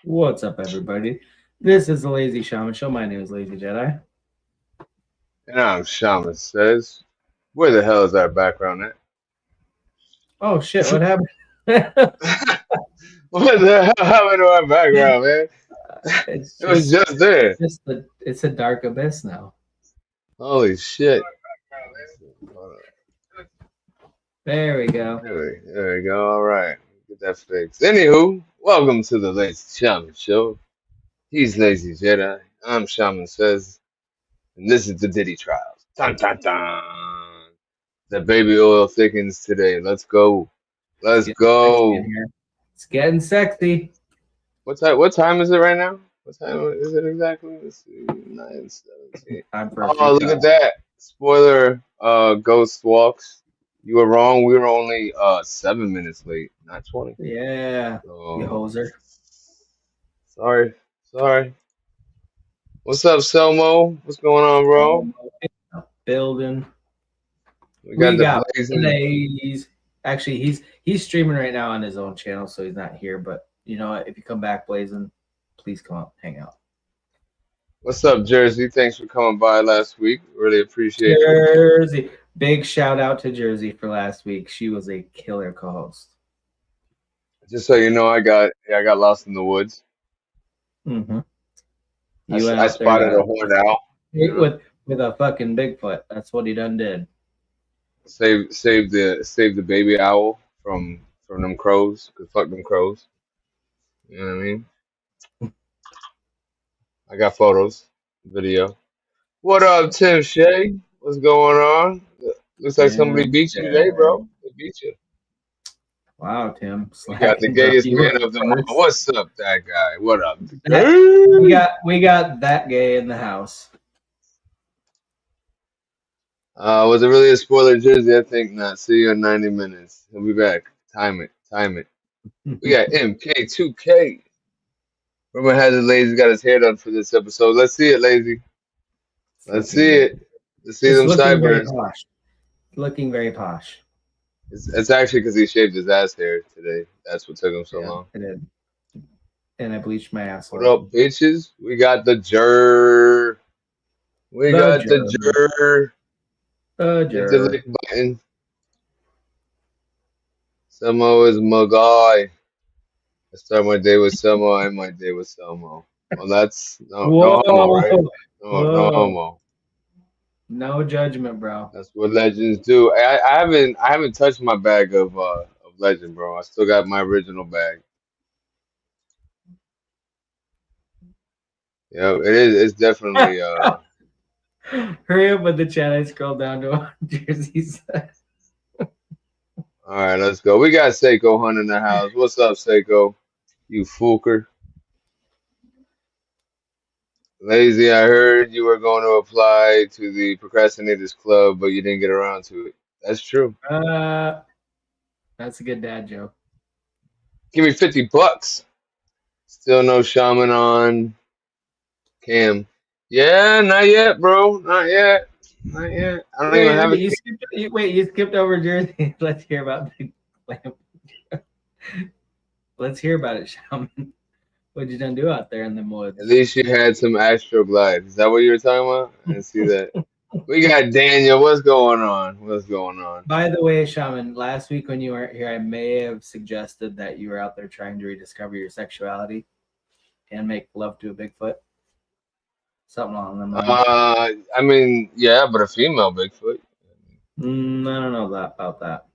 What's up, everybody? This is the Lazy Shaman Show. My name is Lazy Jedi. And I'm Shaman Says. Where the hell is our background at? Oh shit! What happened? What the hell happened to our background, man? it's It was just, just there. it's a dark abyss now. Holy shit. There we go. There we go. All right. Get that fixed. Anywho, welcome to the Lazy Shaman Show. He's Lazy Jedi. I'm Shaman Says. And this is the Diddy Trials. Dun, dun, dun. The baby oil thickens today. Let's go. It's Let's getting sexy in go. here. It's getting sexy. What time is it right now? What time is it exactly? Let's see. 9:17. Time for a Oh, freak look out. at that. Spoiler, Ghost Walks. You were wrong. We were only 7 minutes late, not 20. Yeah, you So hoser. sorry. Sorry. What's up, Selmo? What's going on, bro? Building. We got We the got blazing. plays. Actually, he's streaming right now on his own channel, so he's not here. But you know what? If you come back blazing, please come up, hang out. What's up, Jersey? Thanks for coming by last week. Really appreciate you. Jersey. Big shout out to Jersey for last week. She was a killer co-host. Just so you know, I got lost in the woods. Mm-hmm. I, You went I out there spotted a to horned owl. You know, with a fucking Bigfoot. That's what he done did. save the baby owl from them crows. Cause fuck them crows. You know what I mean? I got photos, video. What up, Tim Shay? What's going on? Looks like somebody Tim beat you today, Shay. bro. They beat you. Wow, Tim. We got the Slacking, bro. gayest You were man of them all. first. What's up, that guy? What up, the That gay? we got that gay in the house. Was it really a spoiler, Jersey? I think not. See you in 90 minutes. He'll be back. Time it. Time it. We got MK2K. Rumor has it Lazy got his hair done for this episode. Let's see it, Lazy. It's Let's looking see very it. Let's see it's them looking very sideburns. posh. Looking very posh. It's actually because he shaved his ass hair today. That's what took him so Yeah, long. I did. And I bleached my What asshole. up, bitches? We got the jur. We The got the germ. jur. The Hit the germ. like button. Samo is my guy. I start my day with Samo. End my day with Samo. Well, that's no homo, Whoa. right? No Whoa. homo. No judgment, bro. That's what legends do. I haven't touched my bag of legend, bro. I still got my original bag. Yeah, it is. It's definitely. Hurry up with the chat. I scrolled down to what Jersey said. All right, let's go. We got Seiko Hunt in the house. What's up, Seiko? You fooker. Lazy, I heard you were going to apply to the Procrastinators Club, but you didn't get around to it. That's true. Uh, that's a good dad joke. Give me $50. Still no shaman on Cam. Yeah, not yet, bro. Not yet. Not yet. I don't even Wait, have a wait, you skipped over Jersey. Let's hear about the lamp. Let's hear about it, Shaman. What'd you done do out there in the At woods? least you had some Astroglide. Is that what you were talking about? I didn't see that. We got Daniel. What's going on? What's going on? By the way, Shaman, last week when you weren't here, I may have suggested that you were out there trying to rediscover your sexuality and make love to a Bigfoot. Something along the lines. I mean, yeah, but a female Bigfoot. I don't know about that.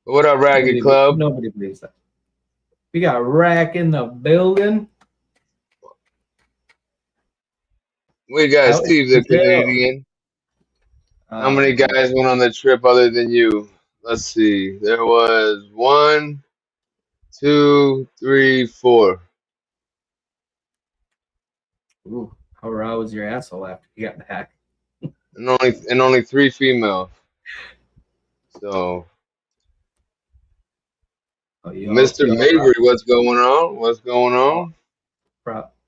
What up, Ragged Club? Nobody believes that. We got Rack in the building. We got Out Steve in the jail. Canadian. How many guys went on the trip other than you? Let's see. There was one, two, three, four. Ooh, how raw was your asshole after you got back? And only three females. So Mr. Y'all Mabry, what's going on? What's going on?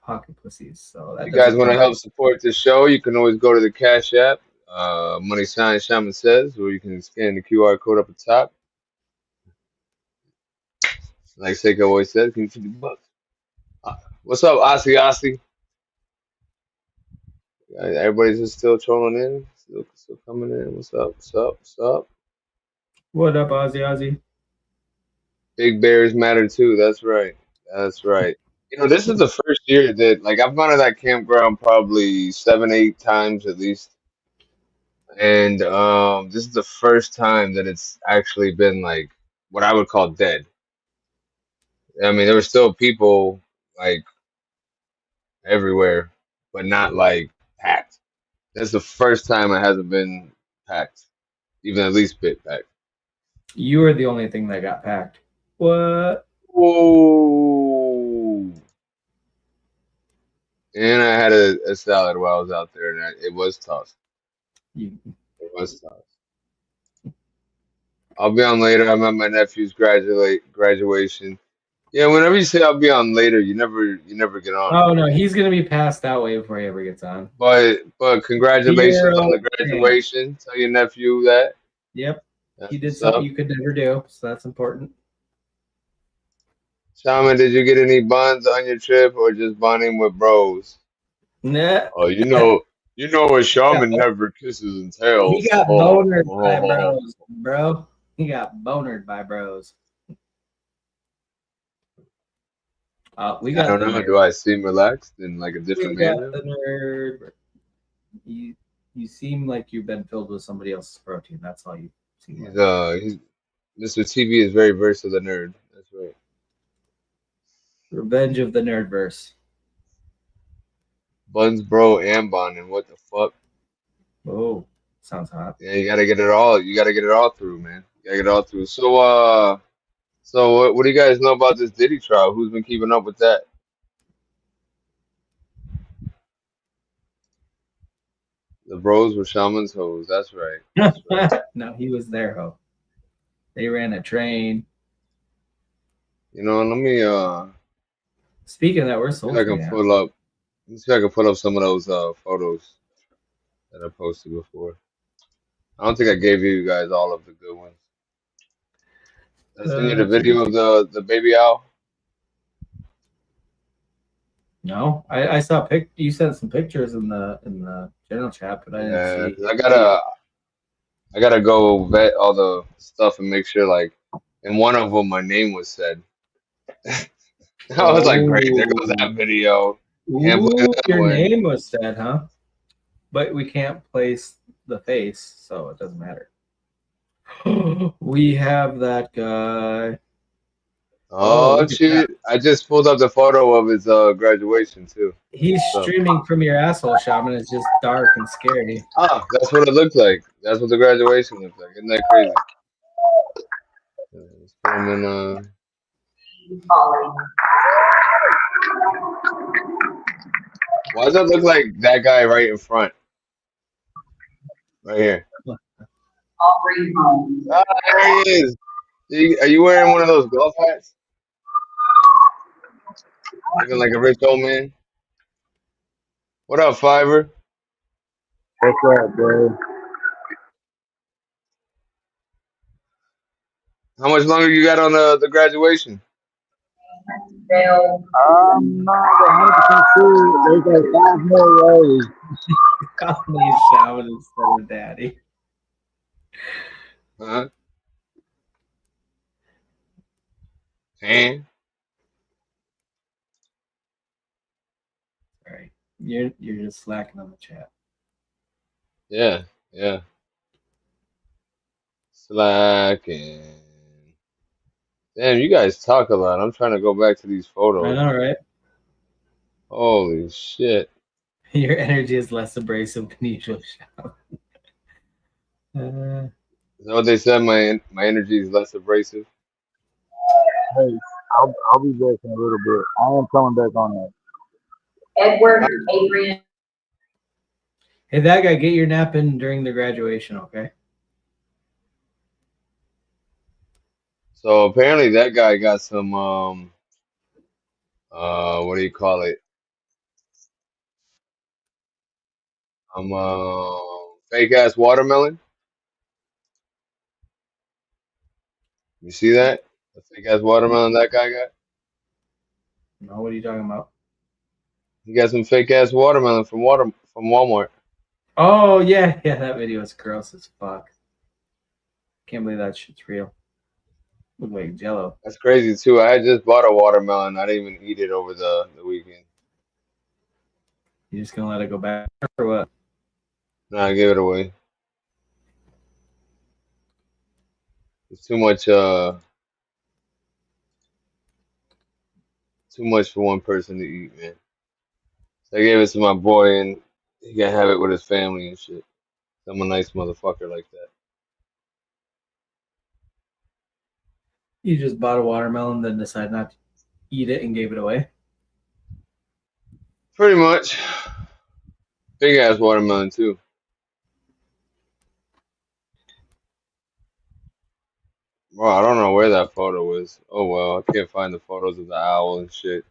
pocket pussies. So If that you guys doesn't want to count. help support the show, you can always go to the Cash App, Money Sign Shaman Says, or you can scan the QR code up at top. Like Seiko always says, give me $50. What's up, Ossie Ossie? Everybody's just still trolling in, still coming in. What's up? What's up? What's up? What up, Ozzy Ozzy? Big Bears matter too. That's right. That's right. You know, this is the first year that like I've gone to that campground probably 7, 8 times at least, and this is the first time that it's actually been like what I would call dead. I mean, there were still people like everywhere, but not like packed. That's the first time it hasn't been packed, even at least bit packed. You were the only thing that got packed. What? Whoa! And I had a salad while I was out there, and it was tossed. You, It was tossed. I'll be on later. I'm at my nephew's graduation. Yeah, whenever you say I'll be on later, you never get on. oh no, he's gonna be passed that way before he ever gets on. But congratulations on Zero the chance. graduation. Tell your nephew that. Yep, he That's did what's something up. you could never do, so that's important. Shaman, did you get any buns on your trip or just bonding with bros? Nah, Oh, you know a shaman never kisses and he tells. got Oh, bonered by oh. bros, bro. He got bonered by bros. We I got don't the know. nerd. Do I seem relaxed in like a different We got manner? the nerd. You seem like you've been filled with somebody else's protein. That's all you seem He's like. he's Mr. TV is very versed of the nerd. That's right. Revenge of the Nerdverse. Buns, bro, and bonding. What the fuck? Oh, sounds hot. Yeah, you gotta get it all. You gotta get it all through, man. You gotta get it all through. So what do you guys know about this Diddy trial? Who's been keeping up with that? The bros were shaman's hoes. That's right. That's right. No, he was there, ho. They ran a train. You know, let me Speaking of that, we're see if Soul I can Train at? pull up. Let me see if I can pull up some of those photos that I posted before. I don't think I gave you guys all of the good ones. I sent you the Let's see. video of the baby owl. No, I saw you sent some pictures in the general chat, but I didn't Yeah, see 'cause video. I gotta go vet all the stuff and make sure like in one of them my name was said. I was like, great, there goes Oh, that video. Can't play ooh, that your one. name was said, huh? But we can't place the face, so it doesn't matter. We have that guy. Oh, Oh look at that. shit! I just pulled up the photo of his graduation too. He's So streaming from your asshole, Shaman. It's just dark and scary. that's what it looked like. That's what the graduation looked like. Isn't that crazy? Let's put him in. Why does that look like that guy right in front, right here? Ah, there he is. Are you wearing one of those golf hats? Looking like a rich old man. What up, Fiverr? What's up, bro? How much longer you got on the graduation? I'm not 100% sure. There's like 5 more ways. Call me Shaman instead of Daddy. Huh? And All right, you're just slacking on the chat. yeah, yeah. Slacking. Damn, you guys talk a lot. I'm trying to go back to these I photos. know, right? Holy shit. Your energy is less abrasive than usual, Shaman. Is that what they said? My energy is less abrasive. Hey, I'll be back in a little bit. I am coming back on that. Uh, Hey, that guy, get your nap in during the graduation, okay? So apparently that guy got some what do you call it? Fake ass watermelon. You see that? The fake ass watermelon that guy got. No, what are you talking about? He got some fake ass watermelon from Walmart. Oh yeah, yeah, that video is gross as fuck. Can't believe that shit's real. Look like Jello. That's crazy too. I had just bought a watermelon. I didn't even eat it over the weekend. You just gonna let it go back or what? No, I gave it away. It's too much for one person to eat, man. So I gave it to my boy, and he can have it with his family and shit. I'm a nice motherfucker like that. You just bought a watermelon, then decided not to eat it and gave it away. Pretty much. Big ass watermelon too. Bro, I don't know where that photo is. Oh well, I can't find the photos of the owl and shit.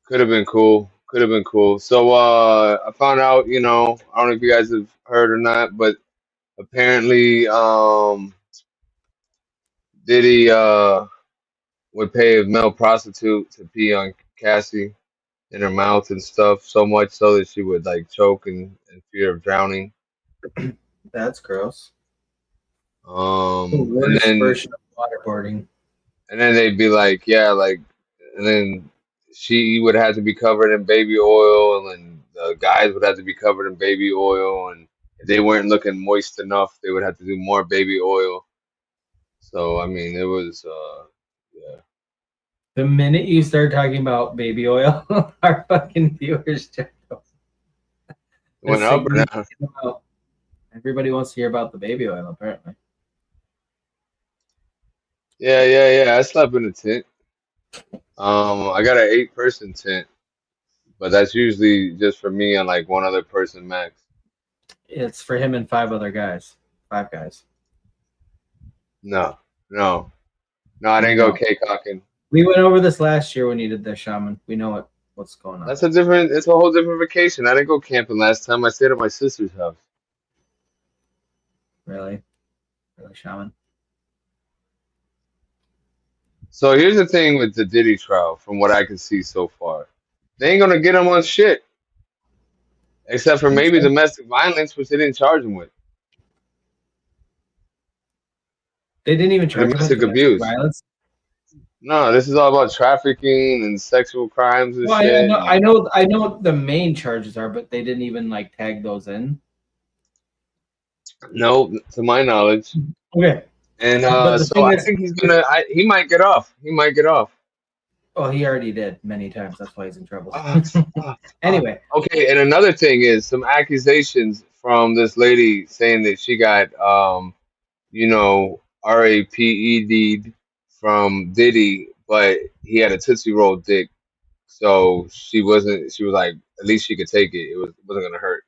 Could have been cool. Could have been cool. So I found out, I don't know if you guys have heard or not, but apparently Diddy would pay a male prostitute to pee on Cassie in her mouth and stuff, so much so that she would like choke in fear of drowning. That's gross. The And worst then version of waterboarding. they'd be like, yeah, like, and then she would have to be covered in baby oil, and the guys would have to be covered in baby oil, and if they weren't looking moist enough, they would have to do more baby oil. So I mean, it was, yeah, The minute you start talking about baby oil, our fucking viewers check out. it went up or down. Everybody wants to hear about the baby oil, apparently. Yeah. I slept in a tent. I got an 8-person tent, but that's usually just for me and like one other person max. It's for him and 5 other guys. 5 guys. No, no, no, I didn't go K-cocking. We went over this last year when you did the shaman. We know what's going on. It's a whole different vacation. I didn't go camping last time. I stayed at my sister's house. Really? Really, shaman? So here's the thing with the Diddy trial, from what I can see so far. They ain't gonna get him on shit. Except for maybe domestic violence, which they didn't charge him with. They didn't even Or charge him with domestic domestic abuse. violence. No, this is all about trafficking and sexual crimes and Well, shit. I know what the main charges are, but they didn't even like tag those in. No, to my knowledge. Okay. And But the so thing I is, think he might get off. He might get off. oh, he already did many times. That's why he's in trouble. Anyway. Okay, and another thing is some accusations from this lady saying that she got RAPED from Diddy, but he had a Tootsie Roll dick. So she was like, at least she could take it. Wasn't gonna hurt.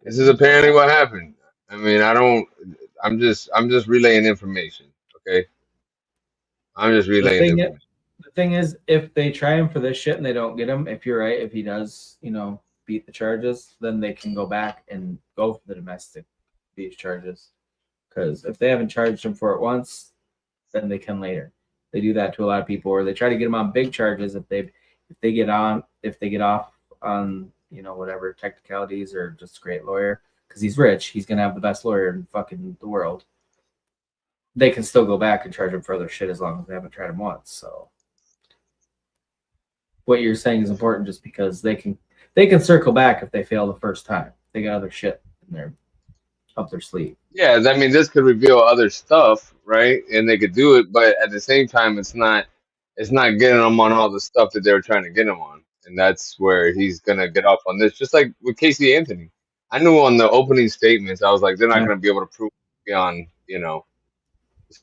This is apparently what happened. I mean, I'm just relaying information. Okay. I'm just The relaying thing, information. the thing is, if they try him for this shit and they don't get him, if you're right, if he does, beat the charges, then they can go back and go for the domestic abuse charges. Because if they haven't charged him for it once, then they can later. They do that to a lot of people, or they try to get them on big charges if they get off on whatever technicalities or just a great lawyer because he's rich. He's gonna have the best lawyer in fucking the world. They can still go back and charge him for other shit as long as they haven't tried him once. So what you're saying is important just because they can circle back if they fail the first time. They got other shit in their up their sleeve. Yeah, I mean, this could reveal other stuff, right? And they could do it, but at the same time, it's not getting them on all the stuff that they were trying to get him on, and that's where he's gonna get off on this. Just like with Casey Anthony, I knew on the opening statements, I was like, they're not gonna be able to prove beyond,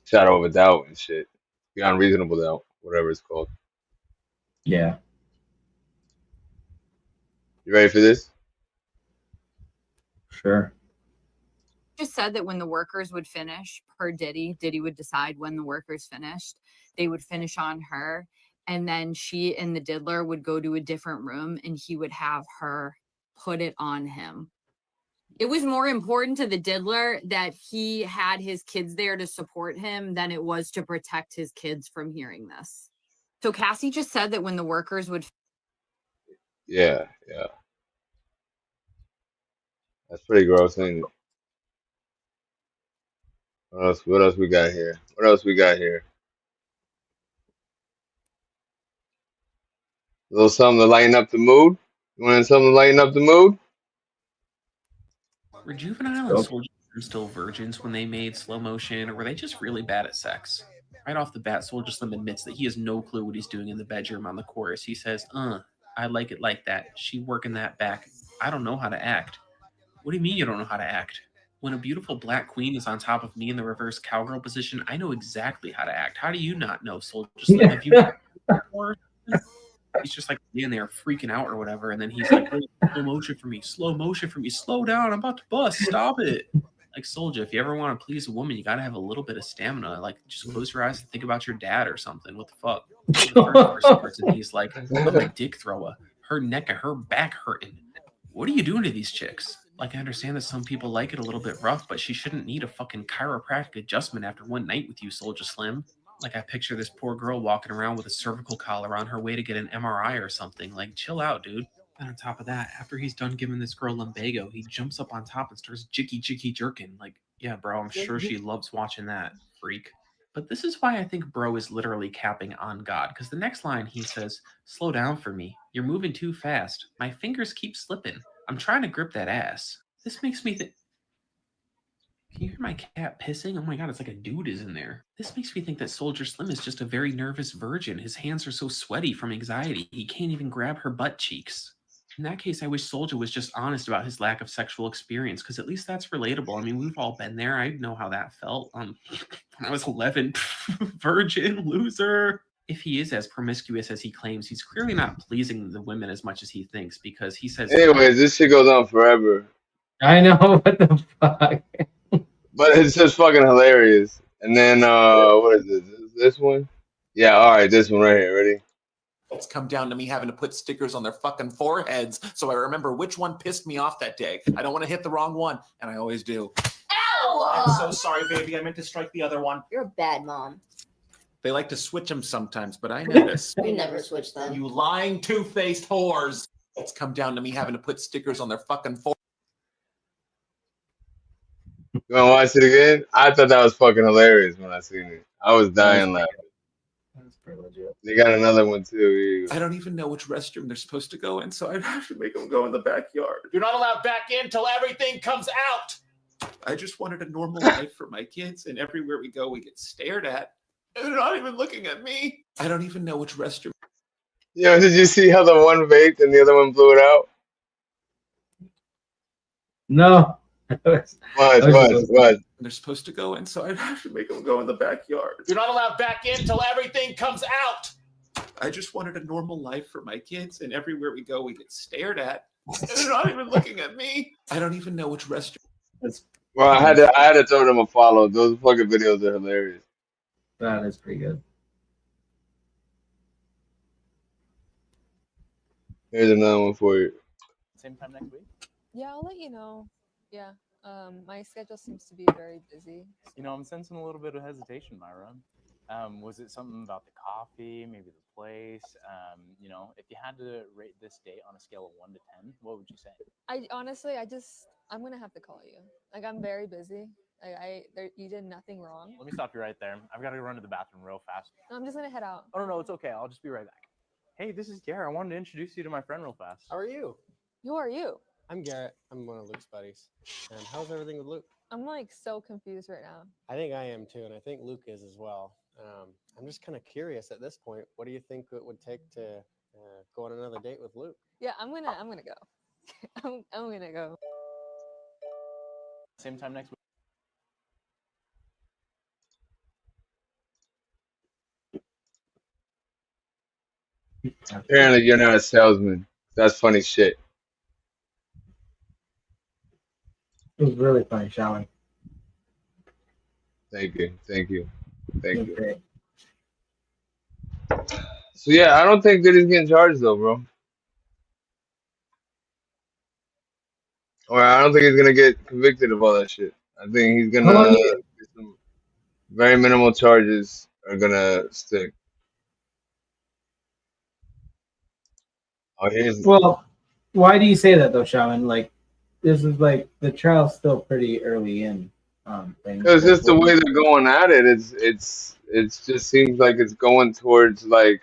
shadow of a doubt and shit, beyond reasonable doubt, whatever it's called. Yeah. You ready for this? Sure. Just said that when the workers would finish per Diddy would decide when the workers finished. They would finish on her, and then she and the diddler would go to a different room and he would have her put it on him. It was more important to the diddler that he had his kids there to support him than it was to protect his kids from hearing this. So Cassie just said that when the workers would Yeah, yeah. That's pretty gross, ain't it? What else we got here? What else we got here? A little something to lighten up the mood? You want something to lighten up the mood? Were Juvenile and Soldier still virgins when they made Slow Motion, or were they just really bad at sex? Right off the bat, Soldier Slim admits that he has no clue what he's doing in the bedroom on the chorus. He says, I like it like that. She working that back. I don't know how to act. What do you mean you don't know how to act? When a beautiful black queen is on top of me in the reverse cowgirl position, I know exactly how to act. How do you not know, Soldier Slim? Have you before? He's just like in there freaking out or whatever, and then he's like, "Wait, slow motion for me, slow down, I'm about to bust, stop it." Like, Soldier, if you ever want to please a woman, you gotta have a little bit of stamina. Like, just close your eyes and think about your dad or something. What the fuck? The third verse starts and he's like, "I'm a dick thrower, her neck and her back hurting. What are you doing to these chicks? Like, I understand that some people like it a little bit rough, but she shouldn't need a fucking chiropractic adjustment after one night with you, Soldier Slim." Like, I picture this poor girl walking around with a cervical collar on her way to get an MRI or something. Like, chill out, dude. And on top of that, after he's done giving this girl lumbago, he jumps up on top and starts jicky jerking. Like, yeah, bro, I'm sure she loves watching that, freak. But this is why I think bro is literally capping on God, because the next line he says, "Slow down for me. You're moving too fast. My fingers keep slipping. I'm trying to grip that ass." This makes me think. Can you hear my cat pissing? Oh my god, it's like a dude is in there. This makes me think that Soldier Slim is just a very nervous virgin. His hands are so sweaty from anxiety, he can't even grab her butt cheeks. In that case, I wish Soldier was just honest about his lack of sexual experience, because at least that's relatable. I mean, we've all been there. I know how that felt. When I was 11, virgin, loser. If he is as promiscuous as he claims, he's clearly not pleasing the women as much as he thinks, because he says, Anyways, this shit goes on forever. I know, what the fuck. But it's just fucking hilarious. And then, what is this? Is this one? Yeah, alright, this one right here. Ready? It's come down to me having to put stickers on their fucking foreheads so I remember which one pissed me off that day. I don't want to hit the wrong one, and I always do. Ow! I'm so sorry, baby. I meant to strike the other one. You're a bad mom. They like to switch them sometimes, but I notice. We never switch them. You lying, two-faced whores. It's come down to me having to put stickers on their fucking foreheads. You wanna watch it again? I thought that was fucking hilarious when I seen it. I was dying laughing. That's pretty legit. They got another one too. Here you go. I don't even know which restroom they're supposed to go in, so I have to make them go in the backyard. You're not allowed back in till everything comes out. I just wanted a normal life for my kids, and everywhere we go, we get stared at. And they're not even looking at me. I don't even know which restroom. Yo, did you see how the one vaped and the other one blew it out? No. Watch. They're supposed to go in, so I have to make them go in the backyard. You're not allowed back in till everything comes out. I just wanted a normal life for my kids, and everywhere we go, we get stared at. And they're not even looking at me. I don't even know which restroom. Well, I had to throw them a follow. Those fucking videos are hilarious. That is pretty good. Here's another one for you. Same time next week? Yeah, I'll let you know. Yeah. My schedule seems to be very busy. You know, I'm sensing a little bit of hesitation, Myra. Was it something about the coffee, maybe the place? You know, if you had to rate this date on a scale of 1 to 10, what would you say? I'm gonna have to call you. Like, I'm very busy. Like, you did nothing wrong. Let me stop you right there. I've got to run to the bathroom real fast. No, I'm just gonna head out. Oh, no, it's okay. I'll just be right back. Hey, this is Garrett. I wanted to introduce you to my friend real fast. How are you? Who are you? I'm Garrett. I'm one of Luke's buddies. And how's everything with Luke? I'm like so confused right now. I think I am too, and I think Luke is as well. I'm just kind of curious at this point. What do you think it would take to go on another date with Luke? Yeah, I'm gonna go. I'm gonna go. Same time next week. Apparently, you're not a salesman. That's funny shit. It was really funny, Shaman. Thank you. Okay. So yeah, I don't think Diddy's getting charged though, bro. Or I don't think he's gonna get convicted of all that shit. I think he's How long? gonna get some very minimal charges are gonna stick. Oh, here's Well, why do you say that though, Shaman? Like, this is like the trial's still pretty early in things. because just the What way they're going at it, it's just seems like it's going towards like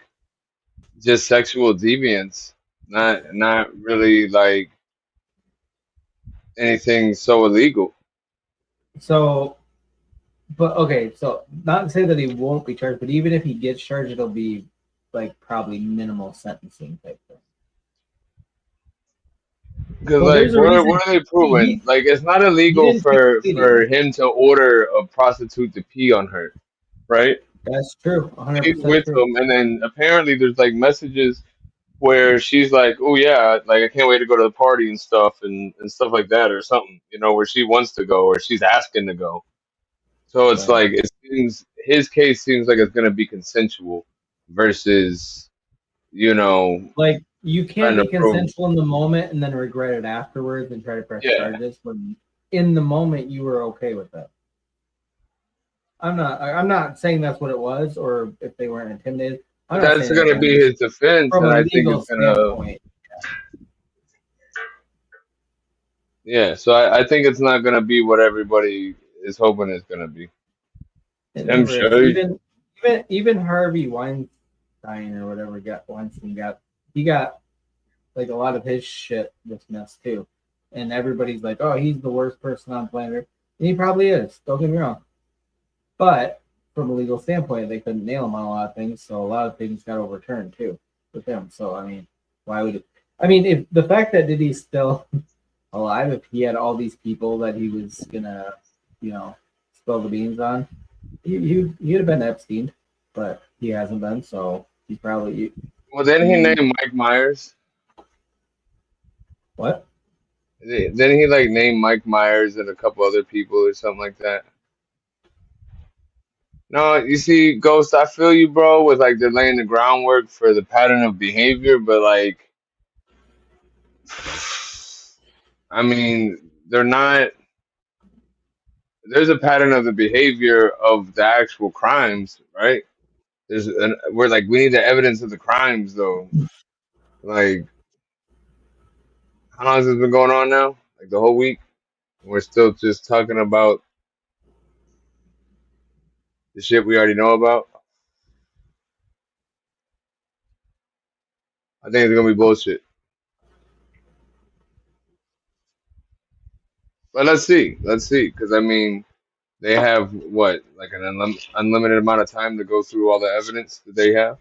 just sexual deviance, not really like anything so illegal. so, but okay, so not to say that he won't be charged, but even if he gets charged, it'll be like probably minimal sentencing type thing. Because Well, like, there's a reason what are they proving? Like, it's not he illegal didn't take a plea for deal. him to order a prostitute to pee on her, right? That's true, She's 100% with true. him, and then apparently there's like messages where she's like, "Oh yeah, like I can't wait to go to the party and stuff like that, or something," where she wants to go or she's asking to go. So it's Right. like it seems his case seems like it's gonna be consensual versus Like you can't trying to be prove. consensual in the moment and then regret it afterwards and try to press Yeah, charges when in the moment you were okay with that. I'm not saying that's what it was or if they weren't intimidated. I'm but not that's saying that. gonna I'm be just his defense, from and a I think legal it's gonna. standpoint. Yeah, so I think it's not gonna be what everybody is hoping it's gonna be. It I'm never is. sure. Even Harvey Weinstein or whatever Weinstein got, he got like a lot of his shit dismissed too. And everybody's like, oh, he's the worst person on planet Earth. And he probably is. Don't get me wrong. But from a legal standpoint, they couldn't nail him on a lot of things, so a lot of things got overturned too with him. So I mean, why would it? I mean, if the fact that Diddy's still alive, if he had all these people that he was gonna, spill the beans on, he'd have been Epstein, but he hasn't been, so he's probably Well, then he he named Mike Myers. what? Then he like named Mike Myers and a couple other people or something like that. No, you see, Ghost, I feel you, bro, with like they're laying the groundwork for the pattern of behavior, but like, I mean, they're not. There's a pattern of the behavior of the actual crimes, right? We're like, we need the evidence of the crimes, though. Like, how long has this been going on now? Like the whole week? We're still just talking about the shit we already know about. I think it's gonna be bullshit. But let's see. Let's see. Because, I mean, they have what, like an unlimited amount of time to go through all the evidence that they have?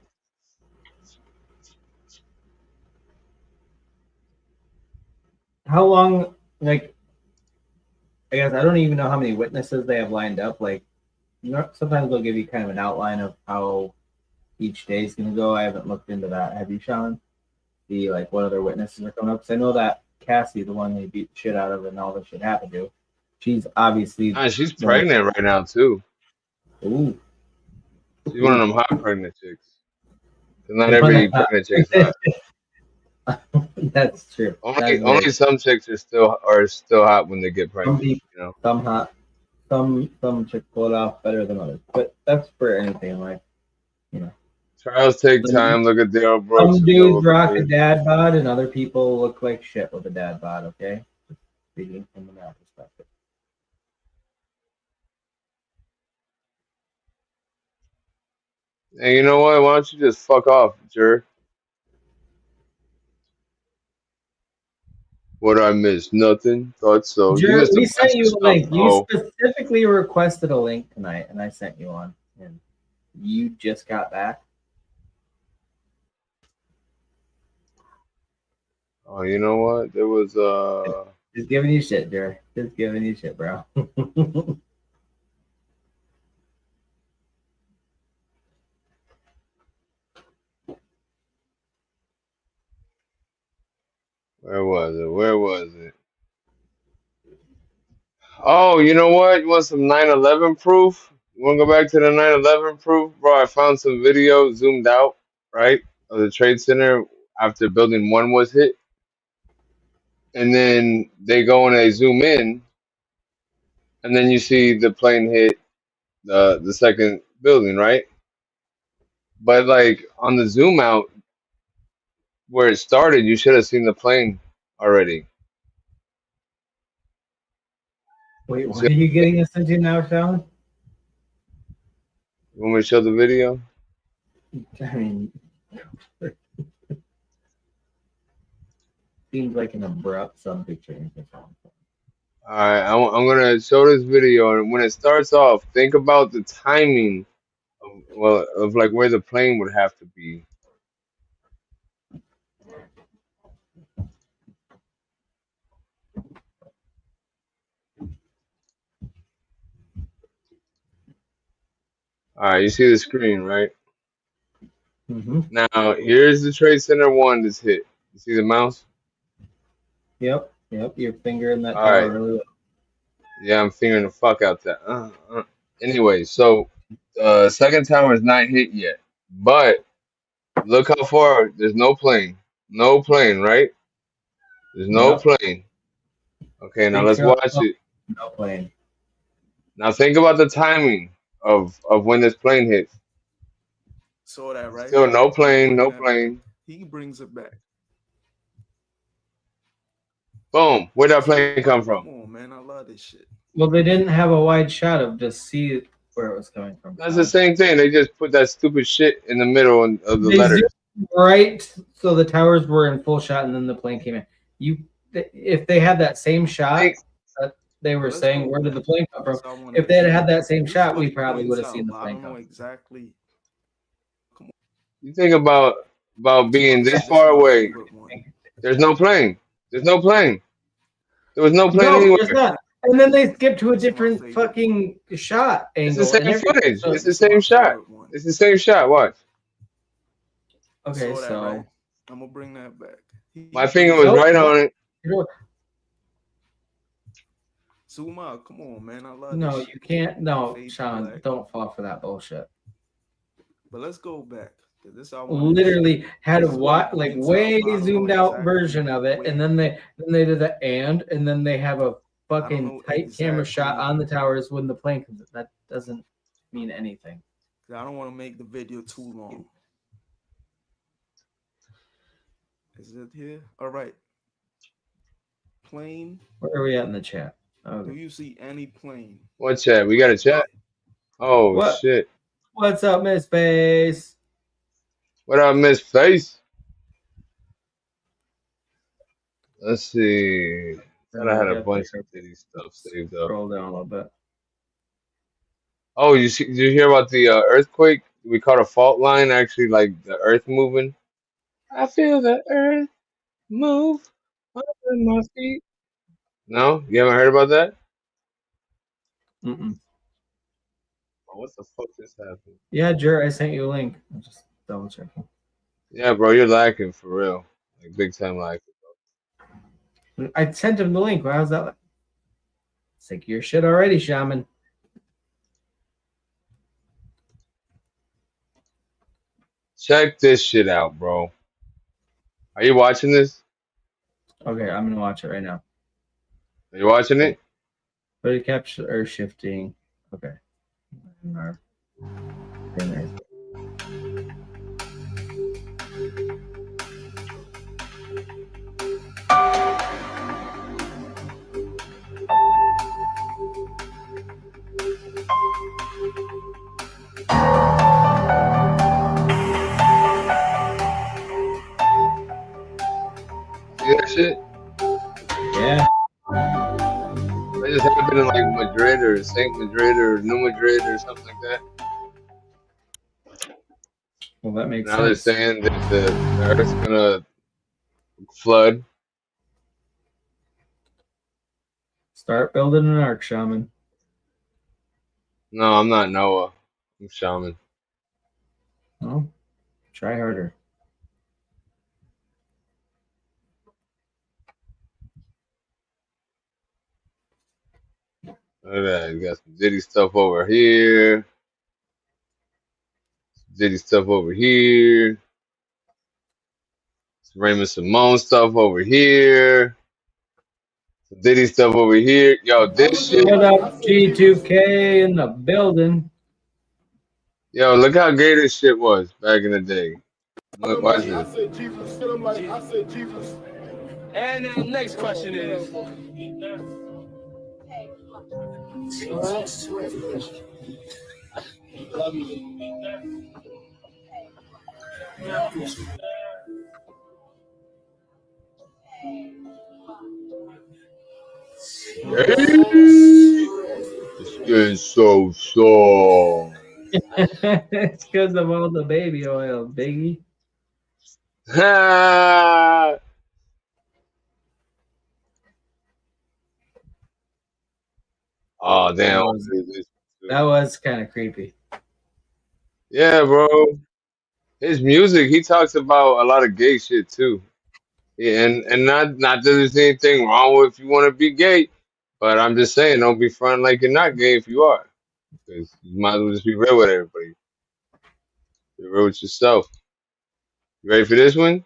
How long? Like, I guess I don't even know how many witnesses they have lined up. Like, sometimes they'll give you kind of an outline of how each day is going to go. I haven't looked into that. Have you, Sean? See, like, what other witnesses are coming up? Because I know that Cassie, the one they beat the shit out of and all this shit happened to, she's obviously Nah, she's the one. pregnant right now, too. Ooh, She's one of ooh. them hot pregnant chicks. 'Cause not The one every pregnant chick's hot. That's true. That Only is very only some chicks are still hot when they get some pregnant, people, some hot, some chicks pull it off better than others. But that's for anything in life, you know. Trials take Some, time. Look at Daryl Brooks some and Nova dudes rock a Blair. dad bod, and other people look like shit with a dad bod. Okay, speaking from the male perspective. And you know what? Why don't you just fuck off, jerk? What I missed? Nothing. Thought so. You missed a We sent bunch of you a stuff, link. You bro. specifically requested a link tonight, and I sent you one. And you just got back. Oh, you know what? There was Just giving you shit, Jerry. Just giving you shit, bro. where was it? Where was it? Oh, you know what? You want some 9/11 proof? You want to go back to the 9/11 proof, bro? I found some video zoomed out, right, of the Trade Center after Building 1 was hit. and then they go and they zoom in, and then you see the plane hit the second building, right? But like on the zoom out where it started, you should have seen the plane already. Wait, You what see, are you getting us into now, Sean? you want me to show the video? I mean, seems like an abrupt subject change. All right, I'm gonna show this video, and when it starts off, think about the timing of like where the plane would have to be. All right, you see the screen, right? Mm-hmm. Now here's the Trade Center one that's hit. You see the mouse? Yep. You're fingering that All tower right. really well. Yeah, I'm figuring the fuck out that. Anyway, so second tower is not hit yet, but look how far. There's no plane. No plane, right? There's no Yep. plane. Okay, now Big let's shot. watch Oh, it. no plane. Now think about the timing of when this plane hits. Saw that, right? Still no I'm gonna plane, bring no that back. plane. He brings it back. Boom. Where'd that plane come Wow, from? come on, man. I love this shit. Well, they didn't have a wide shot of to see where it was coming from. That's the same thing. They just put that stupid shit in the middle of the They letters. zoomed right, so the towers were in full shot, and then the plane came in. If they had that same shot that they were Let's saying, go where did the back. plane come from? So I wanna If they had see. had that same This is shot, what we he probably points would have out, seen the but I plane don't know come. exactly. You think about being this This far is my away. favorite one. There's no plane. There's no plane. There was no plane No, anywhere. there's not. And then they skip to a This is my different favorite fucking shot It's the angle and same everything. footage. So, It's the This is my same shot. favorite one. It's the same shot. Watch. okay, Saw that, so right? I'm gonna bring that back. He My finger was brings it nope. right back. on it. Zoom out. Come on, man. I love No, this you shit. can't. No, Fade to Sean, black. don't fall for that bullshit. But let's go back. 'Cause this I wanted to Literally see. had a This is what he like points way out, but I don't know zoomed out exactly version of it, and then they did the and then they have a I don't fucking know tight camera shot exactly. on the towers when the plane comes in. That doesn't mean anything. I don't want to make the video too long. Is it here? All right. Plane. Where are we at in the chat? Do Okay. you see any plane? What chat? We got a chat. Oh What? shit. What's up, Miss Face? What up, Miss Face? Let's see. Thought I had a bunch of Diddy stuff saved up. Scroll down a little bit. Oh, did you hear about the earthquake? We caught a fault line. Actually, like the earth moving. I feel the earth move under my feet. No, you haven't heard about that? Mm-mm. Oh, what the fuck just happened? Yeah, Jer, I sent you a link. I'm just double checking. Yeah, bro, you're lacking for real. Like big time lacking. I sent him the link. How's that? Sick of your shit already, Shaman. Check this shit out, bro. Are you watching this? Okay, I'm gonna watch it right now. Are you watching it? But it capture or shifting. Okay. See that shit? Yeah. That just happened in like Madrid or Saint Madrid or New Madrid or something like that. Well, that makes Now they're sense. saying that the earth's gonna flood. Start building an ark, Shaman. No, I'm not Noah. I'm Shaman. Well, try harder. Look at that. You got some Diddy stuff over here. Some Diddy stuff over here. Some Raymond Simone stuff over here. Diddy stuff over here. Yo, this shit. What up, G2K in the building? Yo, look how gay this shit was back in the day. Look, watch this. I said Jesus. And the next question is. Love you. The skin's so soft. It's because of all the baby oil, Biggie. Oh damn! That was kind of creepy. Yeah, bro. His music, he talks about a lot of gay shit too. Yeah, and not that there's anything wrong with if you want to be gay, but I'm just saying, don't be fronting like you're not gay if you are, because you might as well just be real with everybody. Be real with yourself. You ready for this one?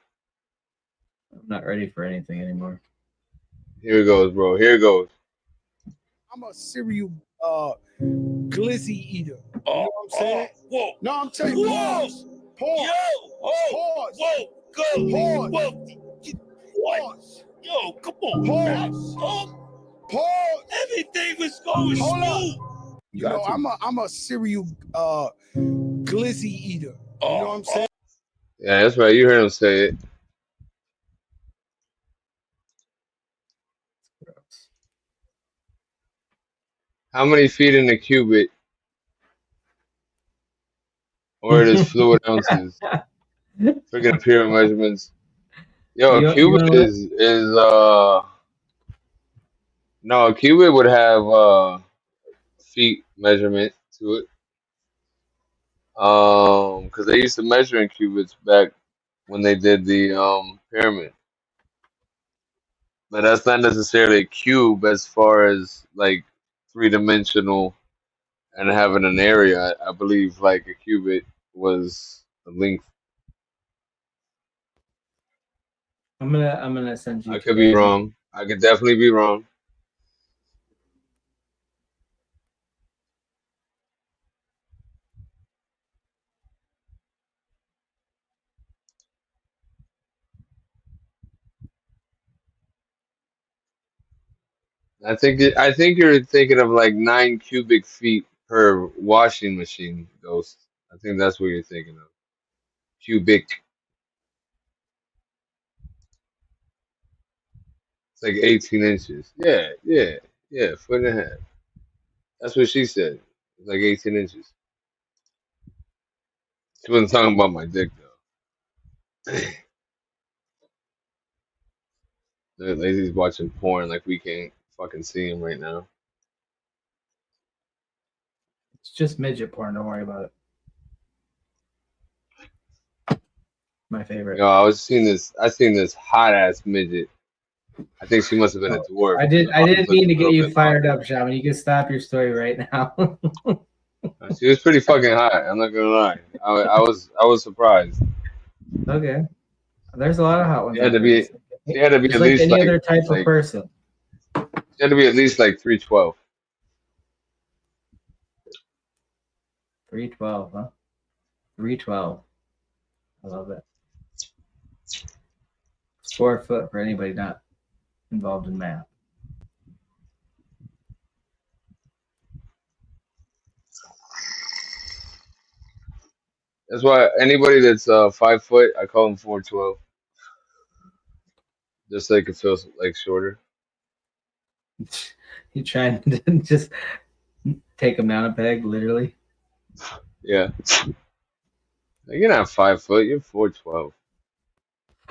I'm not ready for anything anymore. Here it goes, bro. Here it goes. I'm a serial glizzy eater. You know what I'm saying? Whoa. No, I'm telling you. Pause. Pause. Yo. Pause. Whoa. Go. Pause. Whoa. Pause. Yo, come on. Pause. Pause. Everything was going smooth. You know, I'm a serial glizzy eater. You know what I'm saying? Yeah, that's right. You heard him say it. How many feet in a cubit? Or it is fluid ounces? Freaking imperial measurements. Yo, a cubit is no, a cubit would have feet measurement to it. Because they used to measure in cubits back when they did the pyramid. But that's not necessarily a cube as far as like 3-dimensional and having an area. I believe like a cubit was the length. I'm gonna send you. I could be wrong. I could definitely be wrong. I think you're thinking of like 9 cubic feet per washing machine, Ghost. I think that's what you're thinking of. Cubic. It's like 18 inches. Yeah, foot and a half. That's what she said. It's like 18 inches. She wasn't talking about my dick though. Lazy's watching porn like we can't fucking see him right now. It's just midget porn. Don't worry about it. My favorite. Yo, I seen this hot ass midget. I think she must have been a dwarf. I didn't mean to get you fired up, Shaman. You can stop your story right now. She was pretty fucking hot. I'm not gonna lie. I was surprised. Okay. There's a lot of hot ones. She had to be at like least any like other type of person. She had to be at least like 312. 312, huh? 312. I love it. It's 4 foot for anybody not involved in math. That's why anybody that's 5 foot, I call them 412. Just so they can feel like shorter. You trying to just take them down a peg, literally? Yeah. You're not 5 foot. You're 412.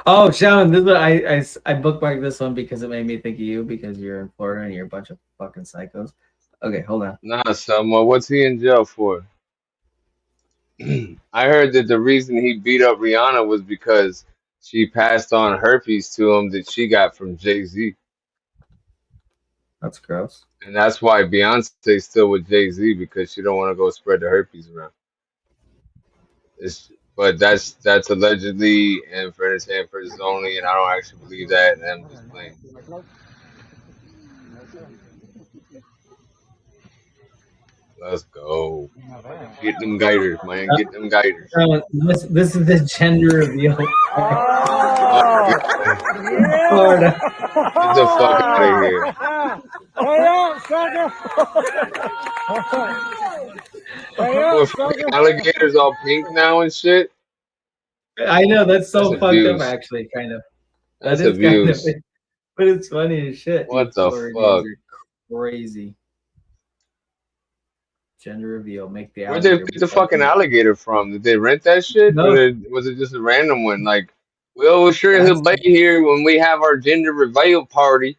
Oh, Shaman, this is what I bookmarked this one because it made me think of you because you're in Florida and you're a bunch of fucking psychos. Okay, hold on. Nah, Selma, what's he in jail for? I heard that the reason he beat up Rihanna was because she passed on herpes to him that she got from Jay-Z. That's gross. And that's why Beyonce's still with Jay-Z, because she don't want to go spread the herpes around. But that's allegedly and for entertainment purposes only, and I don't actually believe that, and I'm just playing. Let's go. Get them gaiters, man. Get them gaiters. This is the gender reveal. Oh, yeah. Florida. Get the fuck out of here. What, fucking alligators all pink now and shit? I know that's so That's fucked up. abuse. Actually, kind of. That's That is kind of, abuse. but it's funny as shit. What Dude, the Floridians fuck? are crazy. Gender reveal. Make the Where'd they alligator get the before fucking pink. alligator from? Did they rent that shit? No. Or was it just a random one? Like, well, we're sure he'll be here when we have our gender reveal party.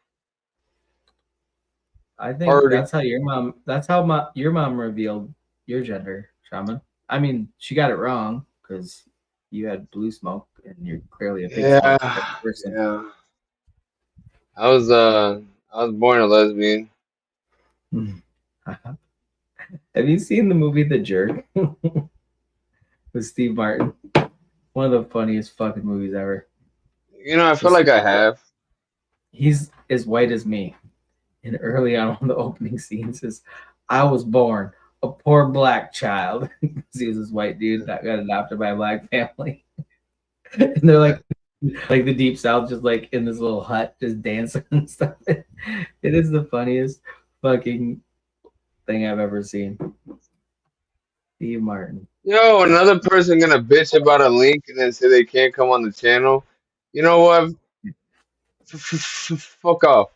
I think that's how your mom. That's how your mom revealed your gender, Shaman. I mean, she got it wrong because you had blue smoke and you're clearly a big smoke type of person. Yeah. I was born a lesbian. Have you seen the movie The Jerk with Steve Martin? One of the funniest fucking movies ever. You know, I feel like I have. He's as white as me. And early on, one of the opening scenes is, I was born a poor black child. He was this white dude that got adopted by a black family. And they're like the deep south, just like in this little hut, just dancing and stuff. It is the funniest fucking thing I've ever seen. Steve Martin. Yo, another person gonna bitch about a link and then say they can't come on the channel. You know what? Fuck off.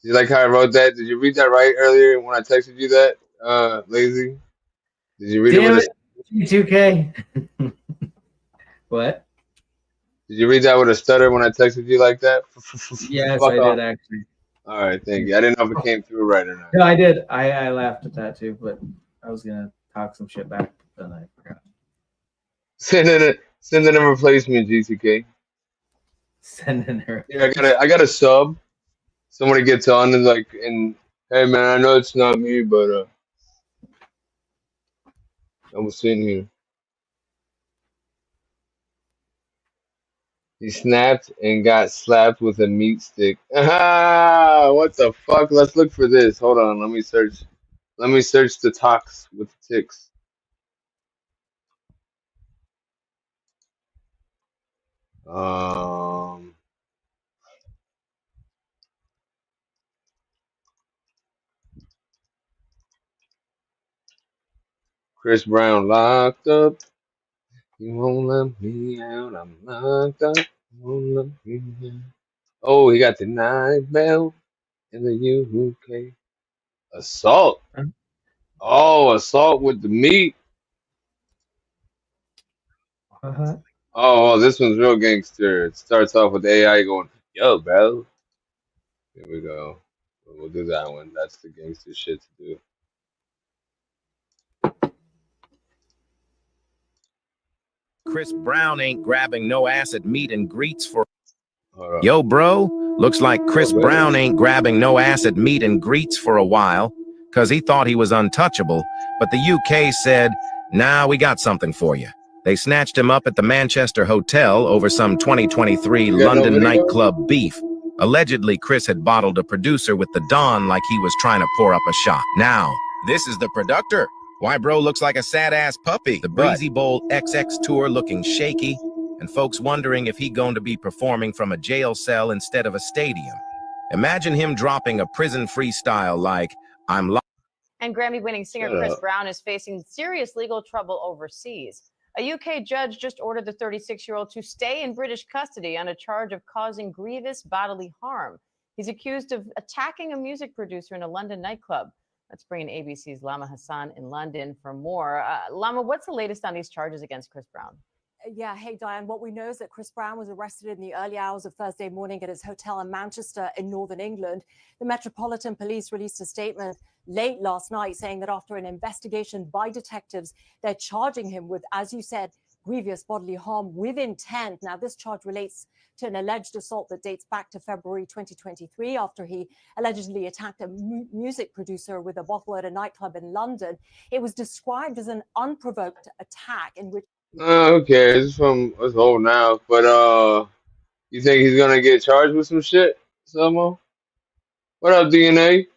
You like how I wrote that? Did you read that right earlier when I texted you that, Lazy? Did you read Damn it it, 2K. What? Did you read that with a stutter when I texted you like that? Yes, Fuck I off. did actually. All right, thank you. I didn't know if it came through right or not. No, I did. I laughed at that too, but I was gonna talk some shit back, but then I forgot. Send in a replacement, GTK. Send in her. Yeah, I got a sub. Somebody gets on and like, and hey man, I know it's not me, but I was sitting here. He snapped and got slapped with a meat stick. Ah, what the fuck? Let's look for this. Hold on, let me search. Let me search the talks with the ticks. Chris Brown locked up. You won't let me out. I'm locked up. You won't let me out. Oh, he got the night bell in the UK. Assault. Oh, assault with the meat. Oh, this one's real gangster. It starts off with AI going, yo, bro. Here we go. We'll do that one. That's the gangster shit to do. Chris Brown ain't grabbing no ass at meet and greets for. Yo, bro, looks like Chris Brown ain't grabbing no ass at meet and greets for a while because he thought he was untouchable, but the UK said, nah, we got something for you. They snatched him up at the Manchester Hotel over some 2023 London nightclub beef. Allegedly, Chris had bottled a producer with the Don like he was trying to pour up a shot. Now, this is the producer. Why bro looks like a sad-ass puppy. The Breezy Bowl XX tour looking shaky, and folks wondering if he going to be performing from a jail cell instead of a stadium. Imagine him dropping a prison freestyle like, I'm locked. And Grammy-winning singer Chris Brown is facing serious legal trouble overseas. A UK judge just ordered the 36-year-old to stay in British custody on a charge of causing grievous bodily harm. He's accused of attacking a music producer in a London nightclub. Let's bring in ABC's Lama Hassan in London for more. Lama, what's the latest on these charges against Chris Brown? Yeah, hey, Diane. What we know is that Chris Brown was arrested in the early hours of Thursday morning at his hotel in Manchester in northern England. The Metropolitan Police released a statement late last night saying that after an investigation by detectives, they're charging him with, as you said, grievous bodily harm with intent. Now, this charge relates to an alleged assault that dates back to February 2023 after he allegedly attacked a music producer with a bottle at a nightclub in London. It was described as an unprovoked attack in which Who cares? It's old now. But you think he's gonna get charged with some shit? Selmo? What up, DNA?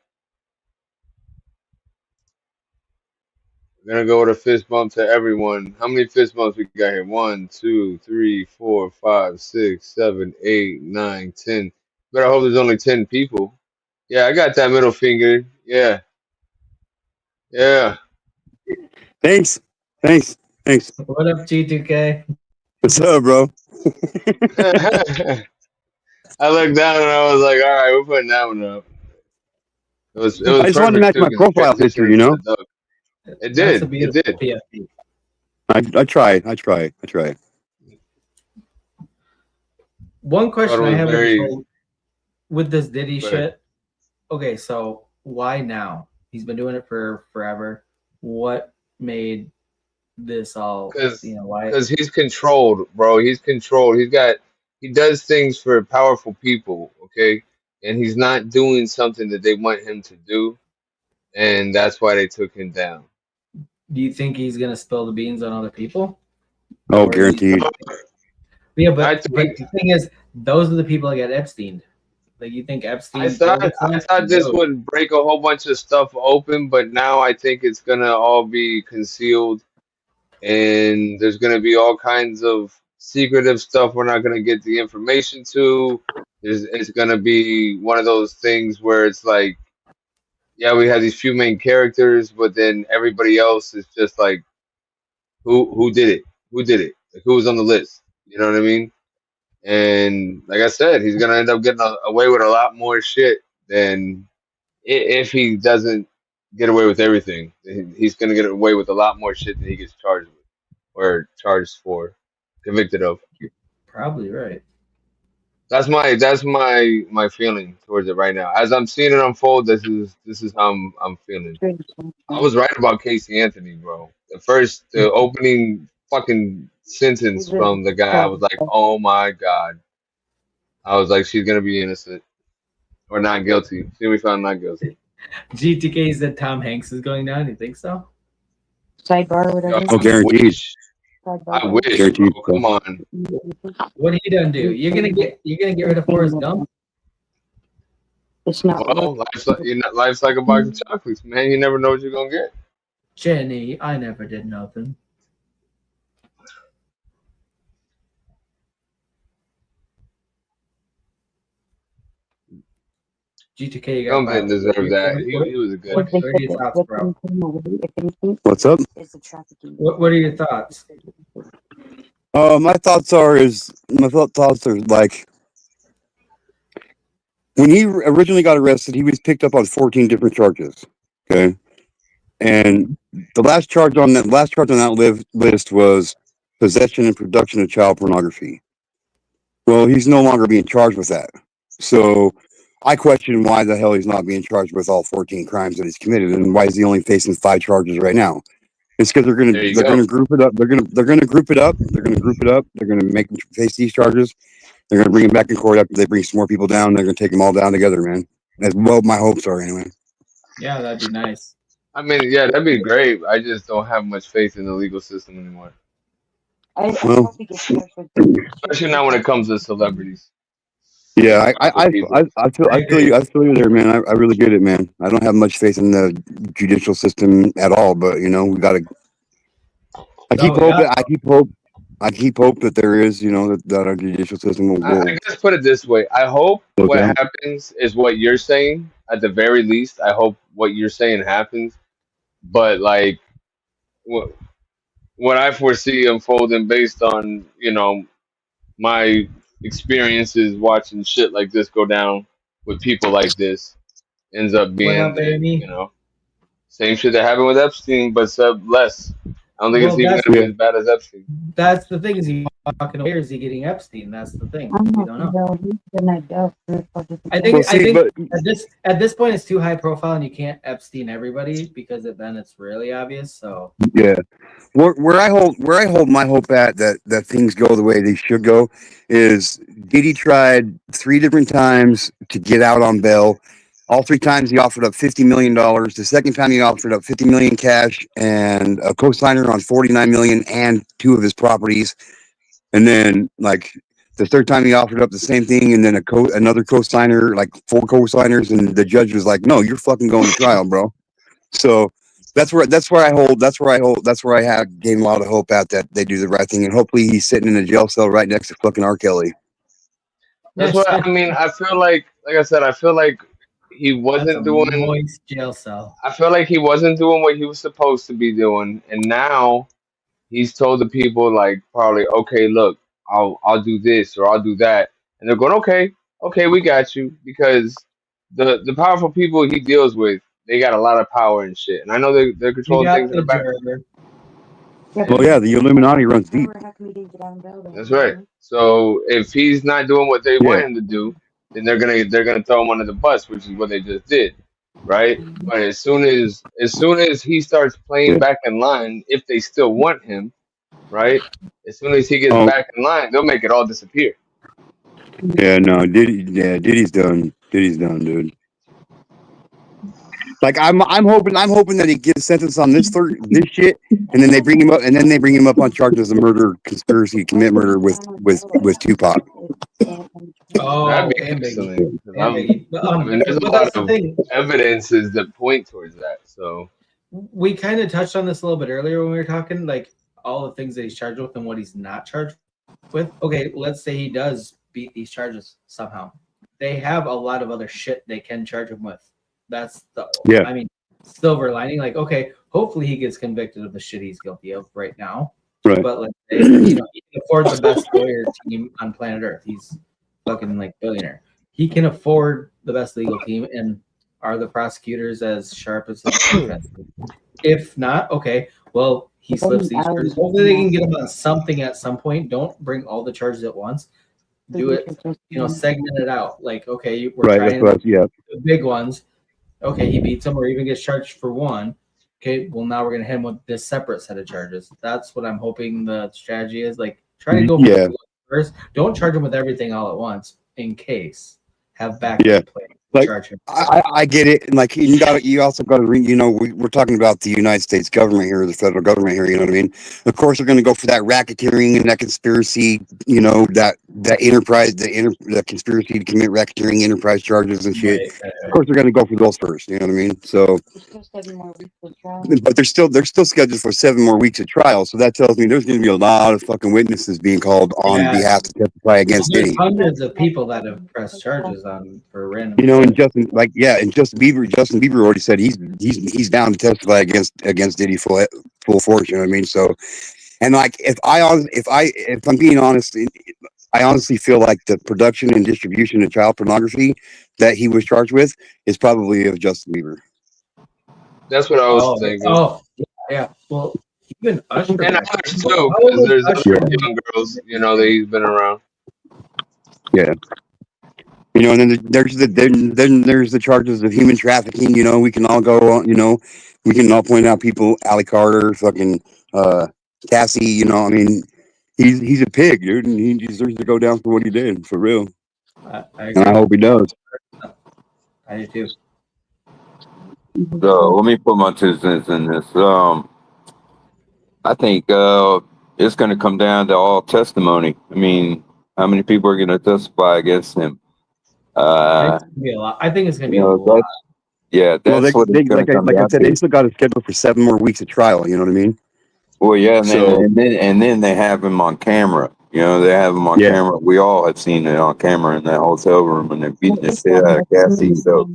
We're gonna go with a fist bump to everyone. How many fist bumps we got here? 1, 2, 3, 4, 5, 6, 7, 8, 9, 10. Better hope there's only 10 people. Yeah, I got that middle finger. Yeah. Yeah. Thanks. What up, G2K? What's up, bro? I looked down and I was like, all right, we're putting that one up. It I was just wanted to perfect match too my because it profile picture, transitioned you into know. the duck. It That's a did. It beautiful did. PFP. I try. One Thought it question I was have with this very whole with this Diddy good. shit. Okay, so why now? He's been doing it for forever. What made this all? Why? Because he's controlled, bro. He's controlled. He does things for powerful people, okay? And he's not doing something that they want him to do, and that's why they took him down. Do you think he's gonna spill the beans on other people? Oh, Or do you guaranteed. Yeah, I but think the thing is, those are the people that get Epstein. Like, you think Epstein did this? I thought this No. would break a whole bunch of stuff open, but now I think it's gonna all be concealed, and there's gonna be all kinds of secretive stuff we're not gonna get the information to. It's gonna be one of those things where it's like, yeah, we have these few main characters, but then everybody else is just like, who did it? Who did it? Like, who was on the list? You know what I mean? And like I said, he's gonna end up getting away with a lot more shit than if he doesn't get away with everything. He's gonna get away with a lot more shit than he gets charged with or charged for, convicted of. Probably right. That's my feeling towards it right now. As I'm seeing it unfold, this is how I'm feeling. I was right about Casey Anthony, bro. The opening fucking sentence from the guy, I was like, oh my god. I was like, she's gonna be innocent or not guilty. She'll be found not guilty. GTK said Tom Hanks is going down. You think so? Sidebar, Yo, whatever. I Oh, guaranteed. wish. I wish, bro. Come on. What are you gonna do? You're gonna get rid of Forrest Gump? It's not. Well, life's like a box of chocolates, man. You never know what you're gonna get. Jenny, I never did nothing. GTK, you got Gump 5. didn't deserve that. He was a good. What are your thoughts, bro? What's up? What are your thoughts? My thoughts are like, when he originally got arrested, he was picked up on 14 different charges. Okay, and the last charge on that list was possession and production of child pornography. Well, he's no longer being charged with that. So I question why the hell he's not being charged with all 14 crimes that he's committed, and why is he only facing 5 charges right now? It's because they're gonna group it up. They're gonna group it up. They're gonna make him face these charges. They're gonna bring him back in court after they bring some more people down. They're gonna take them all down together, man. That's what my hopes are, anyway. Yeah, that'd be nice. I mean, yeah, that'd be great. I just don't have much faith in the legal system anymore. Well, Especially not when it comes to celebrities. yeah, Powerful people. I feel you there, man. I really get it, man. I don't have much faith in the judicial system at all, but we gotta. I keep hope that there is, that our judicial system will I guess put it this way. I hope slow what down. happens is what you're saying. At the very least, I hope what you're saying happens. But like what I foresee unfolding based on, my experiences watching shit like this go down with people like this ends up What being up, that, Amy? same shit that happened with Epstein, but less. I don't think it's even gonna be as bad as Epstein. That's the thing. Is he walking away or is he getting Epstein? That's the thing. We don't know. I think at this point it's too high profile and you can't Epstein everybody because then it's really obvious. So Yeah, where I hold my hope at that things go the way they should go is Diddy tried 3 different times to get out on bail. All 3 times he offered up $50 million. The second time he offered up $50 million cash and a co-signer on $49 million and 2 of his properties. And then, like, The third time he offered up the same thing, and then another co-signer, like 4 co-signers, and the judge was like, "No, you're fucking going to trial, bro." So that's where I have gained a lot of hope at that they do the right thing, and hopefully he's sitting in a jail cell right next to fucking R. Kelly. That's what I mean. I feel like I said, I feel like he That's a wasn't doing. moist jail cell. I feel like he wasn't doing what he was supposed to be doing, and now he's told the people like probably, okay, look, I'll do this or I'll do that, and they're going, okay, we got you, because the powerful people he deals with, they got a lot of power and shit, and I know they're You controlling things got in the the background. juror. Well, yeah, the Illuminati runs deep. That's right. So if he's not doing what they Yeah. want him to do, then they're gonna throw him under the bus, which is what they just did, right? But as soon as he starts playing Yeah. back in line, if they still want him, right? As soon as he gets Oh, back in line, they'll make it all disappear. yeah, no, Diddy's done. Diddy's done, dude. Like I'm hoping that he gets sentenced on this shit, and then they bring him up on charges of murder, conspiracy to commit murder with Tupac. That'd Oh, be and Biggie. excellent. 'Cause And Biggie. I mean, there's a But lot that's the of thing. evidences that point towards that. So We kind of touched on this a little bit earlier when we were talking, like all the things that he's charged with and what he's not charged with. Okay, let's say he does beat these charges somehow. They have a lot of other shit they can charge him with. That's I mean, silver lining. Like, okay, hopefully he gets convicted of the shit he's guilty of right now. Right. But let's say, he can afford the best lawyer team on planet Earth. He's fucking like billionaire. He can afford the best legal team, and are the prosecutors as sharp as the defense? If not, okay, well, he slips these charges. Hopefully they can get him on something at some point. Don't bring all the charges at once. Do it, segment it out. Like, okay, we're trying the big ones. Okay, he beats them or even gets charged for one. Okay, well, now we're going to hit him with this separate set of charges. That's what I'm hoping the strategy is. Like, try to go for the first. Don't charge him with everything all at once in case. Have backup plan. Like, I get it. And like, you also got to we're talking about the United States government here, the federal government here. You know what I mean? Of course, they're going to go for that racketeering and that conspiracy. That enterprise, the conspiracy to commit racketeering enterprise charges and shit. Right. Of course, they're going to go for those first. You know what I mean? So, but they're still scheduled for 7 more weeks of trial. So that tells me there's going to be a lot of fucking witnesses being called on behalf to testify against There's Diddy. hundreds of people that have pressed charges on for random. And Justin Bieber already said he's down to testify against Diddy full force. You know what I mean? So, and like if I'm being honest, I honestly feel like the production and distribution of child pornography that he was charged with is probably of Justin Bieber. that's what I was thinking. Oh, yeah. Well, even Usher. And others too, because there's other young girls, that he's been around. Yeah. And then there's the charges of human trafficking. We can all go on. We can all point out people, Allie Carter, fucking Cassie. I mean, he's a pig, dude, and he deserves to go down for what he did, for real. And I hope he does. I do too. So let me put my 2 cents in this. I think it's going to come down to all testimony. I mean, how many people are going to testify against him? It's gonna be a lot. I think it's gonna be a lot. Yeah, that's what it's going to come like down I said, to. they still got a schedule for 7 more weeks of trial. You know what I mean? Well, yeah, and then they have him on camera. They have him on camera. We all have seen it on camera in that hotel room, and they're beating the shit out of Cassie. So,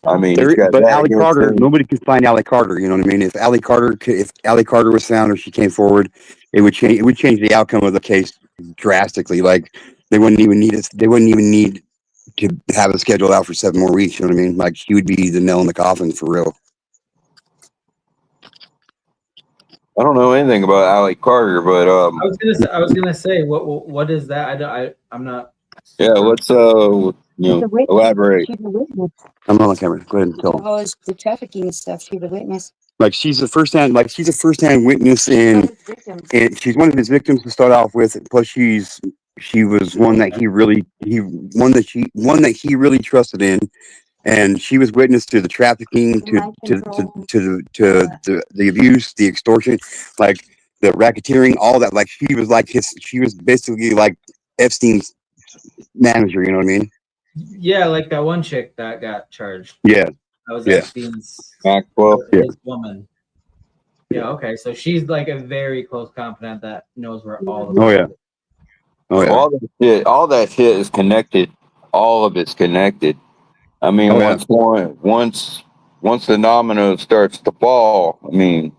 I mean, but Allie Carter, nobody can find Allie Carter. You know what I mean? If Allie Carter was found or she came forward, it would change the outcome of the case drastically. Like they wouldn't even need to have it scheduled out for 7 more weeks. You know what I mean? Like she would be the nail in the coffin for real. I don't know anything about Allie Carter, but I was gonna say what is that? I'm not. Yeah, let's elaborate. I'm on camera. Go ahead and tell them. The trafficking stuff. She's a witness. Like she's a first-hand witness, and she's one of his victims to start off with. Plus, she was one that he really trusted in, and she was witness to the trafficking, to the abuse, the extortion, like the racketeering, all that. Like she was basically like Epstein's manager. You know what I mean? Yeah, like that one chick that got charged. Yeah. That was Yeah. Epstein's Maxwell. his woman. Yeah, okay. So she's like a very close confidant that knows where all the Oh yeah. Oh yeah. All that shit is connected. All of it's connected. I mean, Oh, yeah. once the domino starts to fall, I mean,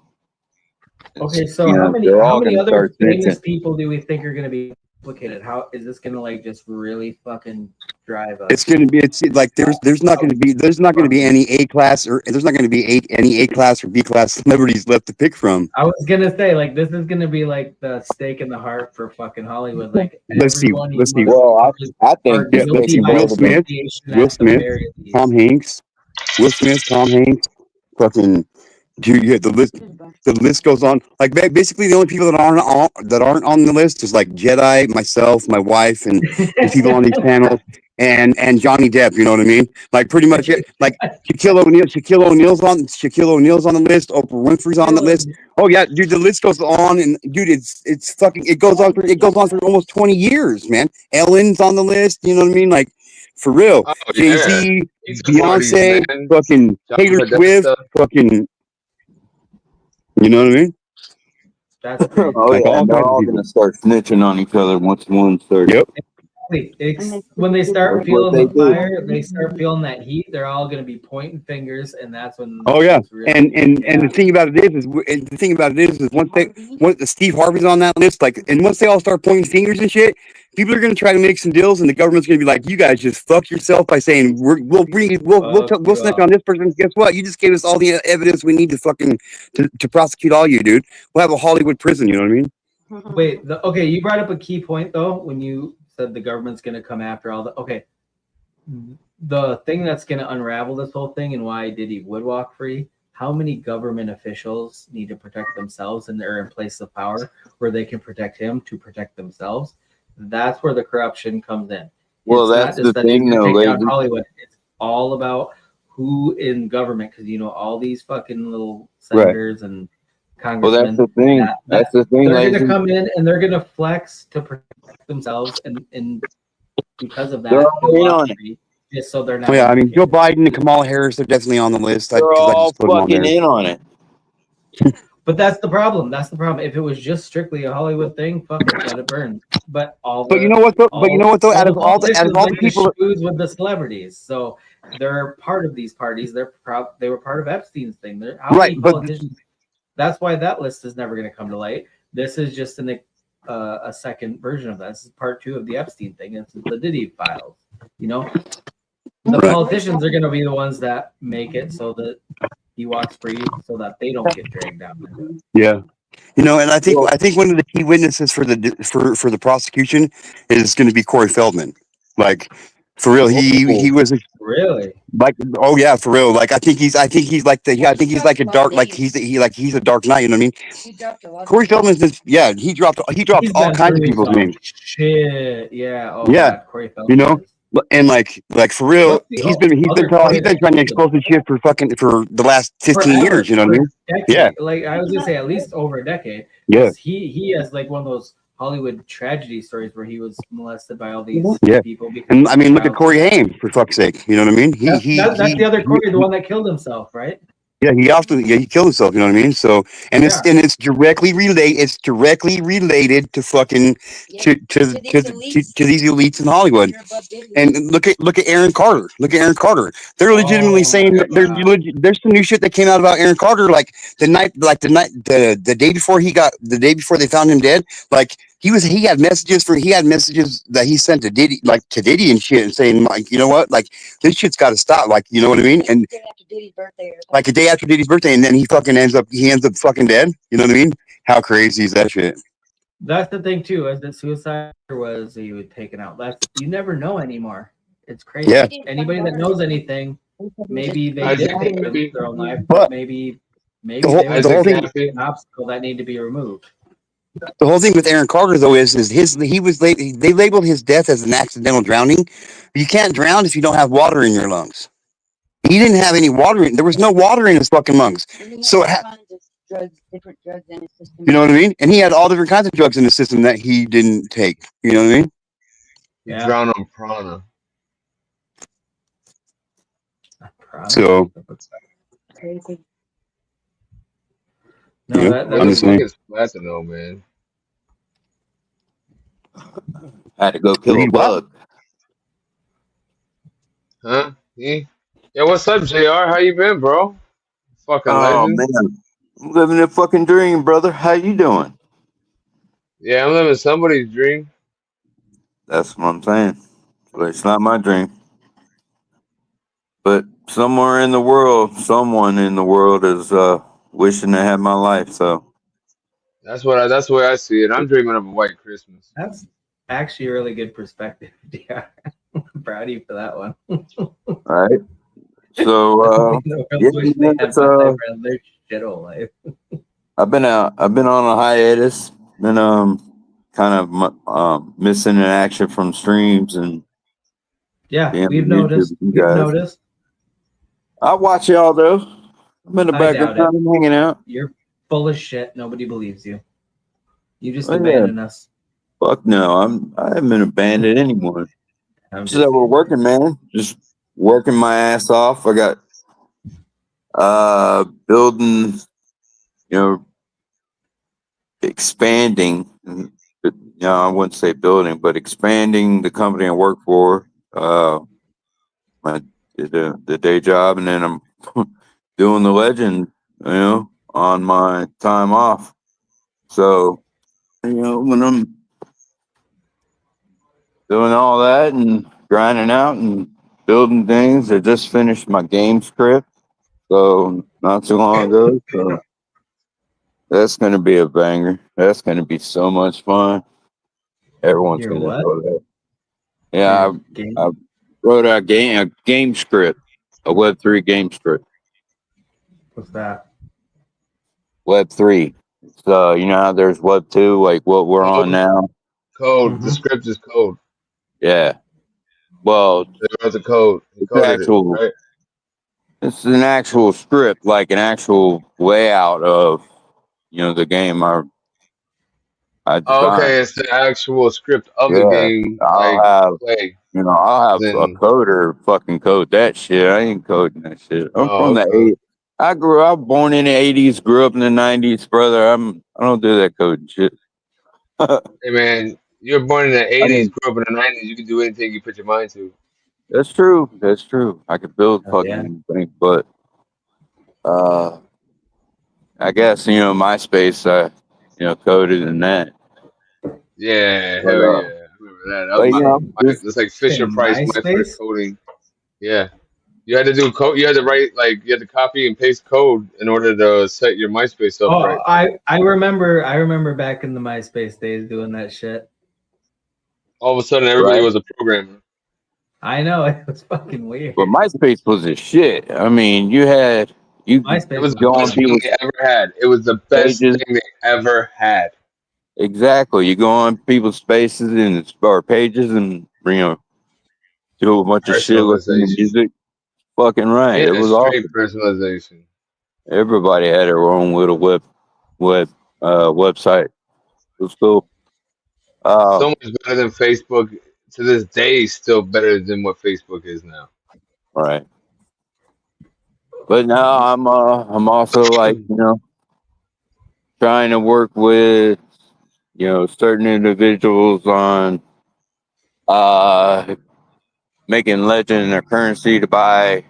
Okay, so you know, they're how all many going to other start famous snitching. people do we think are gonna be implicated? How is this gonna like just really fucking drive us? It's gonna be. It's like there's not gonna be any A class or there's not gonna be any A class or B class celebrities left to pick from. I was gonna say like this is gonna be like the stake in the heart for fucking Hollywood. Like Let's see. everyone you Let's see. motherfuckers I are think this makes guilty them by Will Smith, association Will at the Smith, very least. Tom Hanks, Will Smith, Tom Hanks, fucking. Dude, yeah, the list goes on. Like basically, the only people that aren't on the list is like Jedi, myself, my wife, and the people on these panels, and Johnny Depp. You know what I mean? Like pretty much it. Like Shaquille O'Neal's on the list. Oprah Winfrey's on the list. Oh yeah, dude, the list goes on, and dude, it's fucking. It goes on for almost 20 years, man. Ellen's on the list. You know what I mean? Like for real. Oh Jay yeah, Z, he's a parties Beyonce, man. fucking John Taylor Swift, Podesta. fucking. You know what I mean? That's crazy. Oh Like yeah, all and they're kinds of all people. going to start snitching on each other once one starts. Yep. When they start That's what feeling they the do. fire, they start feeling that heat. They're all gonna be pointing fingers, and that's when. Oh yeah. it's really, And the thing about it is once the Steve Harvey's on that list, like, and once they all start pointing fingers and shit, people are gonna try to make some deals, and the government's gonna be like, "You guys just fuck yourself by saying we'll snitch on this person. Guess what? You just gave us all the evidence we need to fucking to prosecute all you, dude. We'll have a Hollywood prison. You know what I mean? Wait, okay, you brought up a key point though when you said the government's going to come after all the. Okay, the thing that's going to unravel this whole thing and why Diddy would walk free. How many government officials need to protect themselves and they're in place of power where they can protect him to protect themselves? That's where the corruption comes in. Well, It's that's not just the that he's thing, gonna though, take down Lazy. Hollywood. It's all about who in government because you know all these fucking little Right. senators and Well, that's congressmen. the thing. That's the thing, They're Lazy. gonna come in and they're gonna flex to protect themselves, and because of They're that, all in on it. just so they're not. Oh yeah. I mean, Joe Biden and Kamala Harris, they're definitely on the list. They're I all just put them on fucking there. in on it. But that's the problem. That's the problem. If it was just strictly a Hollywood thing, fuck it, let it burn. But But you know what though? Out of all the people, with the celebrities, so they're part of these parties. They were part of Epstein's thing. How many politicians? That's why that list is never going to come to light. This is just a second version of that. This is part 2 of the Epstein thing. It's the Diddy files. You know, the politicians are going to be the ones that make it so that he walks free, so that they don't get dragged down. Yeah. You know, and I think one of the key witnesses for the prosecution is going to be Corey Feldman. Like, for real, he was really like, oh yeah, for real. Like, I think he's like a dark, like he's a Dark Knight. You know what I mean? Corey Feldman's just, yeah, he dropped all kinds of people's names. Shit, yeah. Oh Yeah, God, Corey Feldman. you know. And like for real, he's been trying to expose this shit for the last 15 years. You know what I mean? Yeah. Like I was gonna say, at least over a decade. Yeah. He has like one of those Hollywood tragedy stories where he was molested by all these people. And I mean, look at Corey Haim, for fuck's sake. You know what I mean? That's the other Corey, the one that killed himself, right? Yeah, he killed himself. You know what I mean? So, it's directly related. It's directly related to fucking to these elites in Hollywood. And look at Aaron Carter. Look at Aaron Carter. They're legitimately saying there's some new shit that came out about Aaron Carter. Like the day before they found him dead. Like he had messages that he sent to Diddy, and shit, and saying, like, you know what, like this shit's got to stop. Like, you know what I mean? And like a day after Diddy's birthday, and then he ends up fucking dead. You know what I mean? How crazy is that shit? That's the thing too, is that suicide was he was taken out. You never know anymore. It's crazy. Yeah. Anybody that knows anything, maybe they did take their own life, but maybe the whole thing, an obstacle that need to be removed. The whole thing with Aaron Carter though is they labeled his death as an accidental drowning. You can't drown if you don't have water in your lungs. He didn't have any water. There was no water in his fucking lungs. So different drugs in his system. you know what I mean? And he had all different kinds of drugs in the system that he didn't take. You know what I mean? You Yeah. drown on prana. So, Crazy. No, yeah, that What I'm the was just fuck saying. is Platino, man? I had to go kill a What? bug. Huh? Yeah, what's up, JR? How you been, bro? Fucking Oh legend. man, I'm living a fucking dream, brother. How you doing? Yeah, I'm living somebody's dream. That's what I'm saying. But it's not my dream. But somewhere in the world, someone in the world is wishing to have my life. So That's the way I see it. I'm dreaming of a white Christmas. That's actually a really good perspective. Yeah. I'm proud of you for that one. all right. So The yeah, world wish they man, had my life rather than their shithole life. I've been out. I've been on a hiatus. Been kind of missing in action from streams and Yeah, being on we've YouTube noticed. with you We've guys. noticed. I watch y'all though. I'm in the I background doubt it. hanging out. You're full of shit. Nobody believes you. You just Oh yeah. abandon us. Fuck no. I haven't been abandoned anyone. I'm Just that just we're kidding. working, man. Just working my ass off. I got building, you know, expanding. But, I wouldn't say building, but expanding the company I work for. My the day job, and then I'm doing the legend, on my time off. So, when I'm doing all that and grinding out and building things, I just finished my game script. So not too long ago. So that's gonna be a banger. That's gonna be so much fun. Everyone's Your gonna what? know that. Yeah, Your game? I wrote a game script, a Web3 game script. What's that? Web3. So how there's Web2, like what we're on Code. now. Code. The Mm-hmm. script is code. Yeah. Well, They wrote the code. They it's coded it, actual. right? It's an actual script, like an actual layout of the game I Oh, designed. okay, it's the actual script of the Yeah, game, I'll like have play. I'll have a Then, coder fucking code that shit. I ain't coding that shit. I'm oh, from the okay. 80s. I was born in the 80s, grew up in the 90s, brother. I don't do that coding shit. Hey, man, you were born in the I '80s, mean, grew up in the '90s. You can do anything you put your mind to. that's true. That's true. I could build Oh, fucking yeah. anything, but I guess MySpace, coded in that. Yeah, But hell yeah, I remember that. That was but my. It's like Fisher Saying Price, my first MySpace? coding. Yeah, you had to do code. You had to write you had to copy and paste code in order to set your MySpace up Oh, right. I remember back in the MySpace days doing that shit. All of a sudden, everybody right. was a programmer. I know it was fucking weird. But MySpace was a shit. I mean, you could It MySpace was was the go on best thing awesome. people's they ever had. It was the best pages. thing they ever had. Exactly. You go on people's spaces and or pages and do a bunch of shit, listen to Personalization. music. Fucking right. Yeah, It was straight awesome. personalization. Everybody had their own little website. It was cool. So much better than Facebook. To this day, still better than what Facebook is now. Right. But now I'm also like, trying to work with, certain individuals on making legend a currency to buy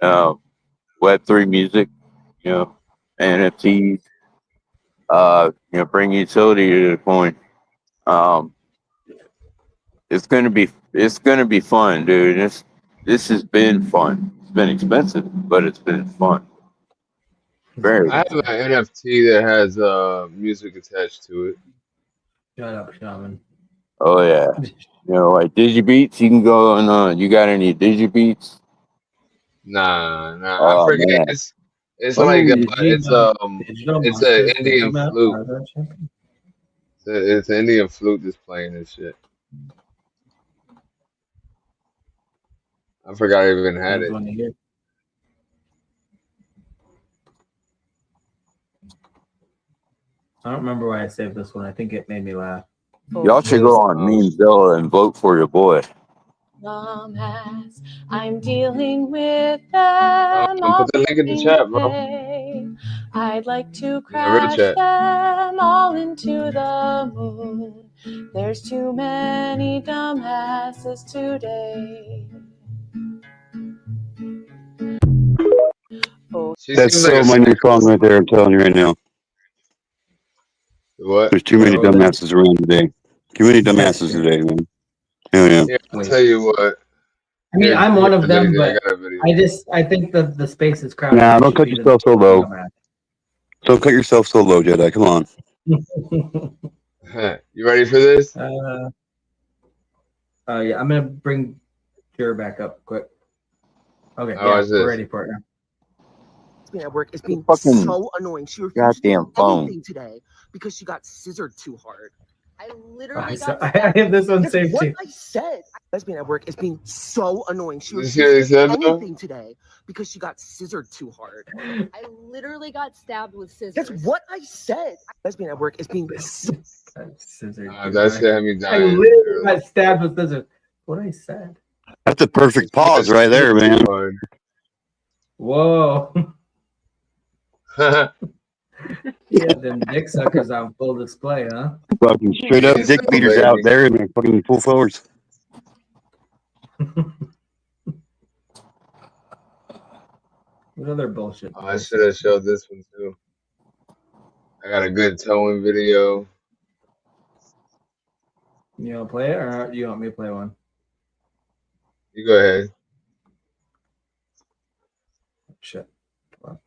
Web3 music, you know, NFTs, bring utility to the coin. Um, it's gonna be fun, dude. This has been fun. It's been expensive, but it's been fun. Very I have an fun. NFT that has music attached to it. Shut up, Shaman. Oh yeah. Like DigiBeats, you can go on. You got any DigiBeats? Nah. I Oh forget. man. It's Let like me. Digital it's a monsters can Indian come out. flute. Are there champion? It's an Indian flute that's playing this shit. I forgot I even had Sounds it. fun to hear. I don't remember why I saved this one. I think it made me laugh. Y'all should go on Memezilla and vote for your boy. Dumbass. I'm dealing with them all Put the link in the chat, bro. day. I'd like to In the real crash chat. them all into the moon. There's too many dumbasses today. She That's seems like so a my new sweet song right there. I'm telling you right now. What? There's too many dumbasses around today. Too many dumbasses today, man. Hell yeah. Yeah, I'll tell you what. I mean, I'm one of them, Lazy, I but got a video. I think the space is crowded. Nah, There don't should cut be the yourself so low. dumbass. Don't cut yourself so low, Jedi. Come on. You ready for this? Yeah, I'm gonna bring Jura back up quick. Okay, How yeah, is we're this? ready for it now. At work is being Fucking so annoying. She refused to goddamn do phone. anything today because she got scissored too hard. I literally I have this one That's saved what too. I said. Lesbian at work is being so annoying. She You see what he refused to said, do though? anything today because she got scissored too hard. I literally got stabbed with scissors. That's what I said. Lesbian at work is being so That shit had me I dying. literally got stabbed with scissors. What I said. That's a perfect pause right there, man. Whoa. Yeah, them dick suckers on full display, huh? Fucking straight up dick beaters out there in their fucking full force. What other bullshit? I should have showed this one too. I got a good towing video. You want to play it, or do you want me to play one? You go ahead. Shit. Hold on.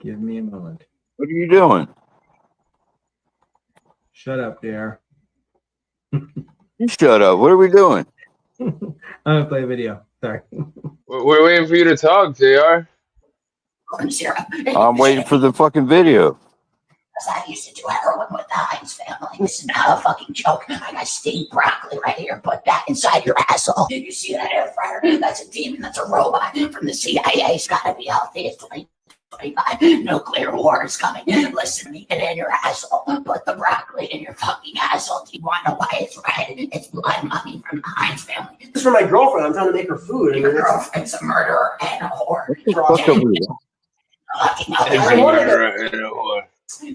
Give me a moment. What are you doing? Shut up, dear. You shut up. What are we doing? I'm gonna play a video. Sorry. We're waiting for you to talk, JR. I'm waiting for the fucking video. I used to do heroin with the Hines family. This is not a fucking joke. I got steamed broccoli right here. Put that inside your asshole. You see that air fryer? That's a demon. That's a robot from the CIA. It's gotta be healthy. It's 2025. Nuclear war is coming. Listen to me. Get in your asshole. Put the broccoli in your fucking asshole. Do you want to know why it's red? It's blood money from the Hines family. This is for my girlfriend. I'm trying to make her food. Your girlfriend's a murderer and a whore.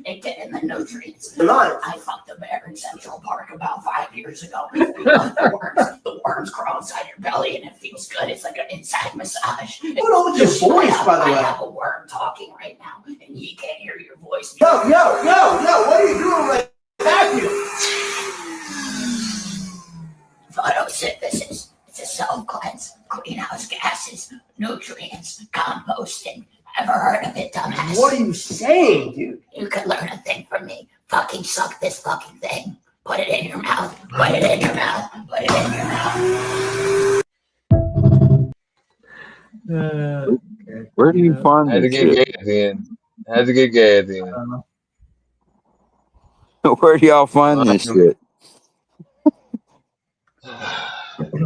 They get in the nutrients. I fucked a bear in Central Park about 5 years ago. We love the worms. The worms crawl inside your belly and it feels good. It's like an inside massage. What's going on with your voice, by the way? I have a worm talking right now, and you can't hear your voice. Yo, what are you doing right vacuum? Photosynthesis. It's a self-cleanse. Greenhouse gases. Nutrients. Composting. Ever heard of it, dumbass? What are you saying, dude? You could learn a thing from me. Fucking suck this fucking thing. Put it in your mouth. Put it in your mouth. Put it in your mouth. Where do you find I had to this get shit? gay at the end. I had to get gay at the end. Where do y'all find this shit?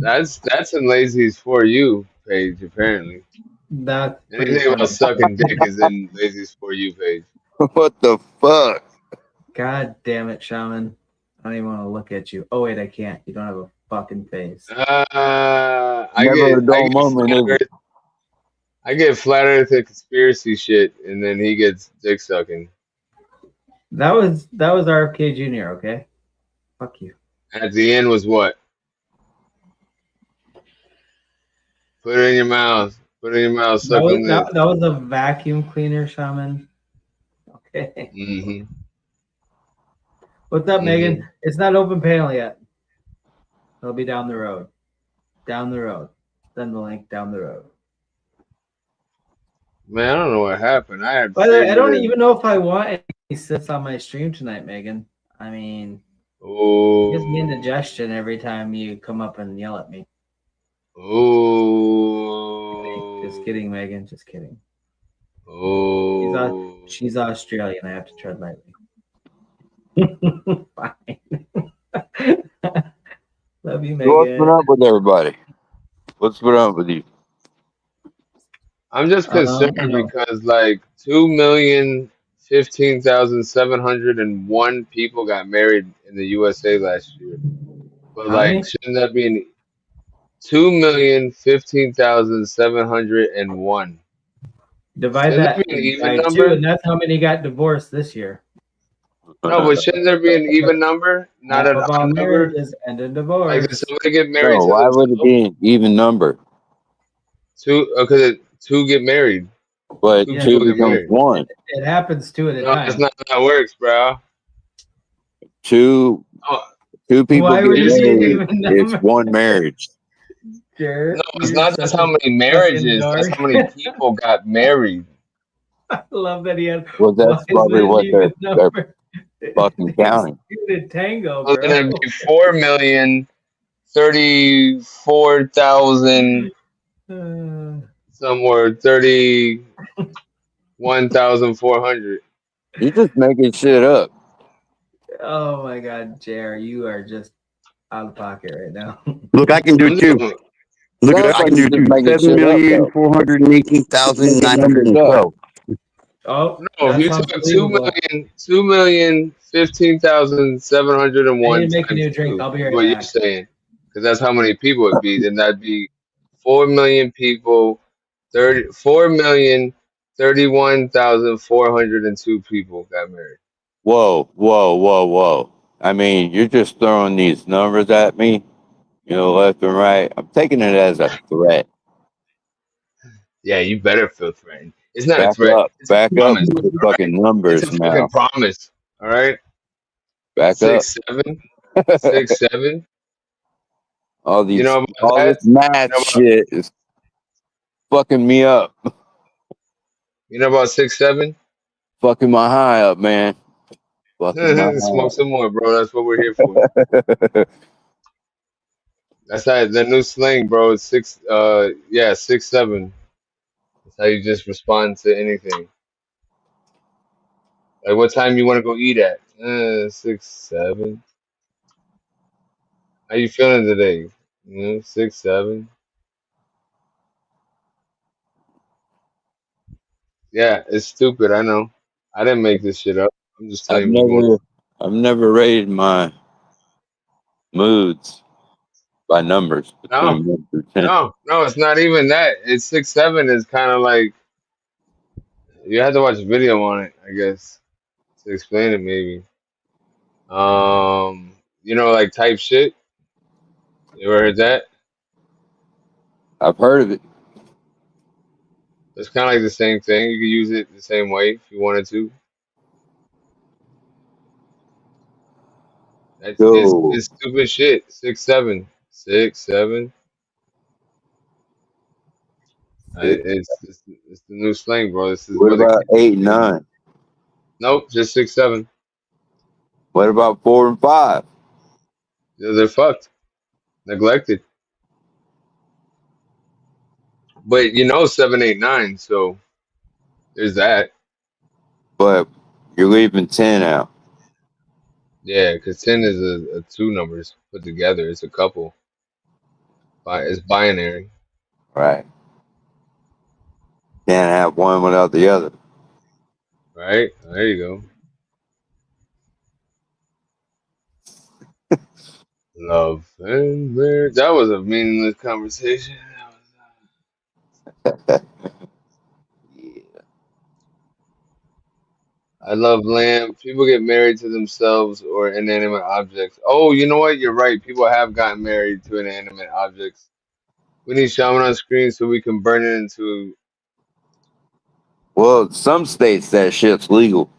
That's in Lazy's For You page, apparently. That's anything about sucking dick is in Lazy's For You page. What the fuck? God damn it, Shaman. I don't even want to look at you. Oh, wait, I can't. You don't have a fucking face. I get flat earth and conspiracy shit, and then he gets dick sucking. That was RFK Jr., okay? Fuck you. At the end was what? Put it in your mouth. Put it in your mouth. Suck on this. That was a vacuum cleaner, Shaman. Okay. Mm-hmm. What's up, Megan? It's not open panel yet. It'll be down the road. Down the road. Send the link down the road. Man, I don't know what happened. I had. By the way, I don't even know if I want any sits on my stream tonight, Megan. I mean, it gives me indigestion every time you come up and yell at me. Oh. Just kidding, Megan. Just kidding. Oh. She's Australian. I have to tread lightly. Fine. Love you, Megan. What's been up with everybody? What's been up with you? I'm just concerned No. because like 2,015,701 people got married in the USA last year. But How like, many? shouldn't that be an 2,015,701? Divide Shouldn't that that be an even by 2, number? and that's how many got divorced this year. No, but shouldn't there be an even number, not Half an of all odd number? marriages end in Like, did divorce. somebody get married No, to why would it themselves? be an even number? Two, okay, two get married. But Two Yeah, two people get becomes married. one. it happens 2 at a No, that's time. not how that works, bro. Two Oh, people Why get would it be an married. even It's number? one marriage. no, Sure, it's you're not just such how a many fucking marriages. That's dork. how many people got married. I love that he had. Well, Why that's is probably it an what even they're number? fucking It's counting. 2 to tango, So then bro. it'd be 4,034,000 somewhere 31,400. You just making shit up. Oh my God, Jer, you are just out of pocket right now. Look, I can do I'm it too. just, Look at Sounds it. I like can do you're it just too. making Seven shit up, million though. four hundred eighteen Just thousand making nine hundred numbers and up. twelve. Oh, no, if that you sounds took believable. 2,015,701 I need to make a times new drink. 2 I'll be is right what you're back. saying. Because that's how many people it'd be. Then that'd be 4 million people, 4,031,402 people got married. Whoa, whoa, whoa, whoa. I mean, you're just throwing these numbers at me, left and right. I'm taking it as a threat. Yeah, you better feel threatened. It's not a Back threat. up. It's a Back up promise. with the All right. fucking It's a numbers fucking now. promise. All right. Back up. 6'7", 6'7". all You know about this that? math shit is fucking me up. You know about 6'7"? Fucking my high up, man. Fucking my high Smoke some more, bro. That's what we're here for. up. That's how the new slang, bro. It's 6'7". That's how you just respond to anything. Like, what time you want to go eat at? 6'7". How you feeling today? 6'7". Yeah, it's stupid. I know. I didn't make this shit up. I'm just I've telling you what's going on. never rated my moods by numbers No, between 1 through 10. no, it's not even that. It's 6'7" is kind of like you have to watch a video on it, I guess, to explain it maybe. Like type shit. You ever heard that? I've heard of it. It's kind of like the same thing. You could use it the same way if you wanted to. Go. It's stupid shit. 6'7", 6'7". It's the new slang, bro. This is What what the about kids 8 and say. 9? Nope, just 6'7". What about 4 and 5? They're fucked, neglected. But 7, 8, 9. So there's that. But you're leaving 10 out. Yeah, because 10 is a two numbers put together. It's a couple. It's binary. Right. Can't have one without the other. Right? There you go. Love and marriage. That was a meaningless conversation. I love lamb. People get married to themselves or inanimate objects. Oh, you know what? You're right. People have gotten married to inanimate objects. We need Shaman on screen so we can burn it into Well, some states that shit's legal.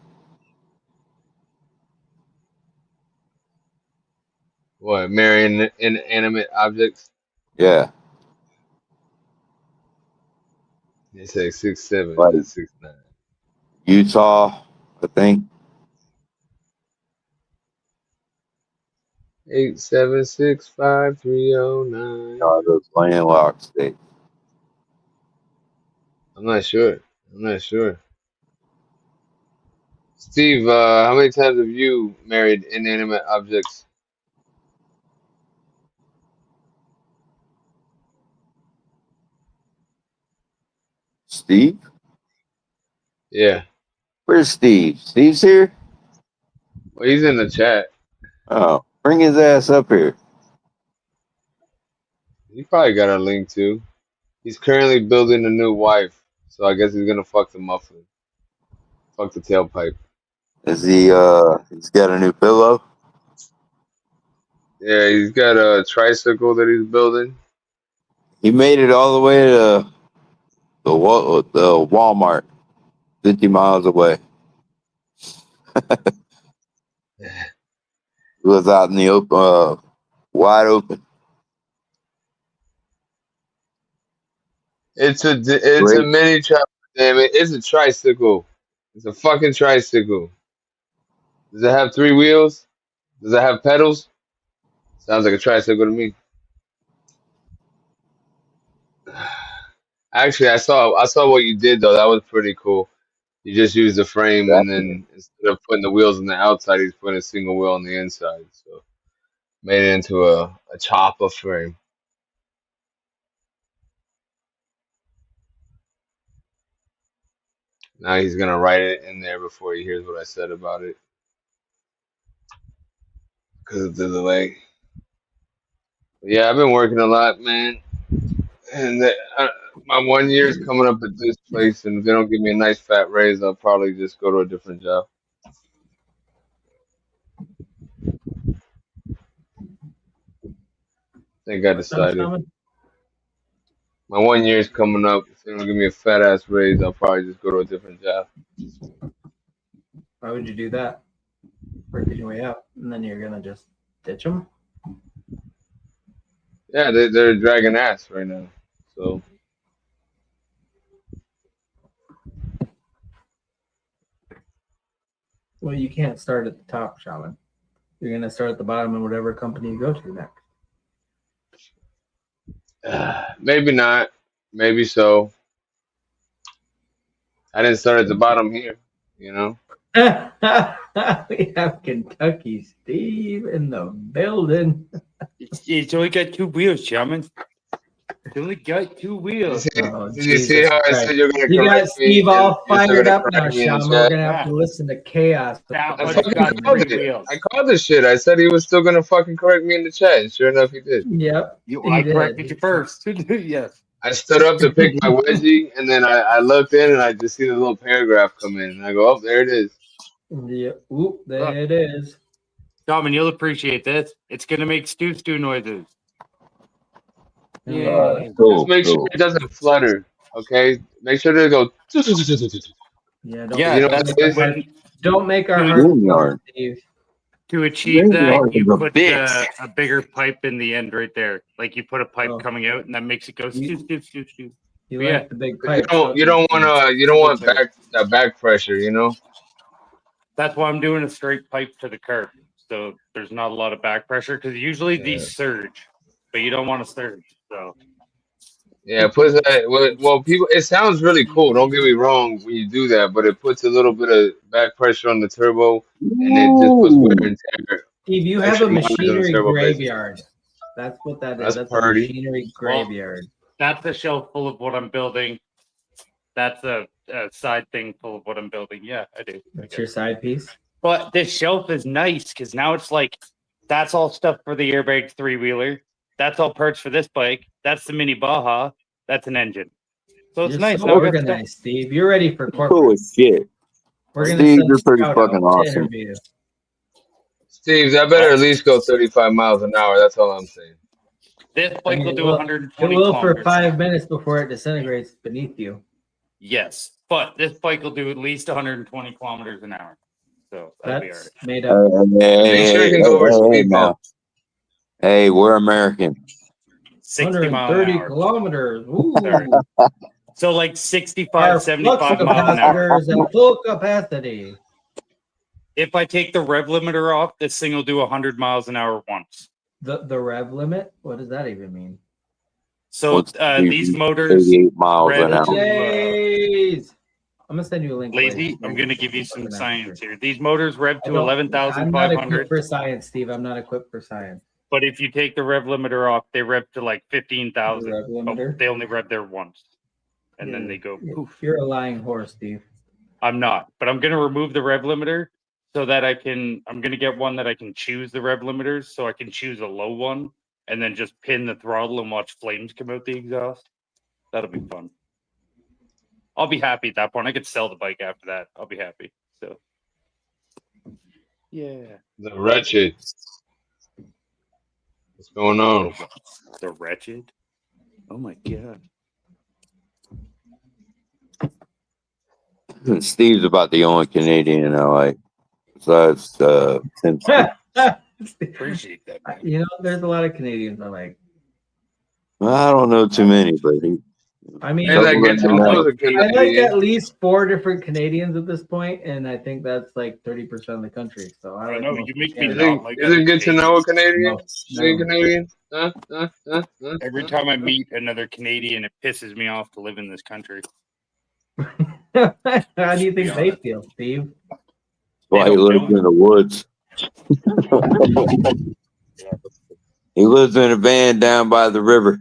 what? Marrying inanimate objects. Yeah. They say 6'7", Like not 6'9". Utah, I think. 8765309. Those landlocked states. I'm not sure. Steve, how many times have you married inanimate objects? Steve? Yeah. Where's Steve? Steve's here? Well, he's in the chat. Oh, bring his ass up here. He probably got a link too. He's currently building a new wife, so I guess he's gonna fuck the muffin. Fuck the tailpipe. Is he, he's got a new pillow? Yeah, he's got a tricycle that he's building. He made it all the way to the Walmart, 50 miles away. He was out in the open, wide open. It's a Great. mini chopper, damn it. It's a tricycle. It's a fucking tricycle. Does it have 3 wheels? Does it have pedals? Sounds like a tricycle to me. Actually, I saw what you did though. That was pretty cool. You just used the frame, and then instead of putting the wheels on the outside, he's putting a single wheel on the inside. So made it into a chopper frame. Now he's gonna write it in there before he hears what I said about it, because of the delay. But yeah, I've been working a lot, man. And my 1 year is coming up at this place, and if they don't give me a nice fat raise, I'll probably just go to a different job. I think I decided. My 1 year is coming up. If they don't give me a fat ass raise, I'll probably just go to a different job. Why would you do that? Working your way up, and then you're gonna just ditch them? Yeah, they're dragging ass right now. So Well, you can't start at the top, Shaman. You're gonna start at the bottom in whatever company you go to next. maybe not. Maybe so. I didn't start at the bottom here, you know. We have Kentucky Steve in the building. It's only got 2 wheels, Shaman. It's only got 2 wheels. Did you see how I said you're gonna You got correct me? Steve all You're still fired gonna up now, correct me in the Shaman. We're chat? gonna have to listen to chaos. I fucking called it. I called this shit. I said he was still gonna fucking correct me in the chat, and sure enough, he did. Yep. I corrected you first. Yes. I stood up to pick my wedgie, and then I looked in, and I just see the little paragraph come in, and I go, "Oh, there it is." Yeah. Oop, there it is. Shaman, you'll appreciate this. It's gonna make stew noises. Yeah. Just make sure it doesn't flutter, okay? Make sure to go. Yeah. Yeah, You know that's what it is? when Don't make our Doing heart yard. fall, Steve. to achieve that you a put bitch. a bigger pipe in the end right there. Like you put a pipe coming out, and that makes it go stew. You But like the big You pipe. don't want back pressure, you know. That's why I'm doing a straight pipe to the curb, so there's not a lot of back pressure. Because usually these surge, but you don't want to surge. So Yeah, it puts that. Well, people. It sounds really cool. Don't get me wrong when you do that, but it puts a little bit of back pressure on the turbo, and it just puts wear and tear. Steve, you have Extra a mileage on the machinery turbo, basically. graveyard. That's what that is. That's That's pretty. a machinery Well, graveyard. that's a shelf full of what I'm building. That's a side thing full of what I'm building. Yeah, I do. That's your side piece. But this shelf is nice because now it's like that's all stuff for the airbag 3-wheeler. That's all parts for this bike. That's the mini Baja. That's an engine. So it's You're nice. so Now I got stuff. organized, Steve. You're ready for corporate. Cool as shit. We're gonna Steve, send you're pretty Scout fucking out to awesome. interview. Steve, I better at least go 35 miles an hour. That's all I'm saying. This bike will do It 120 will for kilometers. 5 minutes before it disintegrates beneath you. Yes, but this bike will do at least 120 kilometers an hour. So that'll be all That's right. made up. Make sure you can go over speed bump. Hey, we're American. 60 mile an 130 hour. kilometers. Sorry. Ooh. So like Our 65, flux 75 miles an hour. capacitors at full capacity. If I take the rev limiter off, this thing will do 100 miles an hour once. The rev limit? What does that even mean? So these motors 88 miles rev an hour. to, Jeez. I'm gonna send you a link. Lazy, later. I'm going to give you some science here. These motors rev I to don't- I'm not 11,500. equipped for science, Steve. I'm not equipped for science. But if you take the rev limiter off, they rev to like 15,000. The rev limiter? They only rev there once. and then they go poof. You're a lying horse, Steve. I'm not, but I'm gonna remove the rev limiter so that I'm gonna get one that I can choose the rev limiters, so I can choose a low one and then just pin the throttle and watch flames come out the exhaust. That'll be fun. I'll be happy at that point. I could sell the bike after that. I'll be happy. So, yeah. The wretched. What's going on? The wretched. Oh my god. Steve's about the only Canadian I like. Besides Tim. Appreciate that, man. You know, there's a lot of Canadians I like. I don't know too many, but I mean, As I get to know the I like Canadian, at least 4 different Canadians at this point, and I think that's like 30% of the country. So I like know, most you make me Canadians. not like is it good to know a Canadian? No. Any Canadians? Every time I meet another Canadian, it pisses me off to live in this country. How do you think they feel, Steve? Well, he lives in the woods. He lives in a van down by the river.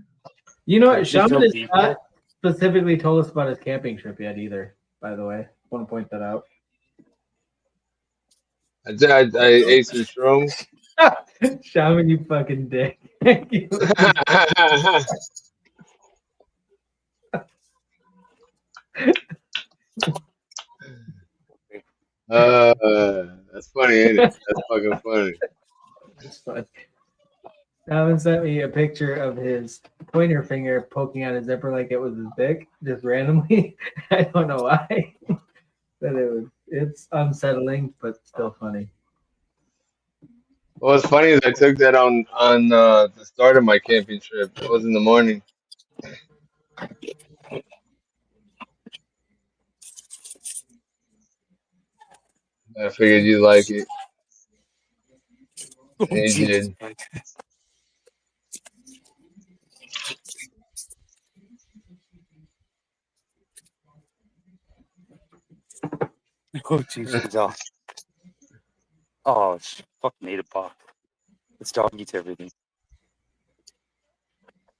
You know what? Shaman has not specifically told us about his camping trip yet either, by the way. I want to point that out. I ate some shrooms. Shaman, you fucking dick. That's funny, ain't it? That's fucking funny. It's fun. Shaman sent me a picture of his pointer finger poking out his zipper like it was his dick, just randomly. I don't know why. But it's unsettling, but still funny. What's funny is I took that on the start of my camping trip. It was in the morning. I figured you'd like it. And you did. Oh, Jesus. Oh, fucking ate a pop. This dog eats everything,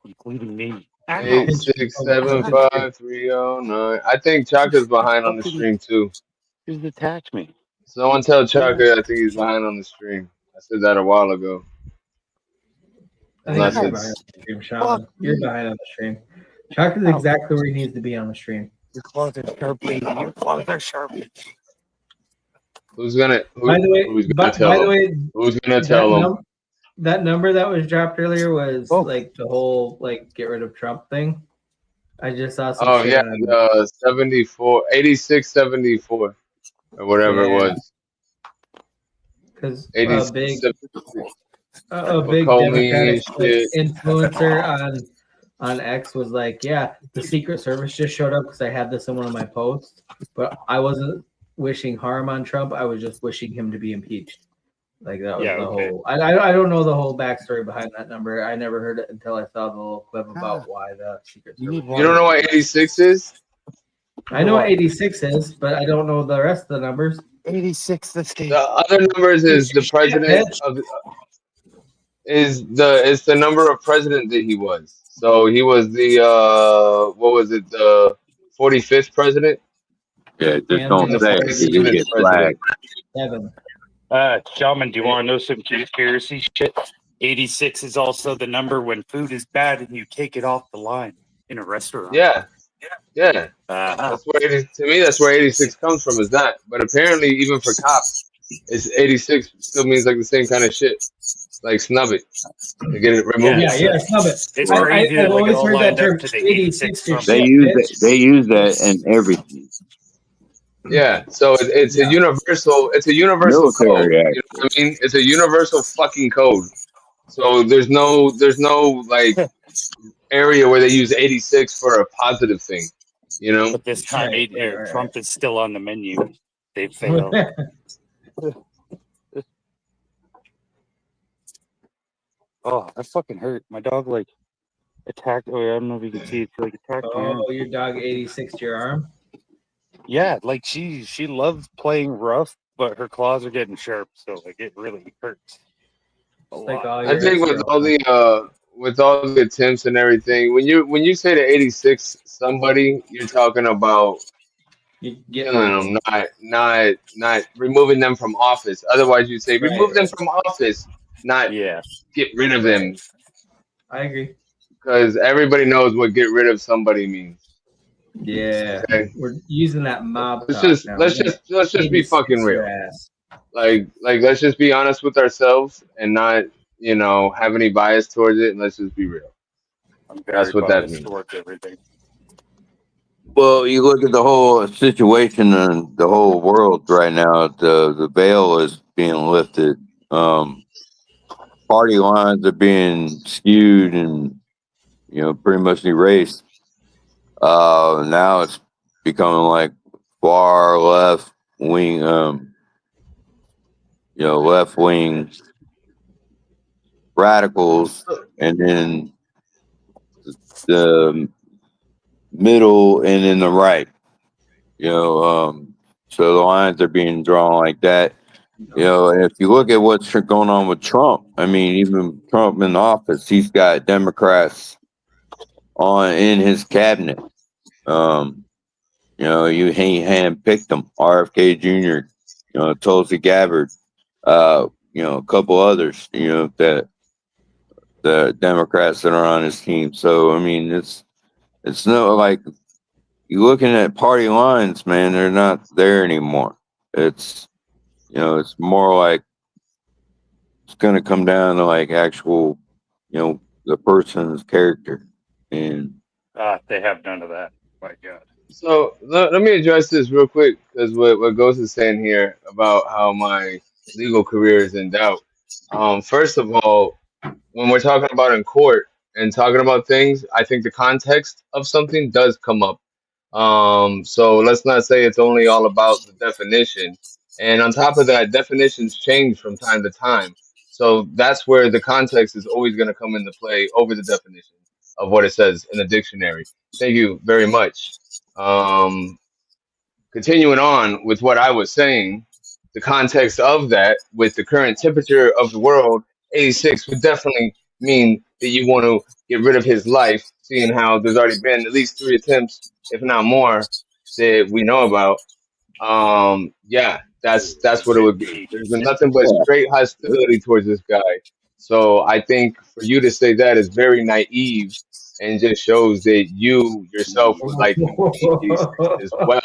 including me. 8675309. I think Chaka's behind on the stream too. Just attack me. Someone tell Chaka I think he's behind on the stream. I said that a while ago. Unless you're it's behind on the stream, Shaman. You're behind on the stream. Chuck is exactly where he needs to be on the stream. Your claws are sharp, lady. Your claws are sharp. who's gonna By the way, who's gonna tell him? Who's gonna tell him? That number that was dropped earlier was like the whole like get rid of Trump thing. I just saw some. Oh shit yeah, on 8674 or whatever it was. Because a big Democratic influencer on X was like, yeah, the Secret Service just showed up because I had this in one of my posts, but I wasn't wishing harm on Trump. I was just wishing him to be impeached. Like that was whole. I don't know the whole backstory behind that number. I never heard it until I saw the little clip about why the Secret Service. You don't know what 86 is? I know what 86 is, but I don't know the rest of the numbers. 86. The other numbers is the president of is the number of president that he was. So he was the what was it, the 45th president? Yeah, just don't say it. You get flagged. 7. Shaman, do you want to know some conspiracy shit? 86 is also the number when food is bad and you take it off the line in a restaurant. Yeah. That's where to me that's where 86 comes from, is that. But apparently even for cops, it's 86 still means like the same kind of shit. Like snub it. To get it removed. Yeah, snub it. It's crazy that I've always heard that term. They use that in everything. Yeah, so it's a universal code. You know what I mean? It's a universal fucking code. So there's no like area where they use 86 for a positive thing. You know? But this time Trump is still on the menu. They failed. Oh, that fucking hurt. My dog like attacked. Oh, I don't know if you can see it. She like attacked my arm. Oh, your dog 86 to your arm? Yeah, like she loves playing rough, but her claws are getting sharp, so like it really hurts. I think with all the with all the attempts and everything, when you say to 86 somebody, you're talking about You get killing rid of them, them. not removing them from office. Otherwise, you say Right. remove them from office, not Yeah. get rid of Right. them, I agree. because everybody knows what get rid of somebody means. Yeah. Okay, We're using that mob let's talk just now. let's We're gonna just let's just be fucking 86 your real. ass. Like let's just be honest with ourselves and not have any bias towards it, and let's just be real. I'm That's very what that biased means. towards everything. Well, you look at the whole situation in the whole world right now. The veil is being lifted. Party lines are being skewed and pretty much erased. Now it's becoming like far left wing. Left wing radicals, and then the middle, and then the right. So the lines are being drawn like that. And if you look at what's going on with Trump, I mean, even Trump in office, he's got Democrats in his cabinet. He handpicked them. RFK Jr., Tulsi Gabbard, a couple others, that the Democrats that are on his team. So I mean, it's no like you looking at party lines, man. They're not there anymore. It's it's more like it's going to come down to like actual, the person's character. And They have none of that. My God. So let me address this real quick, because what Ghost is saying here about how my legal career is in doubt. First of all, when we're talking about in court and talking about things, I think the context of something does come up. So let's not say it's only all about the definition. And on top of that, definitions change from time to time. So that's where the context is always going to come into play over the definition of what it says in the dictionary. Thank you very much. Um, Continuing on with what I was saying, the context of that with the current temperature of the world, 86 would definitely mean that you want to get rid of his life, seeing how there's already been at least 3 attempts, if not more, that we know about. Yeah, that's what it would be. There's been nothing but straight hostility towards this guy. So I think for you to say that is very naive and just shows that you yourself would like to be 86 as well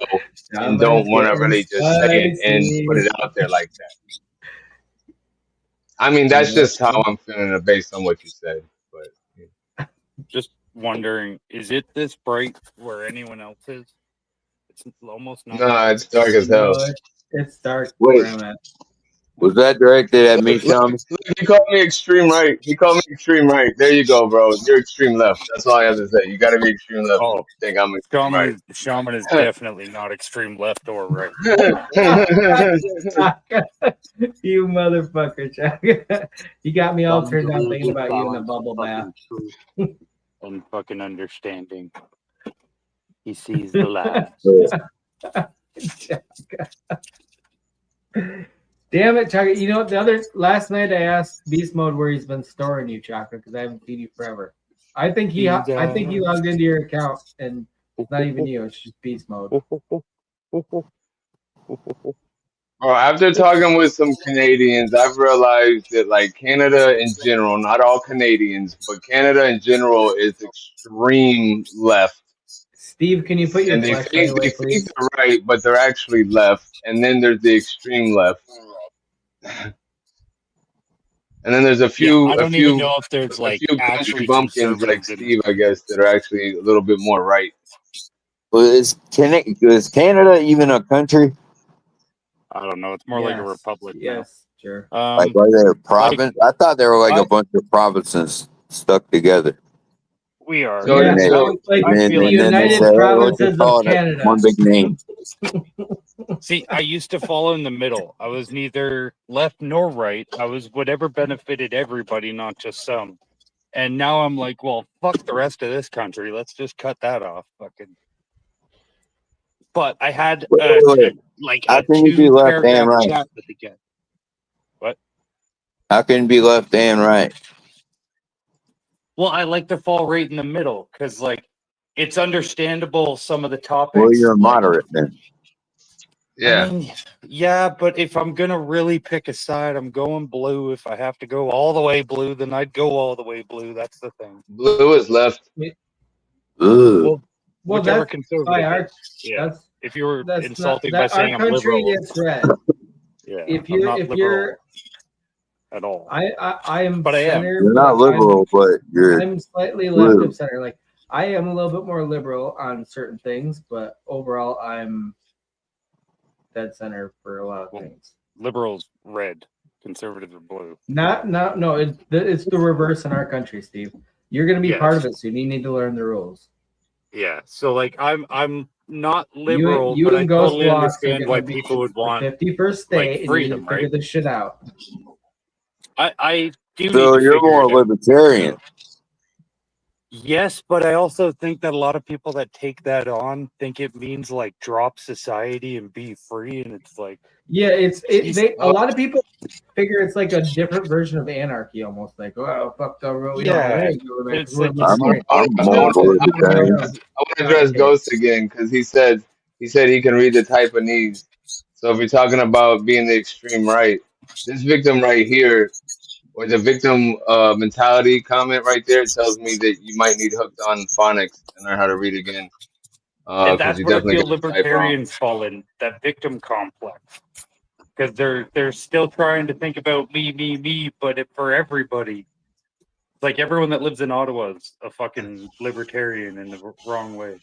and don't Someone's want to getting really just say it and put spicy. it out there like that. I mean, that's just how I'm feeling based on what you said. But Just wondering, is it this bright where anyone else is? It's almost not. nah, it's dark as hell. No, it's dark wait, where I'm at. was that directed at me, Shaman? Look, he called me extreme right. He called me extreme right. There you go, bro. You're extreme left. That's all I have to say. You got to be extreme left. Oh, You think I'm extreme right. Shaman is definitely not extreme left or right. You motherfucker, Chuck. You got me all turned on thinking about you in a bubble bath. And fucking understanding. He sees the light. Damn it, Chaka. You know, last night I asked Beast Mode where he's been storing you, Chaka, because I haven't seen you forever. I think he logged into your account, and it's not even you. It's just Beast Mode. Bro, after talking with some Canadians, I've realized that like Canada in general, not all Canadians, but Canada in general is extreme left. Steve, can you put your And they flashlight think away, please? they're right, but they're actually left. And then there's the extreme left. And then there's a few I don't even know if there's like country actually bumpkins like conservatives in Steve, I guess, that are actually a little bit more right. Well, is Canada even a country? I don't know. It's more like a republic. Yes, sure. Like, are they a province? I thought they were like a bunch of provinces stuck together. We are. So, Yeah, like the United Provinces of Canada. One big name. See, I used to fall in the middle. I was neither left nor right. I was whatever benefited everybody, not just some. And now I'm like, well, fuck the rest of this country. Let's just cut that off. Fucking. But I had like How a can you be left and 2-paragraph right? chat with the guy. What? How can you be left and right? Well, I like to fall right in the middle because, like, it's understandable some of the topics. Well, you're like, moderate then. Yeah. I mean, yeah, but if I'm gonna really pick a side, I'm going blue. If I have to go all the way blue, then I'd go all the way blue. That's the thing. Blue is left. Well, Well, whichever that's conservative by our. is. Yeah. That's If you were that's insulting not by that our saying I'm country liberal, is red. yeah, If I'm you're not if liberal you're at all. I am But I am. center. You're not liberal, but you're I'm slightly left blue. of center. Like I am a little bit more liberal on certain things, but overall I'm dead center for a lot of things. Liberals red, conservatives are blue. No. It's the reverse in our country, Steve. You're going to be part of it soon. You need to learn the rules. Yeah. So like I'm not liberal, You but I and Ghost totally Walks are understand going why to be people would the want 51st state, like and freedom, you need to figure right? this shit out. I do need So to you're figure more it out. libertarian. Yes, but I also think that a lot of people that take that on think it means like drop society and be free, and it's like Yeah, a lot of people figure it's like a different version of anarchy, almost like, oh fuck the rule, we don't have any government because we're libertarian. I'm I more libertarian. want to address Ghost again because he said he can read the type of needs. So if you're talking about being the extreme right, this victim right here, or the victim mentality comment right there, tells me that you might need hooked on phonics and learn how to read again. and Because that's you where I definitely feel got the type wrong. libertarians fall in that victim complex because they're still trying to think about me, but for everybody. It's like everyone that lives in Ottawa is a fucking libertarian in the wrong way.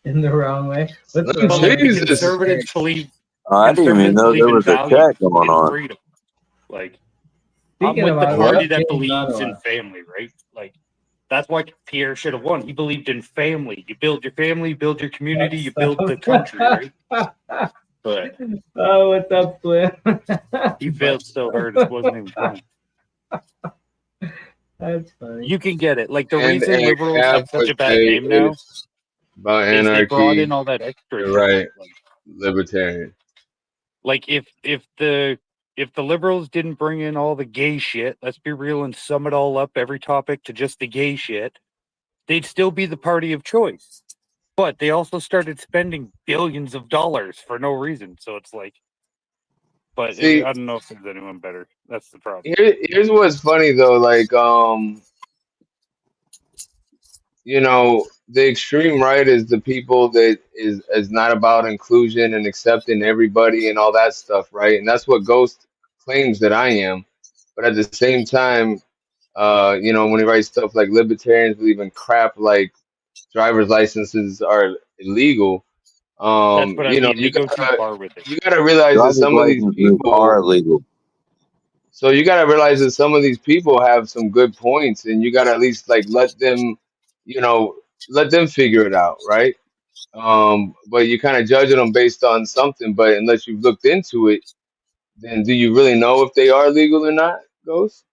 In the wrong way. Oh, But like the Jesus. conservatives believe I didn't even know there in was a value chat going and on. freedom. Like Speaking I'm with the about party it, that James believes in Ottawa. family, right? Like that's why Pierre should have won. He believed in family. You build your family, you build your community, you build the country, right? But oh, what's up, Slim? he failed so hard it wasn't even funny. That's funny. You can get it. Like the And reason liberals Cap have such would a bad say name now it's about is they brought anarchy. in all that extra You're shit. right. Libertarian. Like if the liberals didn't bring in all the gay shit, let's be real and sum it all up, every topic to just the gay shit, they'd still be the party of choice. But they also started spending billions of dollars for no reason. So it's like, but See, I don't know if there's anyone better. That's the problem. here's what's funny though, like you know, the extreme right is the people that is not about inclusion and accepting everybody and all that stuff, right? And that's what Ghost claims that I am. But at the same time, you know, when he writes stuff like libertarians believe in crap like driver's licenses are illegal, That's what I you know, mean. They go too far with it. you gotta realize that Driver's some of these licenses are people. illegal. So you gotta realize that some of these people have some good points, and you gotta at least like let them, you know, let them figure it out, right? But you're kind of judging them based on something. But unless you've looked into it, then do you really know if they are legal or not, Ghost?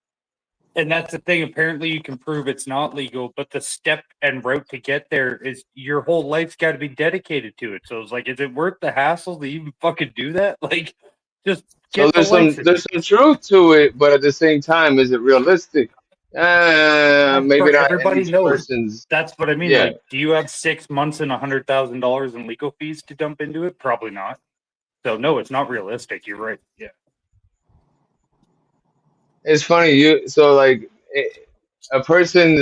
And that's the thing. Apparently, you can prove it's not legal, but the step and route to get there is your whole life's got to be dedicated to it. So it's like, is it worth the hassle to even fucking do that? Like, just So get the license. there's some truth to it, but at the same time, is it realistic? Maybe For not in everybody each knows. person's. That's what I mean. Yeah. Like, do you have 6 months and $100,000 in legal fees to dump into it? Probably not. So no, it's not realistic. You're right. Yeah. It's funny a person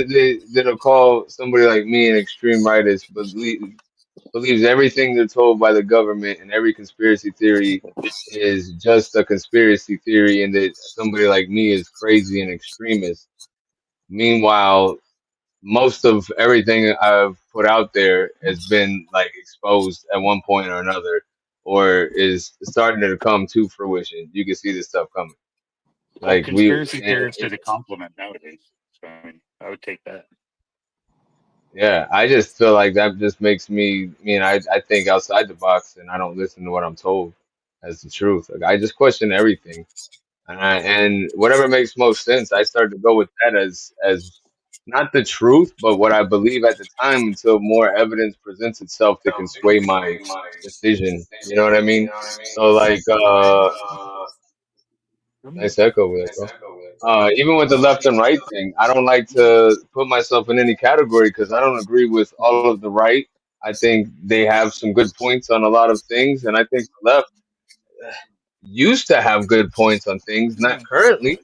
that'll call somebody like me an extreme rightist believes everything they're told by the government, and every conspiracy theory is just a conspiracy theory, and that somebody like me is crazy and extremist. Meanwhile, most of everything I've put out there has been like exposed at one point or another, or is starting to come to fruition. You can see this stuff coming. Well, Like conspiracy theorists are the compliment nowadays. So I mean, I would take that. yeah, I just feel like that just makes me. I think outside the box, and I don't listen to what I'm told as the truth. Like I just question everything, and whatever makes most sense, I start to go with that as not the truth, but what I believe at the time until more evidence presents itself that can sway my decision. You know what I mean? So like, Nice echo with it, bro. Even with the left and right thing, I don't like to put myself in any category because I don't agree with all of the right. I think they have some good points on a lot of things, and I think the left used to have good points on things, not currently.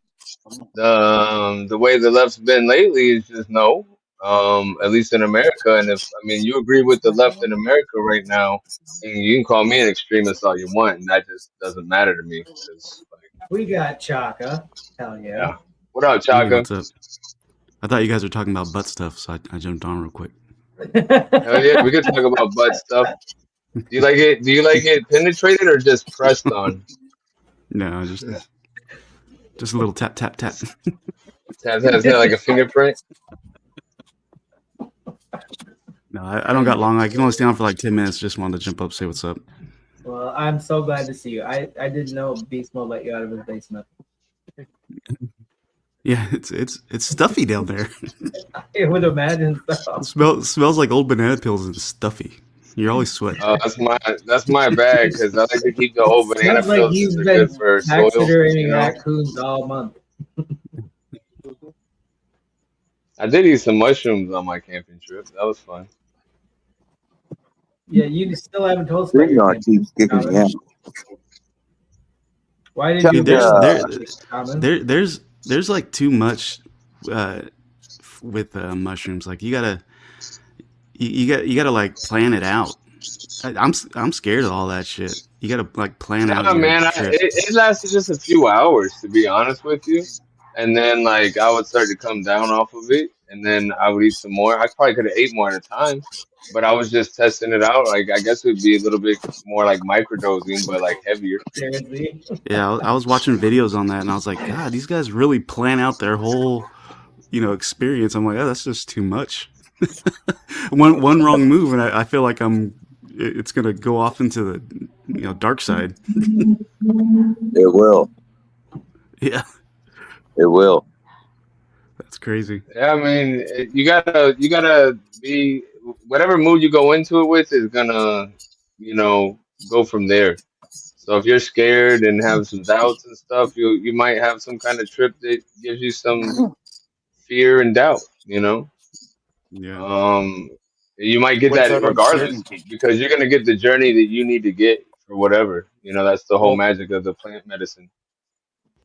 The way the left's been lately is just no, at least in America. And if I mean you agree with the left in America right now, and you can call me an extremist all you want, and that just doesn't matter to me. Cause We got Chaka. Hell yeah. yeah. What up, Hey, Chaka? what's up? I thought you guys were talking about butt stuff, so I jumped on real quick. Hell yeah, we could talk about butt stuff. Do you like it? Do you like it penetrated or just pressed on? No, just a little tap, tap, tap. Tap, tap, tap, like a fingerprint. No, I don't got long. I can only stay on for like 10 minutes. Just wanted to jump up, say what's up. Well, I'm so glad to see you. I didn't know Beast Mode let you out of his basement. Yeah, it's stuffy down there. I would imagine so. It smells like old banana peels and stuffy. You're always sweating. That's my bag because I like to keep the whole banana Sounds like peels. he's They're been good for soil. accidentally raccoons all month. I did eat some mushrooms on my camping trip. That was fun. Yeah, you still haven't told us about your camping trip, Thomas. Why did you? There's like too much with mushrooms. Like you gotta like plan it out. I'm scared of all that shit. You gotta like plan out. Man, it lasted just a few hours to be honest with you, and then like I would start to come down off of it, and then I would eat some more. I probably could have ate more at a time, but I was just testing it out. Like I guess it would be a little bit more like microdosing, but like heavier. Yeah, I was watching videos on that, and I was like, God, these guys really plan out their whole, experience. I'm like, oh, that's just too much. one wrong move, and I feel like it's gonna go off into the dark side. It will. Yeah, it will. That's crazy. Yeah, I mean, you gotta be whatever mood you go into it with is gonna, go from there. So if you're scared and have some doubts and stuff, you might have some kind of trip that gives you some fear and doubt. Yeah. You might get What's that that regardless uncertainty? because you're gonna get the journey that you need to get for whatever. That's the whole magic of the plant medicine.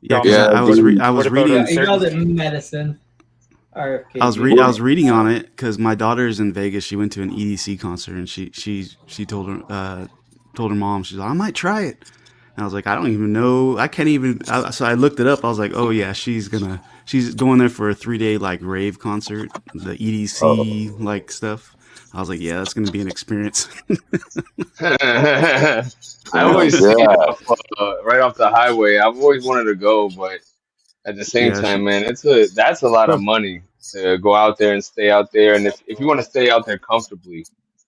Yeah, I was reading. You called it medicine. I was reading on it because my daughter's in Vegas. She went to an EDC concert and she told her mom, she's like, I might try it. And I was like, I don't even know. I can't even. So I looked it up. I was like, oh yeah, she's going there for a 3-day like rave concert, the EDC like stuff. I was like, yeah, that's gonna be an experience. I always see it right off the highway. I've always wanted to go, but at the same time, man, that's a lot of money to go out there and stay out there. And if you want to stay out there comfortably,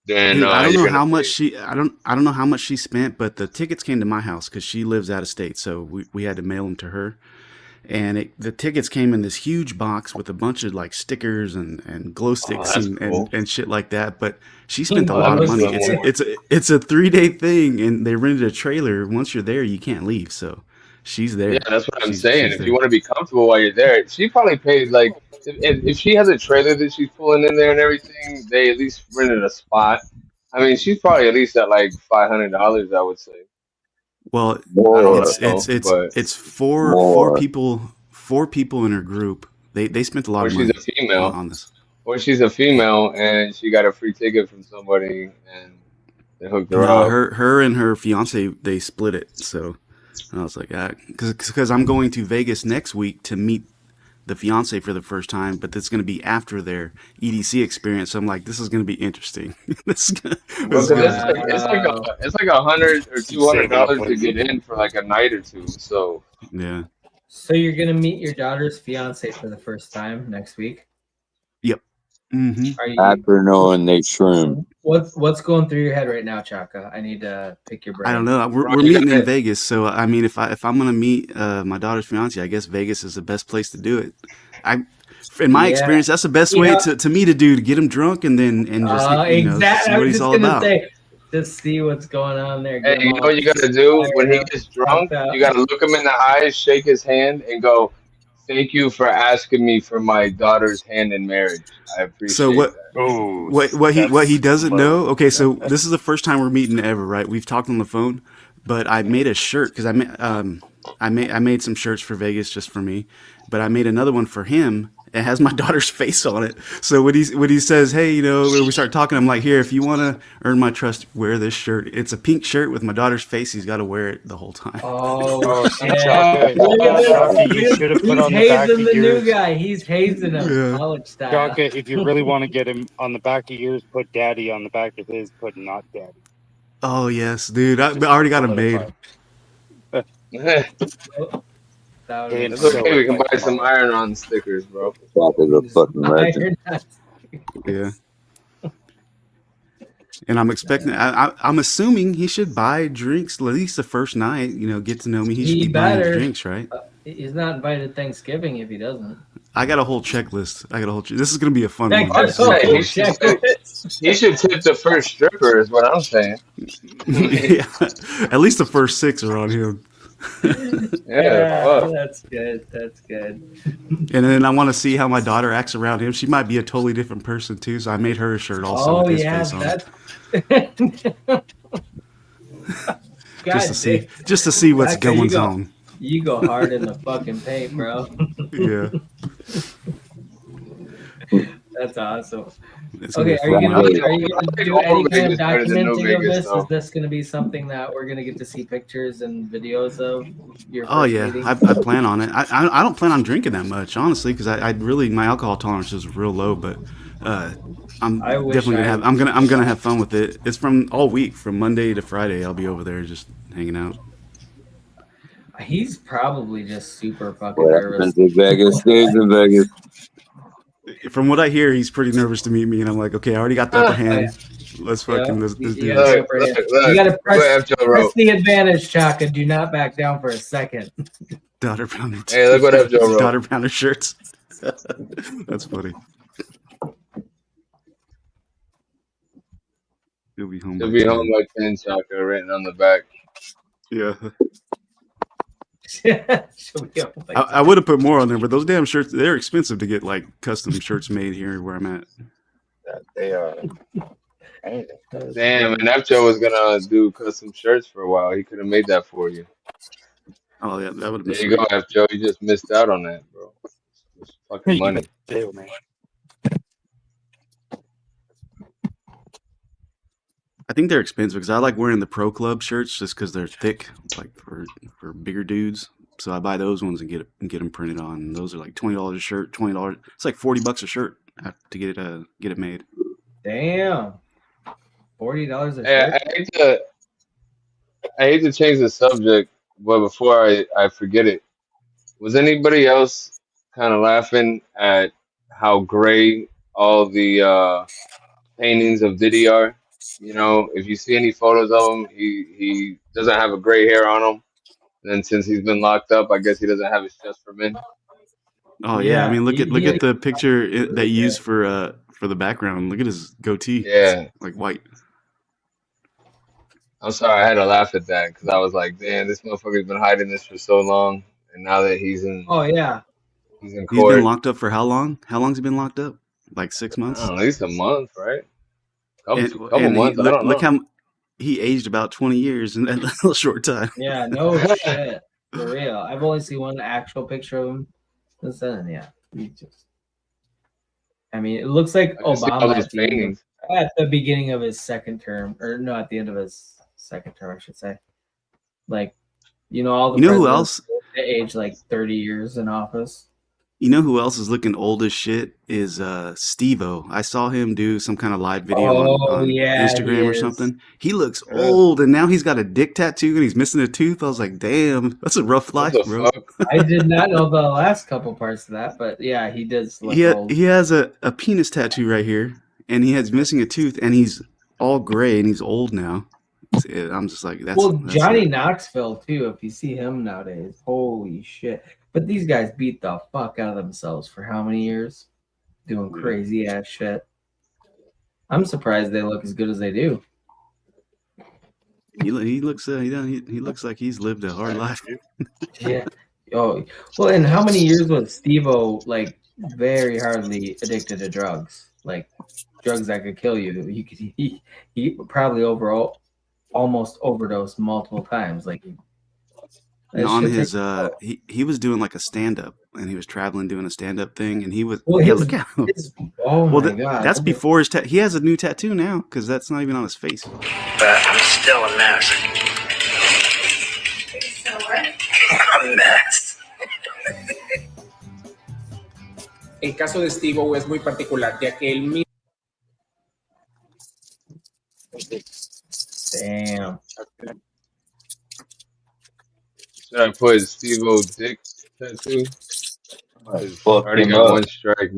then dude, I don't know you're how gonna much I don't know how much she spent, but the tickets came to my house because she lives out of state, so we had to mail them to her. And the tickets came in this huge box with a bunch of like stickers and glow sticks and shit like that. But she spent a lot of money. It's a 3-day thing, and they rented a trailer. Once you're there, you can't leave. So she's there. Yeah, that's what I'm saying. If you want to be comfortable while you're there, she probably paid like if she has a trailer that she's pulling in there and everything, they at least rented a spot. I mean, she's probably at least at like $500, I would say. Well, it's four people in her group. They spent a lot of money on this. Or she's a female and she got a free ticket from somebody and they hooked her up. Her and her fiance, they split it. So I was like, because I'm going to Vegas next week to meet the fiance for the first time, but that's going to be after their EDC experience. So I'm like, this is going to be interesting. It's like $100 or $200 to get in for like a night or two. So yeah. So you're gonna meet your daughter's fiance for the first time next week? Yep. Mm-hmm. After knowing they shroom. What's going through your head right now, Chaka? I need to pick your brain. I don't know. We're meeting in Vegas, so I mean, if I'm gonna meet my daughter's fiance, I guess Vegas is the best place to do it. In my experience, that's the best way to meet a dude, to get him drunk, and just exactly. see what he's all about. Just see what's going on there. Hey, Get you him know all what you gotta do when he fired up, gets pumped drunk? up. You gotta look him in the eyes, shake his hand, and go, "Thank you for asking me for my daughter's hand in marriage. I So appreciate that." Oh, what he doesn't low. know? Okay, so this is the first time we're meeting ever, right? We've talked on the phone, but I made a shirt because I made some shirts for Vegas just for me, but I made another one for him. It has my daughter's face on it. So when he says, "Hey, you know," when we start talking, I'm like, "Here, if you want to earn my trust, wear this shirt. It's a pink shirt with my daughter's face. He's got to wear it the whole time." Oh, see, shit. Chaka, Look at this. Chaka, you should have put He's on the back hazing of the new yours. guy. He's hazing him, Yeah. college style. Chaka, if you really want to get him on the back of yours, put daddy on the back of his, put not daddy. Oh yes, dude. I already got him made. It's okay. We can buy some iron-on stickers, bro. Chaka's a fucking legend. Yeah. And I'm expecting. I'm assuming he should buy drinks at least the first night. You know, get to know me. He should be buying drinks, right? He's not invited to Thanksgiving if he doesn't. I got a whole checklist. This is gonna be a fun I one. got a whole checklist. He should tip the first stripper, is what I'm saying. Yeah. At least the first 6 are on him. Yeah, that's good. That's good. And then I want to see how my daughter acts around him. She might be a totally different person too. So I made her a shirt also with his face on it. Just to see what's going on. You go hard in the fucking paint, bro. Yeah. That's awesome. It's Okay, gonna be are you fun. gonna do any kind of documenting of this? Is this gonna be something that we're gonna get to see pictures and videos of your first meeting? I plan on it. I don't plan on drinking that much, honestly, because I really, my alcohol tolerance is real low. But I'm definitely gonna have I'm gonna have fun with it. It's from all week, from Monday to Friday. I'll be over there just hanging out. He's probably just super fucking What nervous. happens in Vegas stays in Vegas. From what I hear, he's pretty nervous to meet me, and I'm like, okay, I already got the upper hand. Let's fucking let's do You this. gotta press the advantage, Chaka. Do not back down for a second. Daughter pounder. Hey, look what F. Joe wrote. Daughter pounder shirts. That's funny. He'll be home. He'll be home by 10, Chaka, written on the back. Yeah. I would have put more on there, but those damn shirts, they're expensive to get like custom shirts made here where I'm at. They are. Damn, and F. Joe was gonna do custom shirts for a while. He could have made that for you. Oh yeah, that would have been There you go, F. Joe. You just missed out on that, bro. It's fucking money. I think they're expensive because I like wearing the Pro Club shirts just because they're thick, like for bigger dudes. So I buy those ones and get them printed on. And those are like $20 a shirt. $20. It's like $40 a shirt to get it made. Damn. $40 a Hey, shirt. I hate to change the subject, but before I forget it, was anybody else kind of laughing at how gray all the paintings of Diddy are? You know, if you see any photos of him, he doesn't have a gray hair on him. And since he's been locked up, I guess he doesn't have his chest for men. Oh yeah, I mean look at the picture that you used for the background. Look at his goatee. Yeah, it's like white. I'm sorry, I had to laugh at that because I was like, damn, this motherfucker's been hiding this for so long, and now that he's in, he's in He's court. been locked up for how long? How long's he been locked up? Like 6 months? At least a month, right? Couple And months. I don't know. look how he aged about 20 years in that little short time. Yeah, no shit. For real. I've only seen one actual picture of him since then. Yeah. I mean, it looks like Obama at the beginning of his second term, or no, at the end of his second term, I should say. Like, all the who else? They age like 30 years in office. You know who else is looking old as shit is Steve-O. I saw him do some kind of live video on Instagram or something. He looks old, and now he's got a dick tattoo and he's missing a tooth. I was like, damn, that's a rough life, bro. I did not know the last couple parts of that, but yeah, he does look old. He has a penis tattoo right here, and he has missing a tooth, and he's all gray, and he's old now. I'm just like, that's Johnny Knoxville too. If you see him nowadays, holy shit! But these guys beat the fuck out of themselves for how many years, doing crazy ass shit. I'm surprised they look as good as they do. He looks he looks like he's lived a hard life. Yeah. Oh, well, and how many years was Steve-O like very hardly addicted to drugs? Like drugs that could kill you. He probably almost overdosed multiple times. Like And on his he was doing like a stand up, and he was traveling doing a stand up thing, and he was look at him. Oh my god. That's before his he has a new tattoo now because that's not even on his face. But I'm still a mess. A mess. El caso de Steve-O es muy particular, ya que él mismo. Damn. Should I put Steve-O dick tattoo? Fuck Already him got up. one strike.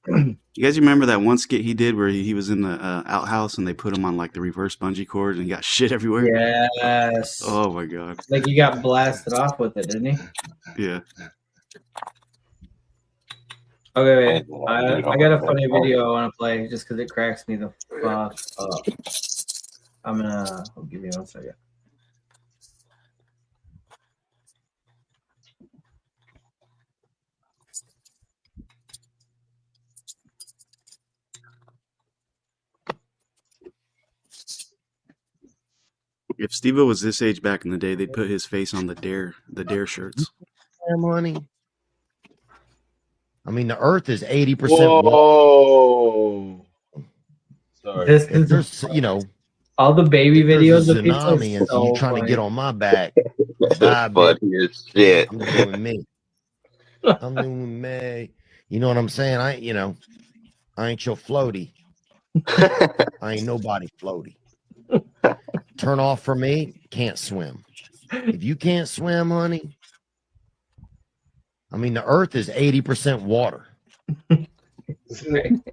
You guys remember that one skit he did where he was in the outhouse and they put him on like the reverse bungee cord and he got shit everywhere? Yes. Oh my god. Like he got blasted off with it, didn't he? Yeah. Okay, wait. I got a funny video I want to play just because it cracks me the fuck up. I'll give you 1 second. If Steve-O was this age back in the day, they'd put his face on the Dare shirts. Money. I mean, the Earth is 80% Whoa. Sorry. This If is there's, you know, all the baby if there's videos a of people. tsunami and so you trying to get on my back. Bye, Funny bitch. as shit. I'm doing me. I'm doing me. You know what I'm saying? I ain't your floaty. I ain't nobody floaty. Turn off for me. Can't swim. If you can't swim, honey. I mean, the Earth is 80% water. Dude,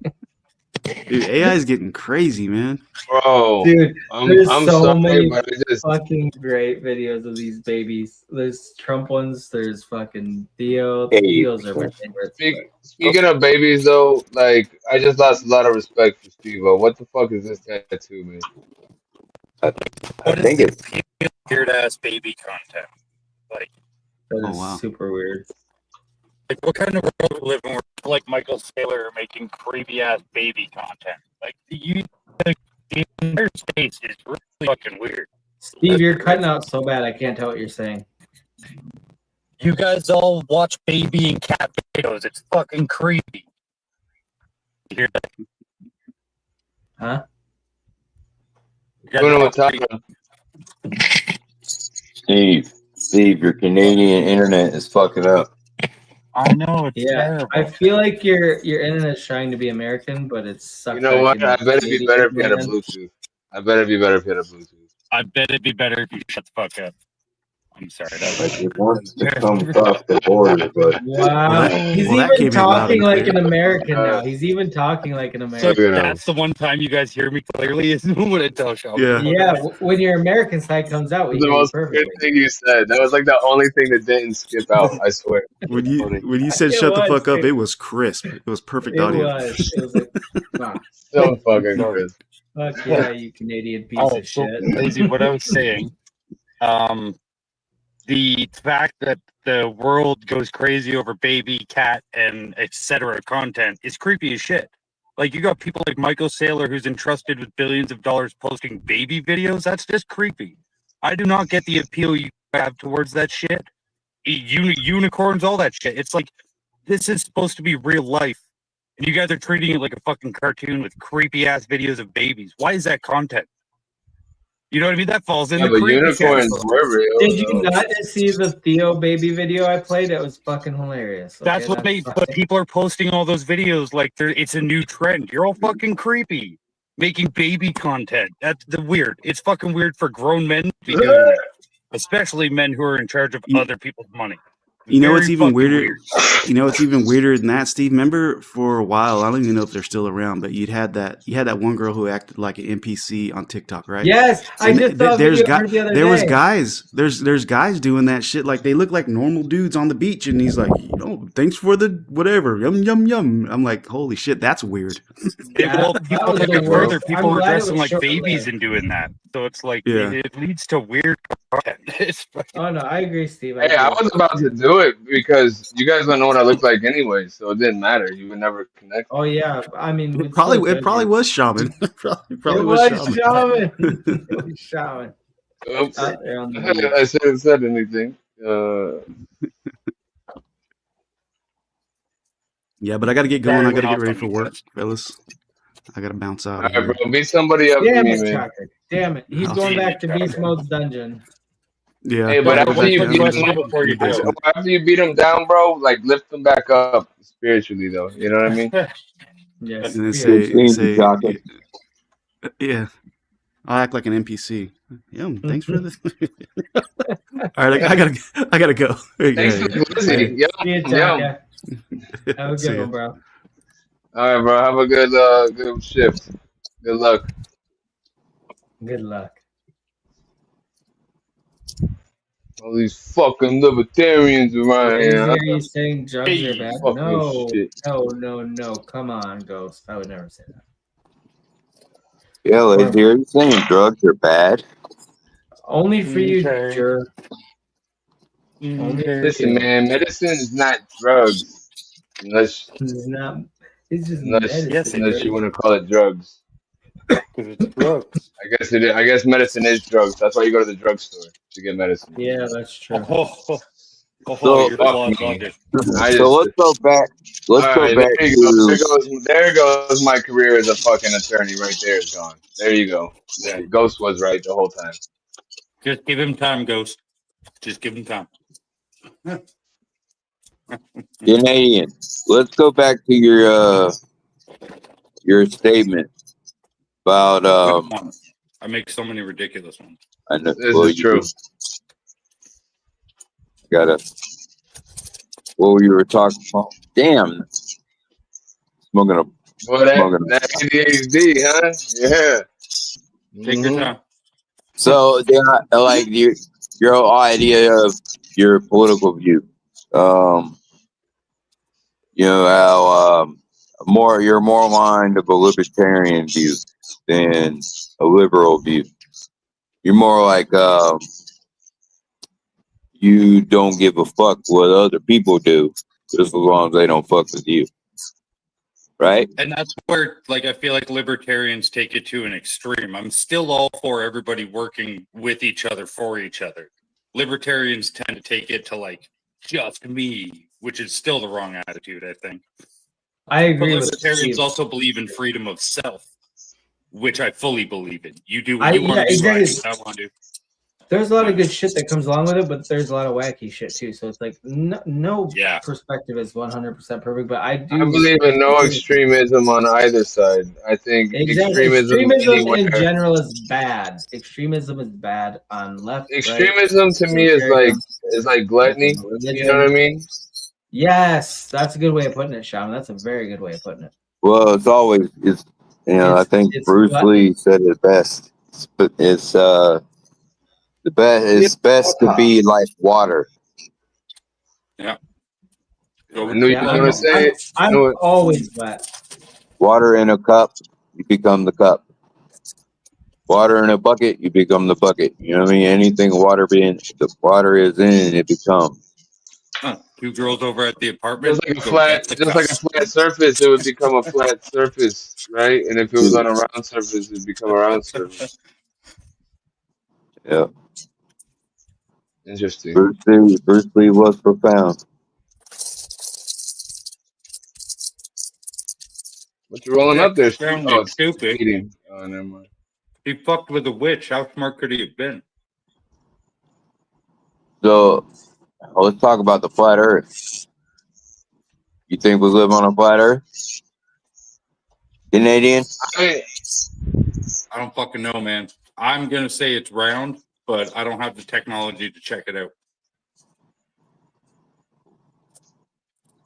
AI is getting crazy, man. Bro, Dude, I'm there's so sorry, many but I just fucking great videos of these babies. There's Trump ones. There's fucking Theo. Hey. Theo's are my favorites. speaking of babies though, like I just lost a lot of respect for Steve-O. What the fuck is this tattoo, man? I think it's weird ass baby content. Like That Oh, is wow. super weird. Like, what kind of world we live in where people like Michael Saylor are making creepy ass baby content? Like, the entire space is really fucking weird. Steve, you're cutting out so bad I can't tell what you're saying. You guys all watch baby and cat videos. It's fucking creepy. You hear that? Huh? You Don't know guys what's happening. Steve, your Canadian internet is fucking up. I know it's Yeah, terrible. I feel like your internet's trying to be American, but it's sucked. You know what? back I into bet it'd be better if you had a Canadian, Bluetooth. I bet it'd be better if you had a Bluetooth. I bet it'd be better if you shut the fuck up. I'm sorry. That Like it wants to come across the border, but Wow, he's well, that even came in loud talking and like clear. an American now. He's even talking like an So American. that's the one time you guys hear me clearly is when I tell Sean. Yeah. Yeah, when your American side comes out, we The hear you most good perfectly. thing you said. That was like the only thing that didn't skip out. I swear. When you said It shut the was, fuck up, dude. it was crisp. It was perfect It audio. was. It was like, wow. So fucking good. Fuck yeah, you Canadian piece Oh, of so shit. Lazy, what I was saying, the fact that the world goes crazy over baby, cat, and etc. content is creepy as shit. Like, you got people like Michael Saylor, who's entrusted with billions of dollars posting baby videos. That's just creepy. I do not get the appeal you have towards that shit. Unicorns, all that shit. It's like, this is supposed to be real life. And you guys are treating it like a fucking cartoon with creepy ass videos of babies. Why is that content? You know what I mean? That falls in Yeah, the but creepy unicorns category. were real. Did you not see the Theo baby video I played? It was fucking hilarious. Okay? That's what made. But people are posting all those videos like it's a new trend. You're all fucking creepy, making baby content. That's the weird. It's fucking weird for grown men to be doing that, especially men who are in charge of other people's money. You know what's Very even fucking weirder? weird. You know what's even weirder than that, Steve? Remember for a while, I don't even know if they're still around, but you had that one girl who acted like an NPC on TikTok, right? Yes, I And just saw a there's video of her the other there was day. guys, there's guys doing that shit. Like they look like normal dudes on the beach, and he's like, thanks for the whatever, yum yum yum. I'm like, holy shit, that's weird. Well, That people was take the it further. worst. People I'm are glad it dressing was like babies short-lived. and doing that. So it's like Yeah. it leads to weird content. It's fucking- Oh no, I agree, Steve. Hey, I was about to do it because you guys don't know what I look like anyway, so it didn't matter. You would never connect. Oh yeah, I mean, It probably was Shaman. It was Shaman. It was Shaman. Oops. Out there on the I beach. shouldn't have said anything. Yeah, but I got to get going. I got to went get off ready on for me, work, fellas. I got to bounce out All of right, here. bro. Beat somebody up for Damn me, it, man. Chocolate. Damn it. He's I'll going see back to you, Beast Chocolate. Mode's dungeon. Yeah. Hey, but I'll go after back you down beat to him, before you the go. after you beat him down, bro, like lift him back up spiritually, though. You know what I mean? Yes. And then spiritually. say, yeah. I'll act like an NPC. Thanks for this. All right, I gotta go. Thanks for the Lizzie. See you, Yum. Chaka. Have a See good ya. one, bro. All right, bro. Have a good shift. Good luck. Good luck. All these fucking libertarians around Lazy, here. are you saying drugs are bad? Fucking No. shit. No. Come on, Ghost. I would never say that. Yeah, Lazy, are you saying drugs are bad? Only for you, Okay. jerk. Only for Listen, you. man. Medicine is not drugs, unless It's not. It's just medicine. unless you want to call it drugs. Because it's drugs. I guess it is. I guess medicine is drugs. That's why you go to the drugstore to get medicine. Yeah, that's true. So, Your Fuck flawed me. logic. so let's go back. Let's All go right, back there you go. to. There goes my career as a fucking attorney. Right there is gone. There you go. Yeah. Ghost was right the whole time. Just give him time, Ghost. Just give him time. Canadian. Let's go back to your statement about I make so many ridiculous ones. I know, This is true. What you were talking about? Damn, smoking a Well, that ADHD, huh? Yeah. Take your time. So then, like your whole idea of your political view. You know how you're more aligned of a libertarian view than a liberal view. You're more like you don't give a fuck what other people do, just as long as they don't fuck with you. Right? And that's where, like, I feel like libertarians take it to an extreme. I'm still all for everybody working with each other, for each other. Libertarians tend to take it to, like, just me, which is still the wrong attitude, I think. I agree but with libertarians Steve. also believe in freedom of self, which I fully believe in. You do I- what you want yeah, to do, exactly. I do what I want to do. There's a lot of good shit that comes along with it, but there's a lot of wacky shit too. So it's like no perspective is 100% perfect, but I do. I believe in no extremism on either side. I think extremism anywhere. in general is bad. Extremism is bad on left. Extremism right, to me is like gluttony. You know what I mean? Yes, that's a good way of putting it, Shaman. That's a very good way of putting it. Well, I think Bruce Lee said it best. It's best to be like water. Yeah. I knew you were gonna say it. I'm always wet. Water in a cup, you become the cup. Water in a bucket, you become the bucket. You know what I mean? Anything the water is in, it becomes. Two girls over at the apartment. Just like a flat surface, it would become a flat surface, right? And if it was on a round surface, it'd become a round surface. Yeah. Interesting. Bruce Lee was profound. What you rolling up there? Sounded stupid. Eating. Oh, never mind. He fucked with a witch. How smart could he have been? So let's talk about the flat Earth. You think we live on a flat Earth? Canadian? I don't fucking know, man. I'm gonna say it's round, but I don't have the technology to check it out.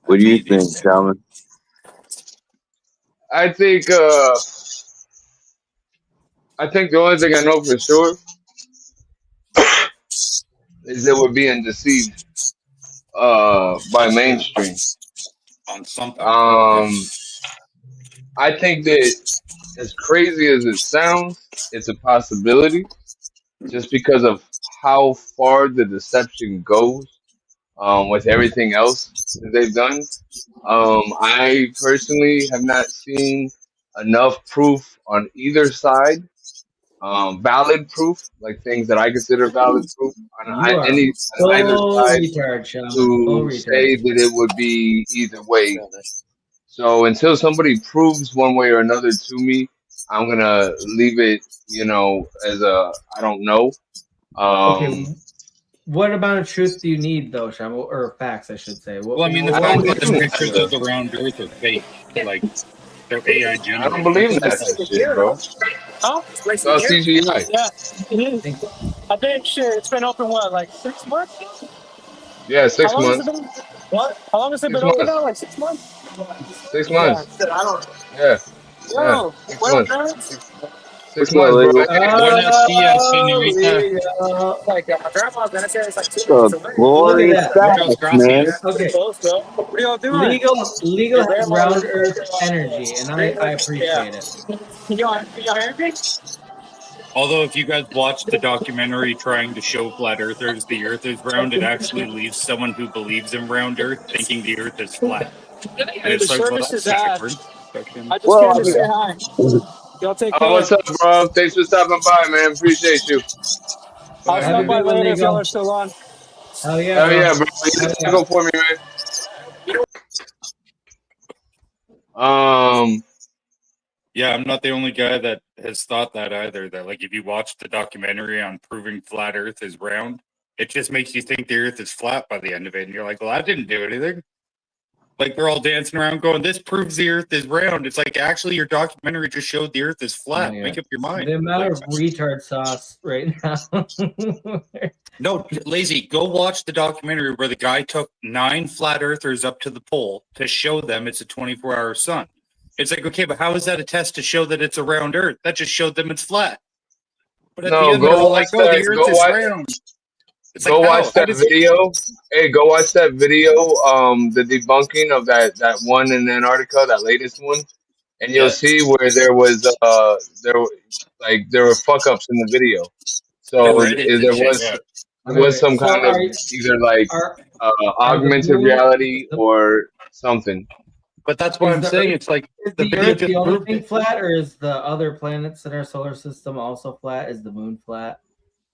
What do you think, Shaman? I think the only thing I know for sure is that we're being deceived by mainstream. On something. I think that as crazy as it sounds, it's a possibility just because of how far the deception goes with everything else that they've done. I personally have not seen enough proof on either side, valid proof, like things that I consider valid proof You are on either full side retard, Shaman. Full to retard. say that it would be either way. So until somebody proves one way or another to me, I'm gonna leave it, as a I don't know. Okay, what amount of truth do you need, though, Shaman? Or facts, I should say. Well, I mean, the I fact don't that the believe in pictures that of the round Earth are fake, like they're AI I generated. don't believe in that shit, bro. Huh? It's all CGI. Yeah, it is. I think shit. It's been open what, like 6 months? Yeah, How 6 long has it months. been? What? How long has it 6 been open months. now? Like 6 months? 6 Yeah. months. Shit, I don't. Yeah. Yeah. Yo, 6 what up, months. man? 6 months, bro. Hey, Buenos dias, señorita. Like my grandma's gonna say it's like 2 The months away. Look glorious at that. Muchas facts, man. gracias. Okay. Close, bro. What are y'all doing? Legal Your has grandma round lives earth like, energy, and I appreciate it. Can y'all hear me? Although, if you guys watch the documentary trying to show flat earthers the Earth is round, it actually leaves someone who believes in round Earth thinking the Earth is flat. And Hey, the it's like, well, service that's is I different. just Well, came I to say mean, hi. Y'all take Oh, care. what's up, bro? Thanks for stopping by, man. Appreciate you. All I'll right, have a stop by good one, later if y'all Legal. are still on. Hell yeah, Hell bro. yeah, bro. Get Hell a yeah. taco for me, man. Yeah, I'm not the only guy that has thought that either. That, like, if you watch the documentary on proving flat Earth is round, it just makes you think the Earth is flat by the end of it. And you're like, well, I didn't do anything. Like, they're all dancing around going, this proves the Earth is round. It's like, actually, your documentary just showed the Earth is flat. Oh, yeah. Make up your mind. The amount Like, of retard sauce right now. no, Lazy, go watch the documentary where the guy took 9 flat earthers up to the pole to show them it's a 24-hour sun. It's like, okay, but how is that a test to show that it's a round Earth? That just showed them it's flat. But at the No, end, they're go all watch like, oh, that. the Earth Go is watch. round. It's Go like, watch how that does video. Hey, go watch that video. The debunking of that one in Antarctica, that latest one, and you'll Yeah. see where there were fuck ups in the video. Yeah, So Reddit and there shit, was yeah. there was some So kind of either like are the augmented moon reality or something. But that's what I'm saying. It's like is the the video Earth just the only proved thing it. flat, or is the other planets in our solar system also flat? Is the moon flat?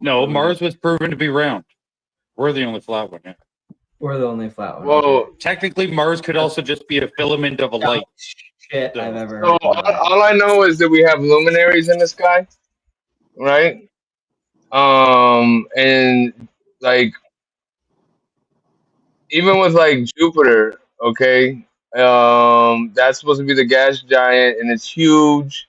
No, Mars was proven to be round. We're the only flat one. Yeah. We're the only flat one. Well, technically, Mars could also just be a filament of a light. Shit, I've ever so heard. all I know is that we have luminaries in the sky, right? And like even with like Jupiter, okay, that's supposed to be the gas giant, and it's huge.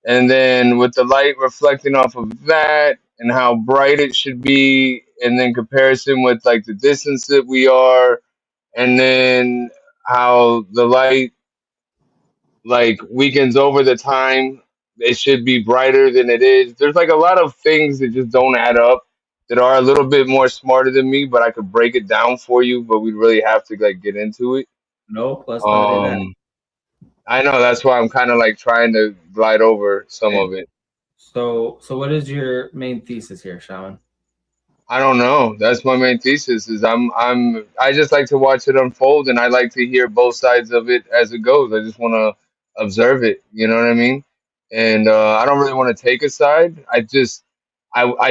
And then with the light reflecting off of that, and how bright it should be, and then comparison with like the distance that we are, and then how the light like weakens over the time, it should be brighter than it is. There's like a lot of things that just don't add up that are a little bit more smarter than me, but I could break it down for you, but we really have to like get into it. Nope, let's not do that. I know that's why I'm kind of like trying to glide over some of it. So what is your main thesis here, Shaman? I don't know. That's my main thesis. Is I just like to watch it unfold, and I like to hear both sides of it as it goes. I just want to observe it. You know what I mean? And I don't really want to take a side. I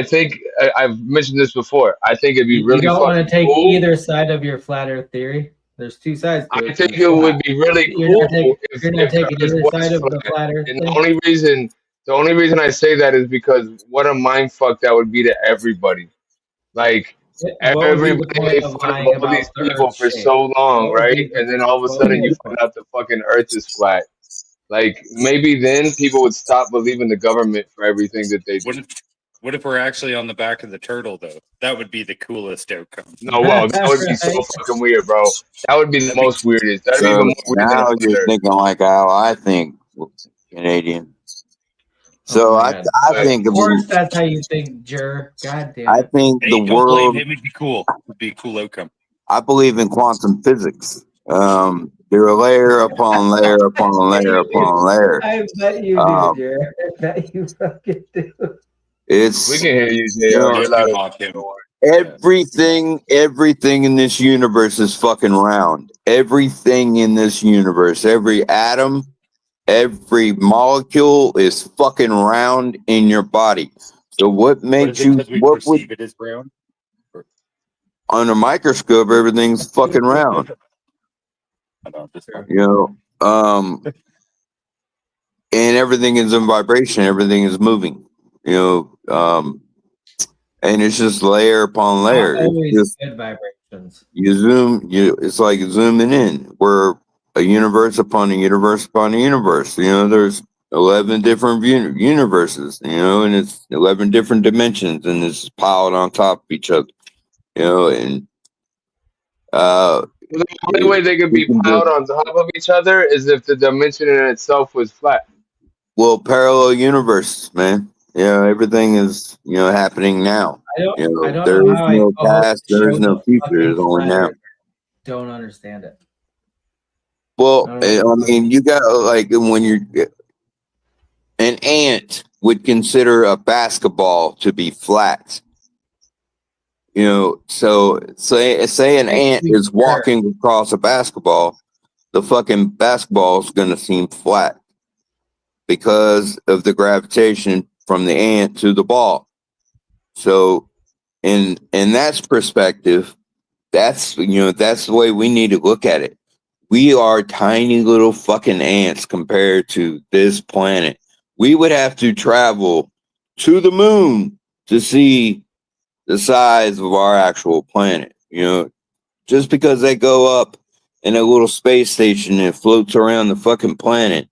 think I've mentioned this before. I think it'd be You really don't want to fucking take cool. either side of your flat Earth theory. There's two sides to it. I think it would be really You're cool not taking, if you're not taking the Earth either was side of the flat. flat Earth And thing. the only reason I say that is because what a mind fuck that would be to everybody. Like What would be the everybody point made of fun of lying all these about the people Earth's for shape? so long, What would right? be the, And then all of a what would sudden be you the find point? out the fucking Earth is flat. Like maybe then people would stop believing the government for everything that they do. What if we're actually on the back of the turtle, though? That would be the coolest outcome. No, well, that would be so fucking weird, bro. That would be the most weirdest. That'd be even So more weird than a now flat you're Earth. thinking like how I think, Canadian. Oh So my I God. think Of course, that's how you think, Jer. God damn I it. think Hey, the don't blame world. him. It'd be cool. It'd be a cool outcome. I believe in quantum physics. They're a layer upon layer upon layer upon layer. I bet you do, Jer. I bet you fucking do. It's We can hear you, JR. you know, You're loud as fuck. everything in this universe is fucking round. Everything in this universe, every atom, every molecule is fucking round in your body. So what What makes is it? you? Because we What would perceive it as brown. on a microscope? Everything's fucking round. I don't just You know, and everything is in vibration. Everything is moving. You know, and it's just layer upon layer. It's Always just good vibrations. you zoom. It's like zooming in. We're a universe upon a universe upon a universe. You know, there's 11 different universes. You know, and it's 11 different dimensions, and it's piled on top of each other. You know, and The only way they could we be can piled just on top of each other is if the dimension in itself was flat. parallel universes, man. Yeah, everything is happening now. I don't There know is how I no past, there is showed no the future. fucking There's only flat now. earth. Don't understand it. Well, I mean, you got like when you're an ant would consider a basketball to be flat. You know, so say an ant is walking across a basketball, the fucking basketball is gonna seem flat because of the gravitation from the ant to the ball. So, in that's perspective, that's that's the way we need to look at it. We are tiny little fucking ants compared to this planet. We would have to travel to the moon to see the size of our actual planet. You know, just because they go up in a little space station and floats around the fucking planet,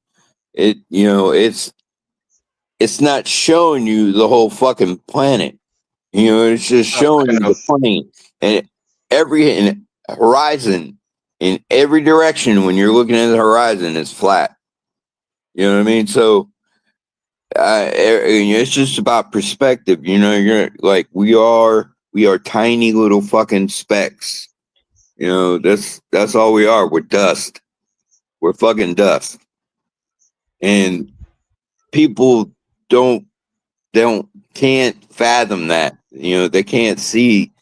it's not showing you the whole fucking planet. You know, it's just showing you the plane and every horizon in every direction. When you're looking at the horizon, it's flat. You know what I mean? So it's just about perspective. You know, you're like we are tiny little fucking specks. You know, that's all we are. We're dust. We're fucking dust. And people can't fathom that. You know, they can't see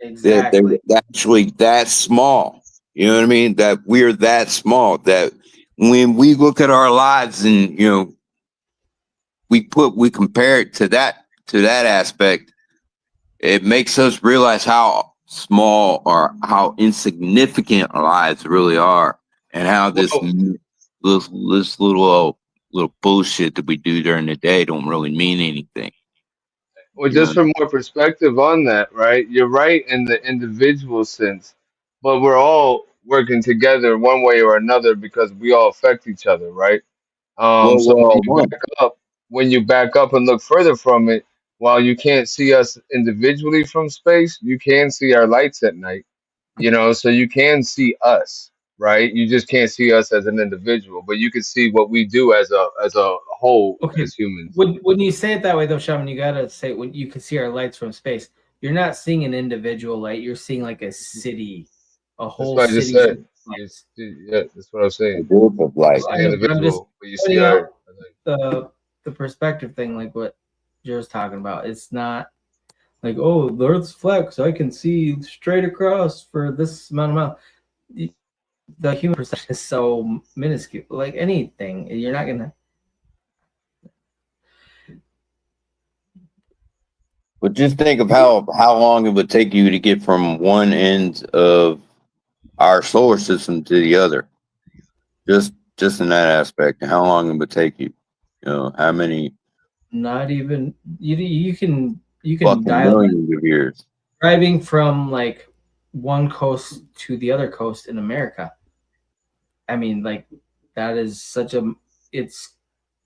that Exactly. they're actually that small. You know what I mean? That we're that small. That when we look at our lives and we compare it to that aspect, it makes us realize how small or how insignificant our lives really are, and how this little bullshit that we do during the day don't really mean anything. Well, You just know? for more perspective on that, right? You're right in the individual sense, but we're all working together one way or another because we all affect each other, right? Well, So we're all one. when you back up and look further from it, while you can't see us individually from space, you can see our lights at night, so you can see us, right? You just can't see us as an individual, but you can see what we do as a whole Okay. as humans. When you say it that way, though, Shaman, you gotta say when you can see our lights from space. You're not seeing an individual light. You're seeing like a city, a That's whole what I just city's said. lights. Yeah, that's what I'm A saying. group of You light. see I the know, but I'm just individual, but you see pointing our. out the perspective thing, like what Jer's talking about. It's not like, oh, the Earth's flat, so I can see straight across for this amount of miles. The human perception is so minuscule. Like anything, you're not gonna. But just think of how long it would take you to get from one end of our solar system to the other. Just in that aspect, how long it would take you. You know, how many Not even you can fucking dial that millions of years. driving from like one coast to the other coast in America. I mean, like that is such a it's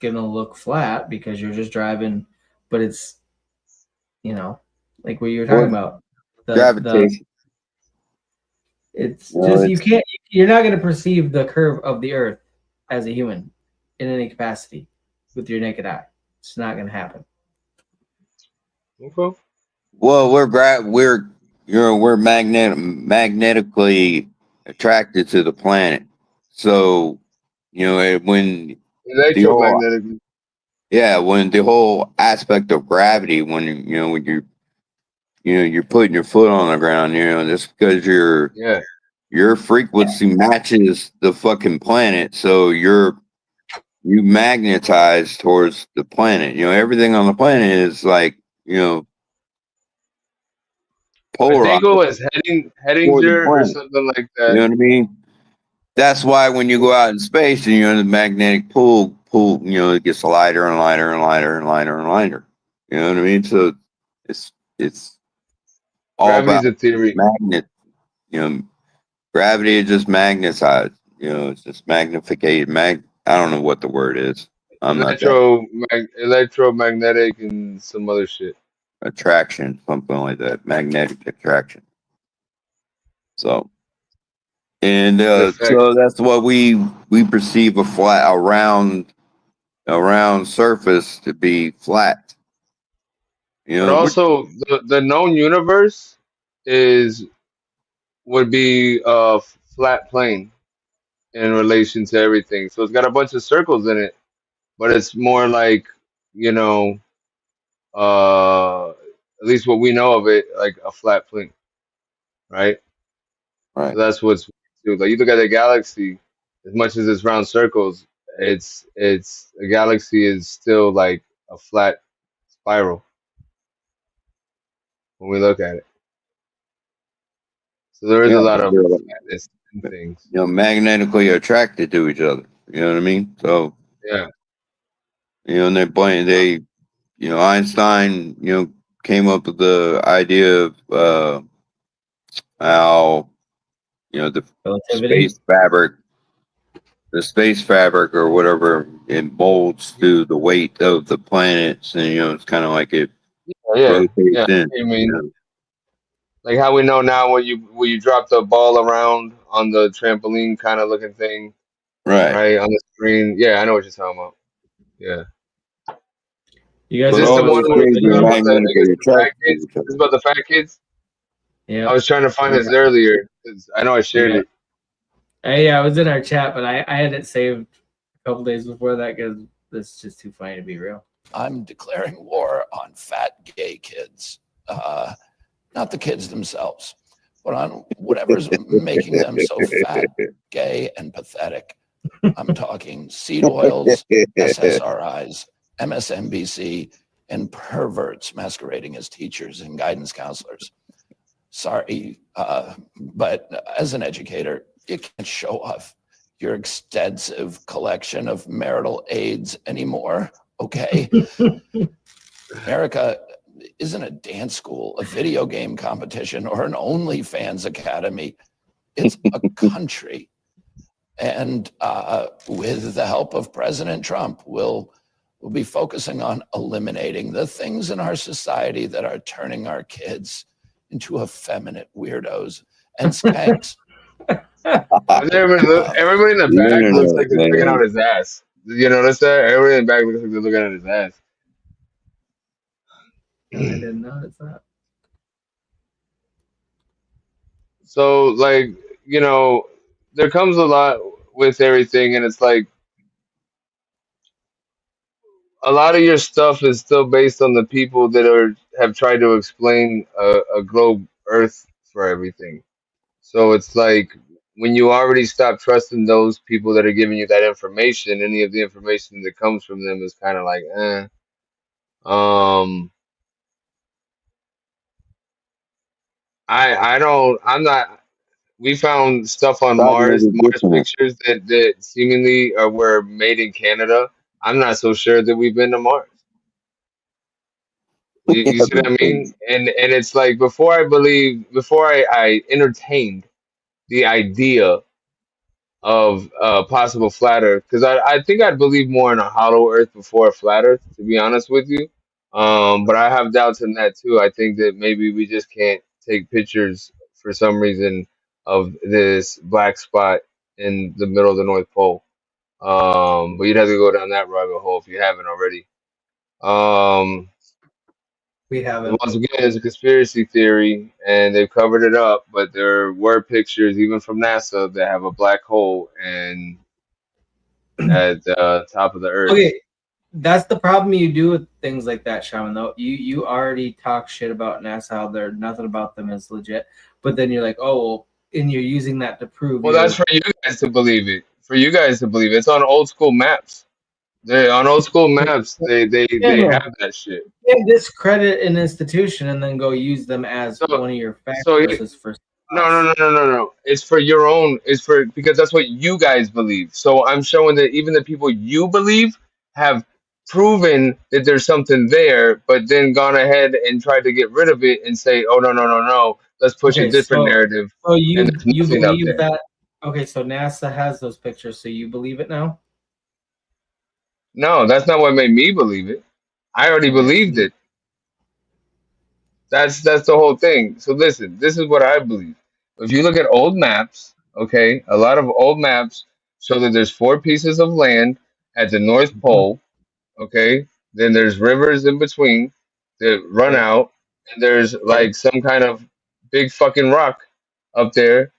gonna look flat because you're just driving, but it's you know, like what you were talking about. Gravitation. It's No, just it's you're not going to perceive the curve of the Earth as a human in any capacity with your naked eye. It's not going to happen. Okay. well, we're magnetically attracted to the planet. So, when the whole Electromagnetic. when the whole aspect of gravity, when you're putting your foot on the ground, just because Yeah. your frequency matches the fucking planet, so you magnetize towards the planet. Everything on the planet is like, I polarized think it was toward the Hettinger or planet. something like You that. know what I mean? That's why when you go out in space and you're in the magnetic pull, it gets lighter and lighter and lighter and lighter and lighter. You know what I mean? So it's all Gravity's about a theory. magnet. Gravity is just magnetized. It's just magnification. I don't know what the word is. I'm not that Electromagnetic and some other shit. attraction, something like that. Magnetic attraction. So. And The effect. so that's what we perceive a round surface to be flat. But We're also the known universe would be a flat plane in relation to everything. So it's got a bunch of circles in it, but it's more like, you know, at least what we know of it, like a flat plane, right? right. So that's what's like you look at the galaxy, as much as it's round circles, it's a galaxy is still like a flat spiral when we look at it. So there is a Yeah, lot of they're flatness in things. magnetically attracted to each other. You know what I mean? So Yeah. and Einstein came up with the idea of how the Relativity. space fabric or whatever, it molds through the weight of the planets, and it's kind of like it Yeah. rotates Yeah. in. I mean, like how we know now when you drop the ball around on the trampoline kind of looking thing, Right. right on the screen. Yeah, I know what you're talking about. Yeah. You Is guys But this ever the all watch one those the where things this are is video? about the I guess magnetically the fat attracted to kids? each other. This is about the fat kids. I Yep. was trying to find this Yeah. earlier because I know I shared Yeah. it. I was in our chat, but I had it saved a couple days before that because this is just too funny to be real. I'm declaring war on fat gay kids. Not the kids themselves, but on whatever's making them so fat, gay, and pathetic. I'm talking seed oils, SSRIs, MSNBC, and perverts masquerading as teachers and guidance counselors. Sorry, but as an educator, you can't show off your extensive collection of marital aids anymore, okay? America isn't a dance school, a video game competition, or an OnlyFans academy. It's a country. And with the help of President Trump, we'll be focusing on eliminating the things in our society that are turning our kids into effeminate weirdos and skanks. Everybody in the The back looks like internet, they're checking out man. his ass. Did you notice that? Everybody in the back looks like they're looking at his ass. I didn't notice that. So, like, there comes a lot with everything, and it's like a lot of your stuff is still based on the people that have tried to explain a globe Earth for everything. So it's like when you already stop trusting those people that are giving you that information, any of the information that comes from them is kind of like, eh. I don't. I'm not. We found stuff on Cognitive Mars dissonance. pictures that seemingly were made in Canada. I'm not so sure that we've been to Mars. You see what I mean? And it's like before I entertained the idea of possible flat Earth, because I think I'd believe more in a hollow Earth before a flat Earth, to be honest with you. But I have doubts in that too. I think that maybe we just can't take pictures for some reason of this black spot in the middle of the North Pole. But you'd have to go down that rabbit hole if you haven't already. We haven't. Once again, it's a conspiracy theory, and they've covered it up. But there were pictures, even from NASA, that have a black hole and at the top of the Earth. Okay, that's the problem you do with things like that, Shaman. Though you already talk shit about NASA, how there nothing about them is legit, but then you're like, oh well, and you're using that to prove. Well, that's for you guys to believe it. For you guys to believe it. It's on old school maps. They on old school maps. They have that shit. You can't discredit an institution and then go use them as one of your fact sources for. No. It's for your own. It's for because that's what you guys believe. So I'm showing that even the people you believe have proven that there's something there, but then gone ahead and tried to get rid of it and say, "Oh no. Let's push a different narrative." So you and there's nothing up believe there. that? Okay, so NASA has those pictures, so you believe it now? No, that's not what made me believe it. I already believed it. That's the whole thing. So listen, this is what I believe. If you look at old maps, okay, a lot of old maps show that there's 4 pieces of land at the North Pole, okay? Then there's rivers in between that run out, and there's like some kind of big fucking rock up there,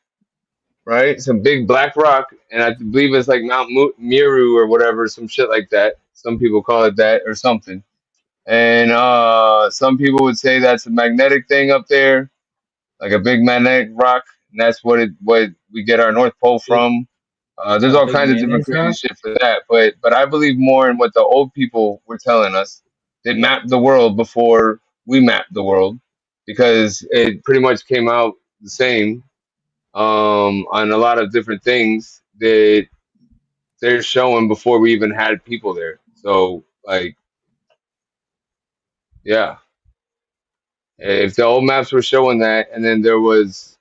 right? Some big black rock, and I believe it's like Mount Meru or whatever, some shit like that. Some people call it that or something. And some people would say that's a magnetic thing up there, like a big magnetic rock, and that's what we get our North Pole from. There's all kinds of different crazy shit for that, but I believe more in what the old people were telling us. They mapped the world before we mapped the world, because it pretty much came out the same on a lot of different things that they're showing before we even had people there. So like, yeah. If the old maps were showing that, and then there was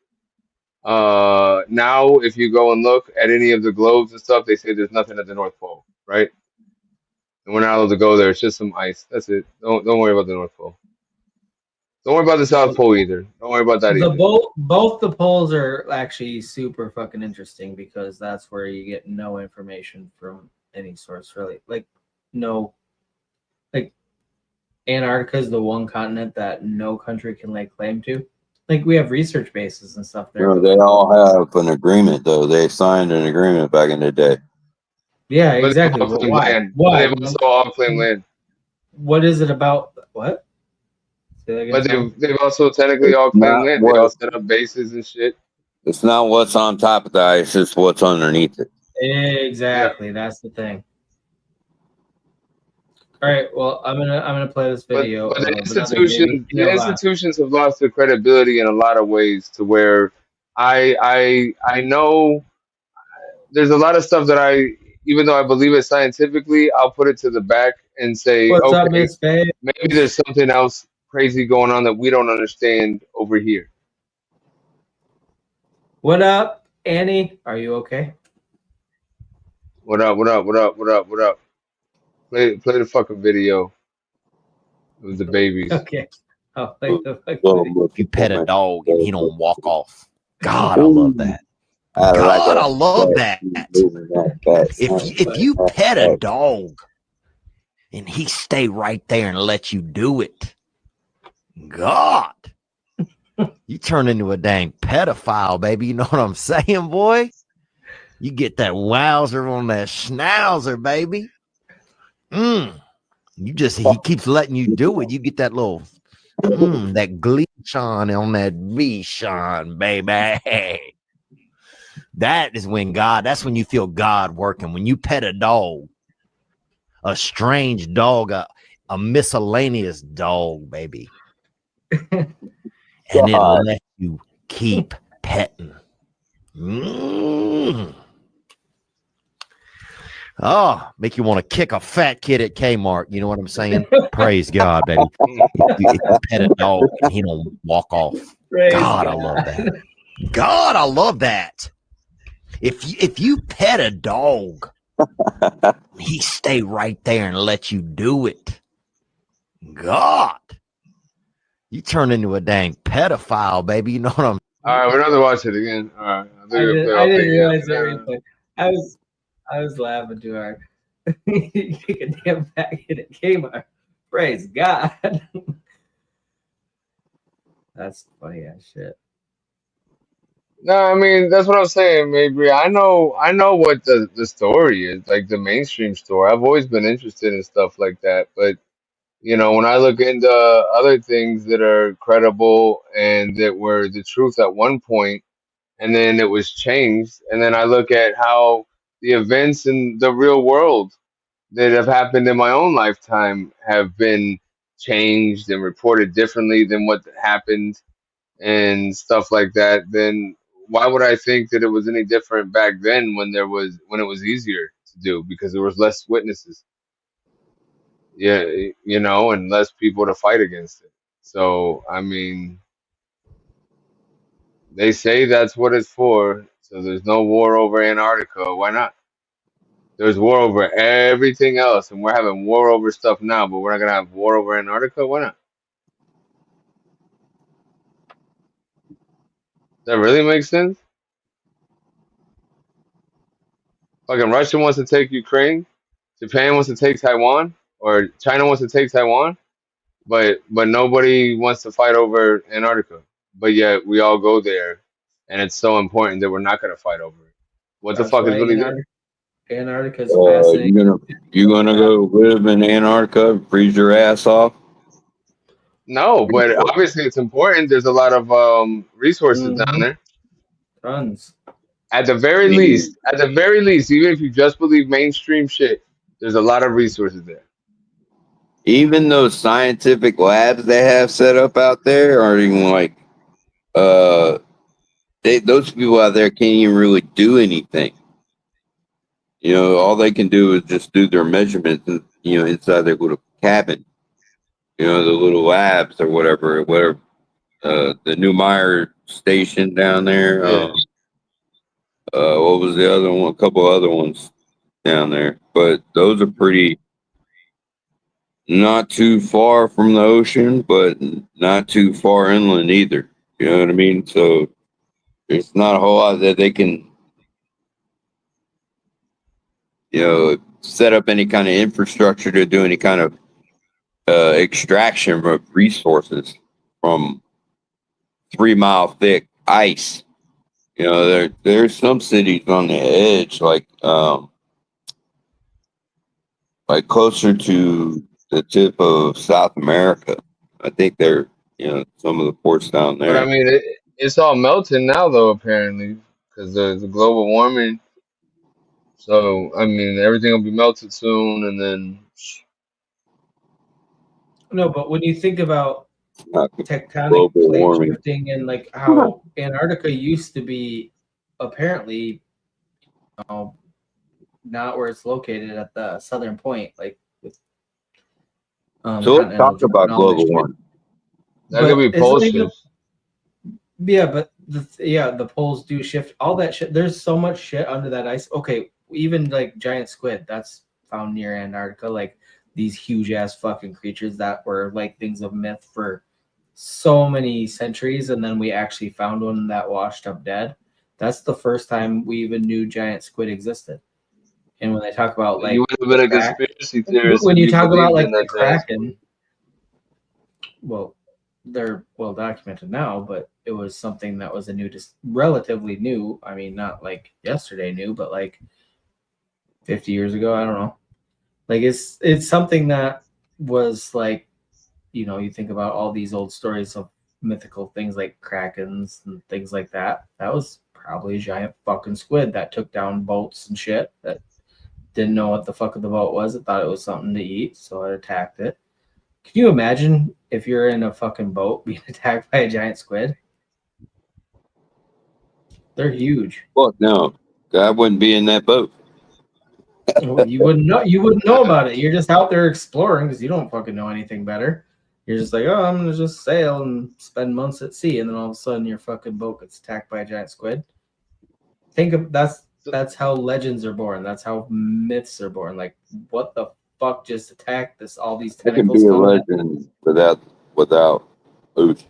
now if you go and look at any of the globes and stuff, they say there's nothing at the North Pole, right? And we're not allowed to go there. It's just some ice. That's it. Don't worry about the North Pole. Don't worry about the South Pole either. Don't worry about that either. Both the poles are actually super fucking interesting because that's where you get no information from any source really. Like Antarctica is the one continent that no country can lay claim to. Like we have research bases and stuff there. No, they all have an agreement though. They signed an agreement back in the day. Yeah, exactly. But But why? They've also all claimed land. What is it about? What? But they've also technically all claimed land. They all set up bases and shit. It's not what's on top of the ice; it's what's underneath it. Exactly. Yeah. That's the thing. All right. Well, I'm gonna play this video. But the institutions have lost their credibility in a lot of ways. To where I know there's a lot of stuff that even though I believe it scientifically, I'll put it to the back and say, What's okay, up, Miss Faye? Maybe there's something else crazy going on that we don't understand over here. What up, Annie? Are you okay? What up? Play the fucking video of the babies. Okay. I'll play the fucking video. If you pet a dog and he don't walk off. God, I love that. God, I love that. If you pet a dog and he stay right there and let you do it, God, you turn into a dang pedophile, baby. You know what I'm saying, boy? You get that wowzer on that schnauzer, baby. He keeps letting you do it. You get that little that gleechon on that V-shon, baby. That's when you feel God working. When you pet a dog, a strange dog, a miscellaneous dog, baby. And it'll let you keep petting. Oh, make you want to kick a fat kid at Kmart. You know what I'm saying? Praise God, baby. If you pet a dog and he don't walk off. God, I love that. God, I love that. If you pet a dog, he stay right there and let you do it. God, you turn into a dang pedophile, baby. You know what I'm All right, we're not to watch it again. All right, I think we'll play I off didn't the realize that replay. I was laughing too hard. You kick a damn back in it came out. Praise God. That's funny as shit. No, I mean that's what I'm saying, maybe. I know what the story is, like the mainstream story. I've always been interested in stuff like that, but you know, when I look into other things that are credible and that were the truth at one point, and then it was changed, and then I look at how the events in the real world that have happened in my own lifetime have been changed and reported differently than what happened and stuff like that, then why would I think that it was any different back then when it was easier to do because there was less witnesses, yeah, you know, and less people to fight against it. So I mean, they say that's what it's for. So there's no war over Antarctica. Why not? There's war over everything else, and we're having war over stuff now, but we're not gonna have war over Antarctica. Why not? That really makes sense. Fucking Russia wants to take Ukraine, Japan wants to take Taiwan, or China wants to take Taiwan, but nobody wants to fight over Antarctica. But yet we all go there, and it's so important that we're not gonna fight over it. What the That's fuck is why really there? Antarctica is fascinating. You gonna go live in Antarctica and freeze your ass off? No, but obviously it's important. There's a lot of resources down there. Tons. At the very least, even if you just believe mainstream shit, there's a lot of resources there. Even those scientific labs they have set up out there aren't even like those people out there can't even really do anything. You know, all they can do is just do their measurements, you know, inside their little cabin. You know, the little labs or whatever. The New Meyer station down there. Yeah. What was the other one? A couple other ones down there, but those are pretty not too far from the ocean, but not too far inland either. You know what I mean? So there's not a whole lot that they can, you know, set up any kind of infrastructure to do any kind of extraction of resources from 3 mile thick ice. You know, there's some cities on the edge, like closer to the tip of South America. I think they're, you know, some of the ports down But I there. mean, it's all melting now, though, apparently, because the global warming. So, I mean, everything will be melted soon, and then. No, but when you think about tectonic Global plate warming. shifting and like how Antarctica used to be apparently not where it's located at the southern point, like with So let's continental talk drift about and all this global shit. warming. That could be But it's pole not even, shifts. yeah, but the poles do shift. All that shit. There's so much shit under that ice. Okay, even like giant squid that's found near Antarctica, like these huge ass fucking creatures that were like things of myth for so many centuries, and then we actually found one that washed up dead. That's the first time we even knew giant squid existed. And when they talk about like You would have been a crack, conspiracy theorist when if you you talk about believed in like the that giant Kraken, squid. well, they're well documented now, but it was something that was a new, relatively new. I mean, not like yesterday new, but like 50 years ago. I don't know. Like it's something that was like, you know, you think about all these old stories of mythical things like krakens and things like that. That was probably a giant fucking squid that took down boats and shit that didn't know what the fuck the boat was. It thought it was something to eat, so it attacked it. Can you imagine if you're in a fucking boat being attacked by a giant squid? They're huge. Well, no, I wouldn't be in that boat. Well, you wouldn't know. You wouldn't know about it. You're just out there exploring because you don't fucking know anything better. You're just like, oh, I'm gonna just sail and spend months at sea, and then all of a sudden your fucking boat gets attacked by a giant squid. Think of that's how legends are born. That's how myths are born. Like, what the fuck just attacked this? All these I can tentacles be a coming at me? legend without Uchi.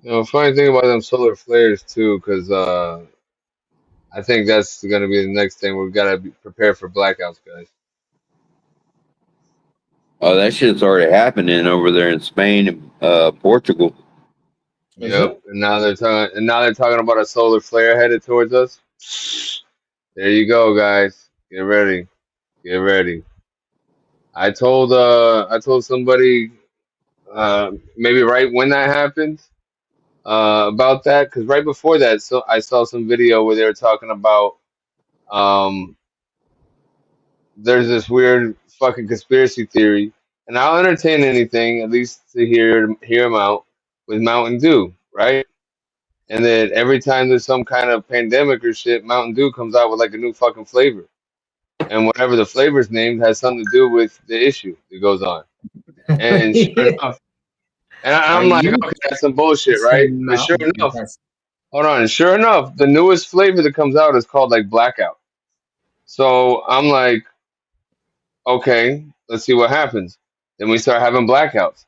You know, funny thing about them solar flares too, because I think that's gonna be the next thing. We've got to be prepared for blackouts, guys. Oh, that shit's already happening over there in Spain and Portugal. Is Yep. it? And now they're talking about a solar flare headed towards us. There you go, guys. Get ready. Get ready. I told somebody maybe right when that happened about that, because right before that, so I saw some video where they were talking about um there's this weird fucking conspiracy theory, and I'll entertain anything at least to hear them out with Mountain Dew, right? And then every time there's some kind of pandemic or shit, Mountain Dew comes out with like a new fucking flavor, and whatever the flavor's named has something to do with the issue that goes on. And sure enough, and Are I'm like, you okay, that's some bullshit, right? saying But sure Mountain Dew enough, has? hold on, sure enough, the newest flavor that comes out is called like Blackout. So I'm like, okay, let's see what happens. Then we start having blackouts.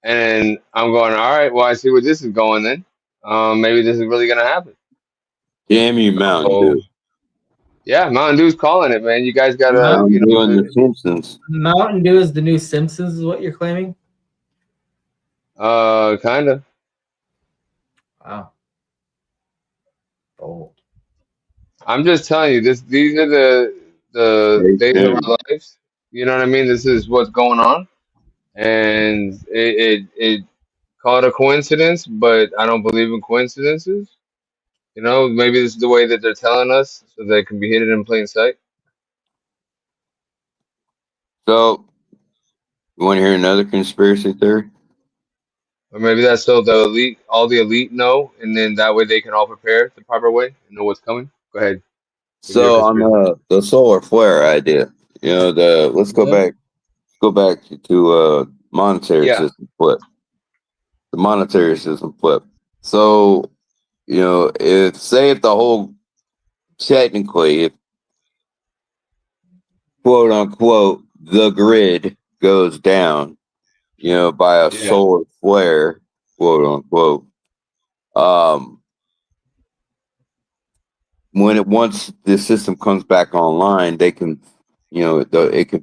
And I'm going, all right, well, I see where this is going then. Maybe this is really going to happen. Damn you, Mountain So, Dew. yeah, Mountain Dew's calling it, man. You guys got to, Mountain you Dew know, and the Simpsons. Mountain Dew is the new Simpsons, is what you're claiming? kind of. Wow. Bold. I'm just telling you, these are the Stay days of tuned. our lives. You know what I mean? This is what's going on. And it call it a coincidence, but I don't believe in coincidences. You know, maybe this is the way that they're telling us so they can be hidden in plain sight. So, you want to hear another conspiracy theory? Or maybe that's so all the elite know, and then that way they can all prepare the proper way and know what's coming. Go ahead with your So on conspiracy. the solar flare idea, let's go Yeah. back to monetary Yeah. system flip. The monetary system flip. So, if the whole technically, if quote unquote the grid goes down, by a Yeah. solar flare, quote unquote, once the system comes back online, they can, it can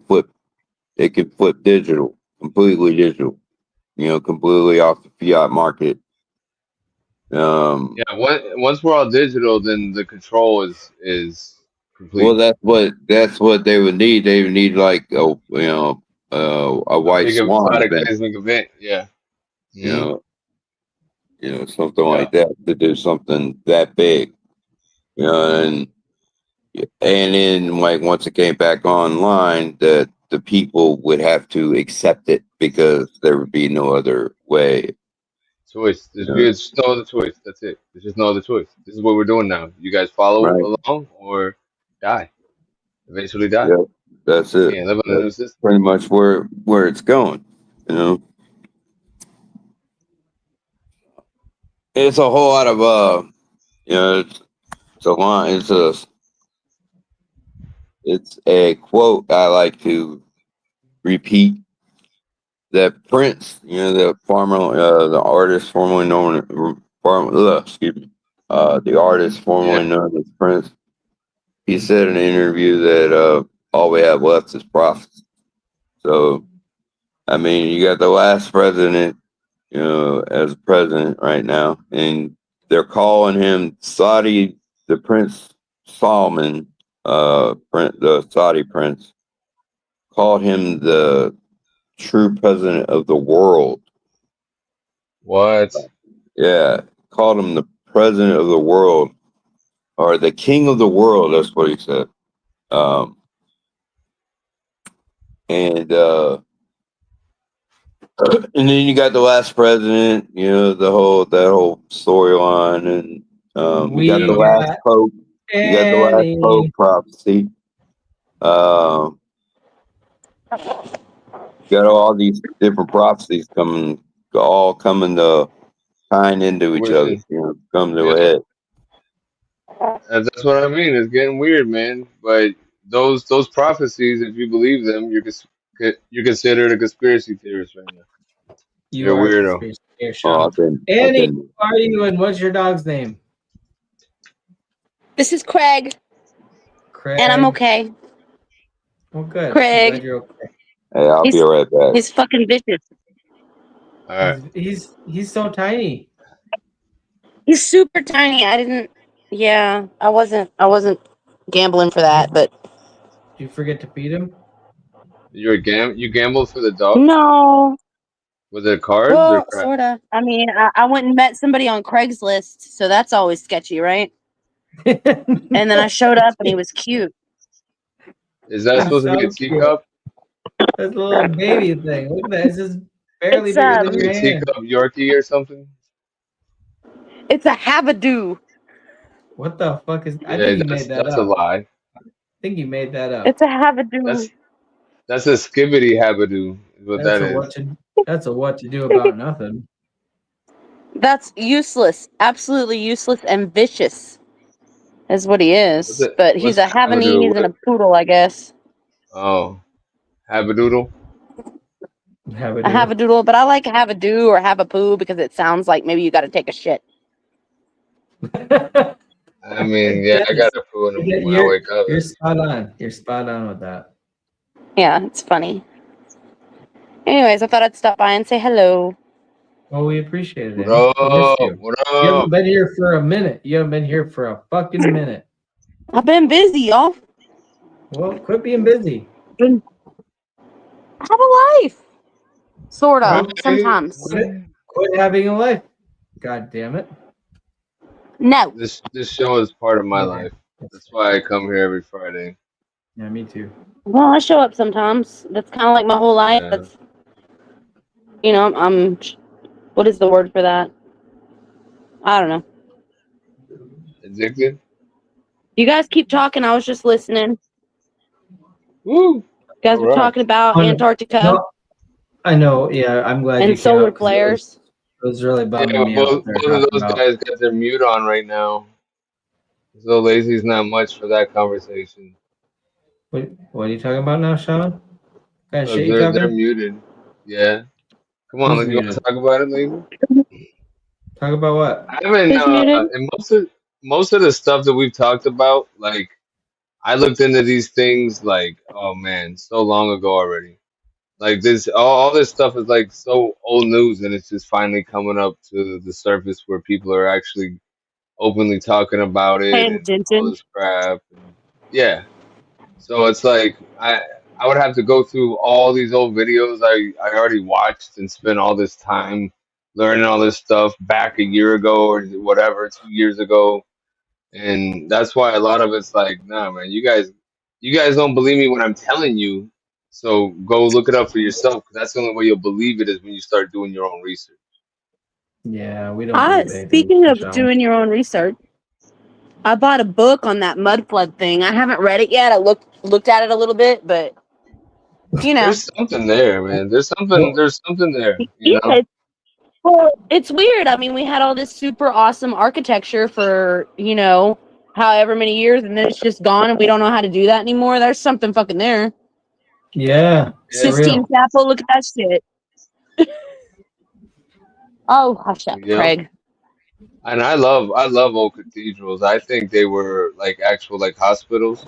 flip digital, completely digital, completely off the fiat market. Yeah. Once we're all digital, then the control is Well, complete. that's what they would need. They would need like a A white big swan event, cataclysmic event. Yeah. you Hmm. know, something Yeah. like that to do something that big, and then like once it came back online, the people would have to accept it because there would be no other way. Choice. There's no other choice. That's it. There's just no other choice. This is what we're doing now. You guys follow Right? along or die. Eventually die. Yeah, that's it. Can't live on a That's new system. pretty much where it's going. It's a whole lot of it's a line. It's a quote I like to repeat. That Prince, the artist formerly known, the artist formerly Yeah. known as Prince. He said in an interview that all we have left is prophecy. So, I mean, you got the last president, as president right now, and they're calling him the Prince Solomon, the Saudi prince, called him the true president of the world. What? Yeah, called him the president of the world or the king of the world. That's what he said. And and then you got the last president. That whole storyline, and you got the We last got pope. You got the last pope Annie. prophecy. You got all these different prophecies all coming to tying into each other. Fruition. Come to Yeah. a head. That's what I mean. It's getting weird, man. But those prophecies, if you believe them, you're considered a conspiracy theorist right now. You You're a are a weirdo. conspiracy theorist, Oh, Sean. Annie, who are you and what's your dog's name? This is Craig, Craig. and I'm okay. Oh, good. I'm Craig. glad you're okay. Hey, I'll be right back. He's fucking vicious. All right. He's so tiny. He's super tiny. I wasn't gambling for that, but Did you forget to feed him? You gambled for the dog? no. Was it cards or Well, crap? sorta. I mean, I went and met somebody on Craigslist, so that's always sketchy, right? And then I showed up and he was cute. Is that supposed to be a teacup? That's a little baby thing. Look at that. It's just barely It's, bigger than Like your a hand. teacup Yorkie or something? It's a Havadoo. What the fuck is? I Yeah, think you made that that's a up. lie. I think you made that up. It's a Havadoo. That's a skibbity habadoo. Is what That's that a is. that's a what to do about nothing. That's useless. Absolutely useless and vicious is what he is. But he's a What's habadoo? Havanese and a poodle, I guess. Oh, habadoodle. A Havadoodle, but I like Havadoo or Havapoo because it sounds like maybe you got to take a shit. I mean, yeah, I gotta poo in the morning when I wake up. You're spot on. You're spot on with that. Yeah, it's funny. Anyways, I thought I'd stop by and say hello. Well, we appreciate it. What We missed up? you. What You haven't up? been here for a minute. You haven't been here for a fucking minute. I've been busy, y'all. Well, quit being busy. I have a life. Sorta. Okay, Sometimes. Quit having a life. God damn it. No. This show is part of my life. That's why I come here every Friday. Yeah, me too. Well, I show up sometimes. That's kind of like my whole life. Yeah. That's, I'm. What is the word for that? I don't know. Addicted? You guys keep talking. I was just listening. Woo! You guys were talking about Antarctica No, I know. Yeah, I'm glad you and came solar out 'cause flares. It was really bumming Yeah, me both out. There of talking those about. guys got their mute on right now. So Lazy's not much for that conversation. What are you talking about now, Sean? What kind of Look, shit you they're talking? muted. Yeah. Come on, Who's you want to muted? talk about it, Lazy? Talk about what? I haven't. And most of the stuff that we've talked about, like I looked into these things, like oh man, so long ago already. Like this, all this stuff is like so old news, and it's just finally coming up to the surface where people are actually openly talking about it Paying and all attention. this crap. And yeah, so it's like I would have to go through all these old videos I already watched and spend all this time learning all this stuff back a year ago or whatever, 2 years ago. And that's why a lot of it's like, nah, man, you guys don't believe me when I'm telling you. So go look it up for yourself, because that's the only way you'll believe it is when you start doing your own research. Yeah, we don't believe anything. Speaking of doing your own research, I bought a book on that mud flood thing. I haven't read it yet. I looked at it a little bit, but There's something there, man. There's something there, you Yeah, know. it's weird. I mean, we had all this super awesome architecture for, however many years, and then it's just gone, and we don't know how to do that anymore. There's something fucking there. Yeah, Sistine Chapel, look at that shit. Oh, hush up, Yeah. Craig. And I love old cathedrals. I think they were like actual like hospitals.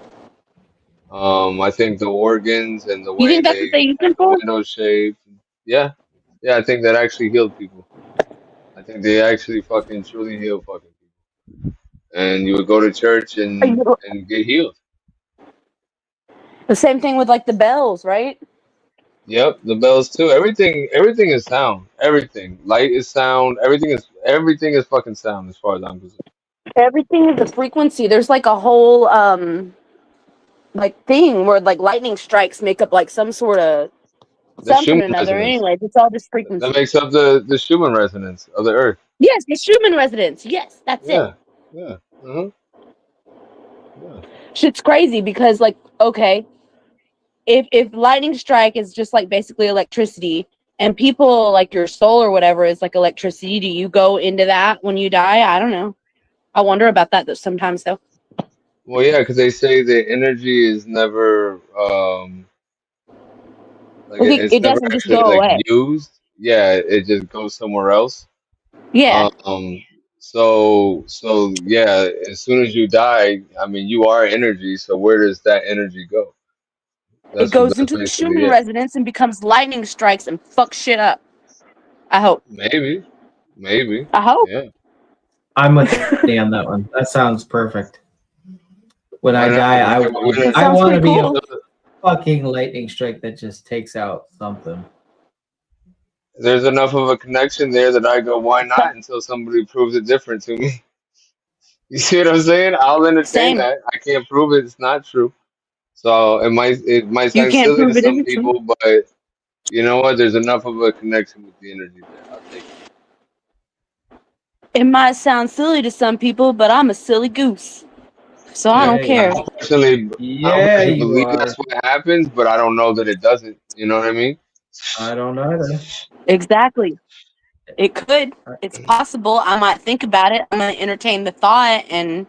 I think the organs and the You way think that's what they use had them the for? windows shaped. Yeah. Yeah, I think that actually healed people. I think they actually fucking truly heal fucking people. And you would go to church and get healed. The same thing with like the bells, right? Yep, the bells too. Everything is sound. Everything. Light is sound. Everything is fucking sound as far as I'm concerned. Everything is a frequency. There's like a whole like thing where like lightning strikes make up like some sort of The something Schumann or another. resonance. Anyways, it's all just That frequency. makes up the Schumann resonance of the earth. Yes, the Schumann resonance. Yes, that's it. Yeah. Uh-huh. Yeah. Shit's crazy because like, okay, if lightning strike is just like basically electricity and people like your soul or whatever is like electricity, do you go into that when you die? I don't know. I wonder about that sometimes though. Well, yeah, because they say the energy is never like it's It never doesn't just actually go like away. used. Yeah, it just goes somewhere else. Yeah, So yeah, as soon as you die, I mean, you are energy. So where does that energy go? it goes That's into the basically Schumann it. resonance and becomes lightning strikes and fuck shit up. I hope. Maybe, I hope. yeah. I'm with Danny on that one. That sounds perfect. When Why I not? die, It I sounds want to pretty be a cool. fucking lightning strike that just takes out something. There's enough of a connection there that I go, why not? Until somebody proves it different to me. You see what I'm saying? I'll entertain Same. that. I can't prove it. It's not true. So it might You sound can't silly to prove it some isn't true. people, but you know what? There's enough of a connection with the energy there. I'll take it. It might sound silly to some people, but I'm a silly goose. So I Yeah, don't care. I don't personally Yeah, you believe are. that's what happens, but I don't know that it doesn't. You know what I mean? I don't know either. Exactly. It could. It's possible. I might think about it. I'm going to entertain the thought and,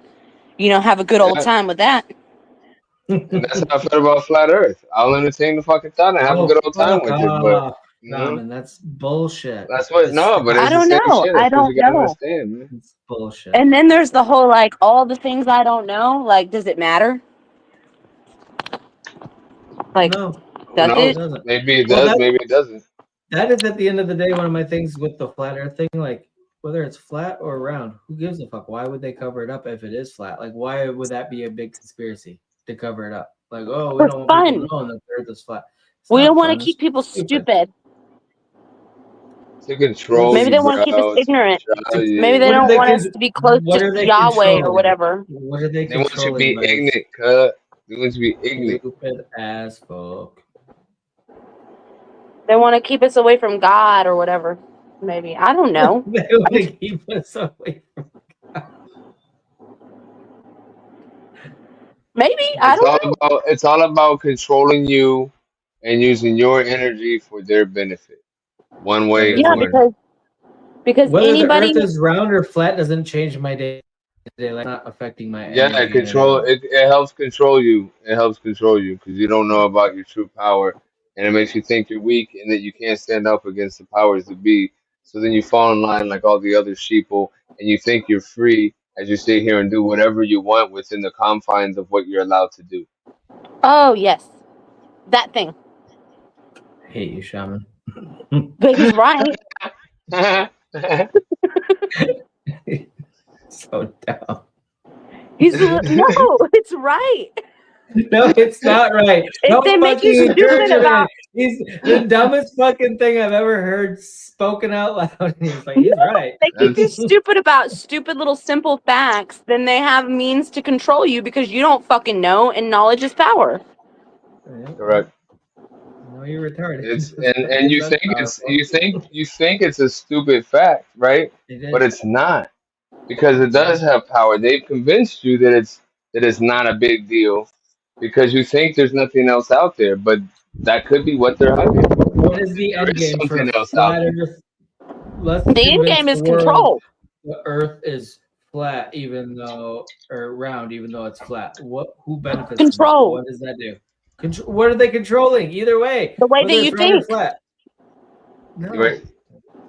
have a good old Yeah, time with that. and that's how I felt about flat Earth. I'll entertain the fucking thought and have a Oh, good old time fuck with it, but off, you know, Shaman. That's bullshit. that's what. Just No, but stop. I it's the don't same know. shit. I That's what you don't gotta know. understand, man. It's bullshit. And then there's the whole, all the things I don't know. Like, does it matter? Like, No, Who does it knows? it? doesn't. Maybe it Well, does. Maybe it doesn't. that is at the end of the day one of my things with the flat Earth thing. Like, whether it's flat or round, who gives a fuck? Why would they cover it up if it is flat? Like, why would that be a big conspiracy to cover it up? Like, oh, we For don't want people fun. knowing that the Earth is flat. It's We don't not want to fun. keep It's people stupid. stupid. To control Maybe you, they want to keep us bro. To ignorant. control Maybe they you. What are don't they? want us to be close What to are they Yahweh or controlling? whatever. What are they They want you to controlling be by ignorant, cut. They want you to be ignorant. stupid as fuck? They want to keep us away from God or whatever. Maybe. I don't know. They want to keep us away from. Maybe. I don't know. It's all about controlling you and using your energy for their benefit, one That way is Yeah, or it. another. because Whether the anybody. Earth is round or flat doesn't change my day to day. Like, not affecting my Yeah, energy in any way. it helps control you. It helps control you because you don't know about your true power, and it makes you think you're weak and that you can't stand up against the powers that be. So then you fall in line like all the other sheeple, and you think you're free as you sit here and do whatever you want within the confines of what you're allowed to do. Oh, yes. That thing. I hate you, Shaman. But he's right. So dumb. No, it's right. No, it's not right. If Don't they make you fucking encourage stupid him. about. He's the dumbest fucking thing I've ever heard spoken out loud. He's like, he's right. They keep you stupid about stupid little simple facts, then they have means to control you because you don't fucking know, and knowledge is power. Correct. No, you're retarded. It's That's and you think powerful. you think it's a stupid fact, right? It is. But it's not because it does have power. They've convinced you that it's not a big deal because you think there's nothing else out there, but that could be what they're hiding. What is the There end is game for something else out flat there. Earth? Let's The end convince game the is world control. the Earth is flat, even though or round, even though it's flat. Who benefits from that? Control. What does that do? What are they controlling? Either way, The way whether that it's you round or think. flat. No. Right.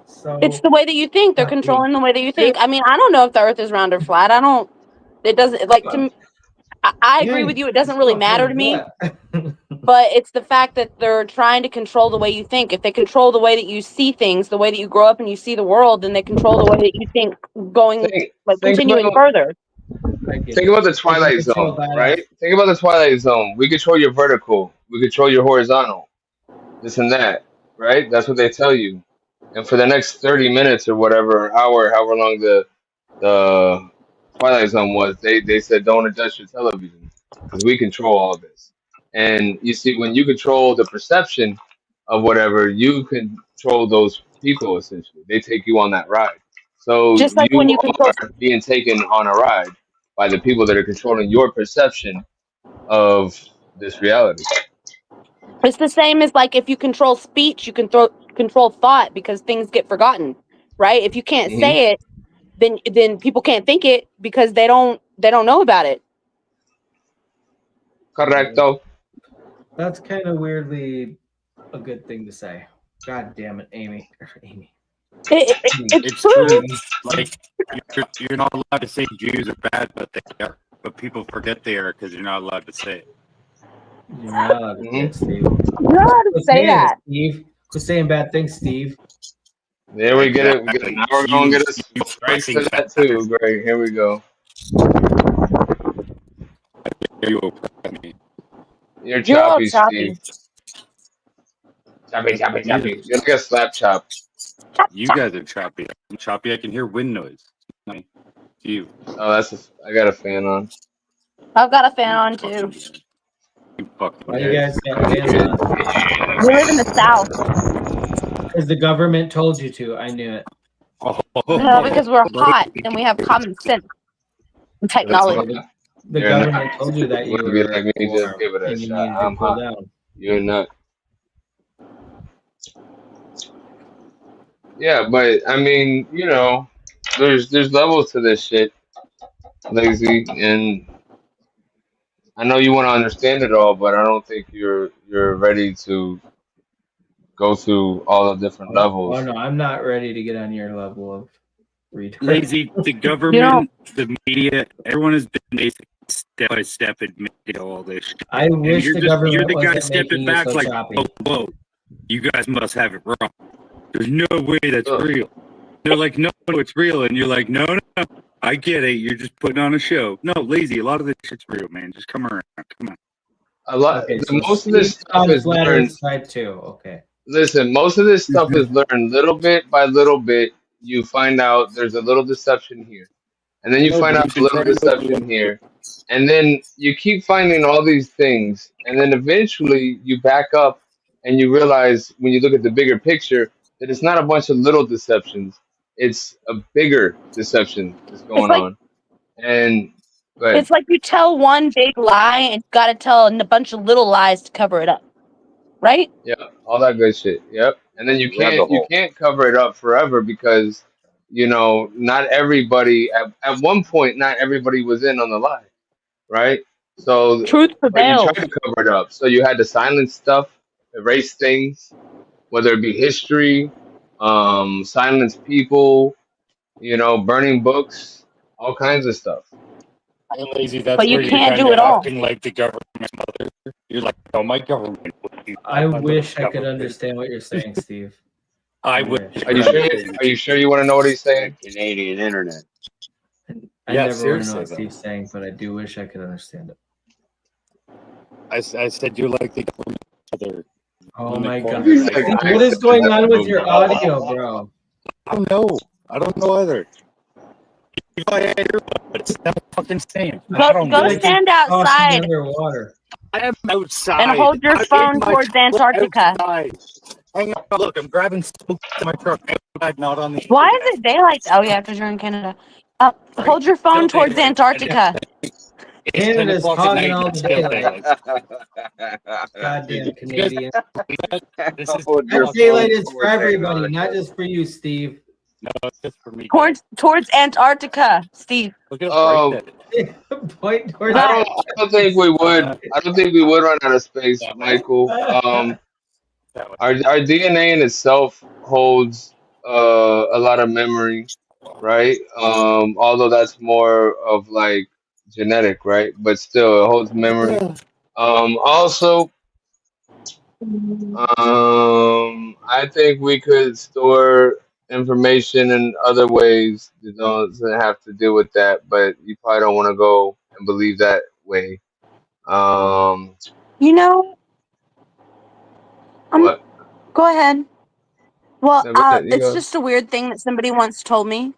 So It's the way that you think. They're fucking controlling the way that you think. I mean, I don't know if the Earth is round or flat. It doesn't, like, to me, I agree with you. It doesn't really matter to me. But it's the fact that they're trying to control the way you think. If they control the way that you see things, the way that you grow up and you see the world, then they control the way that you think Think continuing about further. think about the Twilight Zone, right? Think about the Twilight Zone. We control your vertical. We control your horizontal. This and that, right? That's what they tell you. And for the next 30 minutes or whatever, hour, however long the Twilight Zone was, they said don't adjust your television because we control all this. And you see, when you control the perception of whatever, you control those people essentially. They take you on that ride. So Just like when you you control. are being taken on a ride by the people that are controlling your perception of this reality. It's the same as, like, if you control speech, you can control thought because things get forgotten, right? If you can't Mhm. say it, then people can't think it because they don't know about it. Correcto. That's kind of weirdly a good thing to say. God damn it, Amy. Amy. It's true. Like you're not allowed to say Jews are bad, but they are. But people forget they are because you're not allowed to say it. You're not allowed to say it, Steve. You're not allowed to Quit say saying that. it, Steve. Quit saying bad things, Steve. There we get it. Now we're gonna get us straight to that too. Great. Here we go. You're choppy, Steve. Choppy. You're like a slap chop. You guys are choppy. I'm choppy. I can hear wind noise. You. Oh, I got a fan on. I've got a fan on too. Why you guys got fans on? We live in the South. Because the government told you to. I knew it. No, because we're hot and we have common sense and technology. The government told you that you be were like me, just give it a and you shot. needed to I'm cool hot. down. You're not. Yeah, but I mean, you know, there's levels to this shit, Lazy, and I know you want to understand it all, but I don't think you're ready to go through all the different levels. Oh no, I'm not ready to get on your level of retard. Lazy, the government, the media, everyone has been basically step by step admitting all this shit. I wish you're the you're government the guy wasn't stepping making you back so like, choppy. whoa, you guys must have it wrong. There's no way that's real. They're like, no, it's real. And you're like, no, I get it. You're just putting on a show. No, Lazy, a lot of this shit's real, man. Just come around. Come on. A lot. Okay, so Most of this stuff is flat learned. Earth side too. Okay. Listen, most of this stuff is learned little bit by little bit. You find out there's a little deception here, and then you No, find but out you've a been little trying to go deception here, and then you keep finding all these things, and then eventually you back up and you realize when you look at the bigger picture that it's not a bunch of little deceptions; it's a bigger deception that's going on. And go ahead. It's like you tell one big lie and you got to tell a bunch of little lies to cover it up, right? Yeah, all that good shit. Yep. And then you can't cover it up forever because you know not everybody at one point not everybody was in on the lie, right? So Truth but you tried prevails. to cover it up. So you had to silence stuff, erase things, whether it be history, silence people, you know, burning books, all kinds of stuff. Lazy, that's But you where you're can't kind do of it all. acting like the government's mother. You're like, oh, my government. I wish I could understand what you're saying, Steve. I wish. Are you sure you want to know what he's saying? Canadian internet. I Yeah, never want to know seriously, what though. Steve's saying, but I do wish I could understand it. I said you're like the government mother. Oh my Unicorn. god. Steve, what is going on with your audio, bro? I don't know. I don't know either. If I had but it's not fucking same. Go stand outside Underwater. I am outside. and hold your phone towards Antarctica. Outside. Hang on, look, I'm grabbing smoke in my truck. Outside, not on the Why is it daylight? Oh yeah, because you're in Canada. Hold your phone towards Antarctica. Canada's hogging all the daylight. Goddamn Canadian. This is That daylight is for everybody, not just for you, Steve. No, it's just for me. Towards Antarctica, Steve. Look at right Point towards. I don't think we would. I don't think we would run out of space, Michael. Our DNA in itself holds a lot of memory, right? Although that's more of like genetic, right? But still, it holds memory. Also, I think we could store information in other ways that doesn't have to do with that, but you probably don't want to go and believe that way. You know, What? go ahead. Well, No, go ahead, you it's go. just a weird thing that somebody once told me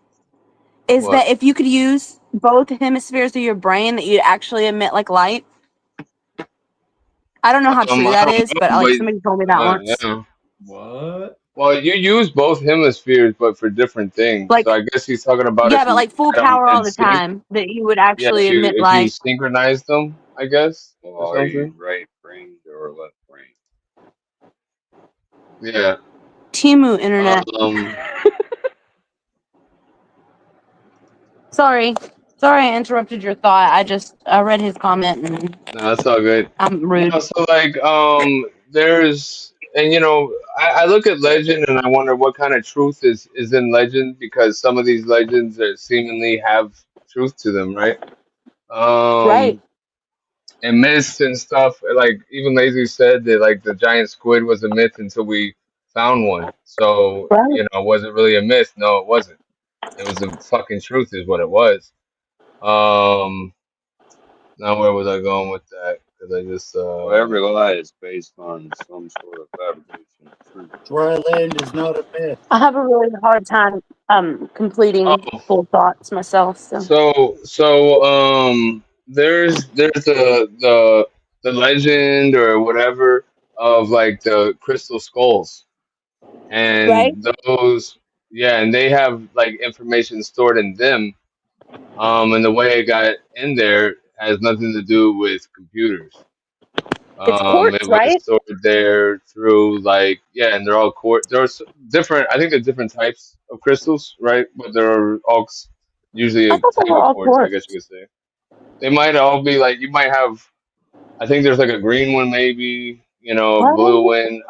is What? that if you could use both hemispheres of your brain, that you'd actually emit like light. I don't know how true I that don't is, know, but like somebody told me that once. yeah. What? Well, you use both hemispheres, but for different things. Like- so I guess he's talking about Yeah, if but you like full had 'em power all in the sync. time, that you would Yeah, actually emit if you light. synchronize them, I guess, or Oh, are you something. right brain or left brain? Yeah. Timu internet. Sorry I interrupted your thought. I read his comment and No, that's all good. I'm rude. No, so like there's and I look at legend and I wonder what kind of truth is in legend, because some of these legends are seemingly have truth to them, right? Right. And myths and stuff, like even Lazy said that like the giant squid was a myth until we found one. So, Right. was it really a myth? No, it wasn't. It was the fucking truth is what it was. Now where was I going with that? Because I just Well, every lie is based on some sort of fabrication of truth. Dry land is not a myth. I have a really hard time completing full thoughts myself. There's the legend or whatever of like the crystal skulls, Right. and and they have like information stored in them, and the way it got in there has nothing to do with computers. It's quartz, It was right? stored there through and they're all there's different. I think there's different types of crystals, right? But they're all usually I a thought they type were of all quartz, I guess quartz. you could say. They might all be like you might have. I think there's like a green one, maybe a blue Right. one.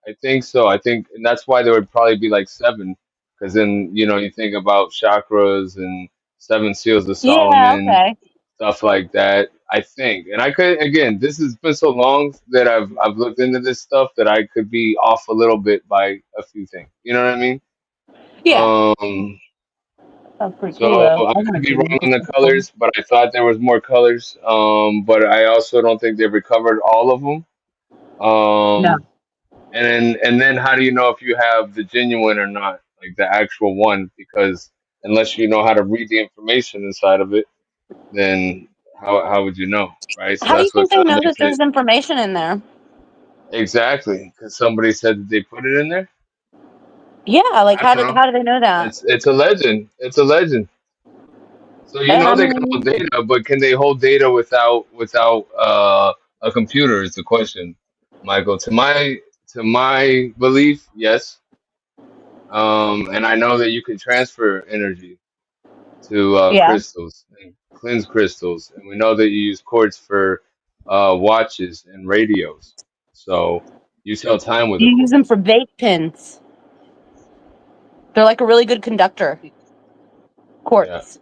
I think so. I think, and that's why there would probably be like seven, because then you think about chakras and seven seals of Yeah. Solomon, Okay. stuff like that. I think, and I could again. This has been so long that I've looked into this stuff that I could be off a little bit by a few things. You know what I mean? Yeah. Um. That's pretty cool So though. I I want could to be get wrong on into the some. colors, but I thought there was more colors. But I also don't think they've recovered all of them. No. And then how do you know if you have the genuine or not, like the actual one? Because unless you know how to read the information inside of it, then how would you know, right? So How do you that's what think kind they of know that makes there's it information in there? exactly because somebody said that they put it in there. Yeah. Like I don't know. how do they know that? It's a legend. It's a legend. So I they can hold mean, data, but can they hold data without a computer? Is the question, Michael. To my belief, yes. And I know that you can transfer energy to yeah. crystals and cleanse crystals, and we know that you use quartz for watches and radios. So you tell time with a You use them quartz. for vape pens. They're like a really good conductor. Yeah. Quartz.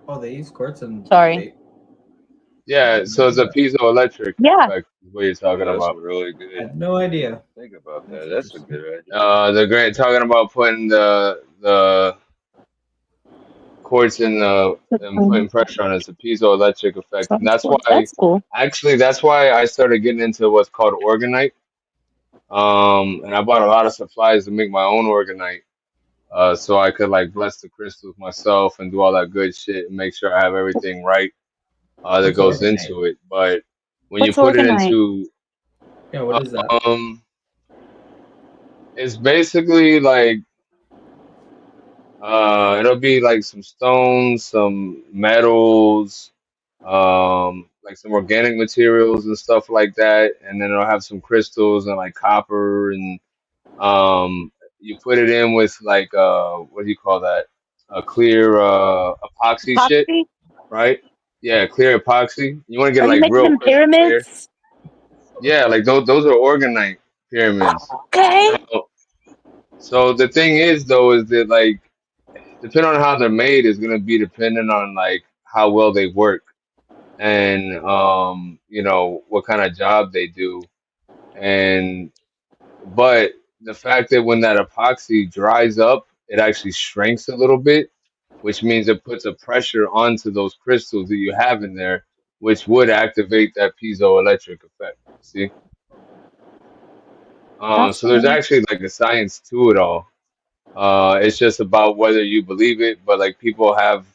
Oh, they use quartz and Sorry. vape. Yeah, so it's a piezoelectric Yeah. effect is what you're talking That's about. really I good. had no idea. Think about That's that. That's a interesting. good idea. The great talking about putting the quartz in and putting pressure on it. It's a piezoelectric effect, and that's why That's cool. actually that's why I started getting into what's called organite. And I bought a lot of supplies to make my own organite, so I could like bless the crystals myself and do all that good shit and make sure I have everything right that What's goes organite? into it. But when you What's put it organite? into Yeah, what is that? it's basically like it'll be like some stones, some metals, like some organic materials and stuff like that, and then it'll have some crystals and like copper and you put it in with like what do you call that? A clear epoxy shit, Epoxy? right? Yeah, clear epoxy. You want to get Are it you like making real them crystal clear. pyramids? Yeah, like those are organite pyramids. Okay. Now, so the thing is though is that like depending on how they're made is gonna be dependent on like how well they work and what kind of job they do and but the fact that when that epoxy dries up it actually shrinks a little bit, which means it puts a pressure onto those crystals that you have in there, which would activate that piezoelectric effect. See, That's so there's cool. actually like a science to it all. It's just about whether you believe it, but like people have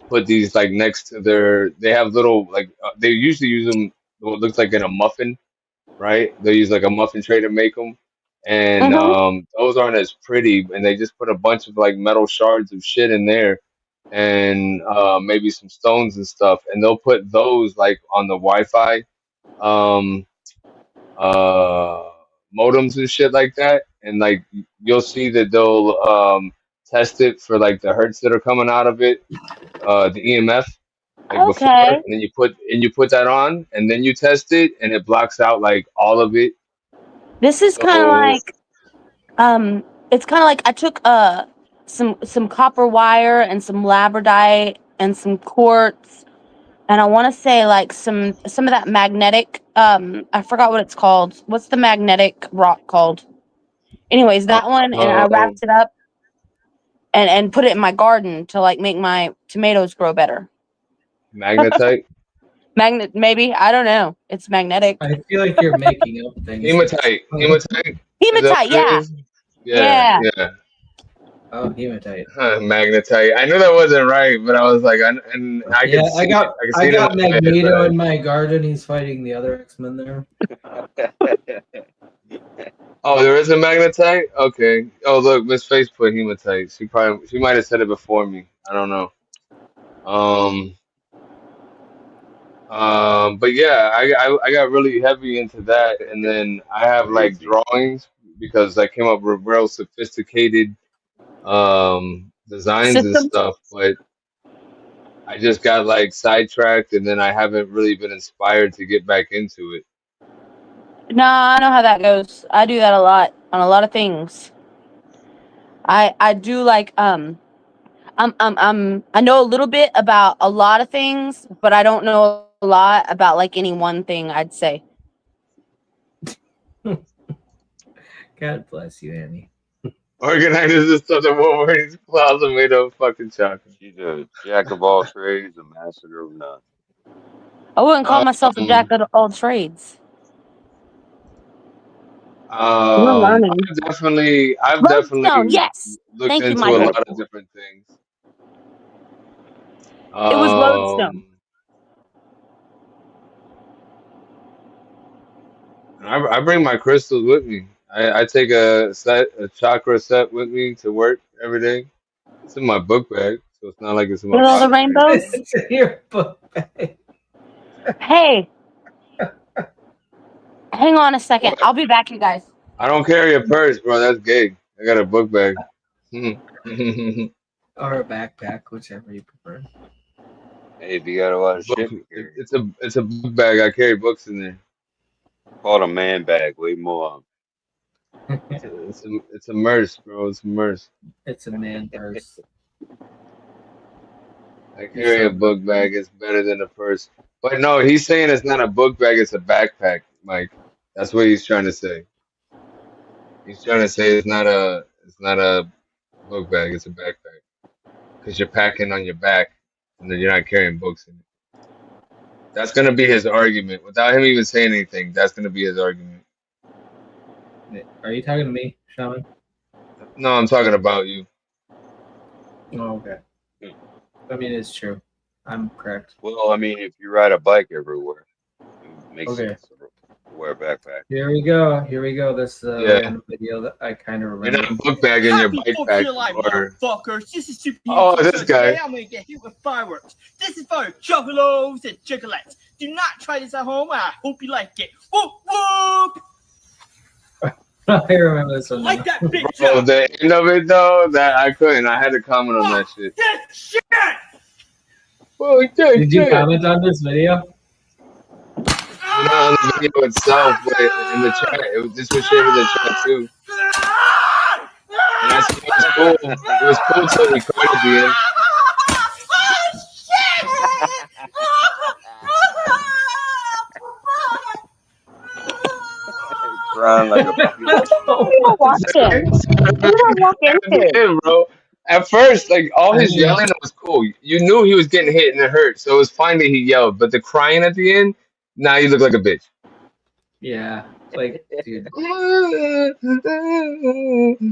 put these like next to they have little like they usually use them what looks like in a muffin, right? They use like a muffin tray to make them, and Mm-hmm. those aren't as pretty, and they just put a bunch of like metal shards of shit in there, and maybe some stones and stuff, and they'll put those like on the Wi-Fi um, uh, modems and shit like that, and like you'll see that they'll test it for like the hertz that are coming out of it, the EMF, like before, Okay. and then you put that on, and then you test it, and it blocks out like all of it. This is kind of So like it's kind of like I took some copper wire and some labradite and some quartz, and I want to say like some of that magnetic I forgot what it's called. What's the magnetic rock called? Anyways, that one, and I wrapped it up and put it in my garden to like make my tomatoes grow better. magnetite, Magnet, maybe, I don't know. It's magnetic. I feel like you're making up things. hematite. Is that Hematite, what it yeah. is? Yeah. Oh, hematite. Magnetite. I knew that wasn't right, but I was like, I can see it. I can see it in my head, Magneto but in my garden. He's fighting the other X-Men there. Oh, there is a magnetite? Okay. Oh, look, Miss Face put hematite. She might have said it before me. I don't know. But yeah, I got really heavy into that, and then I have like drawings because I came up with real sophisticated designs and Systems? stuff, but I just got like sidetracked, and then I haven't really been inspired to get back into it. No, I know how that goes. I do that a lot on a lot of things. I do like I know a little bit about a lot of things, but I don't know a lot about like any one thing, I'd say. God bless you, Annie. Organizes the stuff that Wolverine's closet made of fucking chocolate. She's a jack of all trades, a master of none. I wouldn't call myself a jack of all trades. We're learning. I've Lodestone, definitely yes. looked Thank you, into a Michael. lot of different things. It was lodestone. I bring my crystals with me. I take a chakra set with me to work every day. It's in my book bag, so it's not like it's in my With all the pocket. rainbows? It's in your book bag. Hey. Hang on a second. I'll be back, you guys. I don't carry a purse, bro. That's gay. I got a book bag. Or a backpack, whichever you prefer. Hey, if you got a lot of shit to carry, It's a book bag. I carry books in there. called a man bag, way more. It's a merce, bro. It's a merce. It's a man purse. I carry a book bag. It's better than a purse. But no, he's saying it's not a book bag. It's a backpack, Mike. That's what he's trying to say. He's trying to say it's not a book bag. It's a backpack because you're packing on your back and then you're not carrying books in it. That's gonna be his argument without him even saying anything. That's gonna be his argument. Are you talking to me, Shaman? No, I'm talking about you. Oh, okay. I mean, it's true. I'm correct. Well, I mean, if you ride a bike everywhere, it makes Okay. sense to wear a backpack. Here we go. Here we go. This random video that I kind of remember. You're not a book bag in your Happy bike 4th of pack. July, Or motherfuckers. This is Super oh, Huge this Show. guy. Today I'm going to get hit with fireworks. This is for chocolates and chocolates. Do not try this at home. I hope you like it. Whoop, whoop. I remember this one. Like that bitch Bro, up. the end of it though, that I couldn't. I had to comment on that shit. This shit. Did you comment on this video? Well, not on the video itself, but in the chat. This was shared in the chat too. And I said it was cool. It was cool till he cried at the end. Crying like a What are you watching? What did I walk At the into? end, bro. At first, like all his yelling was cool. You knew he was getting hit and it hurt, so it was fine that he yelled. But the crying at the end, now you look like a bitch. Yeah, like, dude,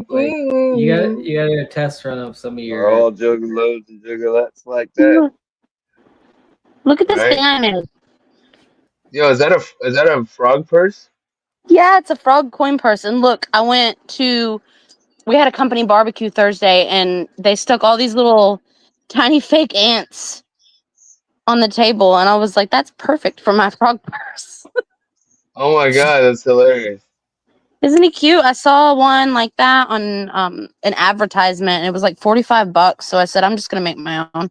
like you gotta get a test run of some of your. Are all juggalos and juggalettes like that? Look at this Right? thing I made. Yo, is that a frog purse? Yeah, it's a frog coin purse. And look, we had a company barbecue Thursday, and they stuck all these little tiny fake ants on the table, and I was like, that's perfect for my frog purse. Oh my god, that's hilarious. Isn't he cute? I saw one like that on an advertisement, and it was like $45. So I said, I'm just gonna make my own.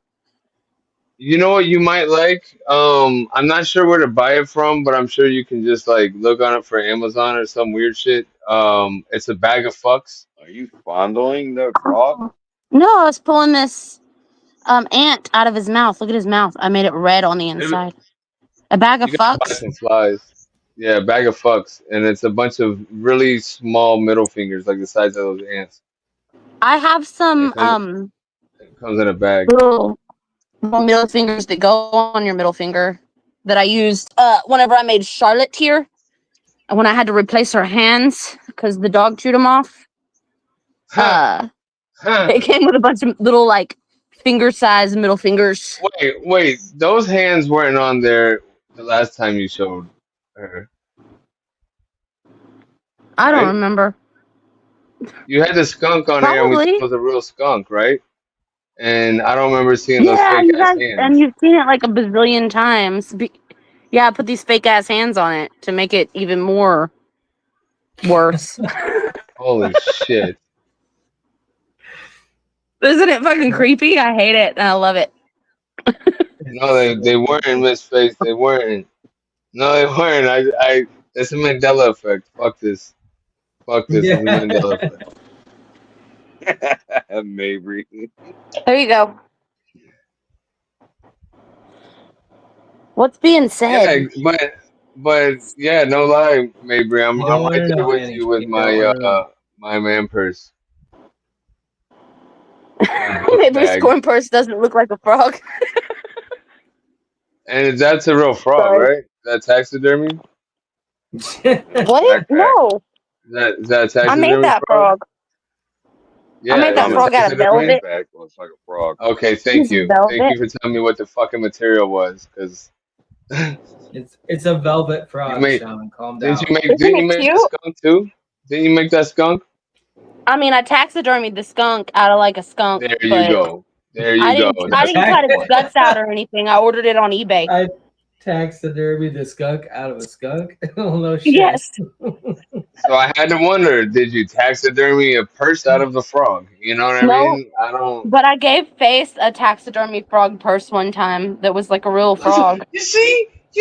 You know what you might like? I'm not sure where to buy it from, but I'm sure you can just like look on it for Amazon or some weird shit. It's a bag of fucks. Are you fondling the frog? No, I was pulling this ant out of his mouth. Look at his mouth. I made it red on the Maybe inside. A bag of you gotta buy fucks. some flies. Yeah, a bag of fucks, and it's a bunch of really small middle fingers, like the size of those ants. I have And some it comes in a bag. little middle fingers that go on your middle finger that I used whenever I made Charlotte here, and when I had to replace her hands because the dog chewed them off. It came with a bunch of little like finger-sized middle fingers. Wait, those hands weren't on there the last time you showed her. I don't Right? remember. You had the skunk on there, and we thought Probably. it was a real skunk, right? And I don't remember seeing those Yeah, fake you ass guys, and hands. you've seen it like a bazillion times. Yeah, I put these fake ass hands on it to make it even more worse. Holy shit! Isn't it fucking creepy? I hate it and I love it. No, they weren't, Miss Face. They weren't. No, they weren't. It's a Mandela effect. Fuck this. Fuck this. It's a Mandela effect. Maybe. There you go. What's being said? Yeah, but yeah, no lie, Mabry. I'm You don't want right to there know, with Annie. you with You don't want to know. my man purse. My book Maybe bag. Scorn Purse doesn't look like a frog. And that's a real frog, Sorry. right? That taxidermy? What? No. Is that I made taxidermy that frog? frog. Yeah, I made that is it frog out of taxidermy? velvet. Back looks like a frog. Okay, It's thank you. Thank velvet. you for telling me what the fucking material was, because It's a velvet you frog, made Shaman. Calm didn't down. you make Isn't didn't you it make cute? the skunk too? Didn't you make that skunk? I mean, I taxidermied the skunk out of like a skunk, There you but go. There you go. I That's didn't the cut its point. guts out or anything. I ordered it on eBay. I taxidermied the skunk out of a skunk. Oh no shit. Yes. So I had to wonder, did you taxidermy a purse out of the frog? You know what I No, mean? I don't. but I gave Face a taxidermy frog purse one time that was like a real frog. You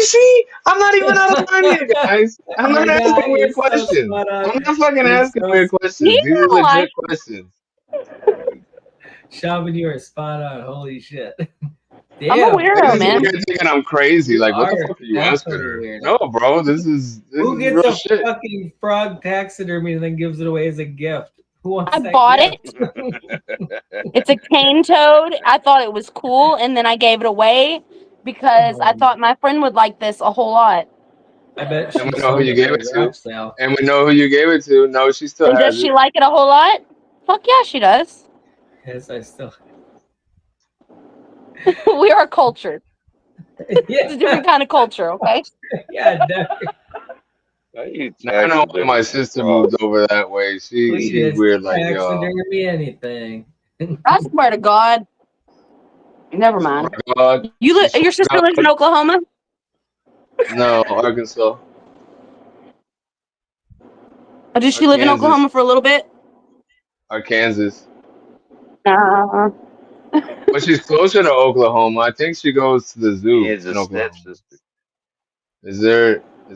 see, I'm not even out of line here, guys. I'm not You're asking you're weird so questions. spot on. I'm not fucking You're asking so weird questions. These are Yeah, legit questions. Shaman, you are spot on. Holy shit. I'm a weirdo, man. You're thinking I'm crazy. You like, what the are fuck are you asking definitely her? weird. No, bro, this is Who gets real a shit. fucking frog taxidermy and then gives it away as a gift? Who wants I that bought gift? It's a cane toad. I thought it was cool, and then I gave it away because I thought my friend would like this a whole lot. I bet she And we know who sold you it gave at it a to. garage sale. And we know who you gave it to. No, she still And has does she it. like it a whole lot? Fuck yeah, she does. Yes, I still. We are cultured. Yeah. It's a different kind of culture, okay? Yeah, definitely. I know when my sister moved over that way. She's weird like y'all. Taxidermy anything. I swear to God. Never mind. God, Your sister lives in Oklahoma? no, Arkansas. Or did she live in Arkansas. Oklahoma for a little bit? Arkansas. But she's closer to Oklahoma. I think she goes to the zoo in Oklahoma. Is there a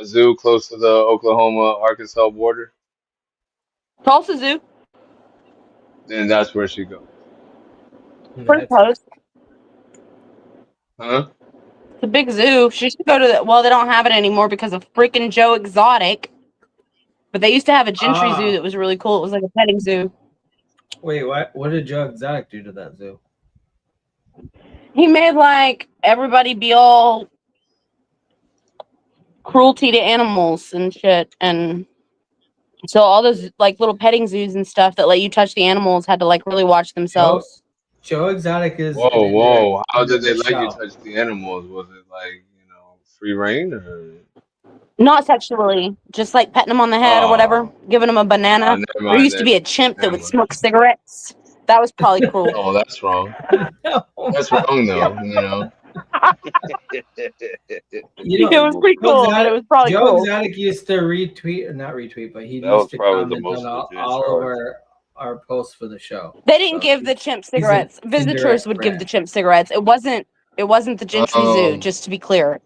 zoo close to the Oklahoma Arkansas border? Tulsa Zoo. Then that's where she goes. Pretty close. Huh? It's a big zoo. She should go to the. Well, they don't have it anymore because of freaking Joe Exotic. But they used to have a gentry zoo that was really cool. It was like a petting zoo. Wait, what did Joe Exotic do to that zoo? He made like everybody be all cruelty to animals and shit, and so all those like little petting zoos and stuff that let you touch the animals had to like really watch themselves. Joe Exotic is. Whoa! How did they the let you show. touch the animals? Was it like free reign or? Not sexually, just like petting them on the head or whatever, giving them a banana. never There mind used to then. be a chimp that would smoke cigarettes. That was probably cruel. Oh, that's wrong. That's wrong though. You It was pretty cool, but it was probably Joe cool. Exotic used to retweet, or not retweet, but he That was used to probably the comment most on legit all of charge. our posts for the show. They didn't So give the chimp he's an cigarettes. Visitors indirect would give the friend. chimp cigarettes. It wasn't the Gentry Zoo, just to be clear.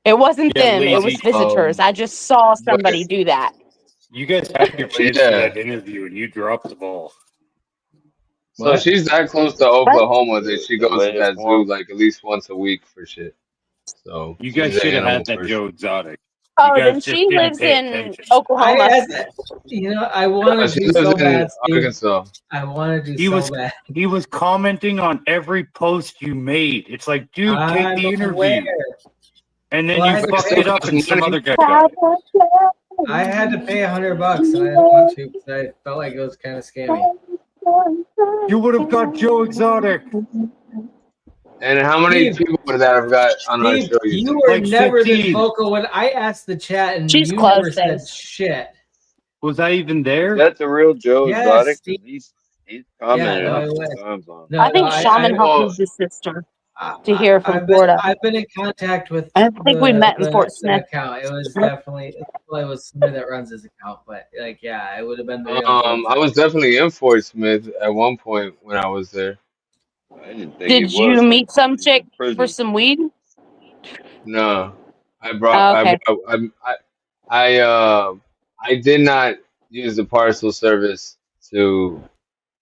It wasn't Yeah, them. It was Lazy. visitors. I just saw somebody do that. You guys had your chance for Yeah. that interview, and you dropped the ball. So What? she's that close to Oklahoma that she goes to that zoo like at least once a week for shit. So You she's guys an should have animal had that person. Joe Exotic. Oh, You then guys just she didn't lives pay in attention. Oklahoma. I want No, to she do lives so in bad, Steve. Arkansas. I want to do He so was bad. he was commenting on every post you made. It's like, dude, take I'm the interview. aware. And then Well, I you had to fucked pay it up, and some money. other guy got it. I had to pay $100, and I didn't want to because I felt like it was kind of scammy. You would have got Joe Exotic. And how many Steve, people would that have got on our Steve, show? You you think? were Like never this 15. vocal when I asked the chat, and She's you close, never said Dave. shit. Was I even there? Is that the real Joe Yes, Exotic? Steve. He's Yeah, commented no, a it few was. times on. No, I think Shaman helped move his sister to here from Florida. I've been in contact with I think we met in Fort the Smith. account. It was definitely it was somebody that runs his account, but like yeah, it would have been the real I was definitely in Fort Smith at one point when I was there. I didn't think he Did you was. meet some chick for prison. some weed? No, I brought. Oh, okay. I did not use the parcel service to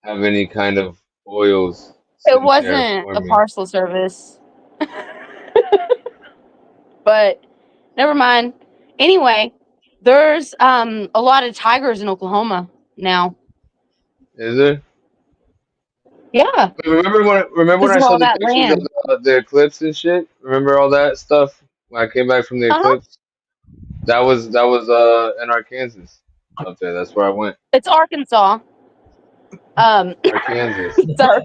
have any kind of oils It sent there wasn't for a me. parcel service. But never mind. Anyway, there's a lot of tigers in Oklahoma now. Is it? Yeah. Remember when Because I of saw all the that pictures land. of the eclipse and shit? Remember all that stuff when I came back from the eclipse? That was in Arkansas up there. That's where I went. It's Arkansas. Arkansas. Sorry.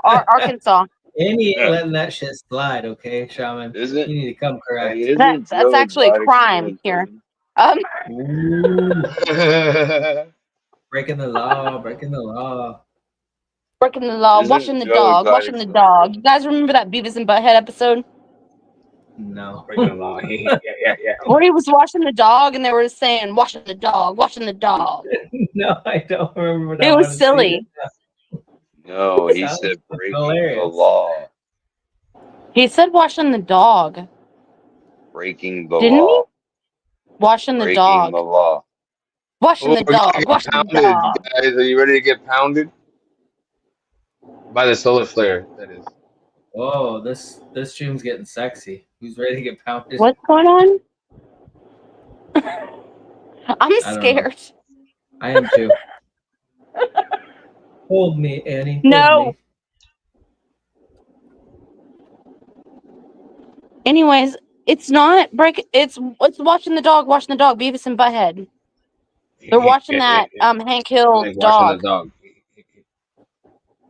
Arkansas. Amy ain't letting that shit slide, okay, Shaman? Is it? You need to come correct. Hey, That's actually a crime here. Breaking the law, breaking the law. Breaking the law, Isn't washing the Joe dog, Exotic washing the dog. You guys remember that Beavis and Butthead episode? No. Breaking the law. yeah. Where he was washing the dog and they were saying, washing the dog, washing the dog. No, I don't remember that. It was one. silly. No, he Sounds said breaking hilarious. the law. He said washing the dog. Breaking the Didn't law. he? Washing the Breaking dog. the law. Washing Oh, the we're gonna dog. get Washing the pounded, dog. guys. Are you ready to get pounded? By the solar flare, that is. Whoa, this stream's getting sexy. Who's ready to get pounded? What's going on? I'm I don't know. scared. I am too. Hold me, Annie. Hold No. me. Anyways, it's not it's watching the dog, Beavis and Butthead. They're watching that Hank Hill Like dog. watching the dog.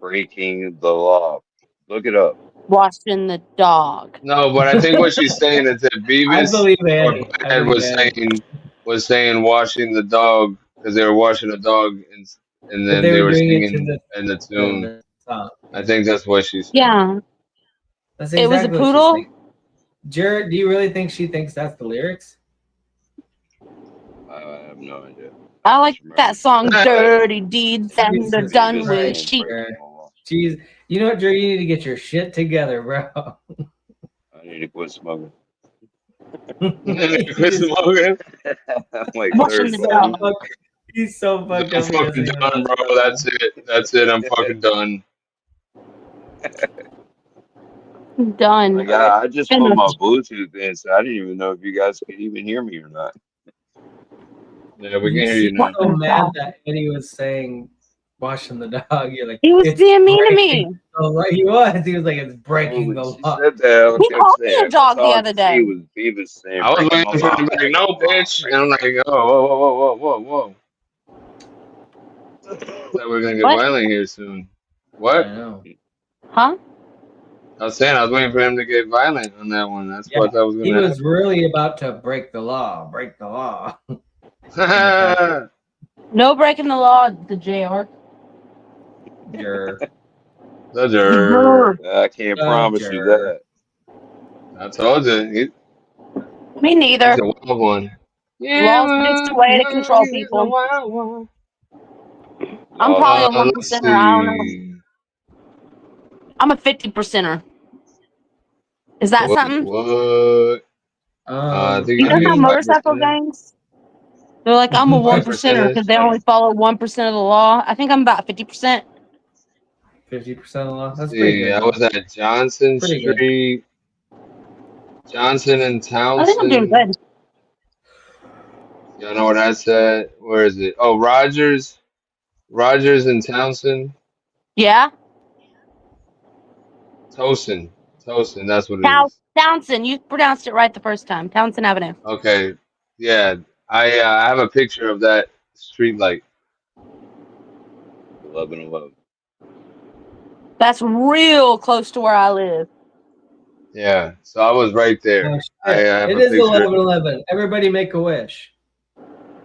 Breaking the law. Look it up. Washing the dog. No, but I think what she's saying is that I Beavis believe or Annie. I Butthead believe was saying washing the dog because they were washing the dog and But then they they were were doing it to singing in the tune. the song. I think that's what she's saying. Yeah. That's It was a exactly what she's poodle? saying. Jared, do you really think she thinks that's the lyrics? I have no idea. I like that song, Dirty Deeds and They're Done with Christ, Sheep. Jared. Jeez, you know what, Jared? You need to get your shit together, bro. I need to quit smoking. Chris Morgan. I'm like Washing the dog. He's so fucked up. I'm fucking done, bro. That's it. That's it. I'm fucking done. Done. Like, I just put my Bluetooth in, so I didn't even know if you guys could even hear me or not. Yeah, we can hear you now. So mad that Eddie was saying washing the dog. You're like, He was it's being mean to breaking me. the law. He was. He was like, it's breaking the She law. said that. He called me a dog the other day. He was Beavis saying, I was breaking waiting the for law, him to be like, breaking no, the law, bitch. And I'm like, oh, whoa. Thought we were gonna get What? violent here soon. What? I know. Huh? I was saying I was waiting for him to get violent on that one. That's Yeah, what that was he gonna was really about to break the law. Break the law. happen. No breaking the law, the JR. You're The jerk. I can't promise you that. I told you. Me He's neither. a wild one. Yeah, Law's just a way to control he's a people. wild one. I'm probably a Let's 1%er. I don't know. see. I'm a 50%er. Is that something? What? I think You I know think how it's motorcycle 5%. gangs? They're like, I'm a 1%er because they only follow 1% of the law. I think I'm about 50%. 50% of the law. That's pretty See, good. I was at Johnson Pretty good. Street, Johnson and I think I'm doing Townsend. good. Y'all know what I said? Where is it? Oh, Rogers and Townsend. Yeah. Towson. That's what it is. Townsend. You pronounced it right the first time. Townsend Avenue. Okay. Yeah. I have a picture of that street light. 11:11. That's real close to where I live. Yeah. So I was right there. Oh, I shit. have It a is picture. 11:11. Everybody make a wish.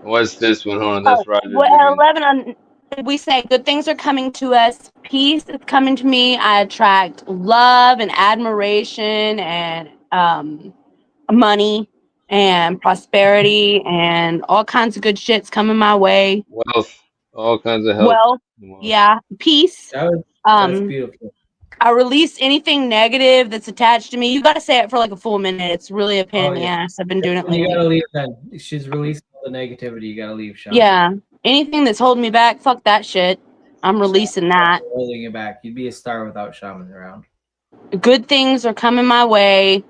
What's this one? Hold on. That's Rogers Well, again. 11, we say good things are coming to us. Peace is coming to me. I attract love and admiration and money and prosperity and all kinds of good shit's coming my way. Wealth. All kinds of health. Well, yeah, peace. That's beautiful. I release anything negative that's attached to me. You got to say it for like a full minute. It's really a pain in the ass. I've been doing it You lately. gotta leave then. She's releasing all the negativity. You gotta leave, Sean. Yeah. Anything that's holding me back, fuck that shit. I'm releasing that. Holding you back. You'd be a star without Shaman around. Good things are coming my way.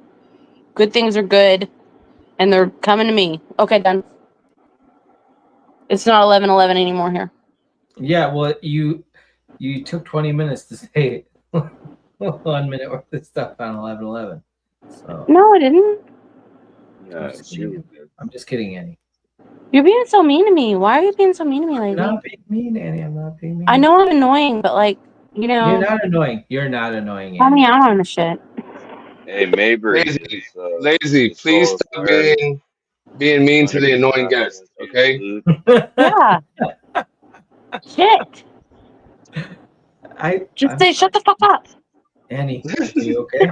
Good things are good. And they're coming to me. Okay, done. It's not 11:11 anymore here. Yeah, well, you took 20 minutes to say 1 minute worth of stuff on 11:11. So No, I didn't. Yeah, I'm just kidding, Annie. You're being so mean to me. Why are you being so mean to me lately? I'm not being mean, Annie. I'm not being mean. I know I'm annoying, but like, you know. You're not annoying. You're not annoying, Call Annie. me out on the shit. Hey, Mabry. Lazy. Please stop being mean to the annoying guest. Okay. Yeah. Shit. I'm say shut the fuck up. Annie, are you okay?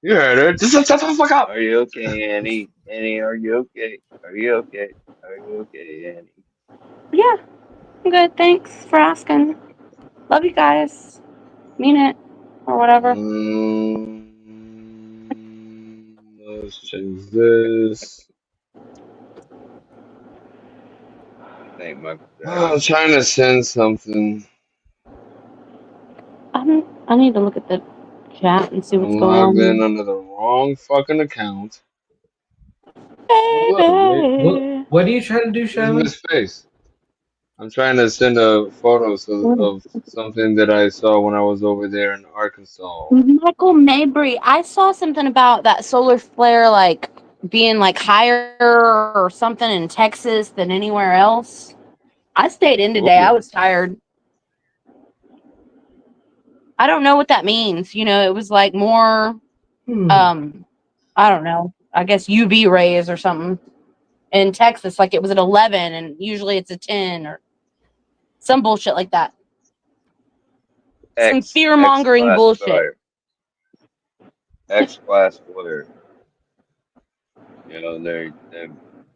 You heard her. Just shut the fuck up. Are you okay, Annie? Annie, are you okay? Are you okay? Are you okay, Annie? Yeah. I'm good. Thanks for asking. Love you guys. Mean it. Or whatever. Let's change this. I think my. I'm trying to send something. I need to look at the chat and see what's I'm going logged in on. under the wrong fucking account. What are you trying to do, Shaman? Where's Miss Face? I'm trying to send a photo of something that I saw when I was over there in Arkansas. Michael Mabry, I saw something about that solar flare like being like higher or something in Texas than anywhere else. I stayed in today. I was tired. I don't know what that means. You know, it was like more I don't know. I guess UV rays or something. In Texas, like it was at 11 and usually it's a 10 or some bullshit like that. Some fear-mongering bullshit. X-class flare. You know,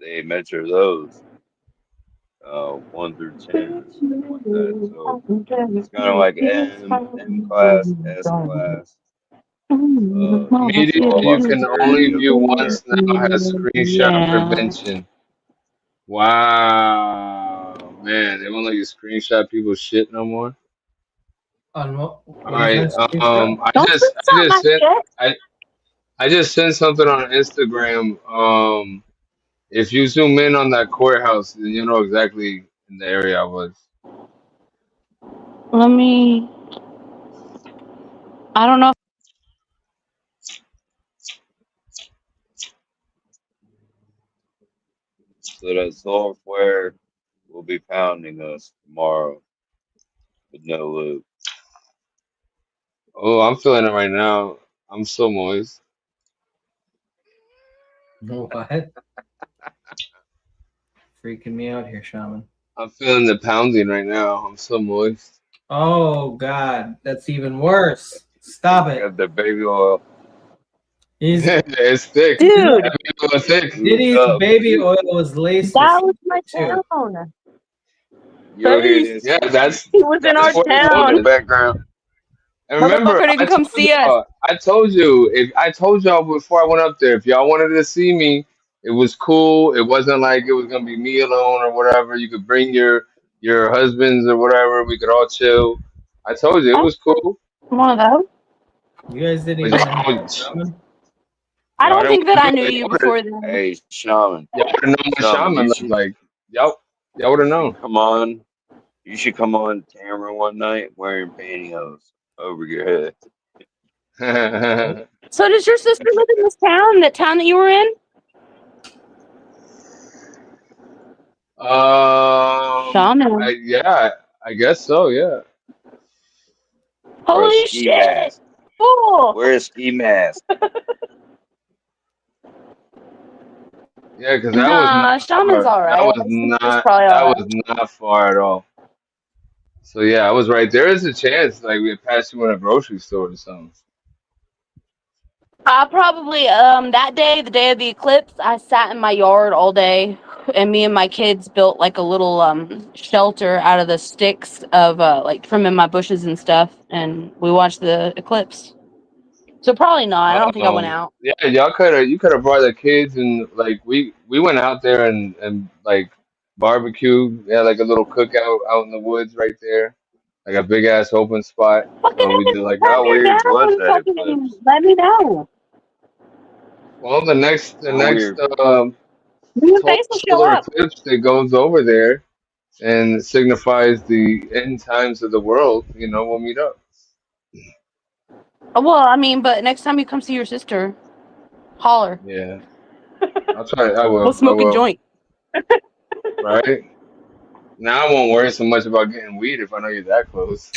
they measure those 1 through 10 or something like that. So it's kind of like M class, S class. Media you can only view once now has screenshot prevention. Wow, man, they won't let you screenshot people's shit no more. On what? All right, I just sent something on Instagram. If you zoom in on that courthouse, then you know exactly in the area I was. Let me. I don't know. So that software will be pounding us tomorrow with no loop. Oh, I'm feeling it right now. I'm so moist. What? Freaking me out here, Shaman. I'm feeling the pounding right now. I'm so moist. Oh God, that's even worse. Stop it. Got the baby oil. He's it's thick. Dude. That baby oil thick. Diddy's baby oil was laced. That was my town. Yo, hear Yeah, that's He was in our what it in the town. was. background. And remember, Motherfucker didn't come see us. I told y'all before I went up there, if y'all wanted to see me, it was cool. It wasn't like it was gonna be me alone or whatever. You could bring your husbands or whatever. We could all chill. I told you it was cool. One of those. You guys didn't But even y'all, know shaman. I don't y'all think that I didn't knew do it. you before then. Hey, Shaman. Y'all would have known what Shaman, shaman you looked should, like. Y'all would have known. come on. You should come on camera one night wearing pantyhose over your head. So does your sister live in this town? That town that you were in? Shaman. Yeah, I guess so. Yeah. Or a Holy ski shit! mask. Cool. Wear a ski mask. Yeah, because that was Nah, not Shaman's far. alright. Probably That alright. was not far at all. So yeah, I was right. There is a chance like we passed you in a grocery store or something. I probably that day, the day of the eclipse, I sat in my yard all day, and me and my kids built like a little shelter out of the sticks of like trimming my bushes and stuff, and we watched the eclipse. So probably not. I don't think I went out. Yeah, you could have brought the kids and like we went out there and like barbecued. Yeah, like a little cookout out in the woods right there, like a big ass open spot. We did like Have How you weird was down? that Fucking eclipse? let me know. well the next How weird. Me and total Face will show solar up. eclipse that goes over there and signifies the end times of the world. You know, we'll meet up. Well, I mean, but next time you come see your sister, holler. Yeah, I'll try. I We'll will. I smoke a will. joint. Right now, I won't worry so much about getting weed if I know you're that close.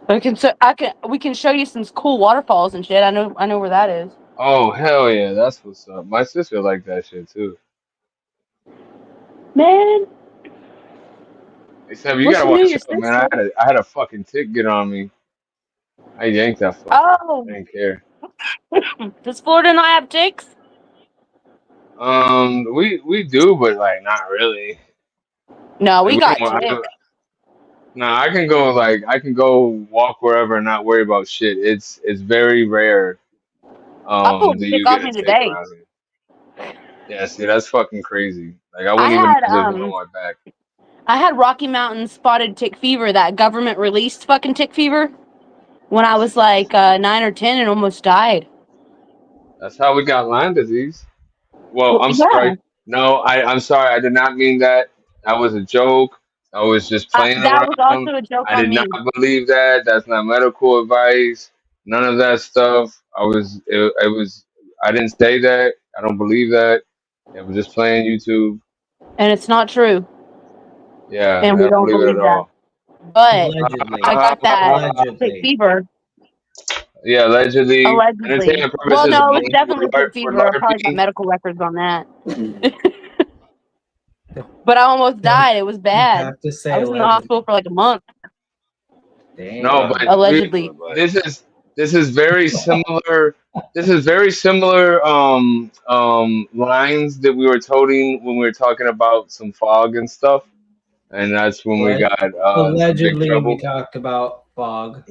We can show you some cool waterfalls and shit. I know where that is. Oh hell yeah, that's what's up. My sister liked that shit too. Man, Except you what's gotta new, watch your out, man. sister? I had a fucking tick get on me. I yanked that fucker. Oh, I didn't care. does Florida not have ticks? We do, but like not really. No, Like we we got don't. ticks. I can go walk wherever and not worry about shit. It's very rare I pulled that a tick you off get a me tick today. around here. Yeah, see that's fucking crazy. Like I I wouldn't even know had if there's one on my back. I had Rocky Mountain spotted tick fever, that government released fucking tick fever, when I was like 9 or 10 and almost died. That's how we got Lyme disease. Well, Well, I'm yeah, sorry. No, I'm sorry. I did not mean that. That was a joke. I was just playing that was around. also a joke I on did not me. believe that. That's not medical advice. None of that stuff. It was, I didn't say that. I don't believe that. It was just playing YouTube. And it's not true. Yeah, And I we don't don't believe it believe at that. all. But Allegedly. I got that tick Allegedly. fever. Yeah, allegedly, Allegedly. entertainment Well, purposes no, it was only. definitely tick For fever. I probably got LARPing. medical records on that. But I almost died. It was You bad. have to say I was in the allegedly. hospital for like a month. No, Damn. but Allegedly. this is very similar. This is very similar lines that we were toting when we were talking about some fog and stuff, and that's when we got some big Allegedly, we trouble. talked about fog.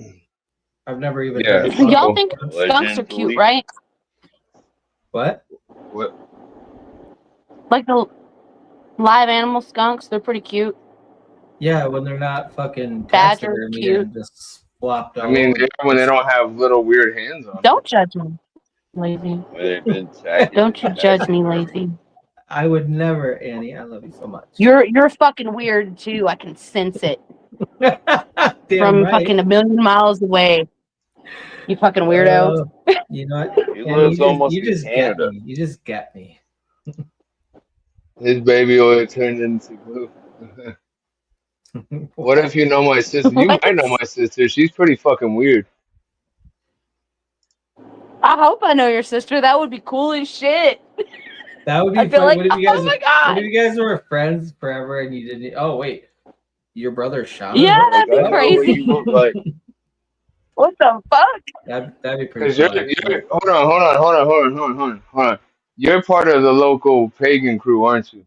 I've never even Yeah. heard of fog. Y'all think skunks are cute, right? What? What? Like the live animal skunks, they're pretty cute. Yeah, when they're not fucking Badger, taxidermy cute. and just flopped all I mean, over. when they don't have little weird hands on them. Don't judge me, Lazy. They've been tagged. Don't you judge me, Lazy. I would never, Annie. I love you so much. You're fucking weird too. I can sense it from right. fucking a million miles away. You fucking weirdo. You know what? He Annie, lives almost you in just get Canada. me. You just get me. His baby oil turned into glue. What if you know my sister? You might know my sister. She's pretty fucking weird. I hope I know your sister. That would be cool as shit. That would be I feel fun. like, What if you guys? oh my god. What if you guys were friends forever and you didn't? Oh wait, your brother Shaman. Yeah, What? that'd be I know what crazy. you look like. What the fuck? That'd be pretty Because cool. you're hold on. You're part of the local pagan crew, aren't you?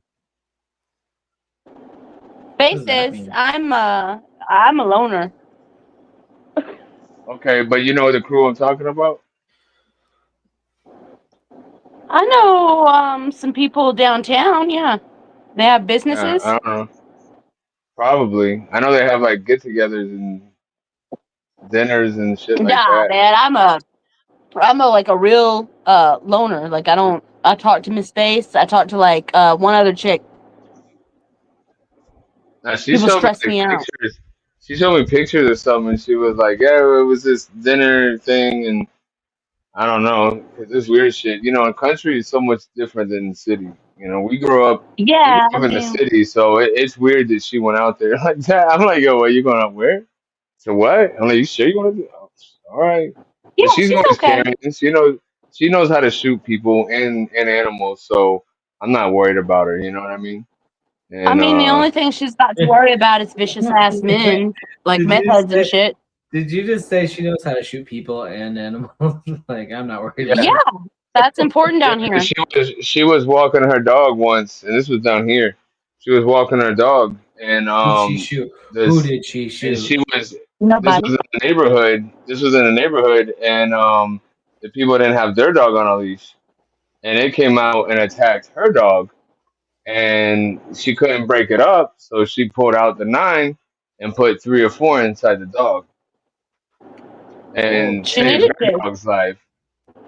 Faces. I'm a loner. Okay, but you know the crew I'm talking about? I know some people downtown. Yeah, they have Yeah, businesses. I don't know. Probably. I know they have like get-togethers and dinners and shit like Nah, that. man, I'm a like a real loner. Like I talk to Miss Face. I talk to like one other chick. Now she People showed me stress like me out. pictures. She showed me pictures of something. She was like, "Yeah, it was this dinner thing," and I don't know, cause this weird shit. You know, in country is so much different than the city. You know, we grew Yeah, I up in the mean, city, so it's weird that she went out there like that. I'm like, yo, what, you going out where? To what? I'm like, you sure you want to do? Oh, all right, yeah, but she's she's okay. experienced. She knows how to shoot people and animals, so I'm not worried about her. You know what I mean? I And mean, the only thing she's got to worry about is vicious ass men, like meth heads and shit. Did you just say she knows how to shoot people and animals? Like, I'm not worried yeah. about it. Yeah, that's important down Yeah, here. she was walking her dog once, and this was down here. She was walking her dog, and Who'd she shoot? Who did she and shoot? this Nobody. was in the neighborhood. This was in the neighborhood, and the people didn't have their dog on a leash, and it came out and attacked her dog, and she couldn't break it up, so she pulled out the 9 and put 3 or 4 inside the dog, and She saved needed her to. dog's life.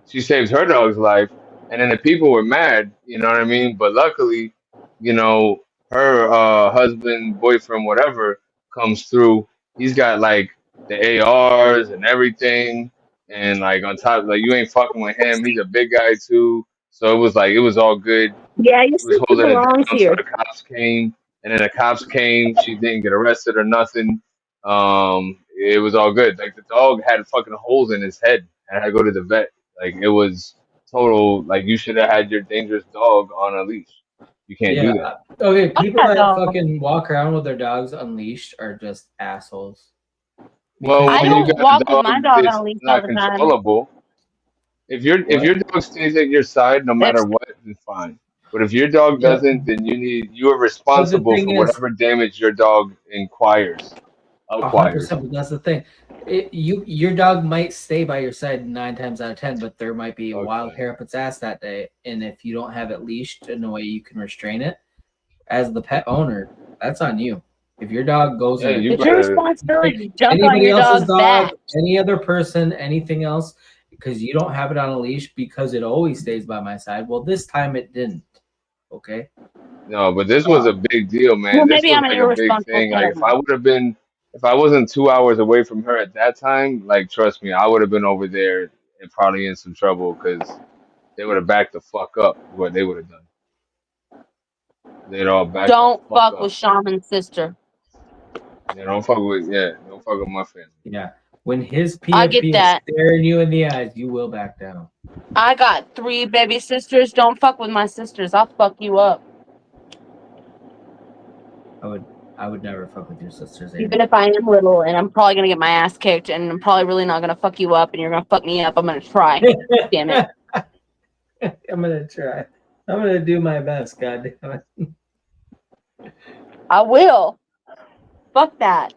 She saves her dog's life, and then the people were mad, you know what I mean? But luckily, her husband, boyfriend, whatever, comes through. He's got like the ARs and everything, and like on top, like you ain't fucking with him. He's a big guy too, so it was all good. Yeah, your He was sister holding it belongs down, so here. the cops came, and then the cops came. She didn't get arrested or nothing. It was all good. Like the dog had fucking holes in his head, and I had to go to the vet. Like it was total. Like you should have had your dangerous dog on a leash. You can't do that. Okay, people Yeah, that no. fucking walk around with their dogs unleashed are just assholes. Well, I when you don't got a walk with my dog dog on that's a leash all not the time. controllable, if your dog stays at your side no matter It's, what, then fine. But if your dog Yeah. doesn't, then you are But the responsible thing for is, whatever damage your dog acquires. 100%. But that's the thing. Your dog might stay by your side 9 times out of 10, but there might be a wild hair up its ass that day, and if you don't have it leashed in a way you can restrain it, as the pet owner, that's on you. If your dog goes Yeah, into it's your responsibility to jump on anybody your else's dog's dog, back. any other person, anything else, because you don't have it on a leash because it always stays by my side. Well, this time it didn't. Okay. No, but this was a big deal, man. Well, This maybe was I'm an like a big irresponsible thing. pet Like owner. if I wasn't 2 hours away from her at that time, like trust me, I would have been over there and probably in some trouble because they would have backed the fuck up. Is what they would have done. They'd all back the Don't fuck fuck up. with Shaman's sister. Don't fuck with my family. Yeah. When his I get PFP is that. staring you in the eyes, you will back down. I got 3 baby sisters. Don't fuck with my sisters. I'll fuck you up. I would never fuck with your sisters. Even if I am little and I'm probably gonna get my ass kicked and I'm probably really not gonna fuck you up and you're gonna fuck me up, I'm gonna try. Damn it. I'm gonna try. I'm gonna do my best. God damn it. I will. Fuck that.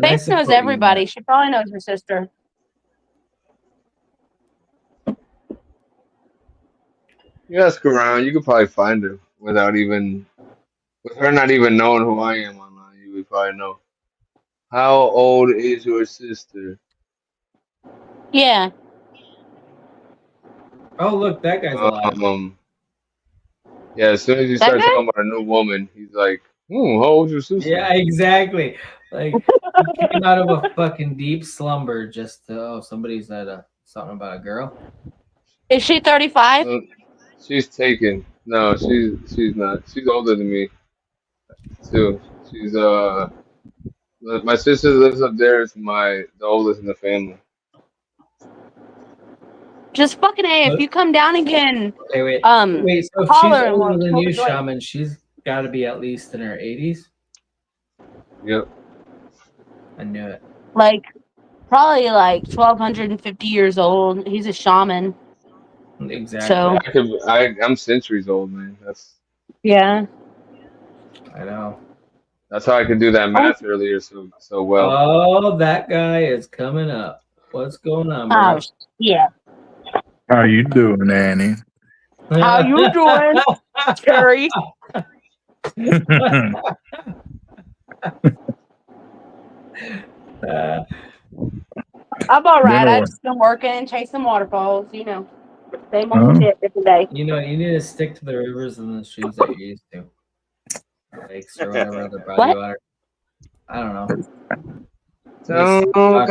Faith knows everybody. She probably knows her sister. You ask around, you could probably find her with her not even knowing who I am online. You would probably know. How old is your sister? Yeah. Oh, look, that guy's alive. Yeah, as soon as you start talking about a new woman, he's like, how old's your sister? Yeah, exactly. Like he came out of a fucking deep slumber just to, somebody said something about a girl. Is she 35? She's taken. No, she's not. She's older than me too. She's my sister lives up there. Is the oldest in the family. Just fucking if you come down again. Wait. So if she's holler and older we'll than smoke you, a joint. Shaman, she's got to be at least in her 80s. Yep. I knew it. Like, probably like 1,250 years old. He's a shaman. Exactly. So I'm centuries old, man. yeah. I know. That's how I could do that math earlier so well. Oh, that guy is coming up. What's going on, bro? Oh yeah. How you doing, Annie? How you doing, Terry? I'm all right. I just been working and chasing waterfalls. You know, same old shit every day. You know, you need to stick to the rivers and the streams that you're used to. Lakes or whatever other body water. I don't know. Don't go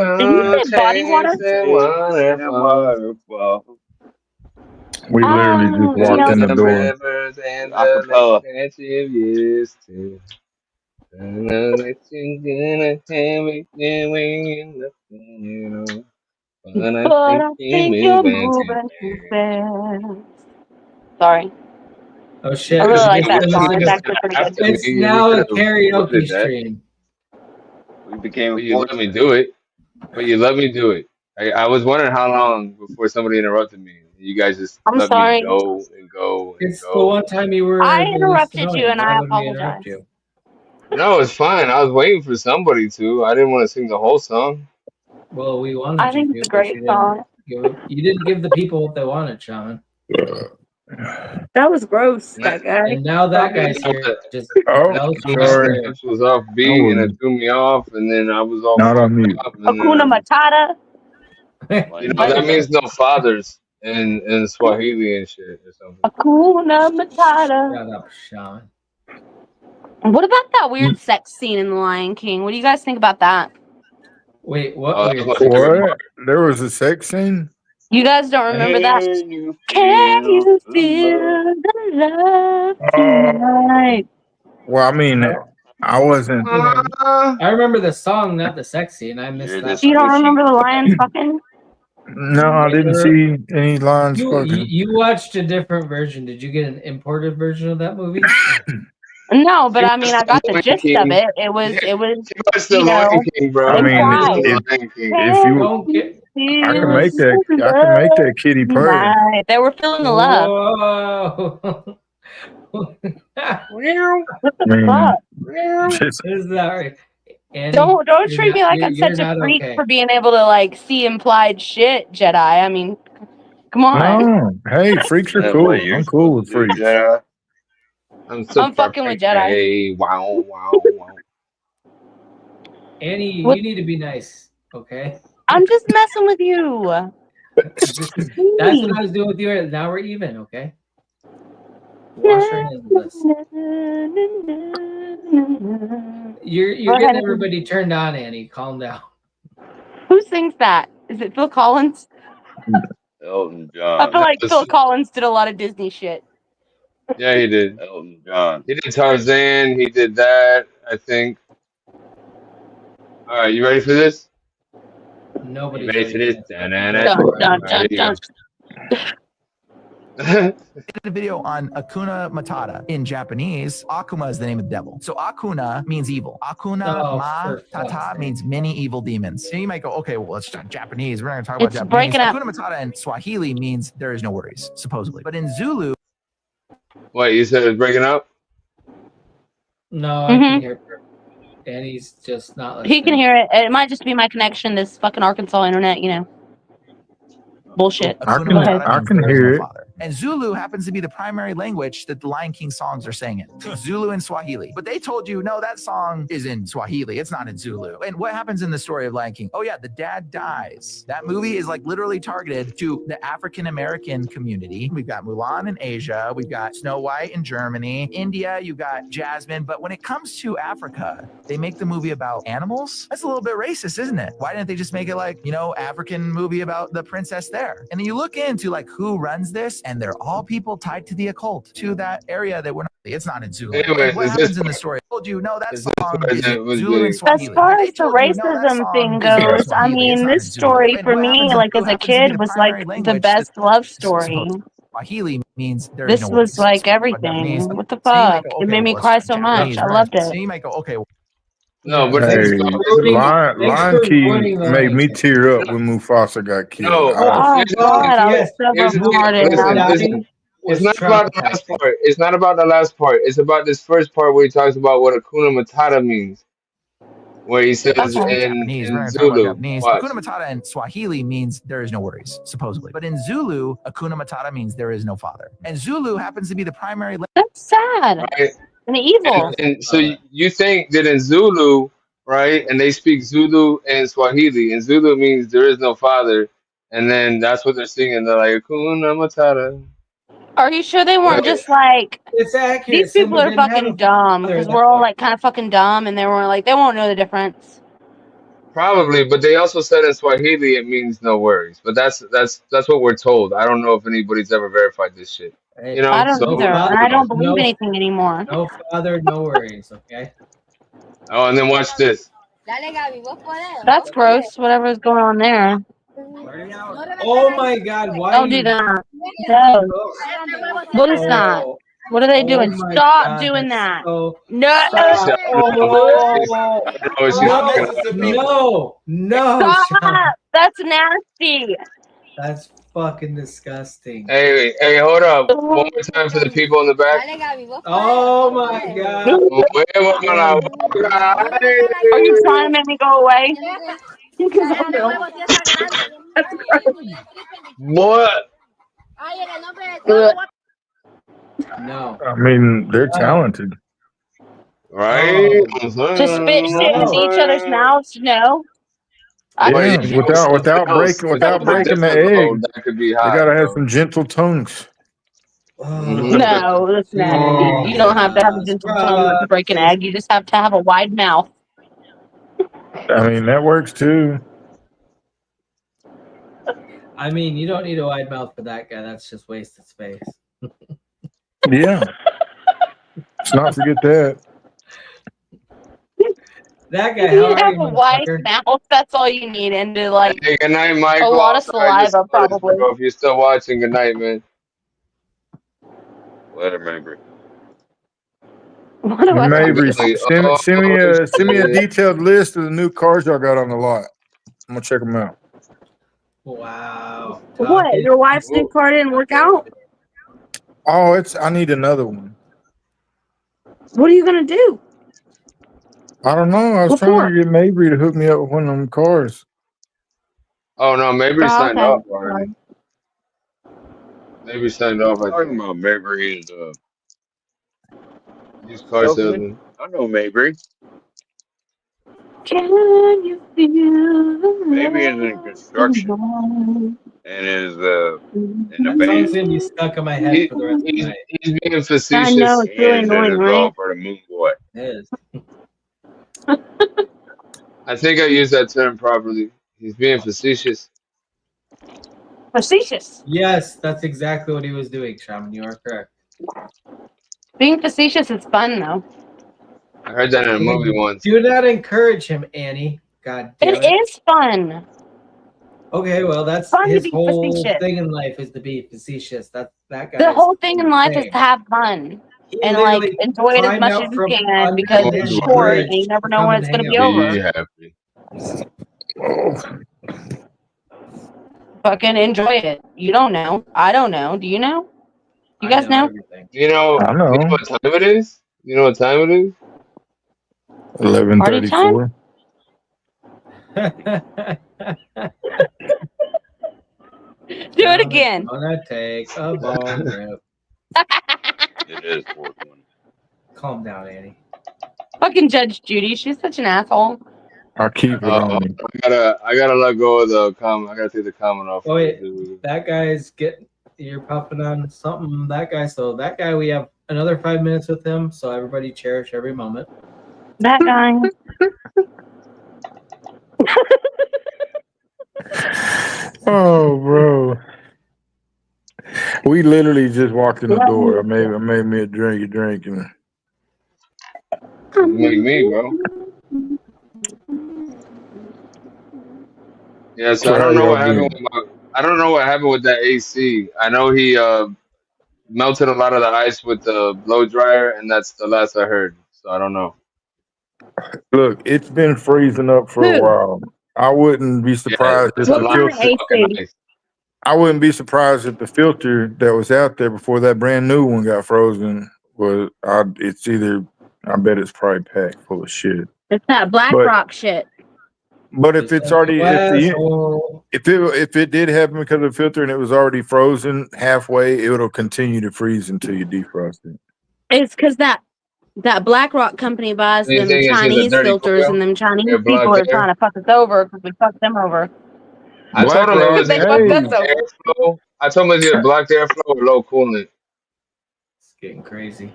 chasing waterfalls. We literally just walked in the The door. rivers and the lakes that you used to. I know that you're gonna have me doing nothing, you know. But I think you're moving too fast. Sorry. Oh shit! I really like that song. It's actually pretty good. It's now a karaoke stream. We became. But you let me do it. I was wondering how long before somebody interrupted me. You guys just I'm let sorry. me go and go and It's the go. one time you were. I interrupted you, and Why I would we interrupt apologize. you? No, it's fine. I was waiting for somebody to. I didn't want to sing the whole song. Well, we wanted I think you it's to, a but great song. you didn't give the people what they wanted, Shaman. That was gross, that guy. And now that guy's here. Just sorry. This was off beat and it threw me off, and then I was all Not on mute. fucked up. And Hakuna Matata. you know that means no fathers in Swahili and shit or something. Hakuna Matata. Shut up, Shaman. What about that weird sex scene in The Lion King? What do you guys think about that? Wait, what? What? There was a sex scene? You guys don't remember that? Can you feel the love tonight? Well, I mean, I wasn't. I remember the song, not the sex scene. I missed that. You don't remember the lions fucking? No, I didn't see any lines fucking. You watched a different version. Did you get an imported version of that movie? No, but I mean, I got the gist of it. It was, you know, I mean, if you, Don't get. I can make that kitty purr. Right. They were feeling the love. Whoa. What the fuck? Sorry. Annie, Don't treat me like I'm such a freak for being able to like see implied shit, Jedi. I mean, come on. No, hey, freaks are cool. I'm cool with freaks. I'm fucking with Jedi. Hey, wow. Annie, you need to be nice, okay? I'm just messing with you. That's what I was doing with you. Now we're even, okay? Wash your hands of this. You're getting everybody turned on, Annie. Calm down. Who sings that? Is it Phil Collins? Elton John. I feel like Phil Collins did a lot of Disney shit. Yeah, he did. Elton John. He did Tarzan. He did that, I think. All right, you ready for this? Nobody's ready for this. Did a video on Akuna Matata. In Japanese, Akuma is the name of the devil. So Akuna means evil. Akuna Matata means many evil demons. So you might go, okay, well, it's Japanese. We're not going to talk about Japanese. Akuna Matata in Swahili means there is no worries, supposedly. But in Zulu... Wait, you said it's breaking up? No, I can hear her. Annie's just not listening. He can hear it. It might just be my connection, this fucking Arkansas internet, you know. Bullshit. I can hear it. And Zulu happens to be the primary language that the Lion King songs are sang in. Zulu and Swahili. But they told you, no, that song is in Swahili. It's not in Zulu. And what happens in the story of Lion King? Oh yeah, the dad dies. That movie is like literally targeted to the African-American community. We've got Mulan in Asia. We've got Snow White in Germany. India, you've got Jasmine. But when it comes to Africa, they make the movie about animals. That's a little bit racist, isn't it? Why didn't they just make it like, you know, African movie about the princess there? And then you look into like who runs this, and they're all people tied to the occult, to that area that we're not. It's not in Zulu. Anyway, what happens in the story? I told you, no, that song is in Zulu and As Swahili. far as the racism thing goes, I mean, this story for me, like as a kid, was like the best love story. Swahili means there this is no was like everything. What the fuck? It made me cry so much. I loved it. So you might go, okay. No, Yeah, but Hey, it's Lion King made me tear up when Mufasa got killed. no. Oh Here's the God, I was yes. so Here's the deal. brokenhearted. Listen. It's Was not about the last traumatizing. part. It's not about the last part. It's about this first part where he talks about what Hakuna Matata means. Where he says Okay. in We're going to talk about Zulu. Japanese. Watch. Hakuna Matata in Swahili means there is no worries, supposedly. But in Zulu, Hakuna Matata means there is no father. And Zulu happens to be the primary. That's sad Right? and evil. And so you think that in Zulu, right, and they speak Zulu and Swahili, and Zulu means there is no father, and then that's what they're singing. They're like Hakuna Matata. Are you sure they weren't Right. just like It's accurate. these people Simba are didn't have fucking a dumb father because that we're all way. like kind of fucking dumb and they were like they won't know the difference. Probably, but they also said in Swahili it means no worries. But that's what we're told. I don't know if anybody's ever verified this shit. Hey, You I know, don't so either, who and I knows? don't believe anything anymore. No father, no worries. Okay. Oh, and then watch this. That's gross. Whatever's going on there. Oh my God! Why Don't you? do that. No. What is that? Oh, What are they oh doing? my Stop God! doing That's that. so. No. Stop! Oh, She's no, Sean. Stop. That's nasty. That's fucking disgusting. Hey, hold up. One more time for the people in the back. Oh my God! Are you trying to make me go away? Because I will. That's gross. What? No. I mean, they're talented. Right? To spit shit into each other's mouths? No. Yeah, If it was without something else, breaking if it was the difficult, egg, that could be they hot, gotta have though. some gentle tongues. No, that's nasty. You don't have to have a gentle tongue to break an egg. You just have to have a wide mouth. I mean, that works too. I mean, you don't need a wide mouth for that guy. That's just wasted space. Yeah. Let's not forget that. That guy, You how are have you, a wide motherfucker? mouth. That's all you need, and to like Hey, good night, a Michael. lot I'm of sorry I missed saliva, this, probably. bro. If you're still watching, good night, man. Later, Mabry. What do I Mabry, Really? send me a Shit. detailed list of the new cars y'all got on the lot. I'm gonna check them out. Wow. What? Your wife's new car didn't work out? Oh, I need another one. What are you gonna do? I don't know. I was trying to get Mabry to hook me up with one of them cars. Oh, no, maybe he Oh, signed okay. off already. Maybe he signed off, I Talking think. about Mabry is Used car salesman. I know Mabry. Can you feel Mabry is in construction and is in the That band. song's gonna be stuck in my head for the rest of the night. He's being I know, facetious. it's really annoying, right? For the Moon Boy. It is. I think I used that term properly. He's being facetious. Facetious. Yes, that's exactly what he was doing, Shaman. You are correct. Being facetious is fun, though. I heard that in a movie once. Do not encourage him, Annie. God damn it. It is fun. Okay, well, that's Fun to his be whole facetious. thing in life is to be facetious. That guy. The whole thing in life is to have fun and like literally enjoy it as climbed much out as you from can under because the it's damn short and bridge you never to know come when and it's going to hang be out. over. Be happy. Fucking enjoy it. You don't know. I don't know. Do you know? You guys know? Everything. You know what time it is? You know what time it is? 11:34. Do it again. Gonna take a bone rip. It is 420. Calm down, Annie. Fucking Judge Judy. She's such an asshole. I'll keep it on me. I gotta let go of the comment. I gotta take the comment off. Oh wait, that guy's getting. You're puffing on something. That guy. So that guy, we have another 5 minutes with him. So everybody cherish every moment. That guy. Oh, bro. We literally just walked in the door. I made me a drink, and You make me, bro. Yeah, so So I how don't know y'all what happened been? with I don't know what happened with that AC. I know he melted a lot of the ice with the blow dryer, and that's the last I heard. So I don't know. Look, it's been freezing up for a while. I wouldn't be surprised if That's a the lot of filter. fucking ice. I wouldn't be surprised if the filter that was out there before that brand new one got frozen was. It's either. I bet it's probably packed full of shit. It's that black But rock shit. but if it's already Asshole. if it did happen because of the filter and it was already frozen halfway, it'll continue to freeze until you defrost it. It's because that BlackRock company buys You them think it's either Chinese dirty filters, coil and them Chinese or people blocked are air? trying to fuck us over because we fucked them over. I told him it was They either fucked us blocked over. airflow. I told him it was either blocked airflow or low coolant. It's getting crazy.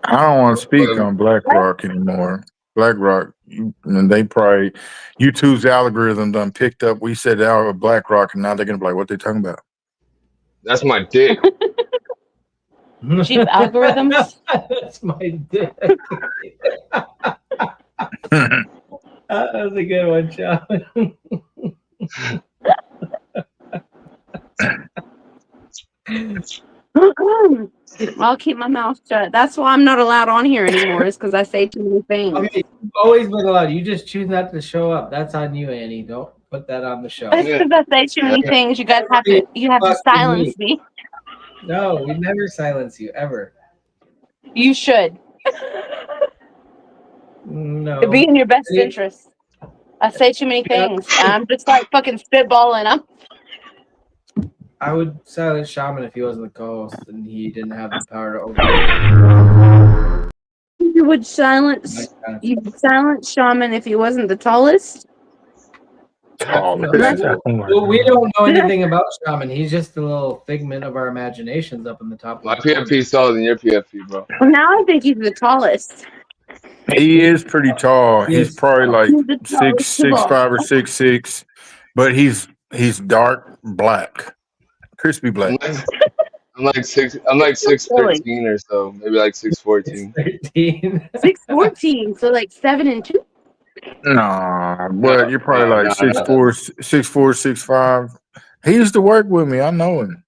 I don't want to speak on BlackRock anymore. BlackRock, and they probably YouTube's algorithm done picked up. We said out of BlackRock, and now they're gonna be like, "What they talking about?" That's my dick. Cheap algorithms. That's my dick. That was a good one, Sean. I'll keep my mouth shut. That's why I'm not allowed on here anymore. Is because I say too many things. Okay, you've always been allowed. You just choose not to show up. That's on you, Annie. Don't put that on the show. It's because I say too many things. You guys have to silence me. No, we never silence you ever. You should. No. It'd be in your best interest. I say too many things. I'm just like fucking spitballing. I would silence Shaman if he wasn't the co-host and he didn't have the power to open. You would silence Shaman if he wasn't the tallest. Well, we don't know anything about Shaman. He's just a little figment of our imaginations up in the top. My PFP is taller than your PFP, bro. Well, now I think he's the tallest. He is pretty tall. He's probably like 6'5" or 6'6", but he's dark black, crispy black. I'm like 6'13" or so, maybe like 6'14". 6'14", so like 7 and 2. Nah, but you're probably like 6'4", 6'5". He used to work with me. I know him.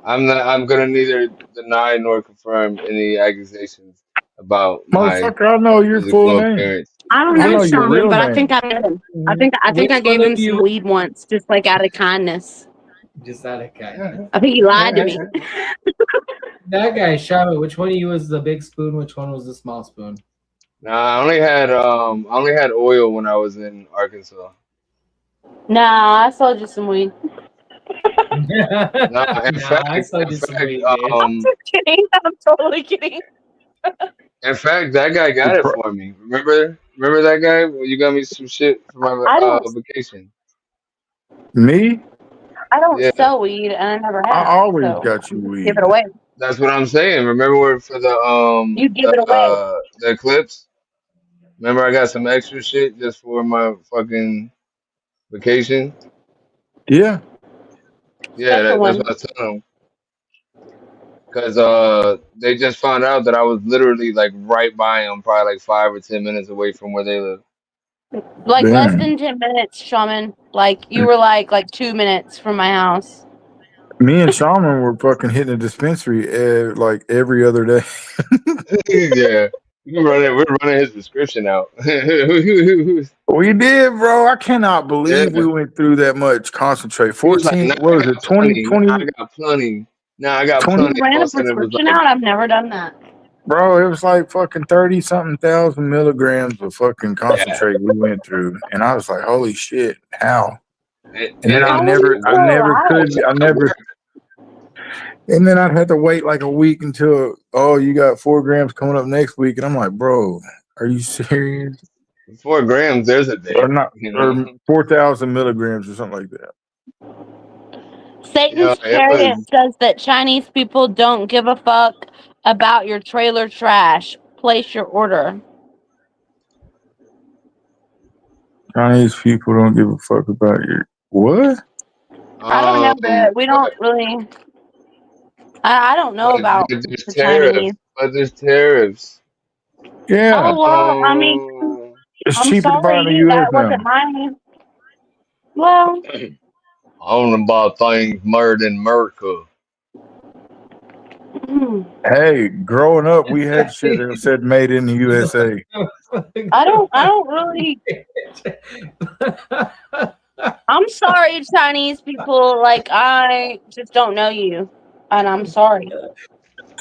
I'm gonna neither deny nor confirm any accusations about my motherfucker. I know your full name. appearance. I don't know Shaman, but I think I met him. I think I gave him some weed once, just like out of kindness. Just out of kindness. I think he lied to me. That guy, Shaman, which one of you was the big spoon? Which one was the small spoon? Nah, I only had oil when I was in Arkansas. Nah, I sold you some weed. Nah, in fact, I'm kidding. I'm totally kidding. in fact, that guy got it for me. Remember that guy? When you got me some shit for my vacation. Me? I don't sell weed, and I never have. I always got you weed. Give it away. That's what I'm saying. Remember for the You give it away. The eclipse? Remember I got some extra shit just for my fucking vacation? Yeah. Yeah, that's what I told them. Because they just found out that I was literally like right by them, probably like 5 or 10 minutes away from where they live. Like less than 10 minutes, Shaman. Like you were like 2 minutes from my house. Me and Shaman were fucking hitting a dispensary like every other day. Yeah. We're running his prescription out. We did, bro. I cannot believe we went through that much concentrate. 14, like, what was it? 20? I got plenty. Now I got plenty. You ran a prescription out? I've never done that. Bro, it was like fucking 30-something thousand milligrams of fucking concentrate we went through. And I was like, holy shit, how? And then I never could. And then I'd have to wait like a week until, you got 4 grams coming up next week. And I'm like, bro, are you serious? 4 grams, there's a day. Or not, or 4,000 milligrams or something like that. Satan's chariot says that Chinese people don't give a fuck about your trailer trash. Place your order. Chinese people don't give a fuck about your what? I don't know that we don't really. I don't know about the Chinese. But there's tariffs. Yeah. Oh well, I mean, it's I'm cheaper to buy in the sorry, U.S. that wasn't mine. Well, I don't know about things murdered in America. Hey, growing up, we had shit that said "Made in the USA." I don't really. I'm sorry, Chinese people. Like, I just don't know you, and I'm sorry.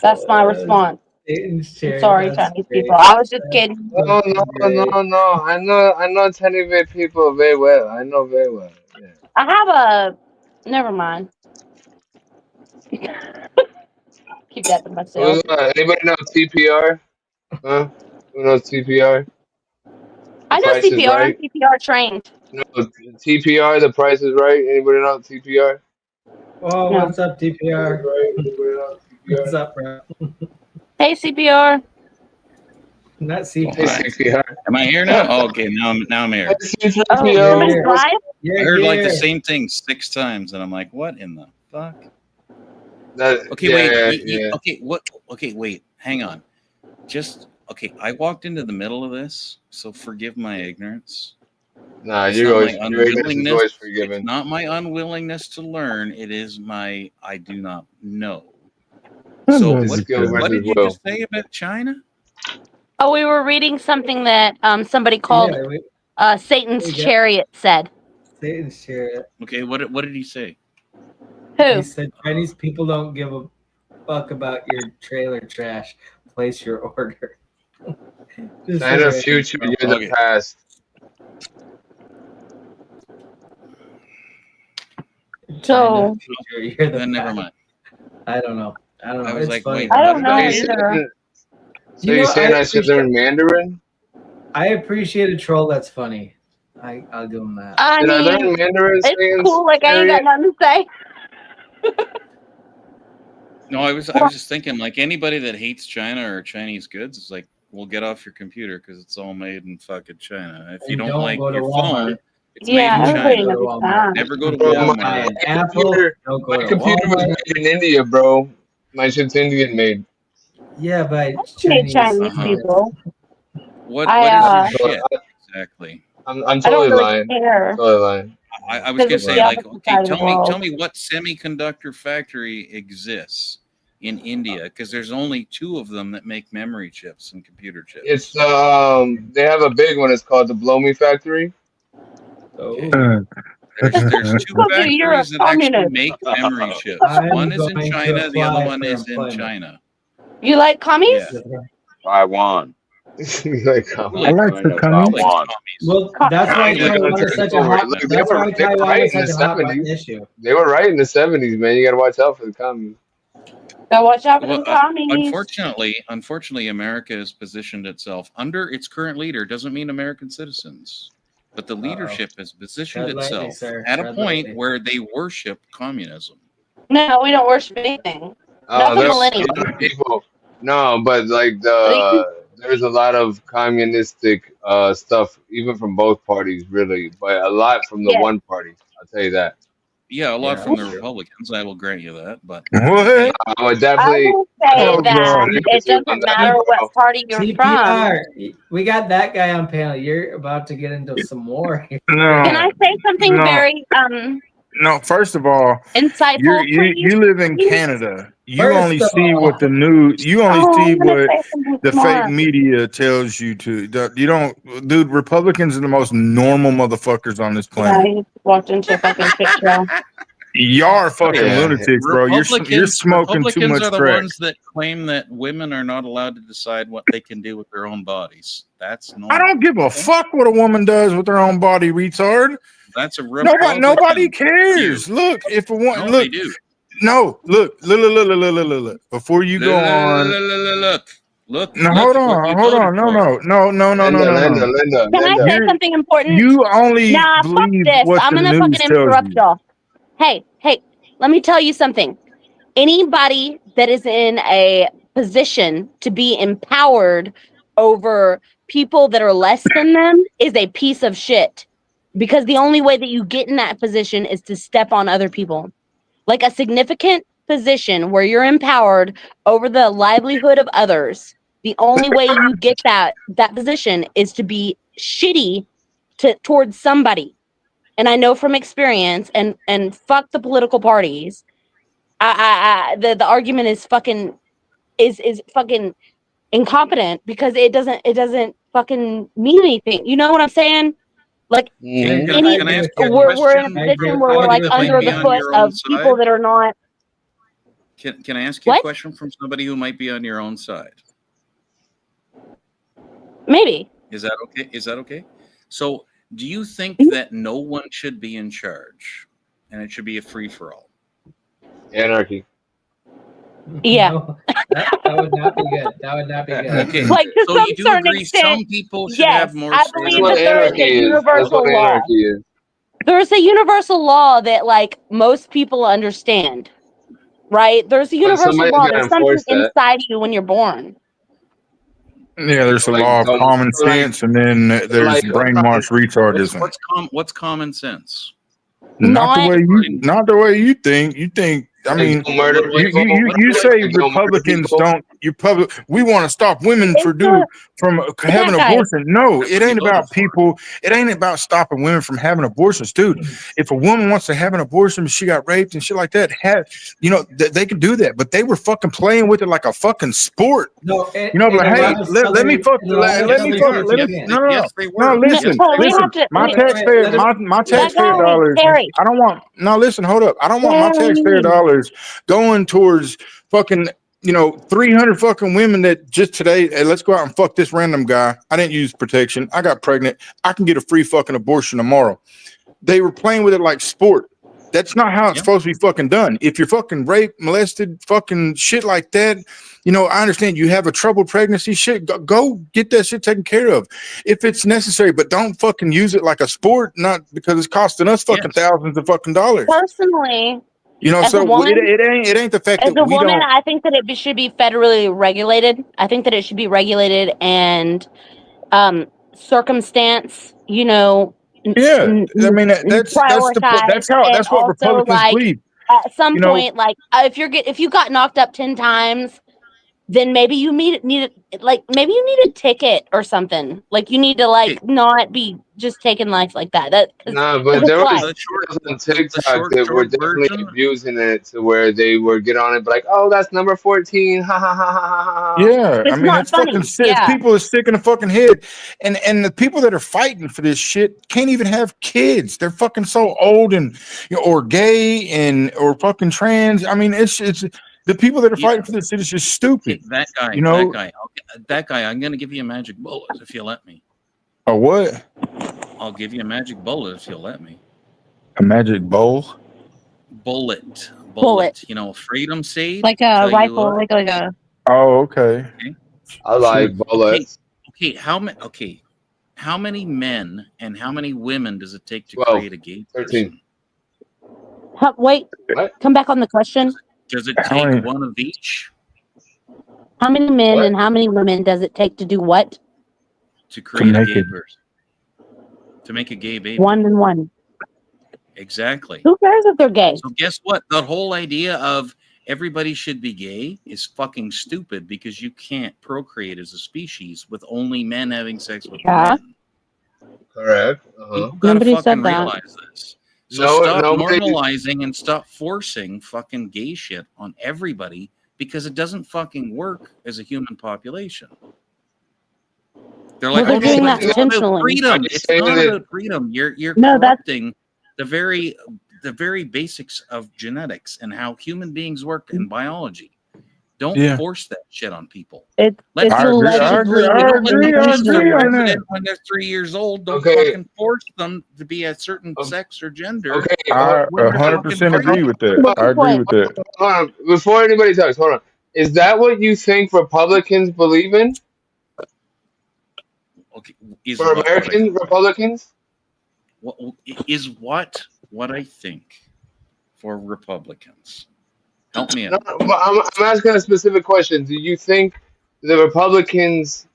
That's my response. I'm sorry, Chinese people. I was just kidding. No. I know Tennessee people very well. I know very well. Yeah. I have a. Never mind. Keep that to myself. Anybody know TPR? Huh? Who knows TPR? The I know Price is CPR. I'm Right. CPR trained. No, TPR. The Price is Right. Anybody know TPR? Oh, No. what's up, TPR? What's up, bro? Hey, CPR. Not CPR. Hey, CPR. Am I here now? Oh, okay, now I'm here. Oh, somebody's live? I heard like the same thing 6 times, and I'm like, what in the fuck? Okay, wait. Okay, what? Okay, wait. Hang on. Okay. I walked into the middle of this, so forgive my ignorance. Nah, It's your not ignorance my is unwillingness. always forgiven. It's not my unwillingness to learn. It is my I do not know. So what did you just say about China? Oh, we were reading something that somebody called Satan's we got- Chariot said. Satan's Chariot. Okay, what did he say? Who? He said Chinese people don't give a fuck about your trailer trash. Place your order. China future, you're the past. So You're the Then never past. mind. I don't know. I was It's like, funny. wait, I don't know either. So you're saying I should learn Mandarin? I appreciate a troll that's funny. I'll give him that. I Did I mean, learn Mandarin? it's cool. Like, I ain't got nothing to say. No, I was just thinking, like, anybody that hates China or Chinese goods is like, well, get off your computer because it's all made in fucking China. If you And don't like go to your Walmart. phone, it's Yeah, made in everybody China. knows that. Never go to Bro, Walmart. my computer was made in India, bro. My shit's Indian made. Yeah, by Hey, Chinese. Chinese people. What I, is your shit exactly? I'm I don't totally really lying. care. Totally lying. I was gonna Because it's say, the like, opposite okay, side of the tell world. me what semiconductor factory exists in India, because there's only 2 of them that make memory chips and computer chips. It's they have a big one. It's called the Blow Me Factory. There's 2 Cookie, you're a factories that actually communist. make memory chips. I'm One is in going to China, the other apply one for is in employment. China. You like commies? Yeah. Taiwan. Like, I like the commies. Taiwan. Well, that's why China, Taiwan is such a hot. look, That's why they were Taiwan right is in the such a hot button 70s. issue. They were right in the 70s, man. You got to watch out for the commies. Gotta watch out for Well, them commies. unfortunately, America has positioned itself under its current leader. Doesn't mean American citizens, but the leadership has positioned Tread lightly, itself sir. at a Tread point lightly. where they worship communism. No, we don't worship anything. Not the There's a millennium. lot of people. No, but like there's a lot of communistic stuff, even from both parties, really, but a lot from the one party. I'll tell you that. Yeah, a lot from the Republicans. I will grant you that, but What? I would I definitely. will say Oh, that God. it doesn't matter what party you're from. CPR. We got that guy on panel. You're about to get into some more. No, Can I say something no. very No, first of all, insightful, please? you live in Canada. You First only of see all- what the news. You only Oh, see I'm gonna what say something the smart. fake media tells you to. You don't, dude. Republicans are the most normal motherfuckers on this Yeah, planet. he walked into a fucking shit show. Y'all are fucking lunatics, bro. You're smoking too Republicans much are the crack. ones that claim that women are not allowed to decide what they can do with their own bodies. That's normal. I don't give a fuck what a woman does with her own body, retard. That's a Republican Nobody cares. view. Look, if a woman, No, look, they do. no, look. Before you go on, Look. no, hold on. No. Linda. Can I say something important? You only Nah, fuck believe this. what I'm the gonna news fucking tells interrupt you. y'all. Hey, let me tell you something. Anybody that is in a position to be empowered over people that are less than them is a piece of shit. Because the only way that you get in that position is to step on other people. Like a significant position where you're empowered over the livelihood of others. The only way you get that position is to be shitty towards somebody. And I know from experience, and fuck the political parties. The argument is fucking is fucking incompetent because it doesn't fucking mean anything. You know what I'm saying? Like Can I ask you a we're in a question? position where we're Somebody like that might under be the on foot your of own people side? that are not. Can I ask you a What? question from somebody who might be on your own side? Maybe. Is that okay? Is that okay? So, do you think that no one should be in charge, and it should be a free for all? Anarchy. Yeah. No, that would not be good. That would not be good. Okay. Like to So some you do certain agree extent, some people should yes. have more I say believe than That's what that there is others? a anarchy is. That's what universal law. anarchy is. There's a universal law that like most people understand, right? There's a But universal somebody's law. gotta There's something enforce that. inside you when you're born. Yeah, there's a Like law of don't common so like sense, and then so there's like brainwashed retardism. What's common sense? Not the Not way you think. You think. I like mean, don't murder people. you say Like don't murder Republicans people. don't. We want to stop women it's from having that guy. abortion. No, That's it what he ain't voted about for. people. It ain't about stopping women from having abortions, dude. If a woman wants to have an abortion, she got raped and shit like that. They can do that. But they were fucking playing with it like a fucking sport. No, But hey, let me fuck. Let me fuck. Let me. No. Yes, they No, were. listen, No, we listen. have to. My We, taxpayer, let him- my that taxpayer guy, dollars. Harry. I don't want. No, listen, hold up. I don't want my taxpayer Harry. dollars going towards fucking 300 fucking women that just today. Hey, let's go out and fuck this random guy. I didn't use protection. I got pregnant. I can get a free fucking abortion tomorrow. They were playing with it like sport. That's not how it's supposed to be fucking done. If you're fucking raped, molested, fucking shit like that, I understand you have a troubled pregnancy, shit, go get that shit taken care of if it's necessary, but don't fucking use it like a sport, not because it's costing us fucking thousands of fucking dollars. Personally, as So a woman, it ain't the fact as that a we woman, don't. I think that it should be federally regulated. I think that it should be regulated and circumstance, Yeah, I mean that's prioritized, and that's what also Republicans like believe. at some point, like if you got knocked up 10 times, then maybe you need maybe you need a ticket or something. Like you need to not be just taking life like that. Nah, but it's there was life. on TikTok that were definitely version. abusing it to where they would get on it, like, oh, that's number 14. Ha ha ha ha ha ha. Yeah, I It's mean not it's fucking funny. sick. Yeah. People are sick in the fucking head, and the people that are fighting for this shit can't even have kids. They're fucking so old and or gay and or fucking trans. I mean, it's the people that are fighting for this shit is just stupid. That guy. I'm gonna give you a magic bullet if you let me. A what? I'll give you a magic bullet if you'll let me. A magic bowl? Bullet. Freedom save. Like a rifle, like a. Oh, okay. I like bullets. Okay. How many men and how many women does it take to 12, create a gay 13. person? Wait. What? Come back on the question. Does it take one of each? How many men and how many women does it take to do what? To create a gay person. To make a gay baby. 1 and 1. Exactly. Who cares if they're gay? So guess what? The whole idea of everybody should be gay is fucking stupid because you can't procreate as a species with only men having sex with men. Correct. People gotta fucking realize this. So stop nobody- normalizing and stop forcing fucking gay shit on everybody because it doesn't fucking work as a human population. They're like, they're doing that it's about intentionally. freedom. It's not about freedom. You're corrupting the very basics of genetics and how human beings work in biology. Don't force that shit on people. Let I agree on that. When they're 3 years old, don't fucking force them to be a certain sex or gender. Okay, I 100% agree with that. I agree with that. Hold on. Before anybody talks, hold on. Is that what you think Republicans believe in? Okay, is For what American Republicans? What is what I think for Republicans? Help me out. No, I'm asking a specific question. Do you think the Republicans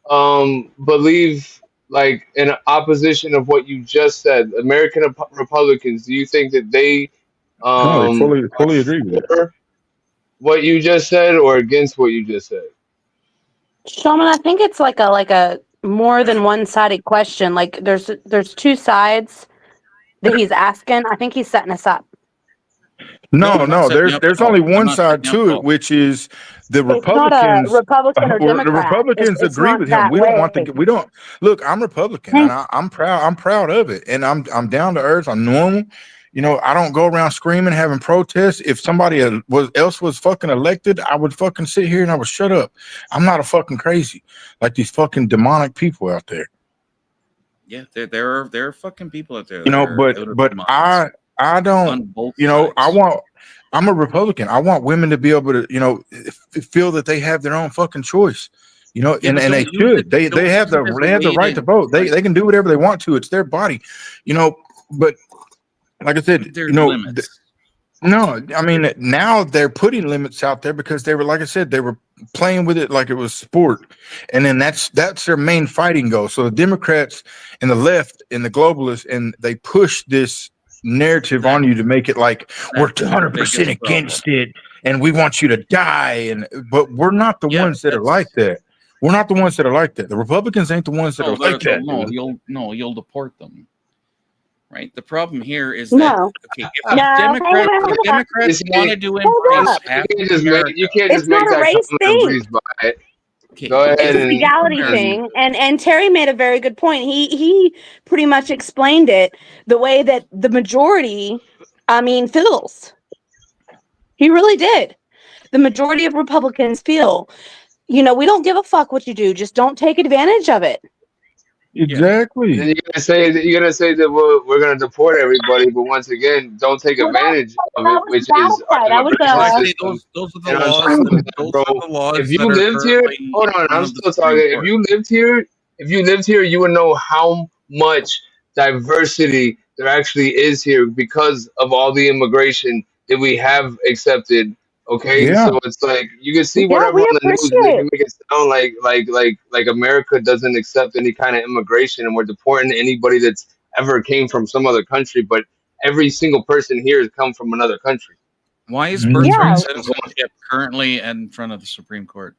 believe like in opposition of what you just said? American Republicans, do you think that they fully agree with it? What you just said or against what you just said? Shaman, I think it's like a more than one-sided question. Like there's two sides that he's asking. I think he's setting us up. No, no, there's only one side to it, up. which is the It's not a Republicans. Republican or The Democrat. Republicans It's agree not with him. that We don't want way. the. We don't look. I'm Republican, and I'm proud. I'm proud of it, and I'm down to earth. I'm normal. You know, I don't go around screaming, having protests. If somebody else was fucking elected, I would fucking sit here and I would shut up. I'm not a fucking crazy like these fucking demonic people out there. Yeah, there are fucking people out there. You know, that are out of but their minds. I don't. On both You know, sides. I'm a Republican. I want women to be able to, you know, feel that they have their own fucking choice. You know, Yeah, and but they don't use should. it- They don't have use it as a they have the way right to vote. They can do whatever they want to. It's their body. You know, but like I said, There's you know, limits. no, I mean now they're putting limits out there because they were, like I said, they were playing with it like it was sport, and then that's their main fighting goal. So the Democrats and the left and the globalists, and they push this narrative on you to make it like we're 200% against it, and we want you to die, but we're not the ones that are like that. We're not the ones that are like that. The Republicans ain't the ones that are like that. dude. You'll deport them. Right. The problem here is No. that okay, if Democrats wanted to embrace half you can't It's just make not a that race comment thing. and breeze by it. Go ahead It's a and legality thing, and Terry made a very good point. He pretty much explained it the way that the majority, feels. He really did. The majority of Republicans feel, we don't give a fuck what you do. Just don't take advantage of it. Exactly. And then you're gonna say that we're gonna deport everybody, but once again, don't take advantage of it, which is our immigration system. Those are the And on laws. top of that, Those bro, are the laws if you that are lived here, currently hold on, in front I'm of the still Supreme talking. Court. If you lived here, you would know how much diversity there actually is here because of all the immigration that we have accepted. Okay, Yeah. so it's like you can see Yeah, whatever we on the news, and they appreciate can make it sound like America doesn't accept any kind of immigration, and we're deporting anybody that's ever came from some other country. But every single person here has come from another country. Why is Mm-hmm. birthright citizenship currently in front of the Supreme Court,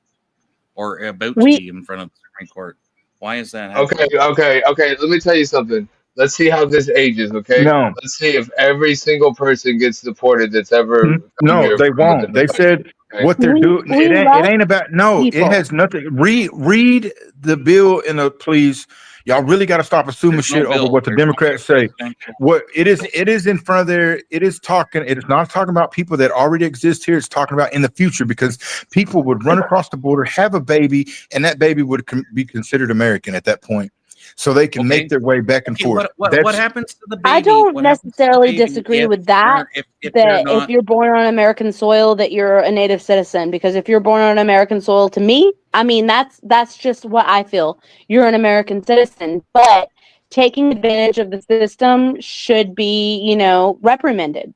or about to be in front of the Supreme Court? Why is that happening? Okay. Let me tell you something. Let's see how this ages. Okay. No. Let's see if every single person gets deported that's ever come No, here they from a won't. different They country. said Okay? what they're doing. It ain't about. No, it has nothing. Read the bill in the please. Y'all really got to stop assuming There's shit no over bill. what the There's no Democrats bill. say. What it is in front of there. It is talking. It is not talking about people that already exist here. It's talking about in the future because people would run across the border, have a baby, and that baby would be considered American at that point. So they can make their way back and forth. What happens to the baby? I don't What happens to the necessarily baby disagree if with that. if they're That not? if you're born on American soil, that you're a native citizen. Because if you're born on American soil, to me, that's just what I feel. You're an American citizen, but taking advantage of the system should be, reprimanded.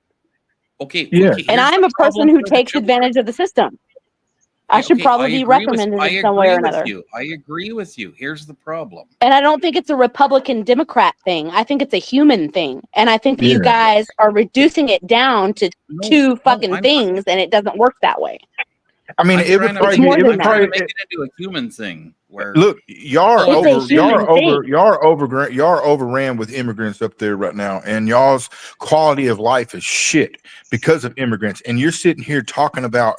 Okay. Yeah. Okay, And here's I'm the a person problem who for the takes children. advantage of the system. I should probably be reprimanded in some way or another. I agree with you. Here's the problem. And I don't think it's a Republican Democrat thing. I think it's a human thing. And I think that you Yeah. guys are reducing it down to two fucking things, and it doesn't work that way. I mean, it would probably be. It would I'm trying to probably. make it into a human thing. Where Look, y'all It's a human thing. y'all overran with immigrants up there right now, and y'all's quality of life is shit because of immigrants. And you're sitting here talking about,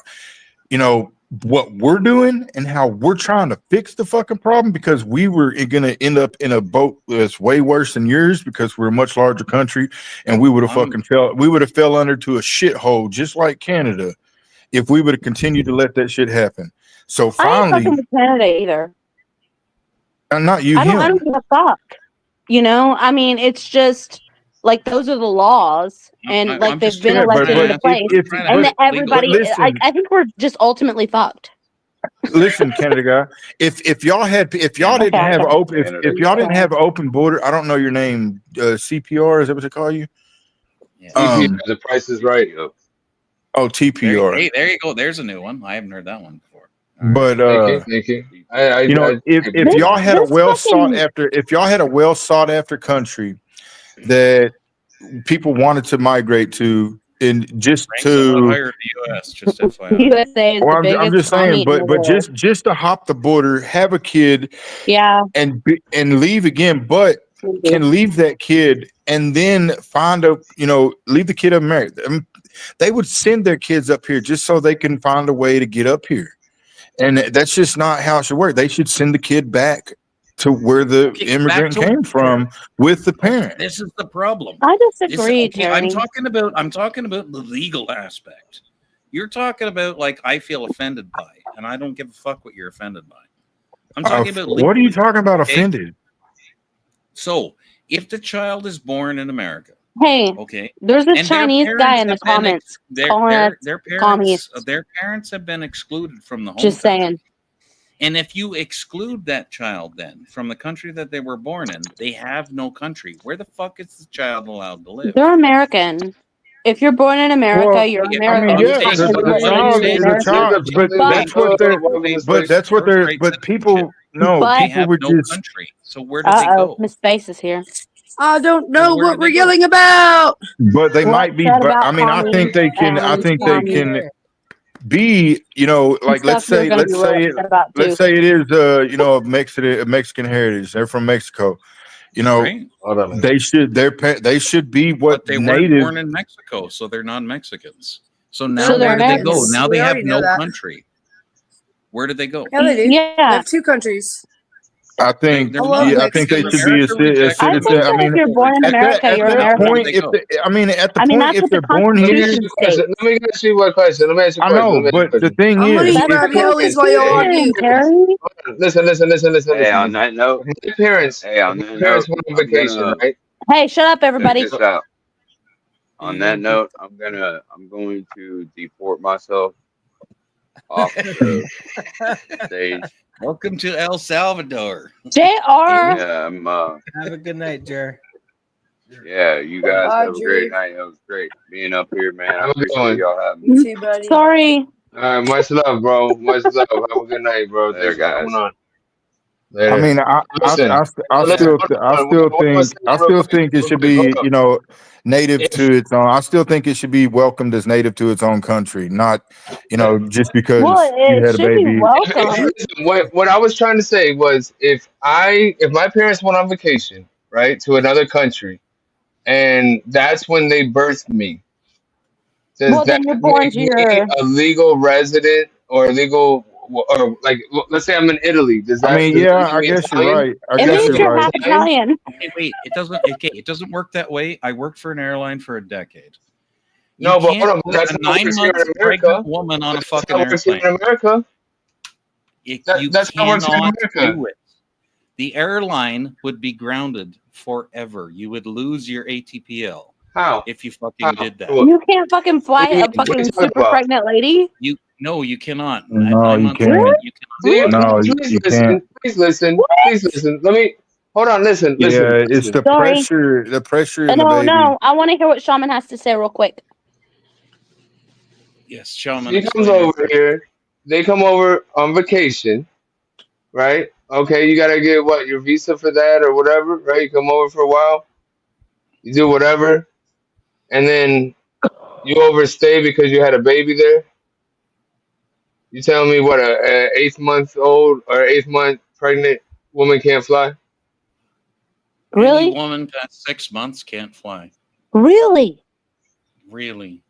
what we're doing and how we're trying to fix the fucking problem because we were going to end up in a boat that's way worse than yours because we're a much larger country, and we would have fell under to a shithole just like Canada if we would have continued to let that shit happen. So I ain't finally, fucking with Canada either. and not you, I don't give a fuck. It's just like those are the laws, and like they've been elected into place, and that everybody. I think we're just ultimately fucked. Listen, Canada guy, if y'all didn't have open border, I don't know your name, CPR, is that what they call you? The Price is Right. Oh, TPR. Hey, there you go. There's a new one. I haven't heard that one before. But thank you. If y'all had a well sought after country that people wanted to migrate to, and just to higher the U.S. Just FYI. USA is well, the biggest. I'm just saying, economy in the but world. just to hop the border, have a kid, yeah, and leave again. But can leave that kid and then leave the kid up married. They would send their kids up here just so they can find a way to get up here. And that's just not how it should work. They should send the kid back to where the immigrant came from with the parent. This is the problem. I disagree, Terry. I'm talking about the legal aspect. You're talking about like I feel offended by, and I don't give a fuck what you're offended by. I'm talking about legally. What are you talking about offended? So if the child is born in America, hey, there's a and Chinese guy in the comments calling us commies. Their parents have been excluded from the home Just country. saying. And if you exclude that child then from the country that they were born in, they have no country. Where the fuck is the child allowed to live? They're American. If you're born in America, you're American. I mean, yeah, the child, but people would no just. country. So where do they go? Miss Space is here. I don't know where what do we're they go? yelling about. But they might be. But I mean, I think they can. I think they can be. Like let's say it is. Mexican heritage. They're from Mexico. They should. They should be what they native. weren't born in Mexico, so they're non-Mexicans. So now where do they go? Now they have no country. Where do they go? Yeah, they do. Yeah. They have two countries. I think I think they should be a citizen. I mean, if you're born in America, you're American. Point, if they're born here, Let me ask you one question. Let me ask you a question. I know, but the thing is, listen. Hey, on that note, my parents went on vacation, right? Hey, shut up, everybody. Check this out. On that note, I'm going to deport myself off the stage. Welcome to El Salvador. JR. Yeah, have a good night, Jer. Yeah, you guys have a great night. It was great being up here, man. I appreciate y'all having me. You too, buddy. Sorry. All right, much love, bro. Much love. Have a good night, bro. There, guys. I mean, I still think it should be, native to its own. I still think it should be welcomed as native to its own country, not, just because you had a baby. What I was trying to say was, if my parents went on vacation, right, to another country, and that's when they birthed me, does that make me a legal resident or legal? Or like, let's say I'm in Italy. Does that? I mean, I guess you're right. I guess you're right. Italian. Hey, wait, it doesn't work that way. I worked for an airline for a decade. No, but hold on, that's a not 9-month pregnant woman on a fucking airplane. In America. That's not what's in America. Do it. The airline would be grounded forever. You would lose your ATPL. How? If you fucking did that. You can't fucking fly a fucking super pregnant lady. No, you cannot. No, you can't. No, you can't. Please listen. Let me hold on. Listen. Yeah, it's the pressure. The pressure. No. I want to hear what Shaman has to say real quick. Yes, Shaman. He comes over here. They come over on vacation, right? Okay, you gotta get your visa for that or whatever, right? You come over for a while. You do whatever, and then you overstay because you had a baby there. You telling me what a 8-month-old or 8-month pregnant woman can't fly? Really? Any woman past 6 months can't fly. Really? Really?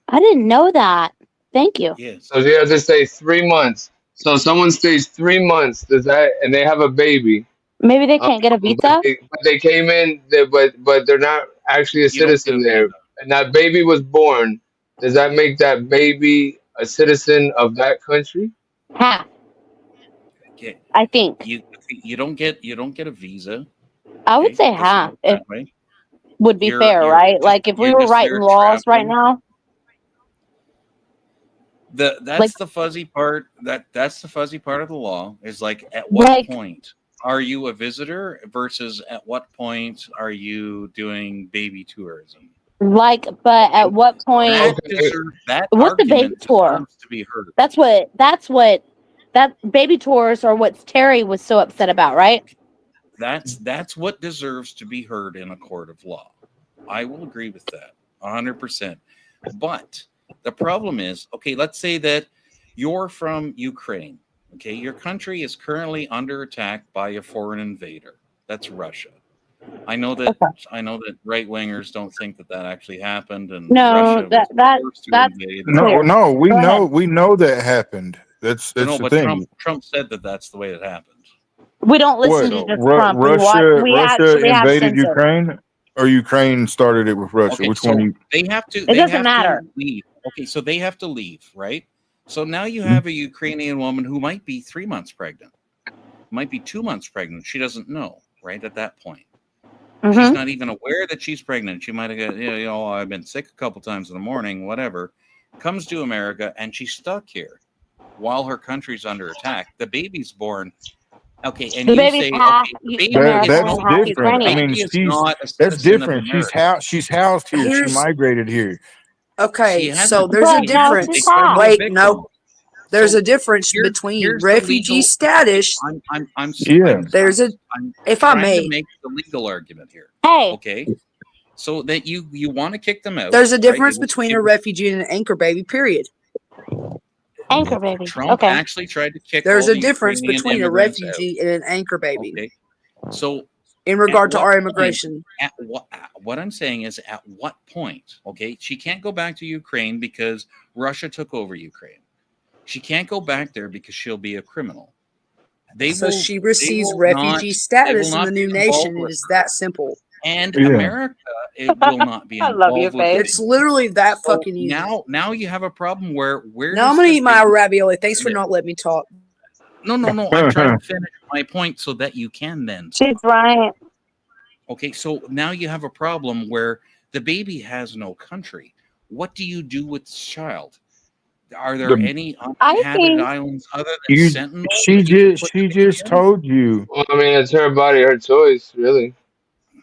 I didn't know that. Thank you. Yes. So you have to stay 3 months. So someone stays 3 months, and they have a baby. Maybe they can't get a visa. But they came in, but they're not actually a citizen there. And that baby was born. Does that make that baby a citizen of that country? Half. Okay. I think. You don't get a visa. I would say half. It would be fair, you're right? Like if we were writing laws right now. That's the fuzzy part. That's the fuzzy part of the law. Is like at what point are you a visitor versus at what point are you doing baby tourism? But at what point? What's the baby tour? To be heard. That's what baby tours are. What Terry was so upset about, right? That's what deserves to be heard in a court of law. I will agree with that 100%. But the problem is, okay, let's say that you're from Ukraine. Okay, your country is currently under attack by a foreign invader. That's Russia. I know that right wingers don't think that actually happened, and No, Russia was the first to that's invade. clear. No, we Go know ahead. that happened. That's No, the but thing. Trump said that that's the way it happened. We don't listen What? to just Trump. We watch. We Russia actually have invaded censors. Ukraine, or Ukraine started it with Russia? Okay, Which so one? You? they have to. It They doesn't have matter. to leave. Okay, so they have to leave, right? So now you have a Ukrainian woman who might be 3 months pregnant, might be 2 months pregnant. She doesn't know, right? At that point, she's not even aware that she's pregnant. She might have got, I've been sick a couple times in the morning, whatever. Comes to America and she's stuck here while her country's under attack. The baby's born. Okay, and The you baby's say, half okay, the baby American is That's and half different. I Ukrainian. mean, baby is she's not a that's citizen of different. America. She's housed here. She Here's migrated here. okay. She So hasn't. there's a But no, They she's difference. tried to half. Wait, evict no. them. There's So a difference between here's the refugee legal. status. Yeah. There's a, I'm if I trying to may, make the legal argument here. Hey, Okay, so that you want to kick them out. there's a right? difference between a refugee and an anchor baby. Period. anchor baby. Trump Okay. actually tried to kick There's all a the difference Ukrainian between a immigrants out. refugee and an anchor baby. Okay, so In regard to what our point- immigration. At what I'm saying is, at what point? Okay, she can't go back to Ukraine because Russia took over Ukraine. She can't go back there because she'll be a criminal. So she They receives will refugee not, status they in will the not new be involved nation. It with is her. that simple. And Yeah. America, it will not be I love your involved with face. it. It's literally that So fucking easy. now you have a problem where Now I'm does gonna the eat my baby ravioli. Thanks for live? not letting me talk. No. I'm trying to finish my point so that you can then She's talk. right. Okay, so now you have a problem where the baby has no country. What do you do with this child? Are there any I uninhabited think islands other than Sentinel She that you can just put she the baby just in? told you. Well, I mean, it's her body, her choice, really.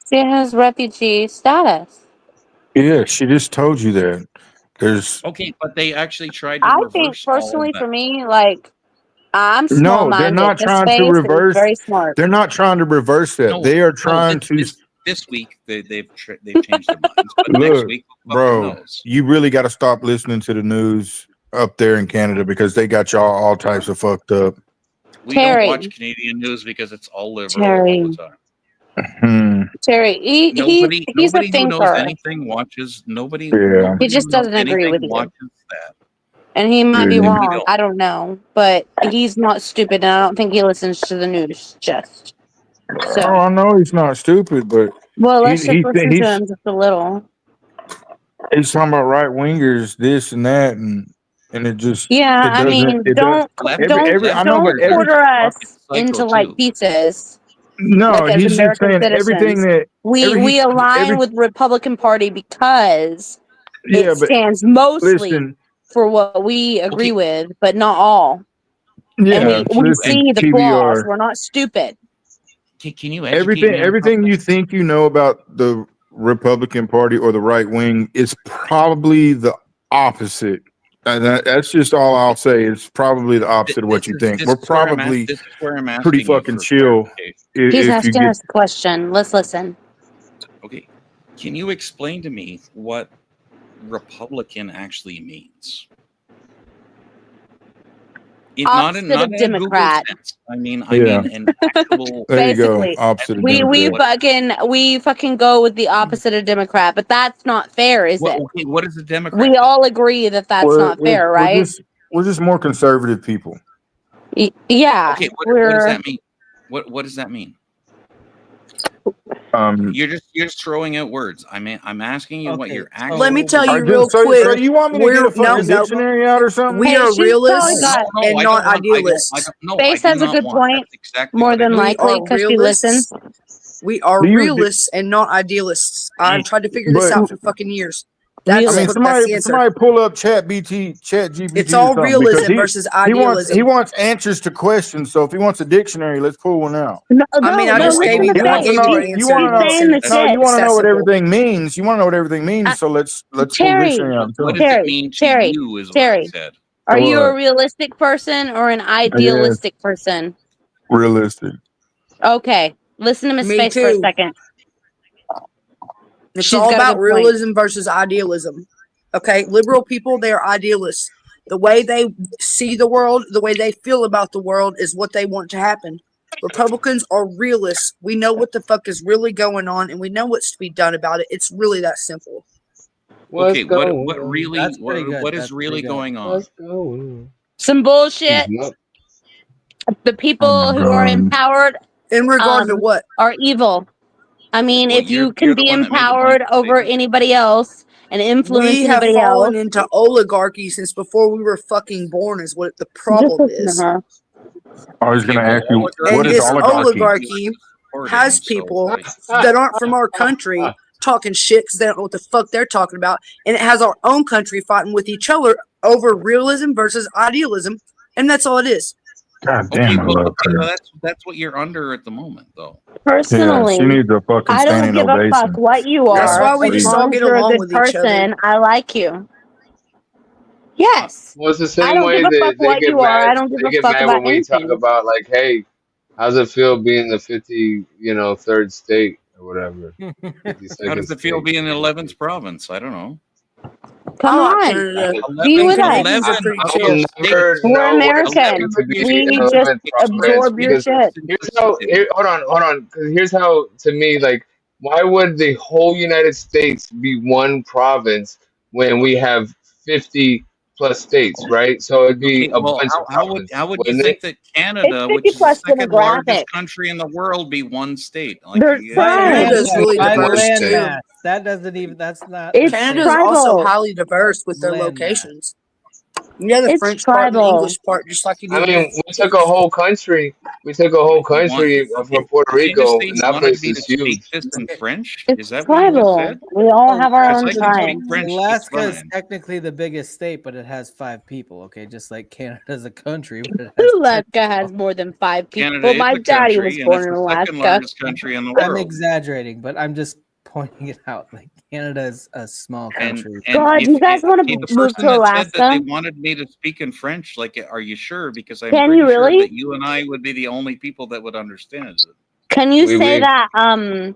she has refugee status. Yeah, she just told you that. There's Okay, but they actually tried to I think reverse all of personally, that. for me, like I'm no, they're small-minded. not This trying to face is reverse. very smart. They're not trying to reverse that. No, They are no. trying to This week they've changed their minds, but next look, week, who fucking bro. knows? You really got to stop listening to the news up there in Canada because they got y'all all types of fucked up. We don't Terry. watch Canadian news because it's all liberal Terry. all the time. Terry, he's a Nobody who knows thinker. anything watches. Nobody. Yeah. Nobody He just who knows doesn't agree anything with you. watches that. And he might be Yeah. We wrong. don't. I don't know. But he's not stupid, and I don't think he listens to the news just. Oh, So, I know he's not stupid, but well, let's just listen to he's him just a little. talking about right wingers, this and that, and it just Yeah, it I doesn't mean, it does every I know, but every quarter us into like pieces. no, Like as he's just American saying everything citizens, that we align with Republican Party because yeah, it but stands mostly listen, for what we agree with, but not all. yeah, And we listen, see the flaws. TBR. We're not stupid. Can you educate me on Everything you think you know about the Republican Party or the right wing is probably the opposite. And that's just all I'll say. It's probably the opposite of what you think. We're probably This is where I'm pretty asking you fucking for chill clarification. He's if you asking get. us a question. Let's listen. Okay, can you explain to me what Republican actually means? Opposite not of in a Google Democrat. sense. I mean an actual. There you go. Basically, Opposite of we Democrat. fucking go with the opposite of Democrat, but that's not fair, is it? Okay, what is a Democrat? We all agree that that's not fair, right? We're just more conservative people. Yeah. Okay, what does that mean? What does that mean? You're just throwing out words. I'm asking you what you're actually. Let me tell you Alright, real so quick. you want me to get a fucking dictionary out or something? We Hey, are she's probably realists got- and I not don't want- idealists. Face has a good point. That's exactly More what I than do. likely because she listens. We are Do you- realists and not idealists. I've tried to figure this But- out for fucking years. I That's mean, what that's the answer. somebody pull up Chat GPT It's or all something, realism because versus he idealism. wants answers to questions. So if he wants a dictionary, let's pull one out. I mean, I just gave you He the wants to know. answer. You want to know? He's saying the No, shit. you want to know It's what that everything means. You want to know what everything means. So let's pull the Terry, dictionary out. What does Terry, it mean to Terry, you? Is what Terry. I said. Are you a What? realistic person or an idealistic person? Realistic. Okay, listen to Miss Me Face for a too. second. It's She's all got a about good point. realism versus idealism. Okay, liberal people, they are idealists. The way they see the world, the way they feel about the world is what they want to happen. Republicans are realists. We know what the fuck is really going on, and we know what's to be done about it. It's really that simple. Okay, what really what is really going on? What's going on? Some bullshit. The people who are empowered in regard to what are evil. I mean, Well, if you you're can the be one that made the empowered blanket over statement. anybody else and influence we have anybody fallen else, into oligarchy since before we were fucking born is what the just problem listen to is. her. I was going to ask you, And what is this oligarchy? has people that aren't from our country talking shit because they don't know what the fuck they're talking about. And it has our own country fighting with each other over realism versus idealism. And that's all it is. God Okay, damn, I well, love okay, her. well, that's what you're under at the moment, though. Personally, Yeah, she needs a fucking I don't standing give a ovation. fuck what you That's are. why we As just long all as get you're a along good with each other. person, I like you. Yes. Well, it's the I same don't way give a fuck they what get you are. mad. I don't give They a get fuck mad about when we talk anything. about like, hey, how's it feel being the 3rd state or whatever? How 52nd does it feel state. being in 11th province? I don't know. Come like on. Canada. Be with us. Canadians are pretty chill. Never We're know what it's like American. to be We in just 11th province absorb your because shit. hold on. Because here's how, to me, like, why would the whole United States be one province when we have 50 plus states, right? So it'd be Okay, a well, bunch of how provinces, would you wouldn't think it? that Canada, It's which 50 is the plus second largest demographic. country in the world, be one state? Like, They're By Canada's landmass. really By diverse too. landmass. That doesn't even. That's not. It's the same. Canada's also tribal. highly diverse with their Landmass. locations. You have the It's French part and the tribal. English part, just like you do I here. mean, we took a whole country. We took a whole you want? country from Puerto Did you just Rico, say and you that wanted place me to is speak huge. this in French? It's Is that what you just tribal. said? We all have our Because own I can speak time. French just Alaska is fine. technically the biggest state, but it has 5 people. Okay, just like Canada's a country, but it has 10 Alaska has more than 5 people. Canada is My a daddy was country, and born it's in the second Alaska. largest country in the I'm world. exaggerating, but I'm just pointing it out. Like Canada is a small country. God, if you guys want okay, to the move person to that said that they Alaska? wanted me to speak in French, like, are you sure? Because I'm Can pretty you sure really? that you and I would be the only people that would understand it. Can you Oui, say oui.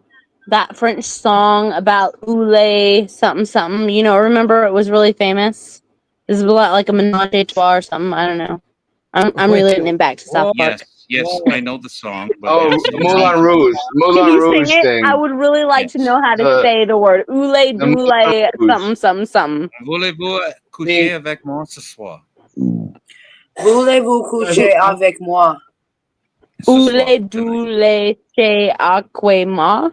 that French song about Oulé something something? You know, remember it was really famous. This is a lot like a menage a trois or something. I don't know. I'm Wait, relating it back to South Park. Yes, I know the song, but Oh, yes, you Moulin repeat. Rouge, Can Moulin you sing Rouge it? I thing. would really like to know how to The say the word Oulé the Moulin Doulé Rouge. something something something. Voulez-vous coucher avec moi ce soir? Voulez-vous coucher avec moi? Oulé Doulé chez Aquema.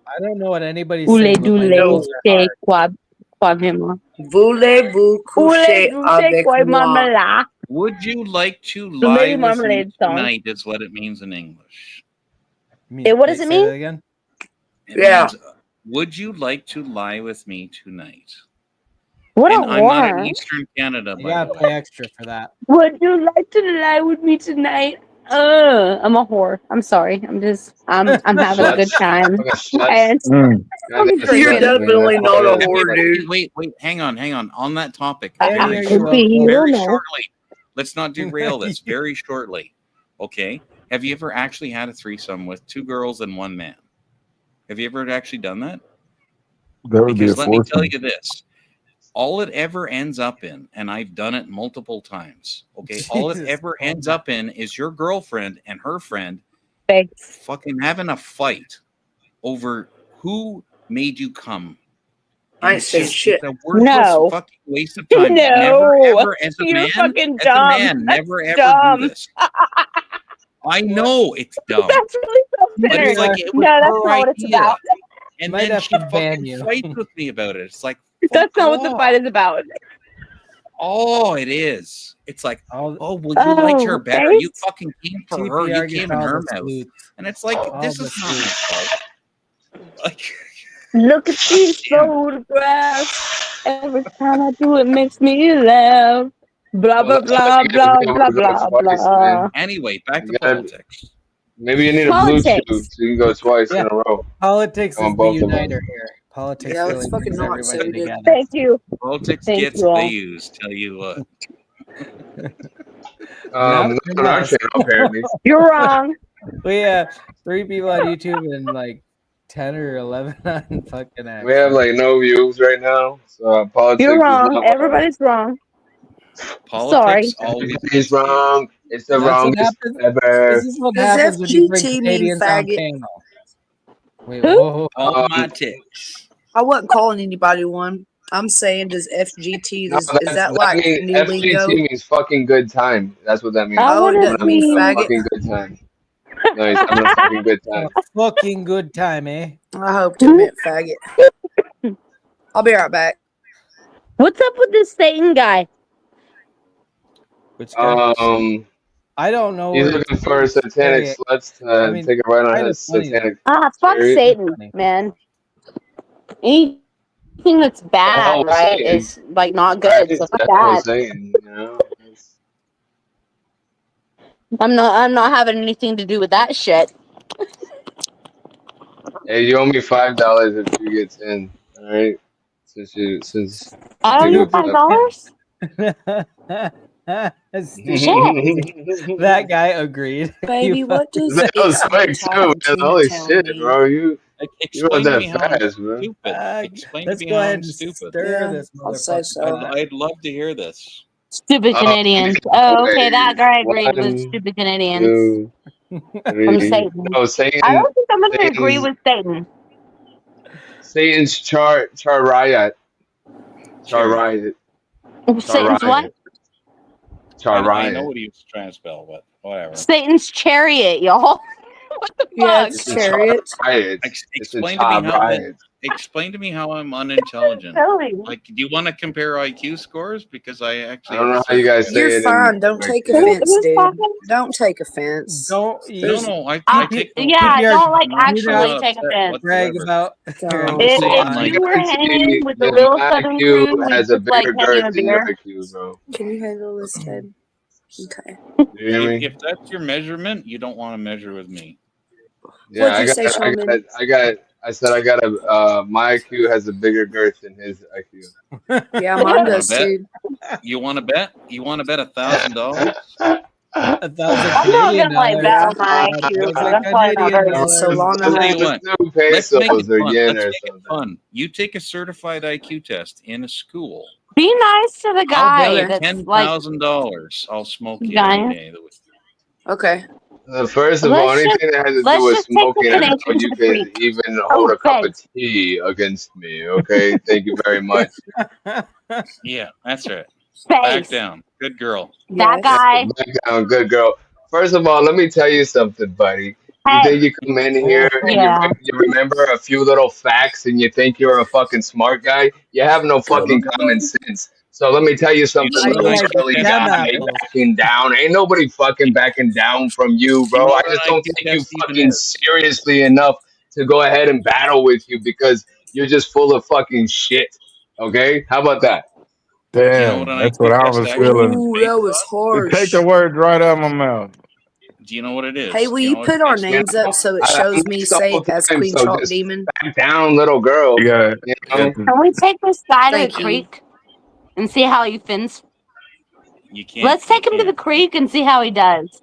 I don't know what anybody's Oulé saying, but my Doulé nose are chez hard. Quavema. Voulez-vous coucher Oulé Doulé avec quoi moi? marmelade. Would you like to The lie Lady with me Marmalade song. tonight? Is what it means in English. What does it Say that mean? again? It Yeah. means, would you like to lie with me tonight? What And a I'm not in whore. Eastern Canada, You by gotta the pay way. extra for that. Would you like to lie with me tonight? I'm a whore. I'm sorry. I'm having a good Sluts. time. Fucking sluts. And Mm. I'm Goddamn You're sluts, drinking. man. definitely That's all not a it is. whore, dude. Wait, hang on. On that topic, Danny, very are you Could be. shortly, You okay? don't very know. shortly. Let's not derail this. Very shortly. Okay. Have you ever actually had a threesome with 2 girls and 1 man? Have you ever actually done that? That would be a Because let me tell foursome. you this. All it ever ends up in, and I've done it multiple times, okay? All it Jesus, ever calm ends down. up in is your girlfriend and her friend Thanks. fucking having a fight over who made you come. I And ain't saying shit. it's a worthless No. fucking waste of time. Never No. ever as a You're man, fucking dumb. That's never ever dumb. do this. I know it's dumb, That's really but self-centered. it's like it was No, that's her not what it's idea. about. And Might then have she to ban fucking you. fights with me about it. It's like, That's fuck not what the off. fight is about. Oh, it is. It's like, All oh, well, you liked her Oh, better. thanks. You fucking came for her. TPR You gets came in all her the mouth. sleuths. And it's like, All this the is not my sleuths. fault. Like, Look at these damn. photographs. Every time I do it makes me laugh. Blah, Well, blah, that's why blah, you blah, gotta be blah, able to go blah, twice, blah. man. Anyway, back You to gotta, politics. maybe you need a Bluetooth so Politics. you can go twice Yeah, in a row politics on is the both of them. uniter here. Politics Yeah, let's really fucking brings not everybody say we did. together. Thank you. Politics Thank gets you all. views, tell you what. Not Not from on our us. channel, apparently. You're wrong. We have 3 people on YouTube and like 10 or 11 on fucking X. We have like no views right now, so You're politics is wrong. not. Everybody's wrong. Sorry. Politics always Everybody's gets views. wrong. It's the That's what wrongest happens. ever. This is what Does happens when you bring FGT mean Canadians on faggot? panel. Wait, Who? whoa. All my ticks. I wasn't calling anybody one. I'm saying, does FGT, No, is that that like means new FGT lingo? means fucking good time. That's what that means. Oh, it He's doesn't having mean a faggot. fucking good time. No, he's having a fucking good A time. fucking good time, eh? I hoped it meant faggot. I'll be right back. What's up with this Satan guy? Which guy? I don't know. He's where looking it's for satanic chariot. sluts to take a ride on his satanic Fuck chariot. Satan, man. Anything that's bad, hell with right, Satan. is like not Right? good. So fuck The hell with that. Satan, you know? I'm not having anything to do with that shit. Hey, you owe me $5 if you get 10. All right, since I you owe you goofed up. $5. That guy agreed. Baby, what does That was it's quick been too, talking man. to Holy tell shit, me? bro! You wrote Explain to that me how I'm fast, bro. stupid. Explain to Let's me go how ahead I'm and stupid. stir this I'll say motherfucker. so. I'd love to hear this. Stupid Canadians. Oh, okay, that guy agreed with 1, stupid Canadians 2, from 3. Satan. No, I Satan. don't think I'm gonna agree Satan's with Satan. Satan's chariot. Satan's what? Chariot. I know what he was trying to spell, but whatever. Satan's chariot, y'all. What the Yeah, fuck? it's chariot. Explain to me how that. Explain to me how I'm unintelligent. Silly. Like, do you want to compare IQ scores? Because I actually. I don't know how you guys say You're it fine. in Don't take Canadian. offense, dude. Don't take offense. Don't. No, I take no. Yeah, don't like I'm actually not take upset offense. Brag whatsoever. about. I'm just saying, If like, you were hanging with the that little my Southern IQ crew, we'd has a just like bigger hand you a girth than your beer. IQ, bro. Can you handle this, Ted? Okay. You hear me? If that's your measurement, you don't want to measure with me. Yeah, What'd you say, Shaman? I said I got a my IQ has a bigger girth than his IQ. Yeah, mine You does wanna bet? too. You want to bet? You want to bet $1,000? $1,000 I'm not Canadian gonna like dollars. bet on my IQ because I'm probably not very good. So long I'll tell I you what. Two Let's make it pesos or fun. yen Let's or make it something. fun. You take a certified IQ test in a school. Be nice to the I'll guy bet that's $10,000. I'll smoke you Guy. any day of the week. Okay. First of all, Let's anything that has to do let's with just take the smoking, I know Canadian to you the can creek. even hold a cup of tea against me. Okay, thank you very much. Yeah, that's right. Back down. Good girl. That guy. Back down, good girl. First of all, let me tell you something, buddy. You Hey. think you come in here and Yeah. you remember a few little facts and you think you're a fucking smart guy? You have no fucking common sense. So let me tell you something, I little like chilly them guy, apples. backing down. Ain't nobody fucking backing down from you, Do you bro. know I what just an don't IQ take you test even fucking is? seriously enough to go ahead and battle with you because you're just full of fucking shit. Okay? How about that? Do you know what Damn, an that's what IQ I test was actually is feeling. Ooh, based that was on? You take harsh. the words right out of my mouth. Do you know what it is? Hey, will Do you you know what put it's our based on? names up so it I shows do me this the whole as time, Queen so Chalk just Demon? back down, little girl. You got You know? Can we take this guy to the Thank you. creek and see how he fins? You can't. Let's take him to the creek and see how he does.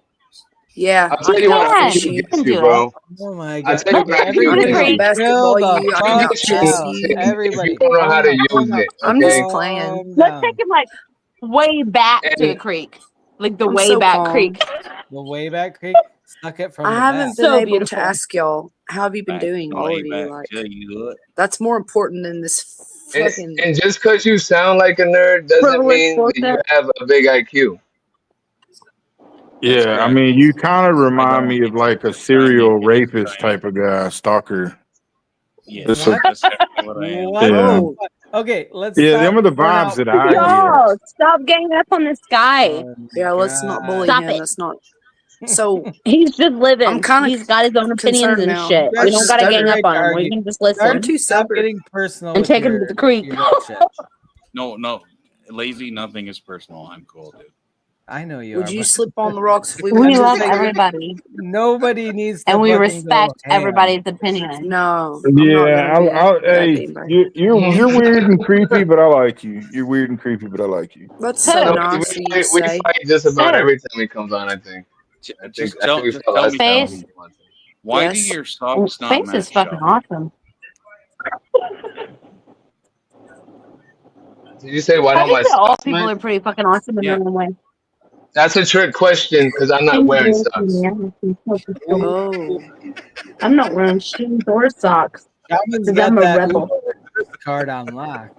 Yeah, I'll I tell you what I catfish can You you. get can you, do bro. Oh my I'll god. tell you Let's what I take him can to the I get can creek. you. Chill basketball the you. I I can can fuck get you outchase out. you. if you Everybody, don't know how to calm use it, I'm just okay? playing. Let's down. take him like way back to the And creek. Like the I'm way so back calm. creek. The way back creek. Suck it from I the haven't back. been So able to beautiful. ask y'all, how have you been Back doing, all way of you? back Like, to you. that's more important than this fucking and just because you sound like a nerd doesn't Privilege mean that you bullshit. have a big IQ. That's yeah. I correct. mean, you kind of remind me of It's like a a triangle. serial It's a rapist triangle. type of guy, stalker. Yes, What? that's exactly what I am. What? Yeah, oh, Okay, let's yeah. stop Them are the throwing vibes out that I bullshit. get. No, stop ganging up on this guy. Oh my yeah, let's not bully god. Stop him. it. That's not so. He's just I'm living. kind He's got his own of opinions concerned and now. shit. I We don't just gotta gang stuttered. up on him. We Argue. can just I'm listen too Stop sober. getting personal and with take him to the creek. your bullshit. No, lazy. Nothing is personal. I'm cool, dude. I know you Would are. you But slip on the rocks if we We went to love the creek? everybody. nobody needs to And we fucking respect go ham. everybody's opinion. No, I'm not Yeah, gonna be that hey, gangbang. you're weird and creepy, but I like you. You're weird and creepy, but I like you. That's so No, nice of you to we say. fight just about Hey, every time he comes on. I think Just we tell fought me last time Face. he came on. why do Yes. your socks not Face is match, fucking Shaman? awesome. Did you say why I don't my think that all socks people match? are pretty fucking awesome in Yeah. their own way. That's a trick question because I'm not wearing socks. Oh. I'm not wearing shoes or socks. Shaman's Because got I'm a that rebel. Uber card on lock.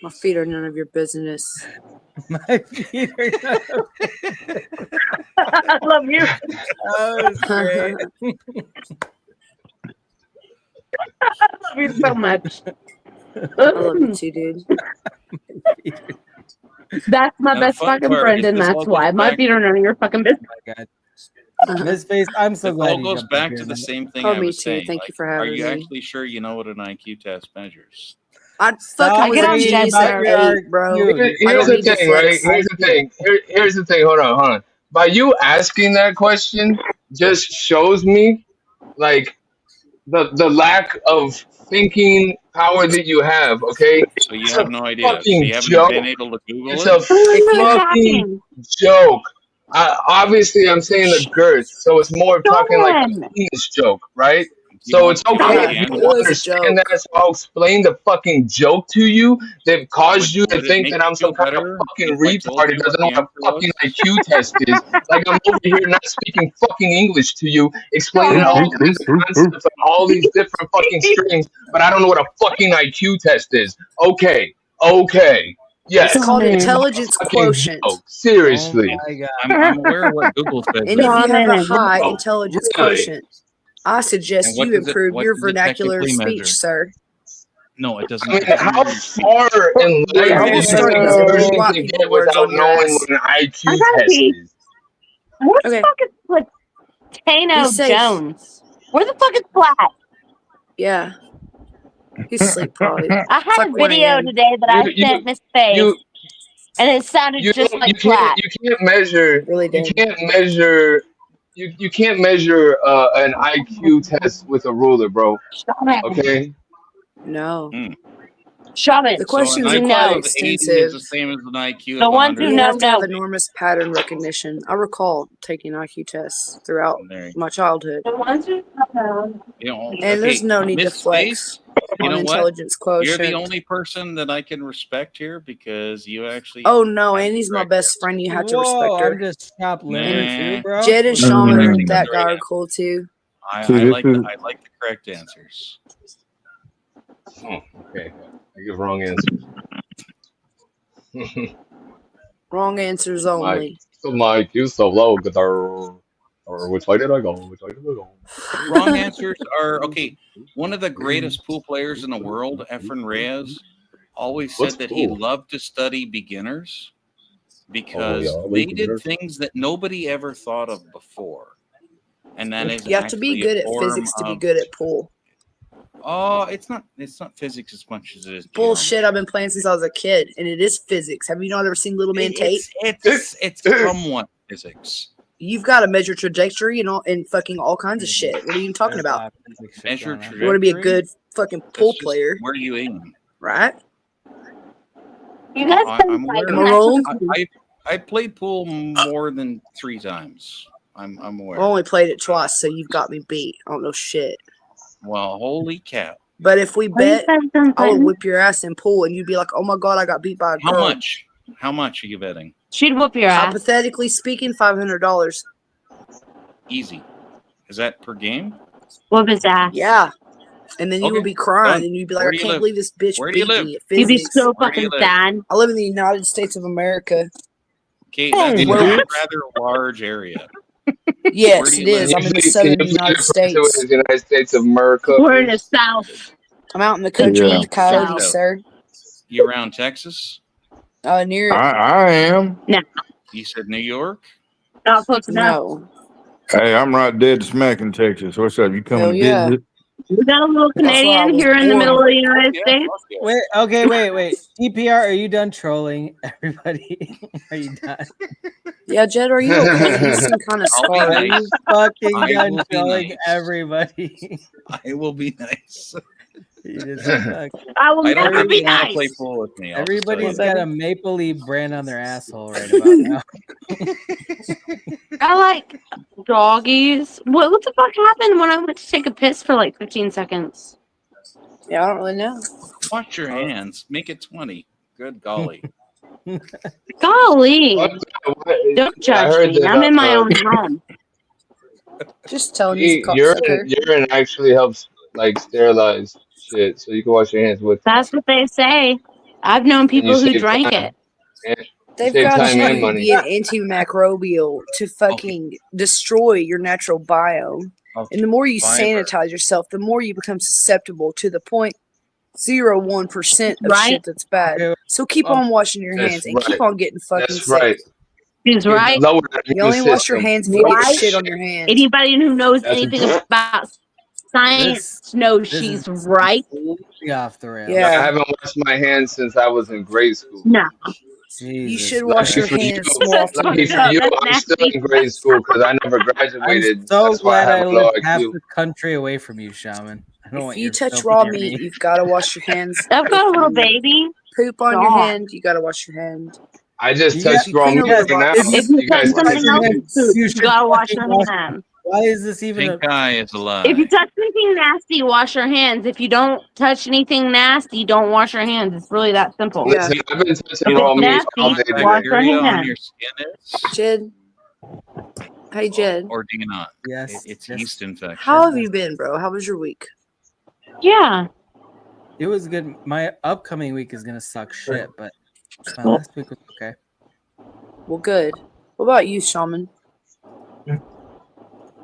My feet are none of your business. My feet are none of I love you. That was great. I love you so much. I love you too, dude. That's my Now, the best fun fucking part friend, is and this that's all goes why. My back. feet are none of your fucking business. Miss Face, I'm so It glad all you goes jumped up back here to the tonight. same thing Oh, I me was too. saying. Thank you for Are having you me. actually sure you know what an IQ test measures? I Stop fucking was a reading genius about at your 8, bro. IQ. I Here's don't the need thing, right? Here's the dyslexia. thing. Here's the thing. Hold on. By you asking that question, just shows me like the lack of thinking power that you have. Okay, So you it's have a no idea. So fucking you haven't been joke. able to Google It's it? a If you fucking joke. Obviously, I'm saying the girth, so it's more talking like a Shaman! penis joke, right? Do you So it's want okay the if you it don't answer? was a understand joke. that. So I'll explain the fucking joke to you that caused you to Would it think make that you I'm some feel kind of better fucking if I told retard that you what doesn't know the what answer a fucking was? IQ test is. Like I'm over here not speaking fucking English to you, explaining all Shaman! kinds of concepts and all these different fucking strings, but I don't know what a fucking IQ test is. Okay. It's Yes. called It's Shaman! not a intelligence fucking quotient. joke. Oh Seriously. my god. I'm aware of what Google says And it if you is. have a Shaman! high Oh, intelligence really? quotient, I And suggest you improve what your does it vernacular technically speech, measure? sir. No, it I doesn't. mean, It doesn't how measure far speech. in life do Google you start think a using big person white can people get words without on your knowing what ass. an I IQ gotta test be. is? Where's Okay, fucking be Platano safe. Jones? Where the fuck is Flat? Yeah, he's asleep probably. I It's had like a 1 video a.m. today that I You sent Miss Face, you and it sounded you just don't like Flat. you can't measure Really you did. can't measure you can't measure an IQ test with a ruler, bro. Shaman! Okay? No. Hmm. Shaman! The So an questions are You quite IQ know. of 80 is extensive. the same as an IQ The of ones who You 100. know, have to have know. enormous pattern recognition. I recall taking IQ tests throughout There you my childhood. The ones who know. know, And there's okay, no need to Miss Space, flex you on know what? intelligence You're the quotient. only person that I can respect here because you actually Oh no, have the Annie's my correct best answer. friend. You have to Whoa, respect I'm her. just chopped liver And too, Nah, bro. Jed and What the Shaman I are think that's that the guy right are answer. cool too. See, I this like is the correct answers. Okay. I give wrong answers. Wrong answers My only. IQ so low, guitar. Or which way did I go? Which way did I go? Wrong answers are okay. One of the greatest pool players in the world, Efren Reyes, always What's said that he pool? loved to study beginners Oh because yeah, I they like did beginners. things that nobody ever thought of before. And that is You have to be actually a good at form physics to be of good at pool. it's not physics as much as it is Bullshit. geometry. I've been playing since I was a kid, and it is physics. Have you not ever seen Little Man Tate? It's somewhat physics. You've got to measure trajectory and all and fucking all kinds of shit. What are you even talking about? Measure You want to be a trajectory. good fucking That's pool just player, where you aim. right? You guys I'm aware. Am I wrong? I played pool more than 3 times. I'm aware. I only played it twice, so you've got me beat. I don't know shit. Well, holy cow! But if we bet, I would whip your ass in pool, and you'd be like, "Oh my god, I got beat by a How girl." much? How much are you betting? She'd whoop your ass. Hypothetically speaking, $500. Easy. Is that per game? Whoop his ass. Yeah. And then you would Okay, be crying, done. and you'd be like, Where "I do you can't live? believe this bitch Where do you beat live? me at You'd be physics." so Where do you fucking live? sad. I live in the United States of America. Okay, that's a Where- rather large area. Yes, do it you is. live? I'm in the Can southern you United refer to it States. as the United States of America, We're in the please? south. I'm out in the country Yeah. with coyotes, South. sir. You around Texas? Near it. I am. No, You said New York? not close enough. No. Hey, I'm right dead smack in Texas. What's up? You coming Hell to yeah. visit? We got a little That's where I Canadian was here in the middle born. of the United States. Wait, okay, wait. DPR, are you done trolling everybody? Are you done? Yeah, Jed, are you okay? You seem kind of I'll be scarred. Are nice. you fucking I done will be trolling nice. everybody? I will be nice. You just fuck. I will I don't never think be you want to nice. play pool with me. I'll just tell you Everybody's that. got a Maple Leaf brand on their asshole right about now. I like doggies. What the fuck happened when I went to take a piss for like 15 seconds? Yeah, I don't really know. Wash your hands. Make it 20. Good golly. Golly. Don't I judge heard me. I'm in my own home. Just telling he's a cocksucker. urine actually helps like sterilize shit, so you can wash your hands with it, That's what they say. I've known and you people who save drank time. it. And you They've save got time and to money. be an antimicrobial to fucking destroy your natural biome. And the more you sanitize yourself, the more you become susceptible to the 0.01% of shit that's bad. So keep on washing your hands and keep on getting fucking That's sick. right. He's right. Lower that You immune only wash your system. hands if you get shit on your hands. Anybody who knows That's anything right. about science knows she's right. Off the rails. No, I haven't washed my hands since I was in grade school. No. You should wash your hands more often Lucky than for not. you, I'm still in grade school because I never I'm graduated. so That's why I glad have I a low live half IQ. the country away from you, Shaman. I don't If want you your touch filthy raw near meat, me. you've got to wash your hands. I've got a If little you baby. poop on your Dog. hand, you got to wash your hand. I just You touched got- raw clean a meat litter right now. box. If you You touch guys something texted else, me. you gotta wash your hands. Why is this even Pink eye is a lie. If you touch anything nasty, wash your hands. If you don't touch anything nasty, don't wash your hands. It's really that simple. Listen, I've been touching If raw it's meat all nasty, day wash today. your On hands. your skin is, Jed. Hey, Jed. or do you not? Yes. It's yeast infection. How have you been, bro? How was your week? Yeah. It was good. My upcoming week is gonna suck shit, but my last week was okay. Well, good. What about you, Shaman?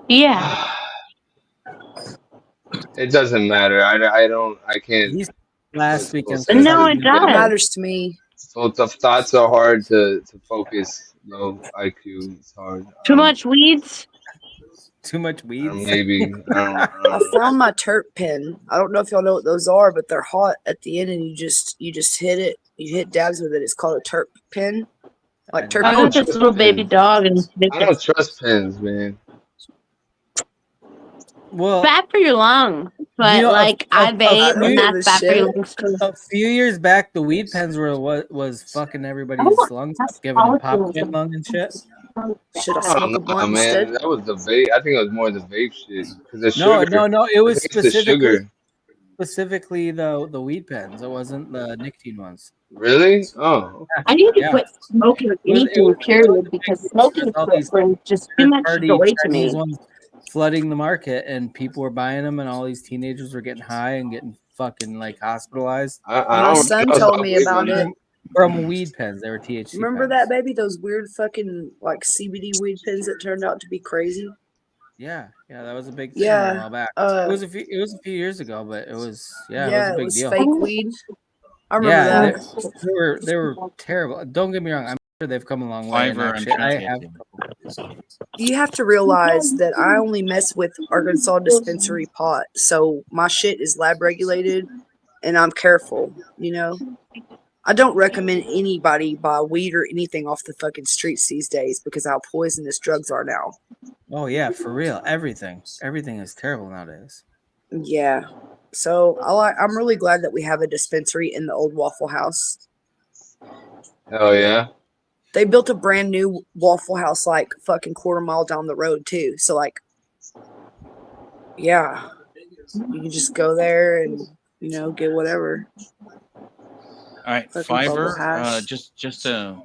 Yeah. It doesn't matter. I can't. Last weekend. No, it It does. matters to me. So the thoughts are hard to focus. Low IQ. It's hard. Too much weeds. Too much weeds. Maybe. I I don't know. found my terp pen. I don't know if y'all know what those are, but they're hot at the end, and you just hit it. You hit dabs with it. It's called a terp pen, like I terpene. got this little baby dog, and I don't trust pens, man. Well, bad for your lungs. But you know, like I vape, and that's bad for your lungs too. A few years back, the weed pens were what was fucking everybody's lungs up, giving them pop can lung and shit. Should I I smoke don't a know, blunt man. instead? That was the vape. I think it was more the vape shit because the No, sugar. no, it was I think it's the sugar. specifically the weed pens. It wasn't the nicotine ones. Really? Oh. I need to Yeah. quit smoking It was anything, period, because smoking all these brings just too much third-party joy to Chinese me. ones flooding the market, and people were buying them, and all these teenagers were getting high and getting fucking like hospitalized. I My don't son know told me about it. From weed pens. They were THC. Remember pens. that, baby? Those weird fucking like CBD weed pens that turned out to be crazy. Yeah, that was a big thing Yeah, a while back. It was a few years ago, but it was it was a big deal. fake weed. I remember that. They were terrible. Don't get me wrong. I'm sure they've come a long way. And Fiverr, actually, I'm trying I to get have. you. You have to realize that I only mess with Arkansas dispensary pot, so my shit is lab regulated, and I'm careful. You know, I don't recommend anybody buy weed or anything off the fucking streets these days because how poisonous drugs are now. Oh yeah, for real. Everything is terrible nowadays. Yeah. So I'm really glad that we have a dispensary in the old Waffle House. Hell yeah. They built a brand new Waffle House like fucking quarter mile down the road too. So like, yeah, you can just go there and get whatever. All right, Fucking bubble Fiverr. hash. Just to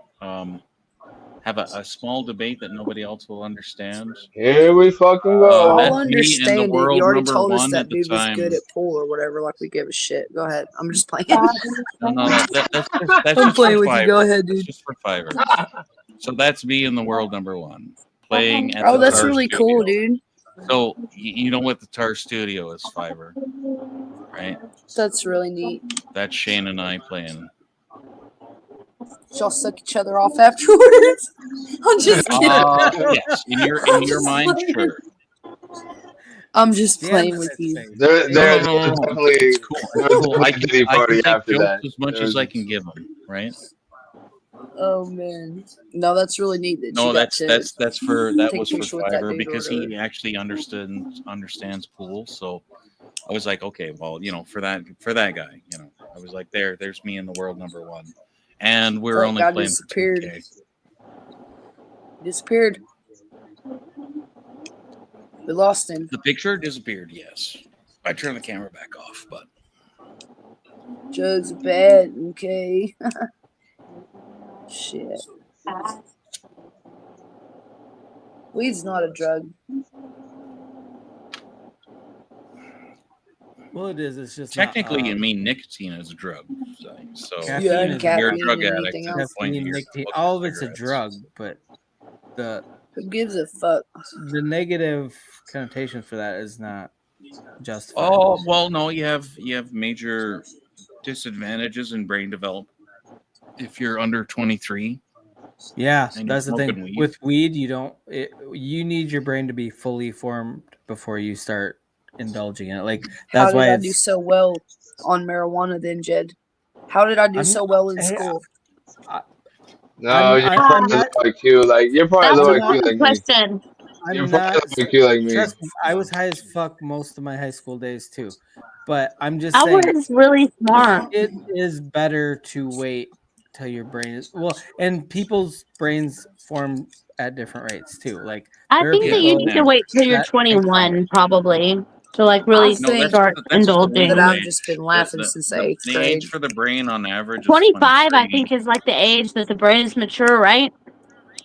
have a small debate that nobody else will understand. Here we fucking go. I'll understand it. You already told us that dude was time. good at pool or whatever. Like we give a shit. Go ahead. I'm just playing. No, that's I'm just playing for with you. Go Fiverr. ahead, dude. That's just for Fiverr. So that's me in the world number one, playing at Oh, the that's Tar really Studio. cool, dude. So you know what the Tar Studio is, Fiverr, right? That's really neat. That's Shane and I playing. Y'all suck each other off afterwards. I'm just kidding. Yes, in your mind, sure. I'm just playing with you. There No. definitely It's cool. there It's was cool. I definitely a can party take after jokes that. as much There as was- I can give them, right? Oh man, no, that's really neat that No, you got to that's for that take was a for picture with that Fiverr dude or because whatever. he actually understands pool. So I was like, okay, well, for that guy, I was like, there's me in the world number one, and we're That only guy playing for 2K. Disappeared. We lost him. The picture disappeared. Yes, I turned the camera back off, but Jugs bad. Okay. Shit. Weed's not a drug. Well, it is. It's just technically, not, you mean nicotine is a drug. So caffeine is you're a caffeine drug and addict anything at the else. point caffeine, you're nicotine. smoking All of it's a cigarettes. drug, but the Who gives a fuck? the negative connotation for that is not justified. Oh well, no, you have major disadvantages in brain development if you're under 23. Yeah, and you're that's the thing. smoking weed. With weed, you need your brain to be fully formed before you start indulging in it. Like How that's did why I do so well on marijuana then, Jed? How did I do so well in school? No, you're probably low IQ. Like you're probably low IQ like me. You're I'm probably not. low IQ like me. Trust me, I was high as fuck most of my high school days too. But I'm just I saying, was really smart. it is better to wait till your brain is and people's brains form at different rates too. Like I there are think that you people need to wait till you're that take 21 probably to like I really think start that's just the indulging. that legal I've age. just been laughing since the 8th The grade. age for the brain on average is 25, I 23. think, is like the age that the brain is mature, right?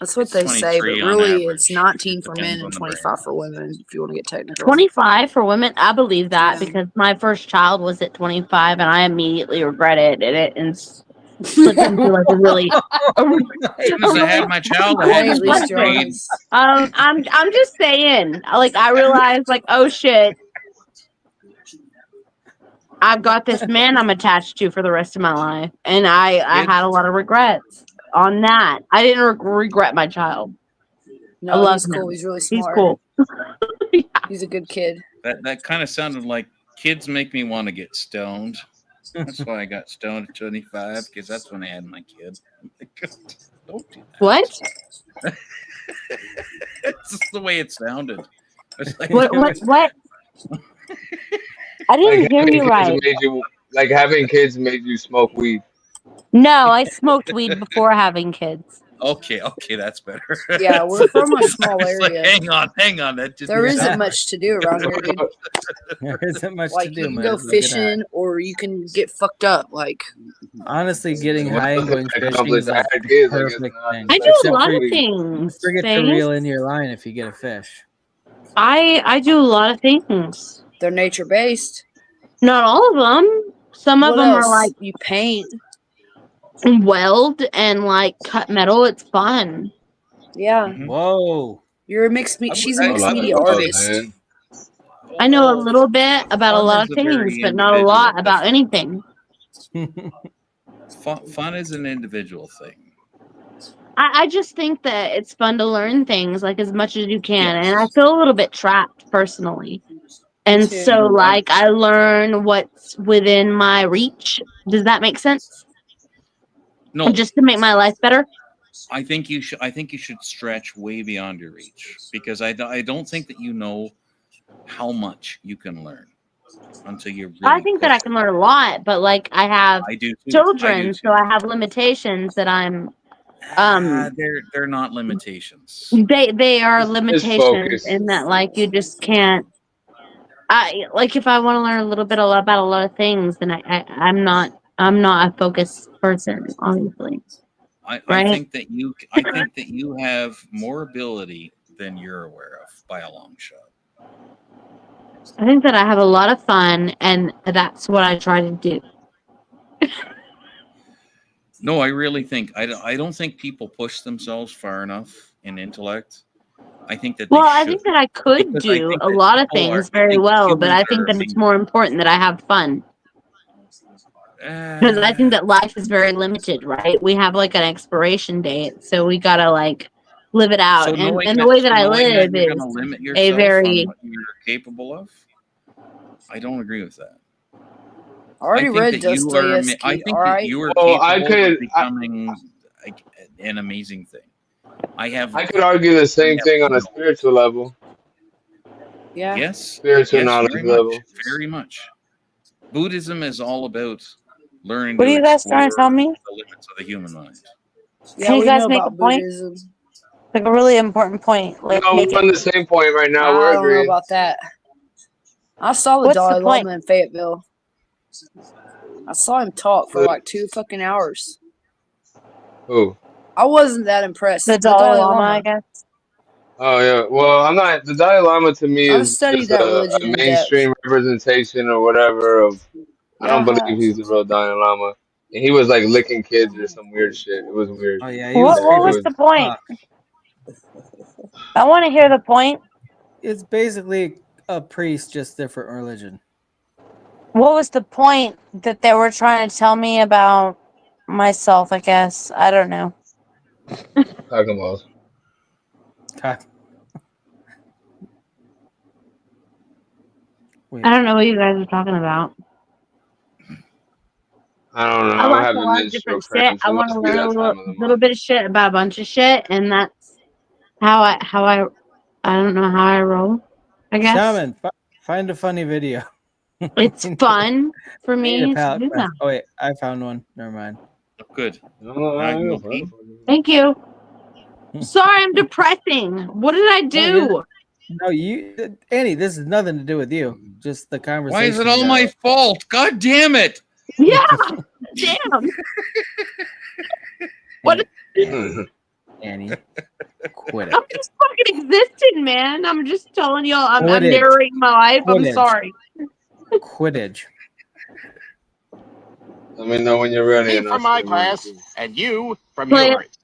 That's what It's they say, but 23 on really average. it's 19 for men Depends and on the brain. 25 for women, if you want to get technical. 25 for women. I believe that because my first child was at 25 and I immediately regretted it and slipped into like a really As soon as I had my child, I Hey, had to at least smoke you're weed. honest. I'm just saying, like I realized like, oh shit, I've got this man I'm attached to for the rest of my life. And I had a lot of regrets on that. I didn't regret my child. I No, love he's cool. him. He's really He's smart. cool. He's a good kid. That kind of sounded like kids make me want to get stoned. That's why I got stoned at 25 because that's when I had my kid. Don't do that. What? It's just the way it sounded. It's like, What? I didn't hear you right. Having kids made you smoke weed. No, I smoked weed before having kids. Okay, that's better. Yeah, we're from a small It's like, area. hang on. That just There isn't much to do around here, dude. There isn't much Like to do, you can man. go Look at that. fishing or you can get fucked up. Like Honestly, getting high and going fishing accomplish is like I had the kids, I guess perfect not. thing. I do a Except lot for of you things. forget to Things. reel in your line if you get a fish. I do a lot of things. they're nature based. Not all of them. Some of What them are else? like You paint. weld and like cut metal. It's fun. Yeah. Whoa. You're a mixed media. She's a I mixed like media weld, artist. man. I know a little bit about a Fun lot is of a things, very but not a individual lot about anything. Fun is an individual thing. I just think that it's fun to learn things like as much as you can, Yes. and I feel a little bit trapped personally. And too. so, like, I learn what's within my reach. Does that make sense? No, Just to make my life better. I think you should stretch way beyond your reach because I don't think that you know how much you can learn until you really I think that I can learn a lot, but like I have I do too. children, so I have limitations that I'm. They're not limitations. They are Just limitations focus. in that like you just can't. Like if I want to learn a little bit about a lot of things, then I'm not a focused person, obviously. I think that you have more ability than you're aware of by a long shot. I think that I have a lot of fun, and that's what I try to do. No, I really think I don't think people push themselves far enough in intellect. I think that they I should. think that I could Because I do think a that lot of people are- things I very think well, but I humans think are that it's more important that I have fun. Because I think that life is very limited, right? We have like an expiration date, so we gotta like live it out. So And knowing the way that I knowing that live you're is going to limit a yourself on very. what you're capable of, I don't agree with that. I already read Dostoevsky. I think all that right. you are Well, capable of becoming an amazing thing. I could argue the same thing on a spiritual level. Yeah. Yes. Spiritual yes, knowledge very level. much. Very much. Buddhism is all about learning What to are you guys trying to explore tell me? the limits of the human mind. Yeah, Can you we guys know make a about point? Buddhism. Like a really important point. Like No, make we're it. on the same point right now. I We're don't know agreeing. about that. I saw the What's the Dalai point? Lama in Fayetteville. I saw him talk for like 2 fucking hours. Who? I wasn't that impressed. The Dalai Lama, I guess. Oh yeah. Well, I'm not. The Dalai Lama to me I've is studied just that a religion in depth. mainstream representation or whatever of. I Yeah, don't I believe have. he's the real Dalai Lama. And he was like licking kids or some weird shit. It was weird. Oh yeah, he was What creepy was as the point? fuck. I want to hear the point. It's basically a priest, just different religion. What was the point that they were trying to tell me about myself? I guess I don't know. Talking about. I don't know what you guys are talking about. I don't know. I I'm watch a having lot of different menstrual shit. cramps. I It want to must be learn a that little, time of the little month. bit of shit about a bunch of shit, and that's how I don't know how I roll. I guess Shaman, find a funny video. it's fun for I need me a to palette do cleanse. that. Oh wait, I found one. Never mind. Oh, good. No, I can go pee. Thank you. Sorry, I'm depressing. What did I do? No, you, Annie. This has nothing to do with you. Just the conversation. Why is it you all got. my fault? God damn it! Yeah, damn. What? Annie, quit it. I'm just fucking existing, man. I'm just telling y'all. I'm Quidditch. narrating my life. I'm Quidditch. sorry. Quidditch. Let me know when you're ready. Me And I'll from my start moving class, too. and you from Play it. yours.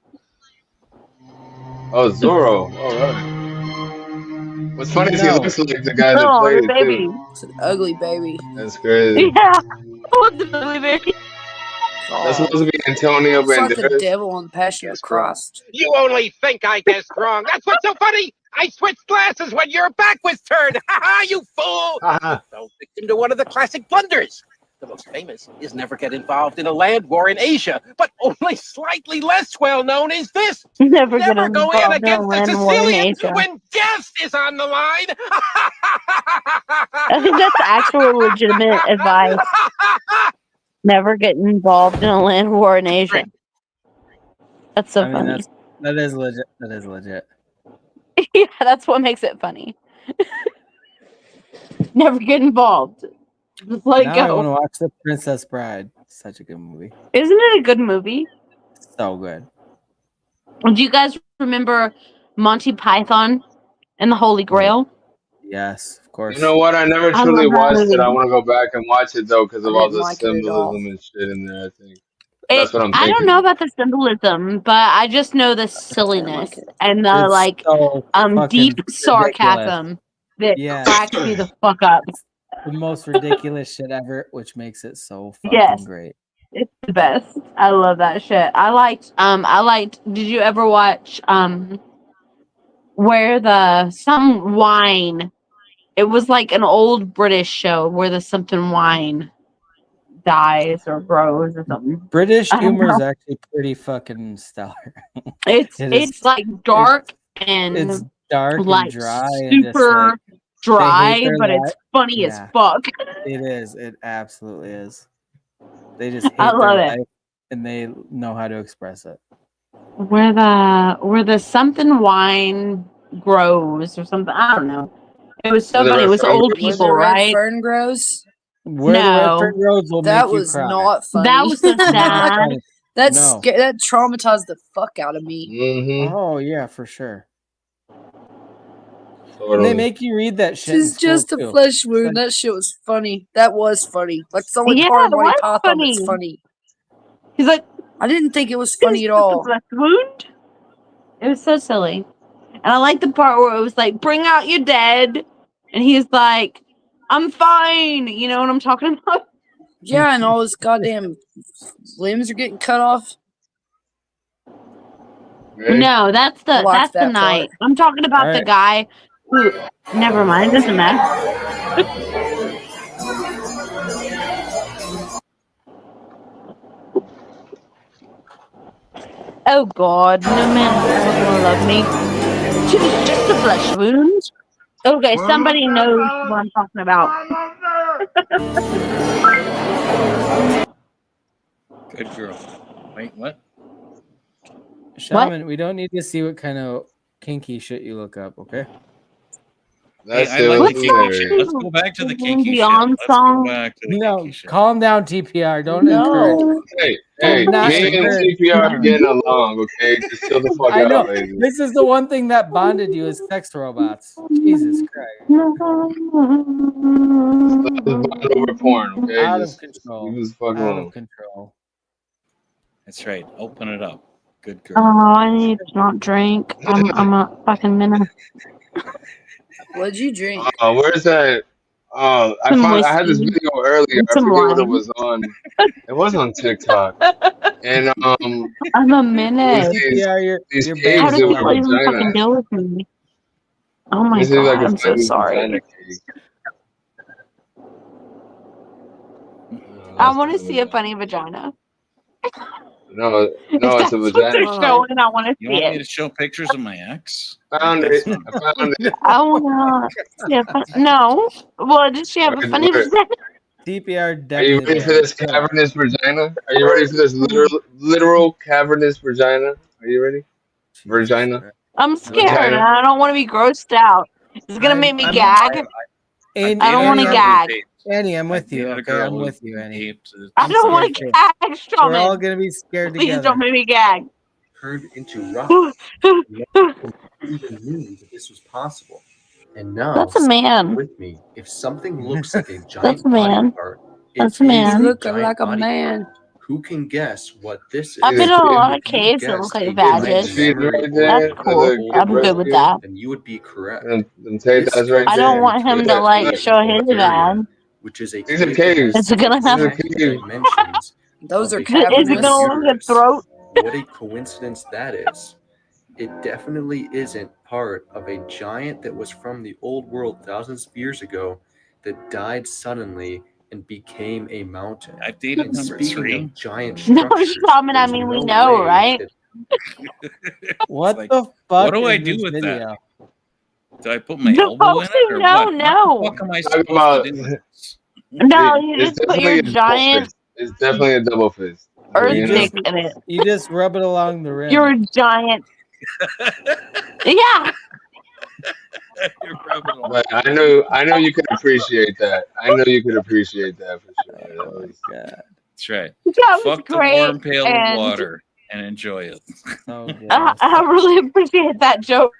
Oh, Zorro. All right. What's funny is he No. looks like the guy that Oh, played the it too. baby. It's an ugly baby. That's crazy. Yeah. What's the ugly baby? That's God. supposed to be Antonio It's like the Banderas. devil on the Passion of the Christ. You only think I guessed wrong. That's what's so funny. I switched glasses when your back was turned. Ha ha, you fool! Haha. Fell victim to one of the classic blunders. The most famous is never get involved in a land war in Asia, but only slightly less well known is this. Never get Never go in involved in a against the land war in Sicilians Asia. when death is on the line. I think that's actual legitimate advice. Never get involved in a land war in Asia. That's so I mean, funny. that is legit. That is legit. Yeah, that's what makes it funny. Never get involved. Just let it Now I want go. to watch The Princess Bride. Such a good movie. Isn't it a good movie? So good. Do you guys remember Monty Python and the Holy Grail? Yes, of course. You know what? I never I truly love that watched it. I movie. want to go back and watch it though because I of all didn't the like it at all. symbolism and shit in there. I think that's what I'm I don't thinking know of. about the symbolism, but I just know the silliness and the It's like so deep fucking ridiculous. sarcasm that Yeah. cracks me the fuck up. The most ridiculous shit ever, which makes it so fucking Yes. great. It's the best. I love that shit. I liked did you ever watch where some wine, it was like an old British show where the something wine dies or grows or something. British I don't humor is know. actually pretty fucking stellar. It's It is- it's like dark it's and dark and like dry and just super like they hate dry, their but life. it's funny as Yeah. fuck. It is. It absolutely is. They just hate I their love it. life and they know how to express it. Where the something wine grows or something. I don't know. It was so Where the funny. It red was fern old grows? Where people, the red right? fern grows. Where the red No. fern grows will That make you was cry. not funny. That was so Not sad. funny. that No. that traumatized the fuck out of me. Mm-hmm. Oh yeah, for sure. And Totally. they make you read that shit in This is school just a too. flesh It's wound. like, That shit was funny. That was funny. Like the only Yeah, part it of Monty was Python that's funny. funny. He's like, I didn't think it was "It's funny at just a all. flesh wound." It was so silly. And I like the part where it was like, "Bring out your dead," and he's like, "I'm fine." You know what I'm talking about? Yeah, and all his goddamn limbs are getting cut off. Ready? No, that's I liked the that night. part. I'm talking about the Alright. guy who. Never mind, it doesn't matter. Oh God, no man is ever gonna love me. It's just a flesh wound. Okay, somebody knows what I'm talking about. Good girl. Wait, what? Shaman, we don't need to see what kind of kinky shit you look up, okay? That Hey, I shit like was the kinky shit. hilarious. Let's go back to the kinky shit. Beyond Let's go song. back to the No, kinky shit. calm down, TPR. Don't encourage. No. Hey, Hey, not me and hurt. TPR are getting along, okay? Just chill the fuck I know. out, lady. This is the one thing that bonded you is sex robots. Jesus Christ. Let's bond over porn, okay? Out of Just control. leave us the fuck Out alone. of control. That's right. Open it up. Good girl. Oh, I need to not drink. I'm a fucking minute. What'd you drink? Where's that? I Some had this whiskey video earlier. and I some forget what it wine. was on. It was on TikTok, and I'm a it was minute. these your caves How band's do that were people done. even vagina. fucking deal with me? Oh my This is like god, a I'm so famous sorry. vagina cave. I want to see a funny vagina. No, If it's a that's what they're vagina. showing, I want to You see want me it. to show pictures of my ex? Found That's it. not. I found it. I want to see a no. Well, does she have a funny vagina? DPR Are you definitely ready for there. this cavernous vagina? Are you ready for this literal cavernous vagina? Are you ready? Vagina. I'm scared. And Vagina. I don't want to be grossed out. It's gonna make me gag. And I don't want to Annie, gag. Annie, I'm I with you. dated a Okay, girl I'm who with you, Annie. taped it. I don't want to Scared gag, We're all Shaman. gonna be scared Please together. don't make me gag. Turned into rock. No one even knew that this was possible. And now, That's a man. with me, if something looks like a That's giant a body man. part, That's it a is man. You a look giant like a body man. part. Who can guess what this is? I've been on a lot of If you caves that look guessed like a giant badges. memory right or there That's for cool. the old kid I'm good with world, rescue. that. then you would be correct. And take This that's right I comes don't there. from want him to Look, like look. show his bad. which is a These are cave that caves. has Is it gonna have? These are multiple caves. dimensions. Those of are a human Is it gonna look like a uterus. throat? What a coincidence that is. It definitely isn't part of a giant that was from the old world thousands of years ago that died suddenly and became a mountain. I've dated And number speaking 3. of giant No, structures, Shaman. I there's mean, we no know, way right? that What Like, the what fuck do I is do this with video? that? Do I put my No, elbow in it or no, what? What the no. fuck am I Talk supposed to about do with this? No, you it's just put your definitely a double giant fist. It's definitely a double fist. earth You know? dick in it. You just rub it along the rim. You're a giant. Yeah. You're rubbing it But I know you could appreciate that. I know you could appreciate that for sure. That was, That's right. That was Fuck the great. warm pail of And water and enjoy it. Oh, I really appreciate that joke.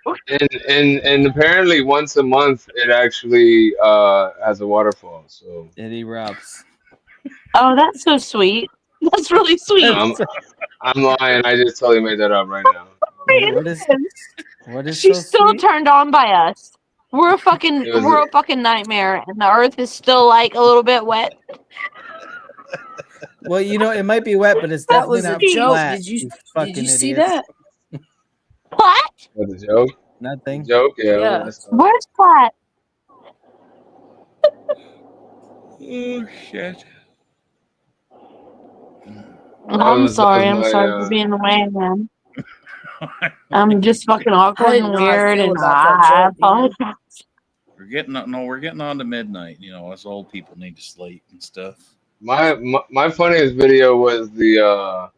and apparently once a month it actually has a waterfall. So it erupts. Oh, that's so sweet. That's really sweet. I'm lying. I just totally made that up right now. What is She's so still sweet? turned on by us. We're a fucking It was we're a fucking nightmare, and the earth is still like a little bit wet. Well, you know, it might be wet, but it's That definitely was a not joke. flat. Did you fucking see idiots. that? What? What, the joke? Nothing. The joke? Yeah. Yeah. I saw it. Where's flat? Oh shit. I'm sorry. I'm my, sorry for being the way I am. I'm just fucking awkward I didn't and know how I weird, feel and about that I joke, you know? apologize. We're getting on to midnight. You know, us old people need to sleep and stuff. My funniest video was the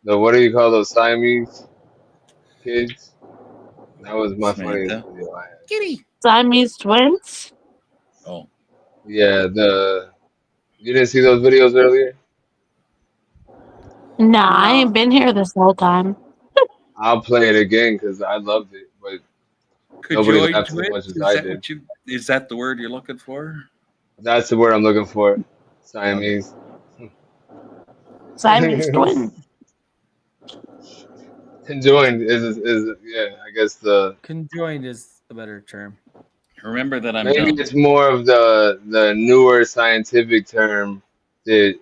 what do you call those Siamese kids? That was my funniest Samantha. video I had. Kitty. Siamese twins? Oh. Yeah, you didn't see those videos earlier? Nah, I ain't been here this whole time. I'll play it again because I loved it, but nobody Conjoined laughed as twins? much as Is I that did. what you? Is that the word you're looking for? That's the word I'm looking for. Siamese. Siamese twins. Conjoined is yeah, I guess Conjoined is a better term. Remember that I'm maybe dumb. it's more of the newer scientific term that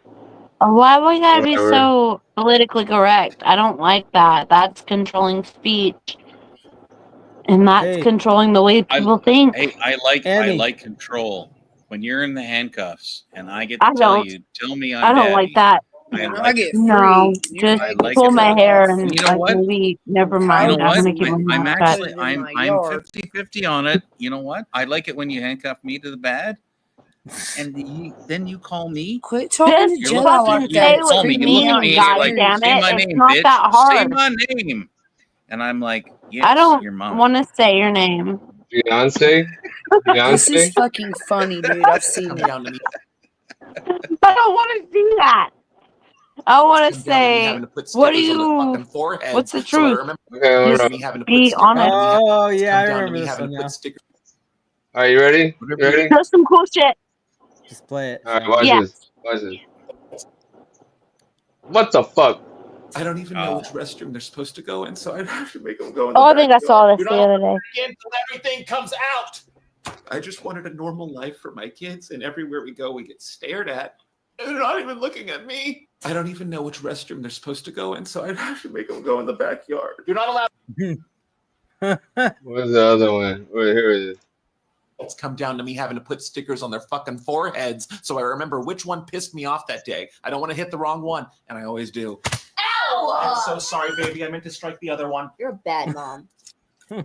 Why we gotta be whatever. so politically correct? I don't like that. That's controlling speech. And that's controlling the way people think. Hey, I like control. When you're in the handcuffs and I get to I don't. tell me I'm I don't daddy. like that. I I like get it. No, free. You just I might like pull it. my hair and You know like what? maybe never You mind. know I'm what? gonna keep my I'm mouth actually shut. I'm 50-50 on it. You know what? I like it when you handcuff me to the bed, and then you call me. Quit talking Just to Jedi fucking like You that. say It's what call me. you You creeping look me at out mean, me in and your you're god like, ears. damn "Say it. my It's name, not bitch. that Say hard. my name." And I'm like, I "Yes, don't your mom." want to say your name. Beyonce? This is Beyonce? fucking funny, dude. I've seen it. I don't want to see that. I want to Come down to me say, having to put what do stickers on their you? fucking foreheads. What's the So I truth? remember Okay, me having to put Be stickers on honest. me. Oh yeah, I Come down to remember me this having one to now. put stickers. All right, you ready? You ready? That's some cool shit. Just play it. All right, Sean. watch Yeah. this. Watch this. What the fuck? I don't even know which restroom they're supposed to go in, so I'd have to make them go in Oh, the I think I saw backyard. this the other day. Until everything comes out. I just wanted a normal life for my kids, and everywhere we go, we get stared at. And they're not even looking at me. I don't even know which restroom they're supposed to go in, so I'd have to make them go in the backyard. You're not allowed. Where's the other one? Here it is. It's come down to me having to put stickers on their fucking foreheads, so I remember which one pissed me off that day. I don't want to hit the wrong one, and I always do. Ow! I'm so sorry, baby. I meant to strike the other one. You're a bad mom.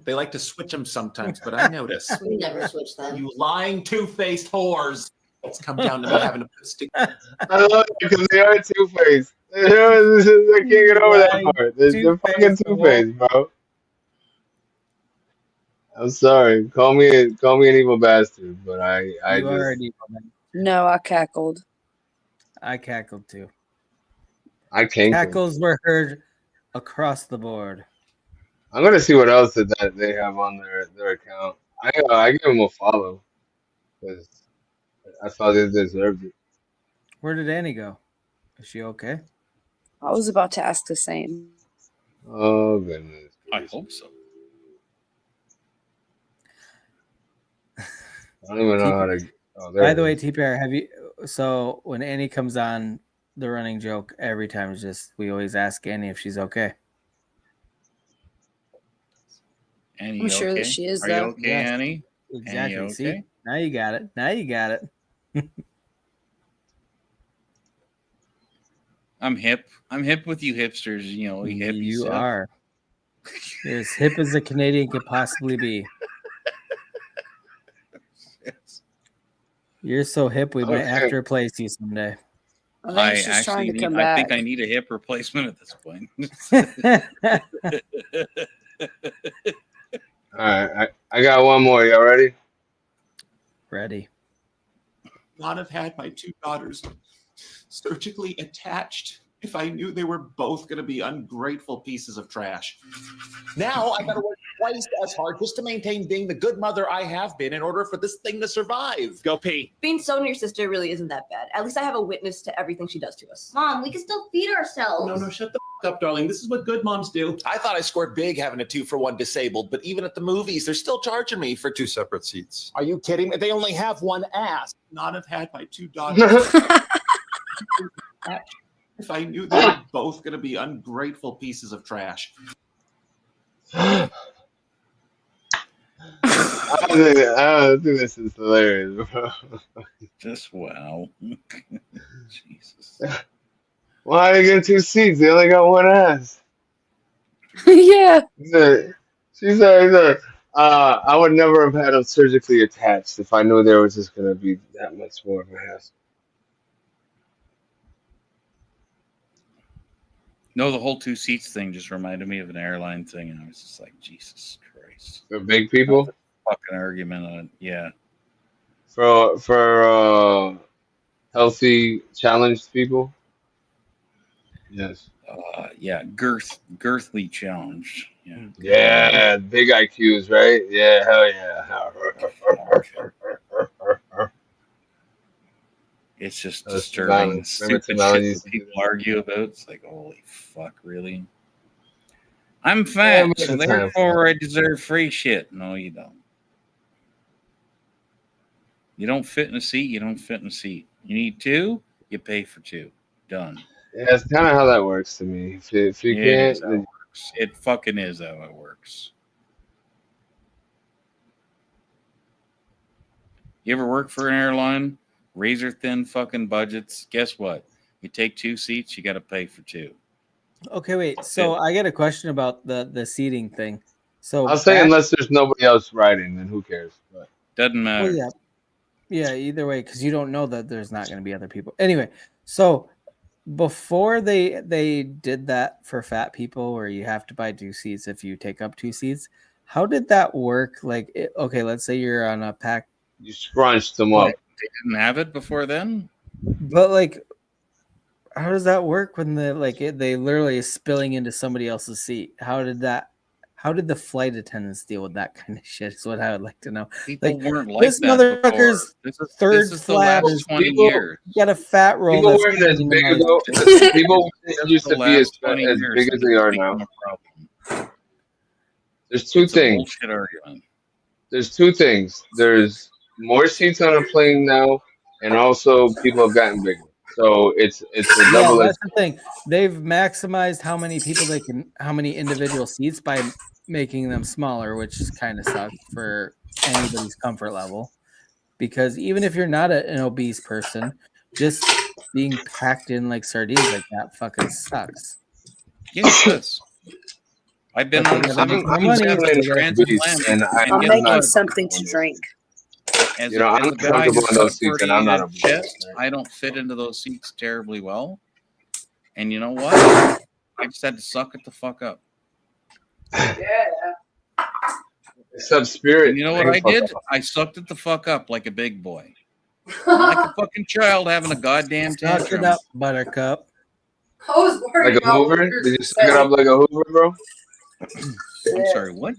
They like to switch them sometimes, but I notice. We never switch them. You lying, two-faced whores. It's come down to me having to put stickers. I love it because they are two-faced. I can't get over that part. They're fucking two-faced, bro. I'm sorry. Call me an evil bastard, but I You just are an evil man. No, I cackled. I cackled too. I can't. Cackles were heard across the board. I'm gonna see what else that they have on their account. I give them a follow because I thought they deserved it. Where did Annie go? Is she okay? I was about to ask the same. Oh goodness. I hope so. I don't even know how to. Oh, there By it the way, is. TPR, have you? So when Annie comes on, the running joke every time is just we always ask Annie if she's okay. Annie, I'm you sure that okay? she is, Are you though. okay, Yes, Annie? exactly. Annie, See, okay? now you got it. Now you got it. I'm hip. I'm hip with you hipsters. You know, you hip. You stuff. are. You're as hip as a Canadian could possibly be. You're so hip, we might have to replace you someday. I think she's trying to come I back. think I need a hip replacement at this point. All right, I got one more. Y'all ready? Ready. Not have had my two daughters surgically attached if I knew they were both going to be ungrateful pieces of trash. Now I got to work twice as hard just to maintain being the good mother I have been in order for this thing to survive. Go pee. Being so near your sister really isn't that bad. At least I have a witness to everything she does to us. Mom, we can still feed ourselves. No, shut the up, darling. This is what good moms do. I thought I scored big having a 2-for-1 disabled, but even at the movies, they're still charging me for 2 separate seats. Are you kidding me? They only have one ass. Not have had my 2 daughters. If I knew they were both going to be ungrateful pieces of trash. I don't think this is hilarious, bro. Just wow. Jesus. Why are you getting 2 seats? They only got one ass. Yeah. She said, I would never have had them surgically attached if I knew there was just going to be that much more of a hassle. No, the whole 2 seats thing just reminded me of an airline thing, and I was just like, Jesus Christ. For big people? Fucking argument on it. Yeah. For healthy, challenged people? Yes. Yeah, girthly challenged. Yeah. Yeah, big IQs, right? Yeah, hell yeah. It's just Remember disturbing. Tim Stupid Allen shit used that to do people argue about. It's like, holy fuck, really? I'm fat, most so of the time, therefore I deserve free shit. No, you don't. You don't fit in a seat, you don't fit in a seat. You need 2, you pay for 2. Done. Yeah, it's kind of how that works to me. If you It can't, is how it works. It fucking is how it works. You ever work for an airline? Razor thin fucking budgets. Guess what? You take 2 seats, you got to pay for 2. Okay, wait. So I got a question about the seating thing. So I'll say unless there's nobody else riding, then who cares? But doesn't matter. Well, yeah. Either way, because you don't know that there's not going to be other people. Anyway, so before they did that for fat people, where you have to buy 2 seats if you take up 2 seats, how did that work? Like, okay, let's say you're on a pack. You scrunched them up. They didn't have it before then? But like, does that work when they literally is spilling into somebody else's seat? How did the flight attendants deal with that kind of shit? Is what I would like to know. People Like, weren't like this that motherfucker's before. third This is the flap last is 20 years. got a fat roll. People That's weren't as hanging big out ago. his- People used The to be as last 20 as years big as that they it's are become now. a problem. There's two It's a things. bullshit argument. There's two things. There's more seats on a plane now, and also people have gotten bigger. So it's a Yeah, double-edged. that's the thing. They've maximized how many individual seats by making them smaller, which kind of sucks for anybody's comfort level. Because even if you're not an obese person, just being packed in like sardines like that fucking sucks. Yeah, it does. I've been But on they gotta make more 737 money, so they gotta keep obese, and I'm guess making what? something to drink. As You know, as I'm a guy comfortable who's in got those a seats, and pretty I'm not good obese. chest, I don't fit into those seats terribly well. And you know what? I just had to suck it the fuck up. Except Spirit. And you know what bring I fuck did? up. I sucked it the fuck up like a big boy. Not like a fucking child having a goddamn Suck it tantrum. up, Buttercup. I was worried Like a about what Hoover? you were Did you gonna suck it say. up like a Hoover, bro? I'm sorry, what?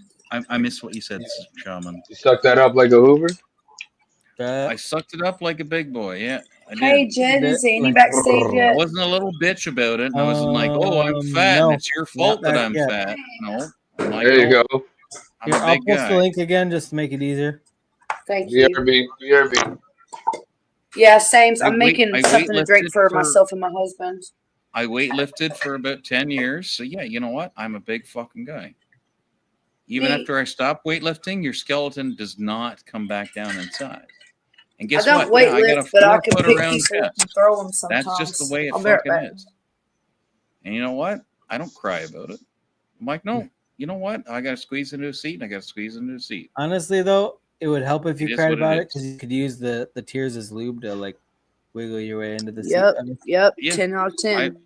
I missed what you said, Shaman. You sucked that up like a Hoover? I sucked it up like a big boy. Yeah, I did. Hey, Jed, is Andy backstage I yet? wasn't a little bitch about it. And I wasn't like, oh, I'm fat No, and it's your fault not that back I'm yet. fat. No. I'm like, There you no, go. I'm Here, a I'll big post the guy. link again just to make it easier. Thank you. BRB. Yeah, same. I'm I making something to drink weightlifted for myself and my husband. I weightlifted for about 10 years. So yeah, you know what? I'm a big fucking guy. Even Me- after I stop weightlifting, your skeleton does not come back down in size. And guess I don't what? Yeah, I got a weightlift, but I can 4 foot pick around people up chest. and throw them sometimes. That's just the way it I'll be right fucking back. is. And you know what? I don't cry about it. I'm like, no, you know what? I got to squeeze into a seat and I got to squeeze into a seat. Honestly, though, it would help if It you is cried what it about it is. because you could use the tears as lube to like wiggle your way into the Yep, seat. yep. Yeah. 10 out of 10.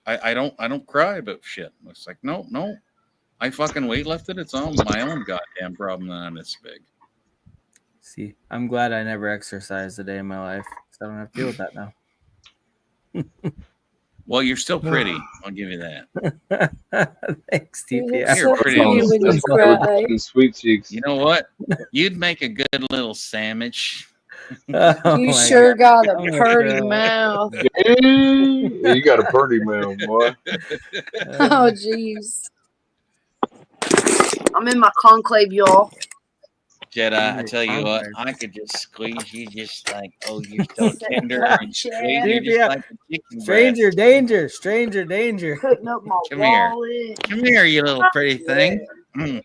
I don't cry about shit. It's like, no. I fucking weightlifted. It's on my own goddamn problem that I'm this big. See, I'm glad I never exercised a day in my life because I don't have to deal with that now. Well, you're still pretty. I'll give you that. Thanks, TP. You're pretty. That's why we're sweet cheeks. You know what? You'd make a good little sandwich. Oh You my sure God. got a I'm gonna purty throw up. mouth. Yeah, you got a pretty mouth, boy. Oh, jeez. I'm in my conclave, y'all. Jedi, I tell you what, I could just squeeze you just like, oh, you're so tender and sweet. You're just like a chicken Stranger breast. danger, stranger danger. Putting up my Come here. wallet. Come here, you little pretty thing. Mm.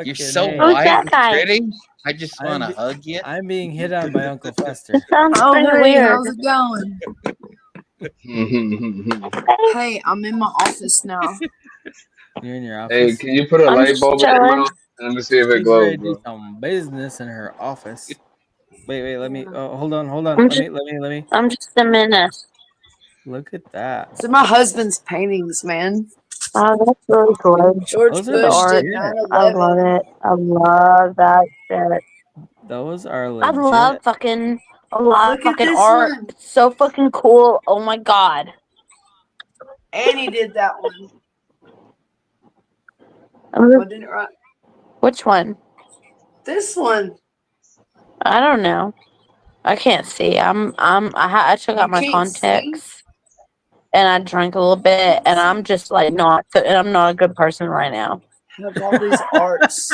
You're so Fucking A. white and pretty. I just want to hug you. I'm being hit on by Uncle Fester. Oh, pretty hey, weird. how's it going? Hey, I'm in my office now. You're in your Hey, office. can you put a light bulb in your mouth? Let me see if it She's glows, ready to do bro. some business in her office. Wait, let me. Oh, hold on. I'm Let just- me. I'm just a menace. Look at that. So my husband's paintings, man. Oh, that's really cool. George Those are Bush legit. did I 9/11. love it. I love that shit. Those are I legit. love fucking a lot Look of at fucking this art. one. It's so fucking cool. Oh my God. Annie did that one. I'm I just- did it right. Which one? This one. I don't know. I can't see. I took out my can't see? contacts and I drank a little bit and I'm just like I'm not a good person right now. Have all these arts.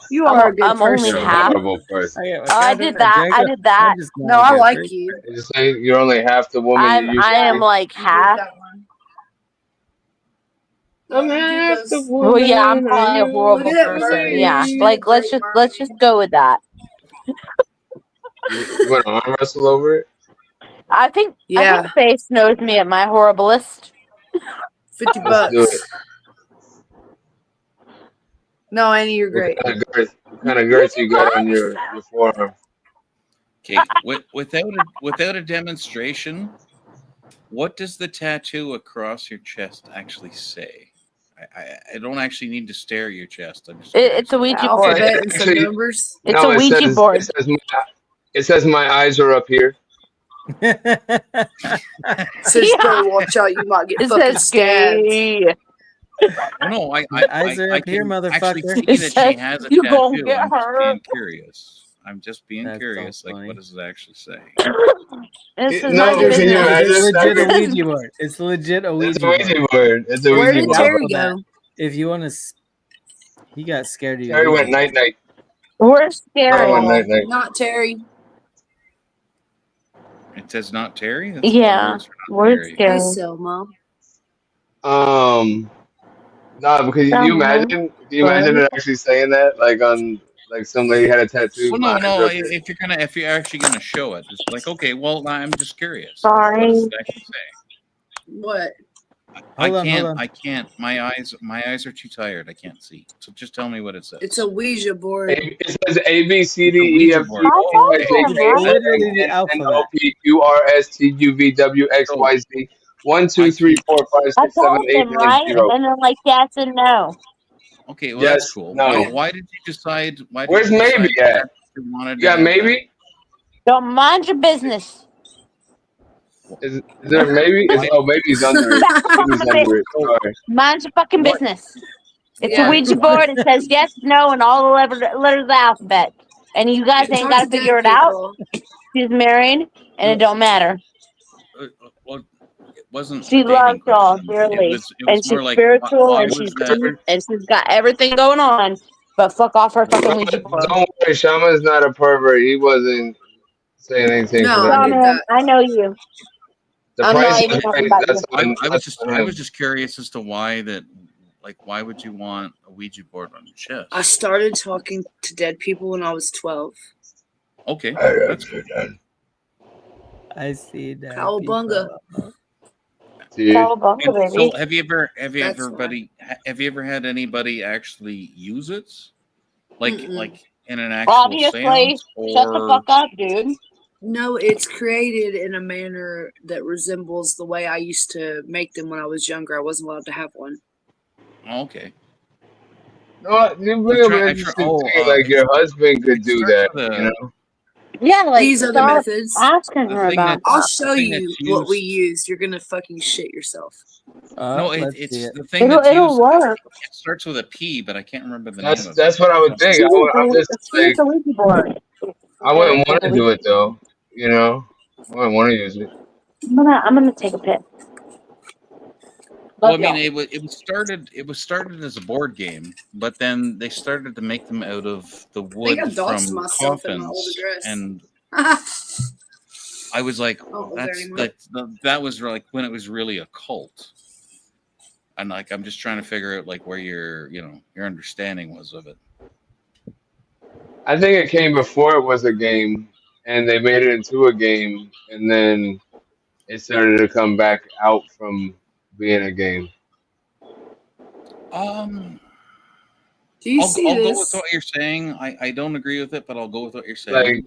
You are a good I'm only person. You're a half. horrible person. I did that. I did that. No, I like you. You just say you're only half the woman you used I to am be. like half. I'm half the woman. Well, yeah, I'm probably a horrible Look at that person. mermaid. Yeah, She's like a let's great just go with that. You want to arm wrestle over it? I think Face knows me at my horriblest. $50. Let's do it. No, Annie, you're great. What kind of girth you got on your forearm? Okay, without a demonstration, what does the tattoo across your chest actually say? I don't actually need to stare at your chest. I'm just It's a Ouija board. Alphabet and some numbers. It's a Ouija board. It says my eyes are up here. Says you better watch out. You might get It fucking says stabbed. gay. Well, no, Your eyes are I up here, can actually motherfucker. see It that she says has a you gonna tattoo. get I'm just hurt. being curious. I'm just being That's so curious. Like, funny. what does it actually say? This is No, mind your can you business. It's imagine? legit a It says, Ouija board. It's legit a It's Ouija a board. Ouija board. It's a Where Ouija did board. Terry That, go? if you want to, he got scared of your Terry Ouija went night night. we're Terry scary. went night Oh, night. not Terry. It says not Terry. That's a lot of Yeah, words for not we're Terry. scary. That's Selma. No, because can you Someone, imagine? Can you imagine it actually saying that? Like on like some lady had a tattoo. Well, My eyes no. are up here. If you're actually gonna show it, just like, okay, well, I'm just curious. sorry. What does it actually say? What? I Hold on. can't. My eyes are too tired. I can't see. So just tell me what it says. It's a Ouija board. It says A B C It's a D E Ouija F G board. I H told I J him, K right? L M Literally the N N O alphabet. P Q R S T U V W X So Y Z 1 I 2 3 can't. 4 5 I 6 7 told 8 him, 9 right? 0. And then like yes and no. Okay, well that's Yes. cool. No. Why did you decide? Why did Where's you decide maybe at? that you wanted You to got have that? maybe? Don't mind your business. Is there maybe? Why? Maybe's under it. Fat son Maybe's of a under bitch. it. Sorry. Mind your fucking What? business. It's a Yeah. Ouija Why? board. It says yes, no, and all the letters of the alphabet. And you guys ain't Talk got to to figure dead it out. people. She's married, and it don't matter. Well, it wasn't a She loves dating y'all question. dearly, It and was she's more like spiritual, why and was she's that? cute, and she's got everything going on. But fuck off her fucking Don't, Ouija board. don't worry. Shaman's not a pervert. He wasn't saying anything for No, that I reason. get Shaman, that. I know you. The I'm price not is even talking right. about That's you. on, I that's on was him. just curious as to why that. Like, why would you want a Ouija board on your chest? I started talking to dead people when I was 12. Okay, that's cool. I see that. Cowabunga. Dude. Cowabunga, And so, baby. have you That's ever had anybody actually use it, like in an actual Obviously, seance, shut the or fuck up, dude. No, it's created in a manner that resembles the way I used to make them when I was younger. I wasn't allowed to have one. okay? No, you bring up an interesting thing. Like your husband could do that, you know? Yeah, like These other stop methods. asking her about I'll that. show you what we used. You're gonna fucking shit yourself. No, let's it's see it. the thing that's It'll used. work. It starts with a P, but I can't remember the name of it. That's what I would think. I'm just like It's a Ouija board. I wouldn't want to do it though. You know, I wouldn't want to use it. I'm gonna take a pic. Well, I Love mean, y'all. it was started as a board game, but then they started to make them out of the I think wood I've doxed from myself in my old coffins, address. and I was like, Oh, that was like when it was really a cult, and like I'm just trying to figure out like where your understanding was of it. I think it came before it was a game, and they made it into a game, and then it started to come back out from being a game. Do you I'll see go this? with what you're saying. I don't agree with it, but I'll go with what you're saying.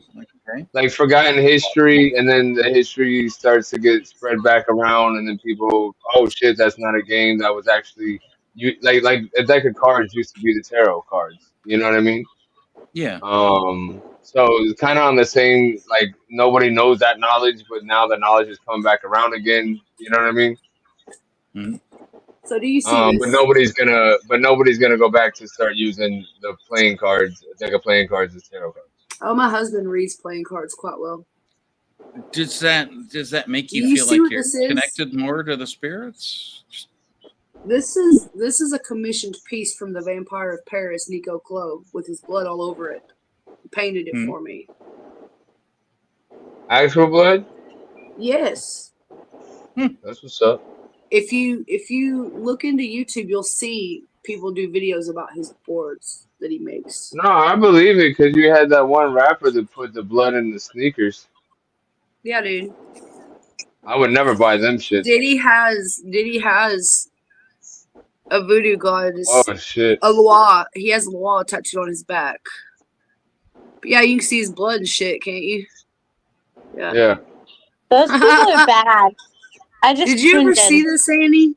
Like forgotten history, and then the history starts to get spread back around, and then people, oh shit, that's not a game. That was actually you. Like a deck of cards used to be the tarot cards. You know what I mean? Yeah. So it's kind of on the same. Like nobody knows that knowledge, but now the knowledge is coming back around again. You know what I mean? Mm-hmm. So do you see But this? nobody's gonna go back to start using the playing cards, a deck of playing cards as tarot cards. Oh, my husband reads playing cards quite well. Does that make you Do you feel see like what you're this is? connected more to the spirits? This is a commissioned piece from the Vampire of Paris, Nico Clo, with his blood all over it. He painted it for me. Actual blood? Yes. That's what's up. If you look into YouTube, you'll see people do videos about his boards that he makes. No, I believe it because you had that one rapper that put the blood in the sneakers. Yeah, dude. I would never buy them shits. Diddy has a voodoo goddess. Oh shit. A Loa. He has Loa tattooed on his back. But yeah, you can see his blood and shit, can't you? Yeah. Those people are bad. I just Did you ever tuned in. see this, Andy?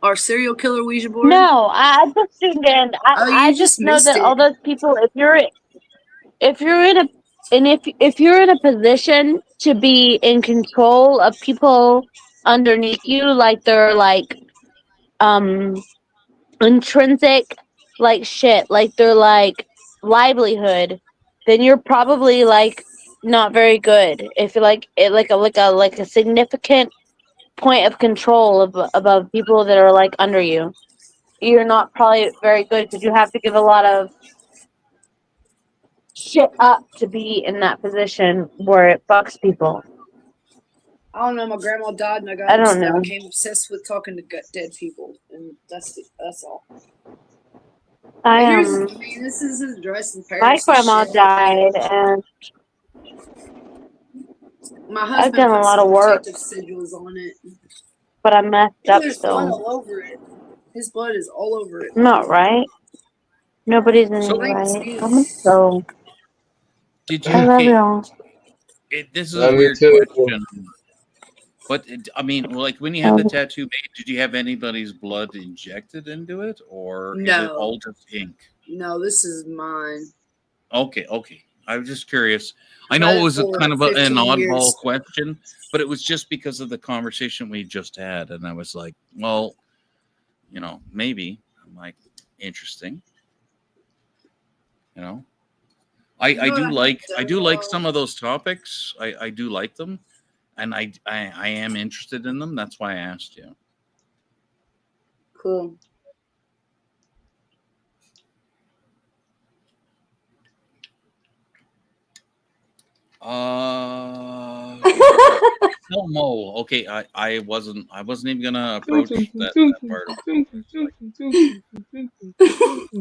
Our serial killer Ouija board? No, I just tuned in. I just know missed that it. all those people, if you're in a position to be in control of people underneath you, like they're like intrinsic like shit, like they're like livelihood, then you're probably like not very good. If you're like it like a significant point of control above people that are like under you, you're not probably very good because you have to give a lot of shit up to be in that position where it fucks people. I don't know. My grandma died, and I don't know. became obsessed with talking to dead people, and that's all. This is his dress in Paris. My grandma died, and My I've husband done a put lot some of work, protective sigils on it. but I'm messed up There's blood still. all over it. His blood is all over it. I'm not right. Nobody's any So right. I'm so. Did I you? love Okay, y'all. this is a Love you weird too. question. But I mean, like when you had the tattoo made, did you have anybody's blood injected into it, or is it all just ink? No, this is mine. Okay. I was just curious. I I've know had it it was for kind of 15 an oddball years. question, but it was just because of the conversation we just had, and I was like, well, maybe. I'm like, interesting. I do like some of those topics. I do like them, and I am interested in them. That's why I asked you. Cool. No, Mo. Okay, I wasn't even gonna approach that part.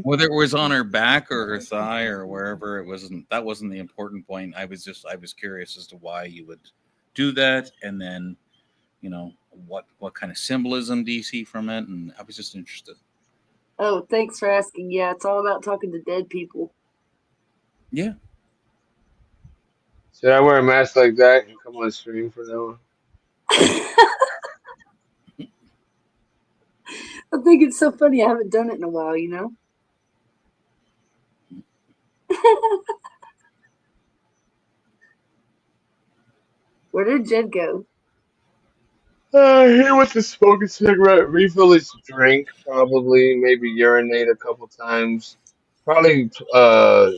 Whether it was on her back or her thigh or wherever, that wasn't the important point. I was curious as to why you would do that, and then what kind of symbolism do you see from it, and I was just interested. Oh, thanks for asking. Yeah, it's all about talking to dead people. Yeah. Should I wear a mask like that and come on stream for that one? I think it's so funny. I haven't done it in a while, Where did Jed go? He went to smoke a cigarette, refill his drink, probably, maybe urinate a couple times. Probably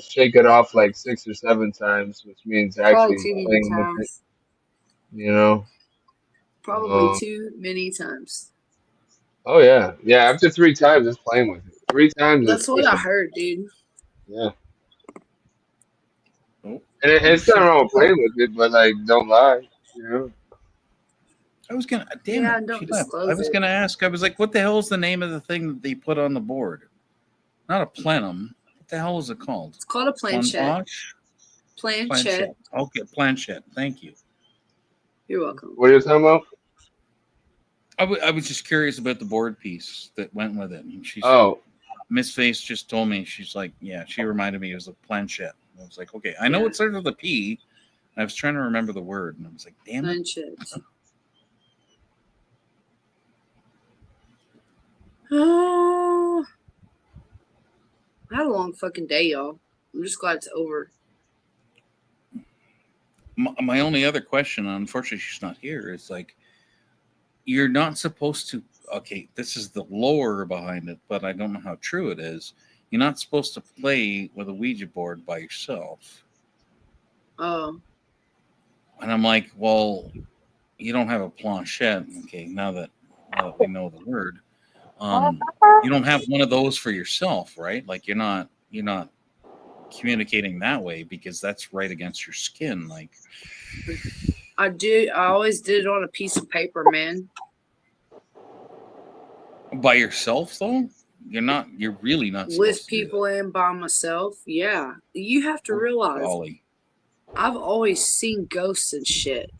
shake it off like 6 or 7 times, which means Probably actually too many playing with it, times. you know? Probably too many times. Oh yeah. Yeah, after 3 times it's playing with it. 3 times it's That's what I pushing. heard, dude. Yeah. Oh, And it's not wrong with playing with it, but like don't lie, I was gonna Yeah, it. don't She left. disclose I was it. gonna ask. I was like, what the hell is the name of the thing that they put on the board? Not a plenum. What the hell is it called? It's called a planchette. Planchette. Okay, planchette. Thank you. You're welcome. What are you talking about? I was just curious about the board piece that went with it. And Miss Face just told me, she's like, yeah, she reminded me it was a planchette. I was like, okay, I know it starts with a P. I was trying to remember the word, and I was like, damn it. Planchette. Oh, I had a long fucking day, y'all. I'm just glad it's over. My only other question, unfortunately, she's not here, is like, you're not supposed to. Okay, this is the lore behind it, but I don't know how true it is. You're not supposed to play with a Ouija board by yourself. Oh. And I'm like, well, you don't have a planchette. Okay, now that we know the word, you don't have one of those for yourself, right? Like you're not communicating that way because that's right against your skin. Like I always did it on a piece of paper, man. By yourself though? You're really not With people and by myself. Yeah. You have to realize golly. I've always seen ghosts and shit.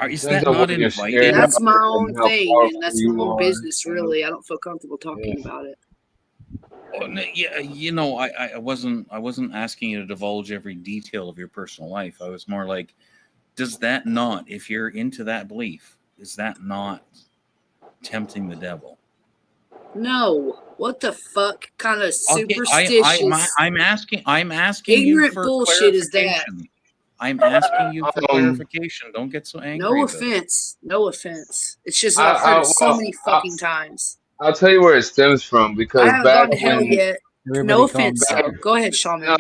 Is that not invited? That's my own thing, and that's my own business, really. I don't feel comfortable talking about it. Yeah, I wasn't asking you to divulge every detail of your personal life. I was more like, does that not, if you're into that belief, is that not tempting the devil? No. What the fuck kind of superstitious? I'm asking ignorant you for bullshit is that? I'm asking you for clarification. Don't get so angry. No about it. offense. No offense. It's just that I've heard it so many fucking times. I'll tell you where it stems from, because I haven't back gone to hell when yet. No offense, though. Go ahead, Shaman. no,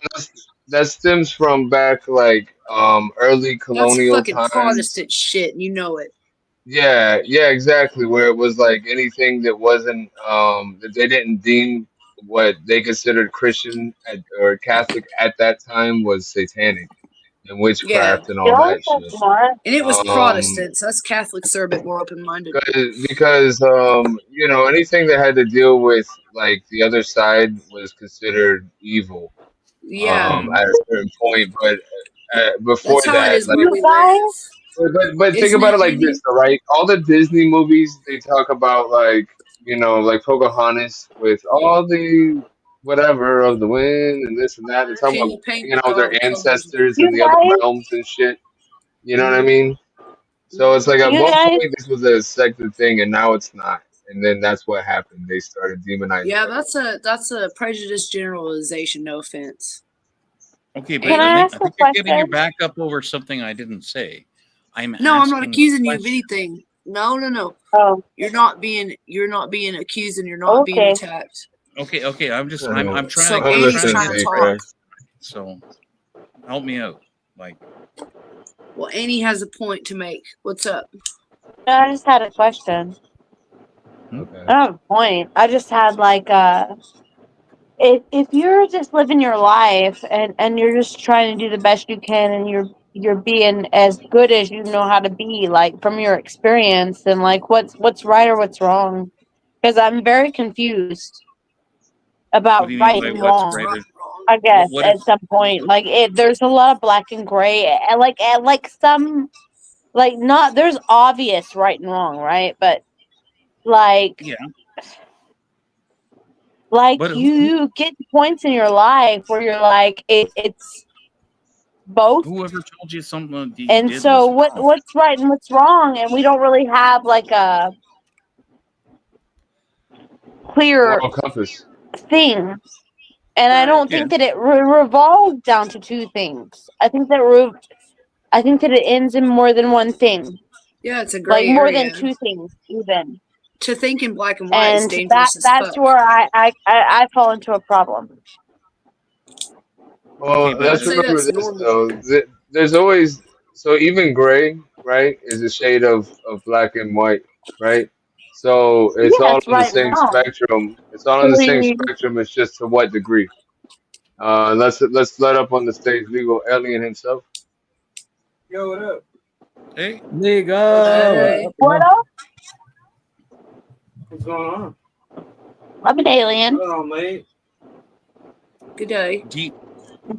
that stems from back like early That's colonial fucking times. Protestant shit, and you know it. Yeah, exactly. Where it was like anything that wasn't that they didn't deem what they considered Christian or Catholic at that time was satanic and Yeah. witchcraft and all that shit. And it was Um, Protestants. Us Catholics are a bit more open-minded. because you know, anything that had to deal with like the other side was considered evil Yeah. at a certain point, but before That's how it that, is like, where we live. but think Isn't about it, it like Andy? this, all right? All the Disney movies, they talk about like, you know, like Pocahontas with all the whatever of the wind and this and that. They're talking Can about you paint hanging with out with all their the colors? ancestors You and the other guys, realms and shit. You know what I Mhm. mean? So it's like at you one guys, point this was a accepted thing, and now it's not. And then that's what happened. They started demonizing Yeah, everyone. that's a prejudiced generalization. No offense. Okay, but can I I ask a think you're getting your question? back up over something I didn't say. I'm No, I'm not asking a accusing you of question. anything. No. Oh, You're not being accused, and you're not being okay. attacked. Okay. I'm trying So to Andy's get trying to this talk. right. So help me out. Like, Well, Andy has a point to make. What's up? No, I just had a question. Okay. I don't have a point. I just had like if you're just living your life and you're just trying to do the best you can and you're being as good as you know how to be, like from your experience, then like what's right or what's wrong? Because I'm very confused what about do you mean right by and what's wrong. right? I guess What at is? some point, like there's a lot of black and gray, and like some like not there's obvious right and wrong, right? But like Yeah. like But you get points in your life where you're like it's both. whoever told you something that you And did so was wrong? what's right and what's wrong, and we don't really have like a clear Moral compass. thing. And I don't Yeah. think that it revolves down to two things. I think that it ends in more than one thing, Yeah, it's a like gray more than area. two things even. To think in black and white is And dangerous as that's fuck. where I fall into a problem. Well, Okay, but I'd let's say remember that's this normal. though. There's always so even gray, right, is a shade of black and white, right? So it's Yeah, all it's on the right and same wrong. spectrum. It's all on the same Really, spectrum. It's just to what degree. Let's let up on the stage legal alien himself. Yo, what up? Hey, Legal. Hey. what else? What's going on? I'm an alien. Hold on, mate. Good day. deep.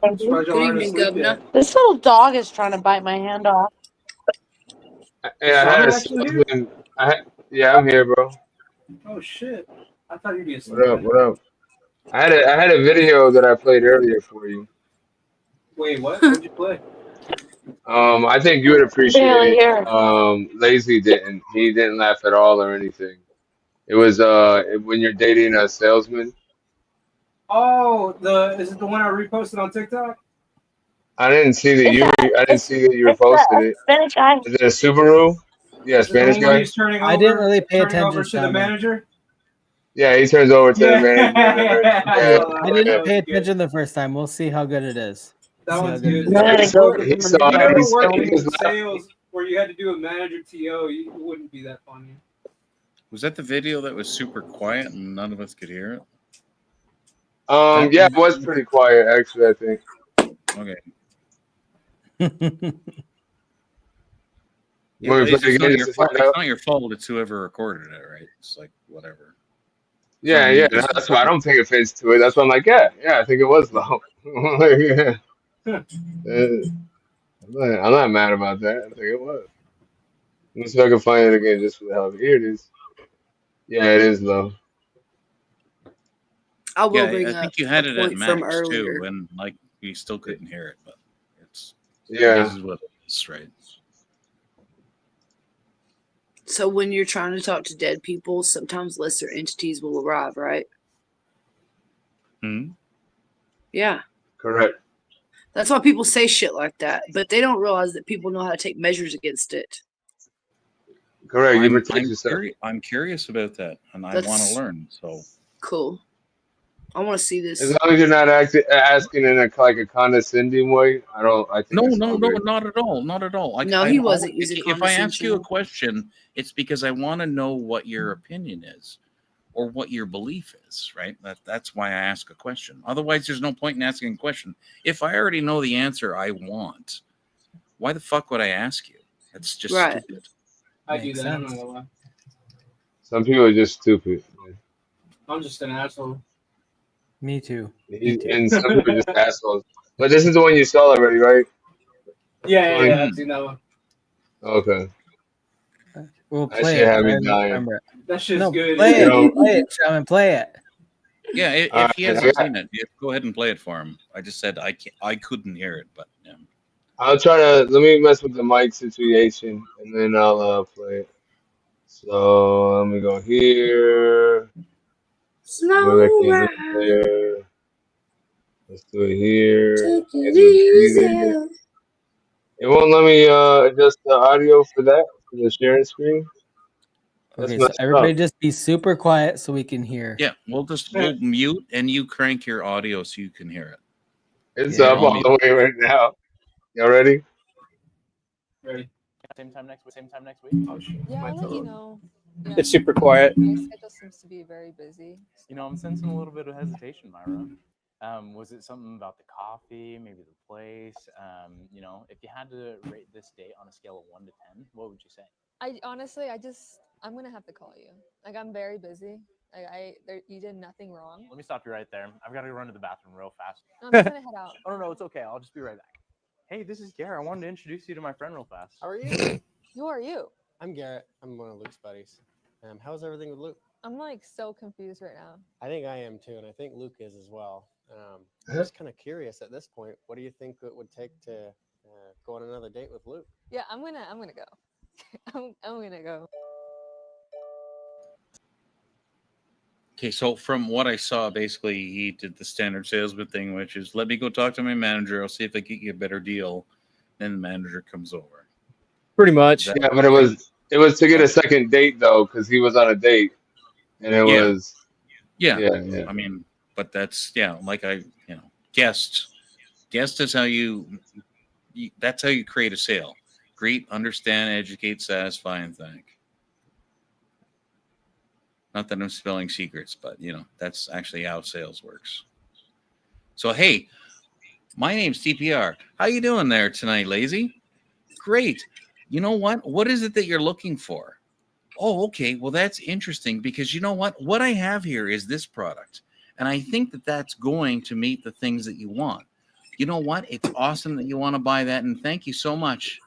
Thank you. Surprised y'all Good aren't evening, asleep Governor. yet. This little dog is trying to bite my hand off. Is Hey, I had Shaman a actually here? salesman. Yeah, I'm here, bro. Oh shit! I thought you'd be What asleep, up? man. What up? I had a video that I played earlier for you. Wait, what? What'd you play? I think you would appreciate Barely it. here. Lazy didn't. He didn't laugh at all or anything. It was when you're dating a salesman. Oh, is it the one I reposted on TikTok? I didn't see that I didn't see that you It's reposted a it. Spanish guy. Is it a Subaru? Yeah, Is it the Spanish one where guy. he's turning I didn't over, really pay turning over attention, to the Shaman. manager? Yeah, he turns over to the Yeah, manager. I Yeah, saw that. I That didn't was pay good. attention the first time. We'll see how good it is. That See how one's good good. it I'm is. gonna go get he some saw If you it. ever He worked was in laughing. sales where you had to do a manager TO, it wouldn't be that funny. Was that the video that was super quiet and none of us could hear it? Yeah, it was pretty quiet actually. I think. Okay. You want me to Lazy, play it it's not again your just to fault. find It's out? not your fault. It's whoever recorded it, right? It's like whatever. It's Yeah, on you yeah. 'cause That's why I don't take offense to it. That's why I'm like, yeah, I think it was low. Like, yeah. I'm not mad about that. I think it was. Let me see if I can find it again just for the hell of it. Here it is. Yeah, it is low. I will Yeah, bring I up think you a had it at point from max earlier. too, and like we still couldn't hear it, but it's Yeah. It is what it is, right? So when you're trying to talk to dead people, sometimes lesser entities will arrive, right? Hmm. Yeah. Correct. That's why people say shit like that, but they don't realize that people know how to take measures against it. Correct. You protect yourself. I'm curious about that, and I want That's to learn. So cool. I want to see this. As long as you're not asking in a condescending way, I think no, it's all good. not at all, not at all. No, he wasn't using If I ask you a condescension. question, it's because I want to know what your opinion is, or what your belief is, right? That's why I ask a question. Otherwise, there's no point in asking a question. If I already know the answer I want, why the fuck would I ask you? That's just stupid. I do that. I'm not gonna lie. Some people are just stupid. Man. I'm just an asshole. Me too. And some people are just assholes. But this is the one you saw already, right? Yeah, I've seen that one. Okay. We'll That play shit it. had I me dying. remember it. That shit's No, good. Play You know? it. Play it, Shaman. Play it. Yeah, if All he right, hasn't seen it, go ahead and play it for him. I just said I couldn't hear it, but yeah. I'll try to let me mess with the mic situation and then I'll play it. So let me go here. Maybe I can't do it there. Let's do it here. Take Can't it do it either. easy. It won't let me adjust the audio for that for the sharing screen. That's Okay, so messed everybody up. just be super quiet so we can hear. Yeah, we'll mute and you crank your audio so you can hear it. It's Yeah. up all the way right now. Y'all ready? Ready. Same time next week. Oh shit. Yeah, My I'll let you pillow. know. Yeah. It's super quiet. My schedule seems to be very busy. You know, I'm sensing a little bit of hesitation, Myra. Was it something about the coffee, maybe the place? You know, if you had to rate this date on a scale of 1 to 10, what would you say? I honestly, I'm gonna have to call you. Like, I'm very busy. Like, you did nothing wrong. Let me stop you right there. I've got to run to the bathroom real fast. No, I'm just gonna head out. Oh, no, it's okay. I'll just be right back. Hey, this is Garrett. I wanted to introduce you to my friend real fast. How are you? Who are you? I'm Garrett. I'm one of Luke's buddies. How's everything with Luke? I'm like so confused right now. I think I am too, and I think Luke is as well. I'm just kind of curious at this point. What do you think it would take to go on another date with Luke? Yeah, I'm gonna go. I'm gonna go. Okay, so from what I saw, basically he did the standard salesman thing, which is let me go talk to my manager. I'll see if I can get you a better deal. Then the manager comes over. Pretty much. Yeah, but it was to get a second date though, because he was on a date, and it was. Yeah. I mean, but that's like guest is how that's how you create a sale. Greet, understand, educate, satisfy, and thank. Not that I'm spelling secrets, but that's actually how sales works. So hey, my name's TPR. How you doing there tonight, Lazy? Great. You know what? What is it that you're looking for? Oh, okay. Well, that's interesting because you know what? What I have here is this product. And I think that that's going to meet the things that you want. You know what? It's awesome that you want to buy that. And thank you so much.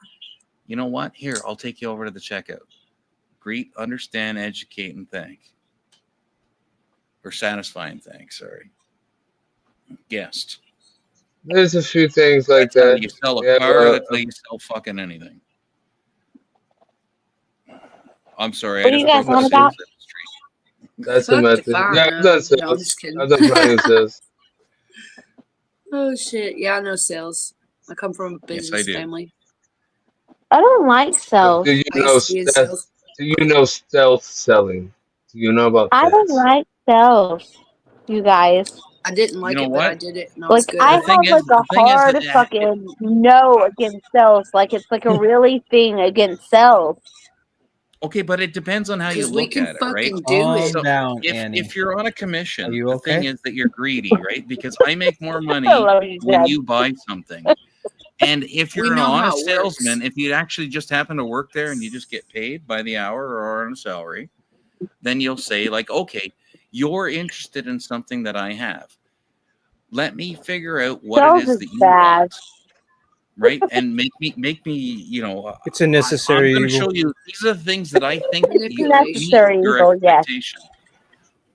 You know what? Here, I'll take you over to the checkout. Greet, understand, educate, and thank. Or satisfy and thank, sorry. Guest. There's a few things like That's how that. you sell a car. That's how you sell fucking anything. I'm sorry. What are you guys on about? That's the method. Yeah, I've done No, I'm sales. just kidding. I've done plenty of sales. Oh shit! Yeah, I know sales. I come from a business family. I don't like sales. Do you I know used to be in sales. Do you know stealth selling? Do you know about I that? don't like sales, you guys. I didn't like know it, but I what? did it, and I was Like good I at have it. like a the thing is hard that fucking no against sales. Like it's like a really thing against sales. Okay, but it depends on how you 'Cause we look can at it, right? fucking do it. So down, Annie. if you're on a commission, Are you the thing okay? is that you're greedy, right? Because I make more money love you, when Dad. you buy something. And if We you're an know how honest it works. salesman, if you actually just happen to work there and you just get paid by the hour or on a salary, then you'll say like, okay, you're interested in something that I have. Let me figure out what Sales it is is that you bad. want. Right, and make me, It's a necessary I'm going to evil. show you. These are the things that I think It's you meet necessary your evil, yes. expectation.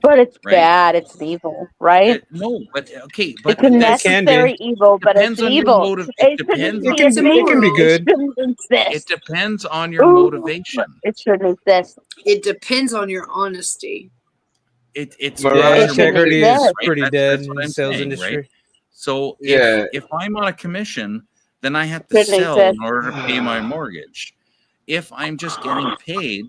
But it's Right? bad. It's an evil, right? No, but okay, but It's a that's necessary evil, but it's depends an on your evil. motive. It shouldn't Depends on be It can be addictive. good. It shouldn't it exist. depends on your Ooh, motivation. it shouldn't exist. It depends on your honesty. It Mariah, depends It on shouldn't Integrity your motivation, is exist. right? pretty dead That's in what the I'm sales saying, right? industry. So Yeah. if I'm on a commission, then I have to Didn't sell in exist. order to pay my mortgage. If I'm just getting paid,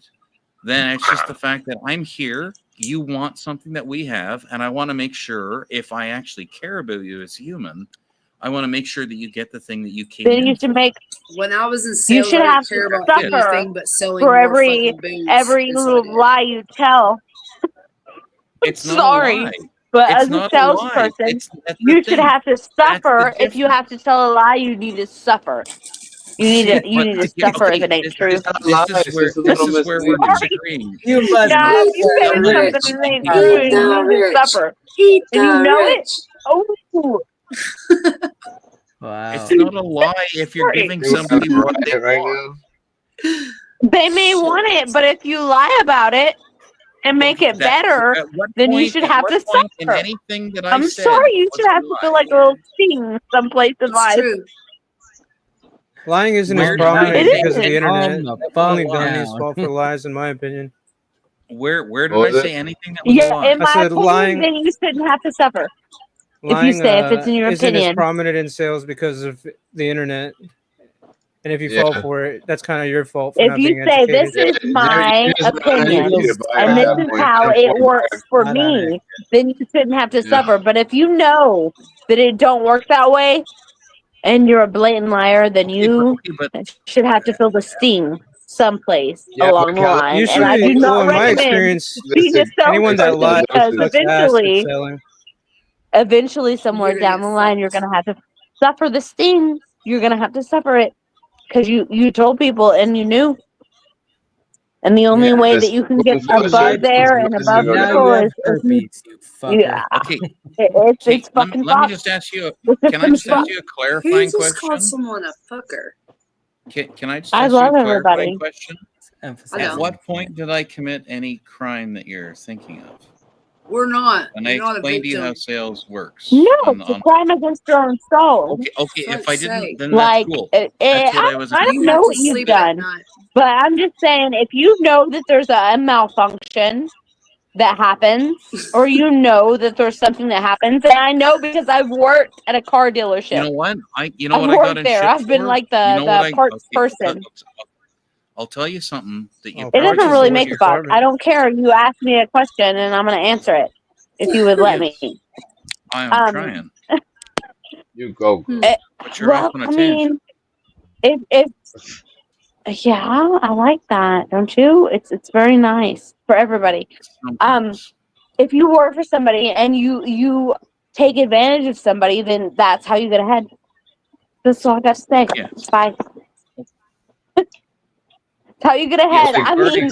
then it's just the fact that I'm here. You want something that we have, and I want to make sure if I actually care about you as a human, I want to make sure that you get the thing that you came Then in you should for. make. When I was in You sales, should I have didn't to care about suffer anything but selling for more every fucking booze. every That's what I little did. lie you tell. It's not a Sorry, lie. but It's as a not a lie. salesperson, That's the you should thing. have to That's the suffer. If you have difference. to tell a lie, you need to suffer. You need to But suffer if okay, it ain't true. this is where we're disagreeing. You It's must No, not if you say selling something and that ain't making true, more you money. need to suffer. Eat And you the know it. rich. Oh, Wow. It's not a lie if you're sorry. giving somebody what they right want. now. They may want it, but if you lie about it and make it better, At what then you point? should At have what to point in suffer. anything that I I'm said sorry, you was should a have to feel lie? like a little sting someplace in It's life. true. Lying isn't his Where did problem I It say because of the isn't. anything internet. that It's was only a lie? Donnie's fault for lies, in my opinion. Where did What I was say it? anything that was a Yeah, lie? in I my said opinion, lying then you shouldn't have to suffer. If you lying say if it's in your isn't as opinion. prominent in sales because of the internet. And if you Yeah. fall for it, that's kind of your fault for If not you being say this educated. is my You're just not opinion educated by it and at this that is point. how You're it informed by works for Not on it. me, then you shouldn't have to it. Yeah. suffer. But if you know that it don't work that way and you're a blatant liar, then you But should have to feel the sting someplace Yeah, along but the Cali, line. And I Usually, do not well, in my recommend experience, being a anyone that salesperson lies because sucks ass at selling. eventually somewhere You're gonna down get the line, you're fucked. going to have to suffer the sting. You're going to have to suffer it because you told people and you knew. And the only yeah, way that this, you can well, get above unfortunately, there and business is above gonna go Now you people down. have is if you, herpes, you fucker. Okay, it's fucking let me fucked. just ask you. It's Can I just ask fucked. you a Who clarifying just called question? someone a fucker? Can I just I ask you a love clarifying everybody. question? I At don't. what point did I commit any crime that you're thinking of? We're not. When I You're not a explained to you how victim. sales works No, on it's a crime against your own soul. okay. If I Fuck's didn't, sake. then that's Like, cool. That's what I was I don't You asking. know have to what you've sleep at done, night. but I'm just saying if you know that there's a malfunction that happens, or you know that there's something that happens, and I know because I've worked at a car You dealership. know what? I I've got worked in there. shit I've been for. like You the know what I? parts Okay, person. I'll tell you something that you It Parts doesn't is probably really the won't worst make a hear. fuck. I department. don't care. You ask me a question and I'm gonna answer it if you would let me. I'm trying, You go, girl. but you're off Well, on a I tangent. mean, if yeah, I like that, don't you? It's very nice for everybody. If you work for somebody and you take advantage of somebody, then that's how you get ahead. That's all I got to say. Yes. Bye. How you get Yeah, ahead? like I mean,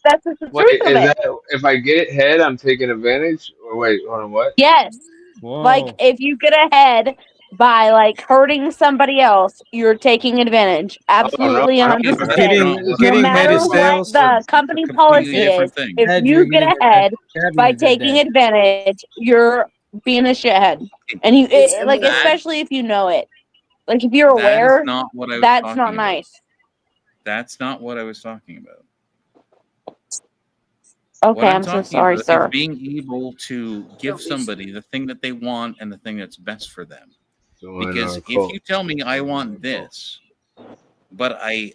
that's just the wait, truth of is it. that if I get head, I'm taking advantage? Or wait, hold on, what? Yes. Whoa. Like if you get ahead by like hurting somebody else, you're taking advantage. Oh no, Absolutely I don't 100%. know. Getting No head matter is what sales. the company Completely policy is, different thing. if Head, you you're get getting ahead having by a good taking day. advantage, you're being a shithead. And you like That especially if you know it. Like if you're that is aware, not what I was that's not talking about. nice. That's not what I was talking about. Okay, What I'm I'm so talking sorry, about is sir. being able to give Don't be somebody the thing that they want and the thing that's best for them. Join Because our if cult. you tell me I want this, but I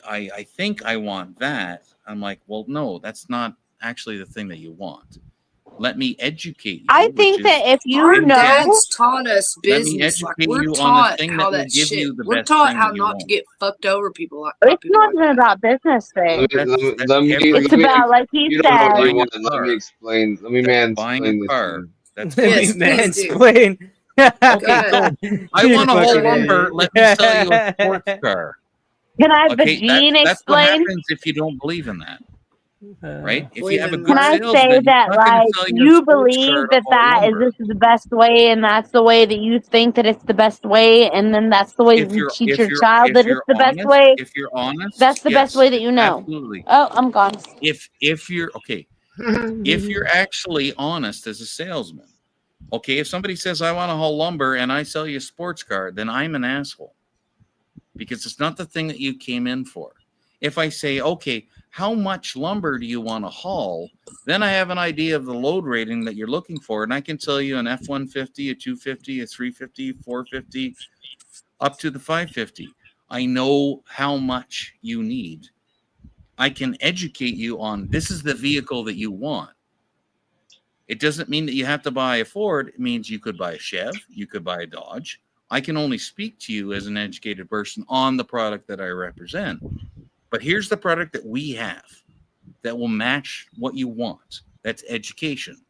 think I want that, I'm like, well, no, that's not actually the thing that you want. Let me educate you. I which think is that if you Our know, dads taught us let me business. Like educate we're you on the taught thing how that will that give shit. you the We're best taught thing how that you not to want. get fucked over by it's people not like even that. about business thing. It's Let me, about like he you don't know what said. you Buying a want. Let me car. explain. Let me That's buying a mansplain this to car. you. That's Let me Yes, please do. mansplain. Okay, so I You want a whole fucking lumber. idiot. Let me sell you a sports car. Can I, Okay, Vagine, that's what explain? happens if you don't believe in that, right? If you have a Believe in good Can I what? say salesman, he's that, not going to like, sell you a you sports car believe to that haul this lumber. is the best way, and that's the way that you think that it's the best way, and then that's the way that you teach your child that it's the best way? if you're honest, That's the best yes, way that you know. absolutely. Oh, I'm gone. If you're okay, if you're actually honest as a salesman, okay, if somebody says I want to haul lumber and I sell you a sports car, then I'm an asshole because it's not the thing that you came in for. If I say, okay, how much lumber do you want to haul? Then I have an idea of the load rating that you're looking for, and I can tell you an F-150, a 250, a 350, 450, up to the 550. I know how much you need. I can educate you on this is the vehicle that you want. It doesn't mean that you have to buy a Ford. It means you could buy a Chev, you could buy a Dodge. I can only speak to you as an educated person on the product that I represent. But here's the product that we have that will match what you want. That's education.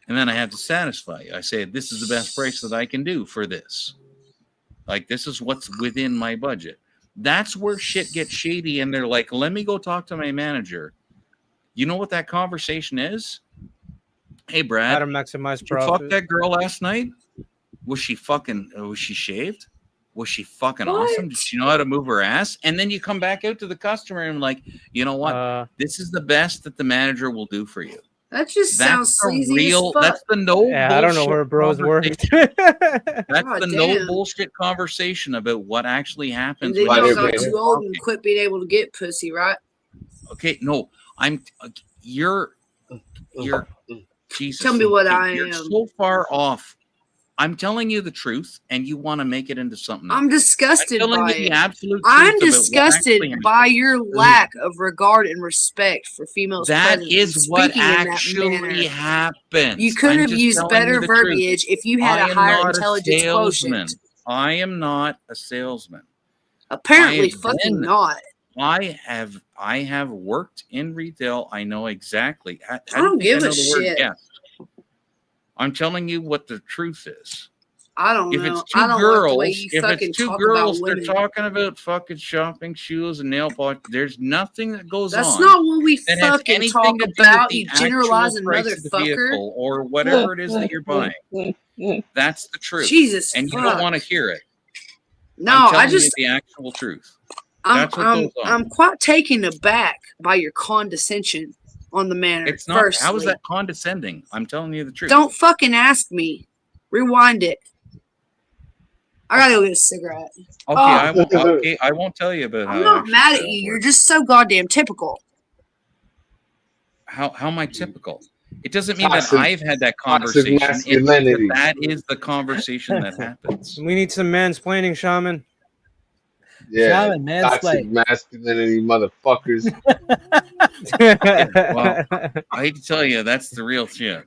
And then I have to satisfy you. I say, this is the best price that I can do for this. Like, this is what's within my budget. That's where shit gets shady. And they're like, let me go talk to my manager. You know what that conversation is? Hey, Brad, how to maximize did you profit. fuck that girl last night? Was she shaved? Was she fucking awesome? Did she know how to move her ass? And then you come back out to the customer and like, you know what? This is the best that the manager will do for you. That just sounds sleazy as fuck. That's the no bullshit. I don't know where bros work. That's the no bullshit conversation about what actually happens. And then y'all got too old and quit being able to get pussy, right? Okay, no, you're Jesus. Tell me what you're so far off. I'm telling you the truth, and you want to make it into something else. I'm disgusted by it. I'm disgusted by your lack of regard and respect for females. That is what actually happened. You could have used better verbiage if you had a higher intelligence quotient. I am not a salesman. Apparently, fucking not. I have worked in retail. I know exactly. I don't give a shit. I'm telling you what the truth is. I don't know. If it's two girls, they're talking about fucking shopping, shoes, and nail polish. There's nothing that goes on. That's not what we fucking talk about, you generalizing motherfucker. Or whatever it is that you're buying. That's the truth. Jesus, and you don't want to hear it. No, I just the actual truth. I'm quite taken aback by your condescension on the manner. It's not. Firstly. How is that condescending? I'm telling you the truth. Don't fucking ask me. Rewind it. I gotta go get a cigarette. Okay, I won't tell you about. I'm not mad at you. You're just so goddamn typical. How am I typical? It doesn't mean that I've had that conversation. That is the conversation that happens. We need some mansplaining, Shaman. Yeah, Shaman, toxic masculinity, motherfuckers. Well, I hate to tell you, that's the real shit.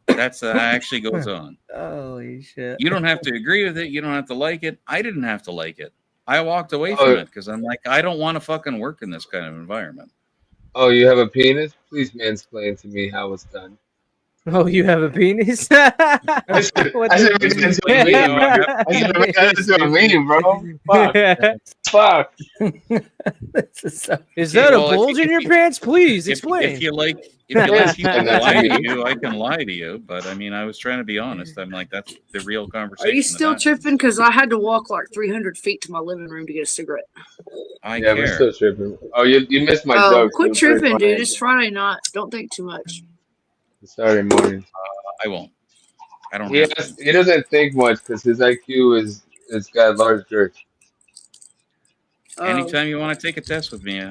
That actually goes on. Holy shit! You don't have to agree with it. You don't have to like it. I didn't have to like it. I walked away from it because I'm like, I don't want to fucking work in this kind of environment. Oh, you have a penis? Please mansplain to me how it's done. Oh, you have a penis? That's what I mean, bro. Fuck. Is that a bulge in your pants? Please explain. If you like people to lie to you, I can lie to you. But I mean, I was trying to be honest. I'm like, that's the real conversation. Are you still tripping? Because I had to walk like 300 feet to my living room to get a cigarette. Yeah, we're still tripping. Oh, you missed my joke. Quit tripping, dude. It's Friday night. Don't think too much. Saturday morning. I won't. I don't. He doesn't think much because his IQ is got large girth. Anytime you want to take a test with me,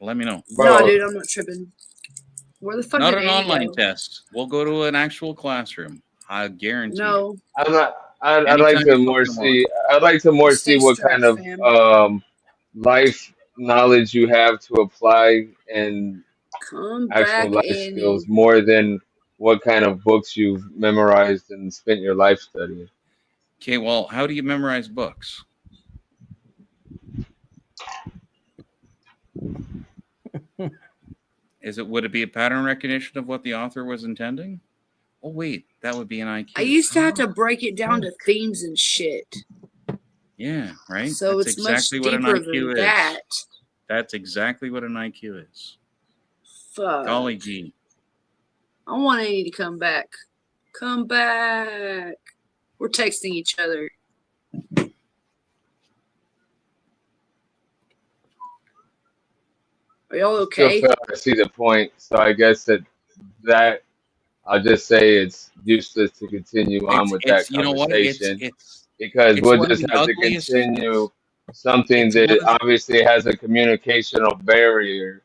let me know. Bro. No, dude, I'm not tripping. Where the fuck? Not an online test. We'll go to an actual classroom. I guarantee. No, I'm not. I'd like to more see. I'd like to more see what kind of life knowledge you have to apply and actual life skills more than what kind of books you've memorized and spent your life studying. Okay, well, how do you memorize books? Would it be a pattern recognition of what the author was intending? Oh wait, that would be an IQ. I used to have to break it down to themes and shit. Yeah, right. So that's it's exactly much what an deeper IQ than is. that. That's exactly what an IQ is. Fuck. Golly gee. I want Annie to come back. Come back. We're texting each other. Are y'all okay? I see the point. So I guess that I'll just say it's useless to continue on with that conversation because we'll just have to continue something that obviously has a communicational barrier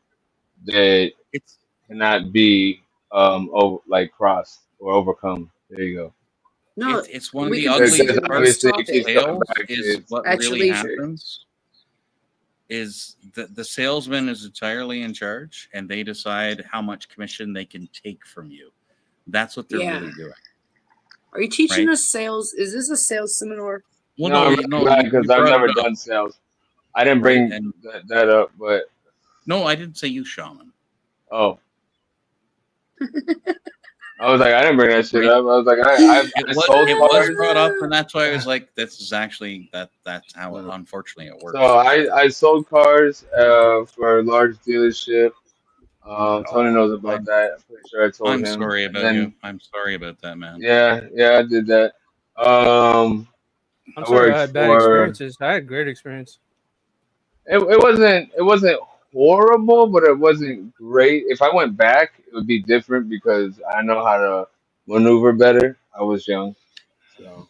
that cannot be like crossed or overcome. There you go. No, It's one of we the can ugliest Because proceed with this parts obviously of it topic. keeps coming sales back to is its what really Actually, happens is the salesman is entirely in charge and they decide how much commission they can take from you. That's what they're yeah. really doing. Are you teaching Right? us sales? Is this a sales seminar? Well, No, I'm no, glad you because I've brought never it up, done sales. I didn't right? bring And that up, but no, I didn't say you, Shaman. oh, I was like, I didn't bring that shit Right? up. I was like, I sold It was cars. brought up, and that's why I was like, this is actually that's how it, unfortunately it So works. I sold cars for a large dealership. Tony knows about that. I'm pretty sure I told I'm him. sorry And about then you. I'm sorry about that, man. yeah, I did that. I'm I sorry I worked had bad for. experiences. I had great experience. It wasn't horrible, but it wasn't great. If I went back, it would be different because I know how to maneuver better. I was young, so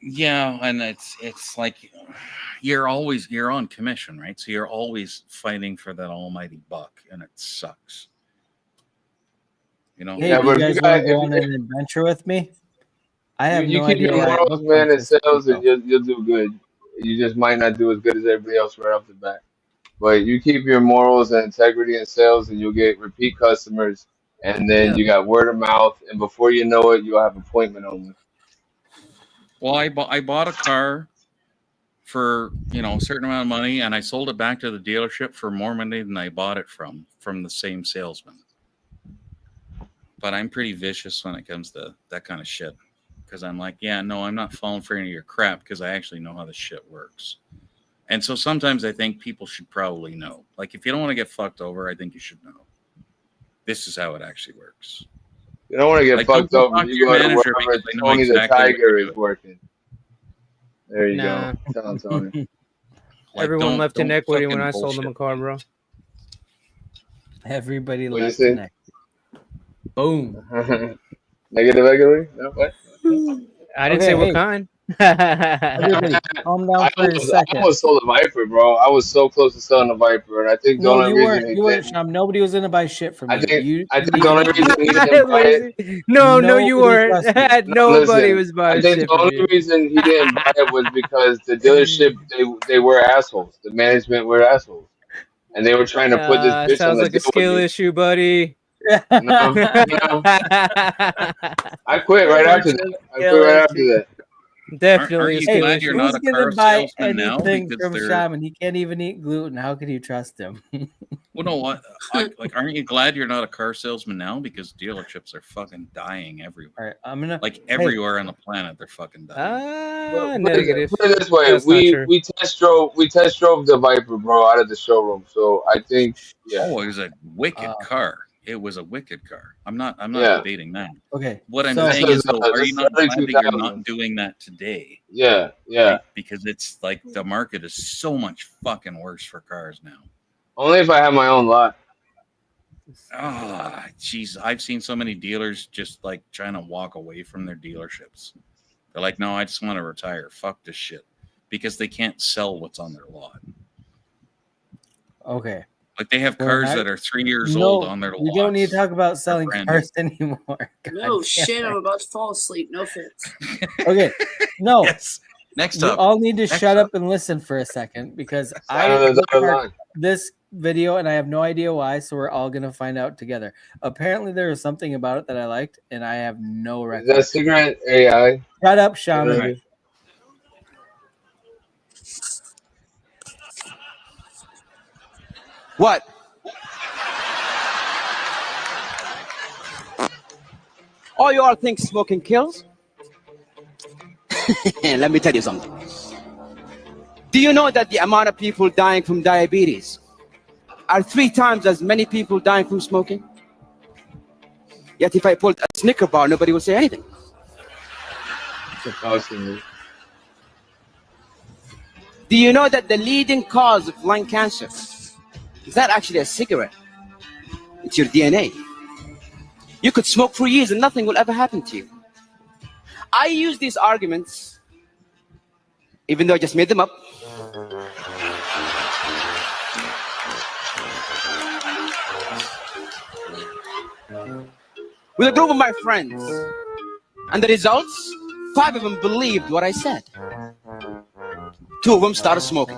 Yeah, and it's like you're on commission, right? So you're always fighting for that almighty buck, and it sucks. You know. Hey, yeah. do you But if you guys want got to go on an adventure with me? I have you no keep idea your why I morals, booked one man, in for so cheap sales, and though. you'll do good. You just might not do as good as everybody else right off the bat. But you keep your morals and integrity in sales, and you'll get repeat customers, and then Yeah. you got word of mouth, and before you know it, you'll have appointment only. Well, I bought a car for a certain amount of money, and I sold it back to the dealership for more money than I bought it from the same salesman. But I'm pretty vicious when it comes to that kind of shit, because I'm like, yeah, no, I'm not falling for any of your crap because I actually know how this shit works. And so sometimes I think people should probably know. Like, if you don't want to get fucked over, I think you should know. This is how it actually works. You don't want to get Like, don't fucked go over. talk to You your go to manager wherever because I know Tony the exactly what Tiger you're is doing. working. There you Nah. go. Tell him, Tony. Like, Everyone left in don't equity when fucking I sold them a bullshit. car, bro. Everybody What'd you left say? in equity. Boom. Negative equity? No, what? I didn't Okay, say what hey, kind. everybody, calm down for a I second. almost sold a Viper, bro. I was so close to selling a Viper, and I think the No, only you reason weren't. he You weren't, didn't. Sham. Nobody was gonna buy shit from I you. think You I think need the to only get reason he didn't buy it. Lazy. No, you Nobody weren't. trusts you. No, Nobody listen. was I buying think shit the from only you. reason he didn't buy it was because the dealership they were assholes. The management were assholes, and they were trying to put this bitch on Sounds the like a deal with skill me. issue, buddy. No, I quit right after that. I quit Skill right issue. after that. Definitely Aren't a you skill Hey, glad you're issue. not who's a gonna car buy salesman now? anything Because from they're Shaman? He can't even eat gluten. How could you trust him? well, no, what? Aren't you glad you're not a car salesman now? Because dealerships are fucking dying everywhere. All right, I'm gonna. Like Hey, everywhere on the planet, they're fucking dying. Negative. Put it this way: That's not true. we test drove the Viper, bro, out of the showroom. So I think, yeah, Oh, it was a wicked car. It was a wicked car. I'm not yeah. debating that. okay, What I'm so saying is, though, are This you is not early glad that you're not 2000s. doing that today? Yeah, Right? Because it's like the market is so much fucking worse for cars now. Only if I have my own lot. Ah, jeez, I've seen so many dealers just like trying to walk away from their dealerships. They're like, no, I just want to retire. Fuck this shit. Because they can't sell what's on their lot. okay. Like they have cars that are 3 years No, old on their we don't need to lots. talk about selling brand cars anymore. God No damn shit, it. I'm about to fall asleep. No offense. Okay, no. Yes. Next You up. all need to Next shut up. up and listen for a second because Sign I on the dotted bookmarked line. this video and I have no idea why, so we're all gonna find out together. Apparently, there was something about it that I liked, and I have no Is recollection. that cigarette AI? Shut up, Shaman. Right. What? Oh, you all think smoking kills? Let me tell you something. Do you know that the amount of people dying from diabetes are 3 times as many people dying from smoking? Yet if I pulled a Snicker bar, nobody would say anything. Do you know that the leading cause of lung cancer is not actually a cigarette? It's your DNA. You could smoke for years and nothing will ever happen to you. I use these arguments, even though I just made them up, with a group of my friends. And the results? 5 of them believed what I said. 2 of them started smoking.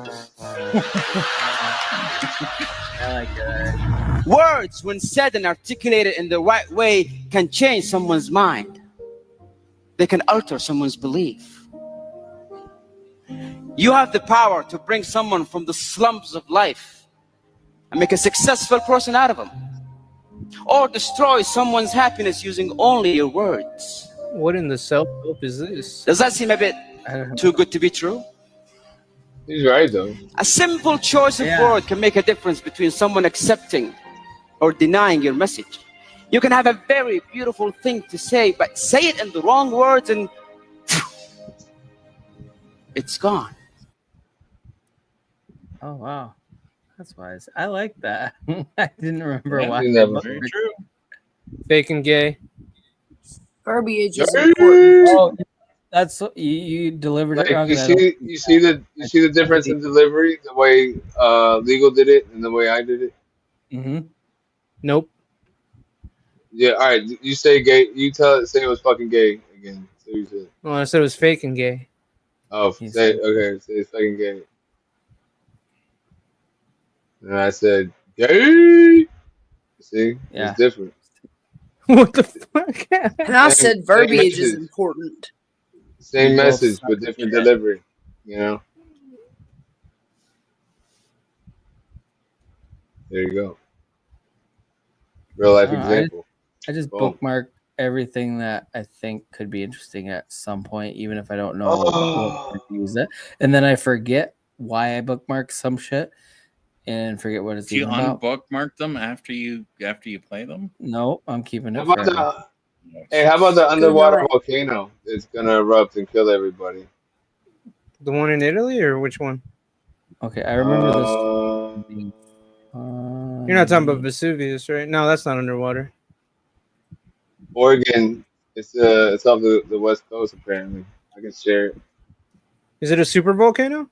I like that. Words, when said and articulated in the right way, can change someone's mind. They can alter someone's belief. You have the power to bring someone from the slums of life and make a successful person out of them. Or destroy someone's happiness using only your words. What in the self-help is this? Does that seem a bit too good to be true? He's right, though. A simple choice of word can make a difference between someone accepting or denying your message. You can have a very beautiful thing to say, but say it in the wrong words and it's gone. Oh wow, that's wise. I like that. I didn't remember Yeah, I why. think that was very true. Fake and gay. Verbiage is important. Oh, that's you delivered it Like wrong. you and I don't see, think you see the difference in delivery, the way Legal did it and the way I did it. Mm-hmm. Nope. Yeah, all right. You say gay. You say it was fucking gay again. So you said. Well, I said it was fake and gay. Oh, say okay. Say it's fucking gay. And I said gay. See, Yeah. it's different. What the fuck? And I said verbiage is message. important. Same You both message suck but different shit. delivery. You know. There you go. Real life example. I just Boom. bookmark everything that I think could be interesting at some point, even if I don't know Oh. what to use it. And then I forget why I bookmark some shit and forget what it's Do you even about. unbookmark them after you play them? No, I'm keeping How it about forever. Hey, how about the Good underwater night. volcano? It's gonna erupt and kill everybody. The one in Italy or which one? Okay, I remember this. You're not talking about Vesuvius, right? No, that's not underwater. Oregon, it's off the west coast apparently. I can share it. Is it a super volcano?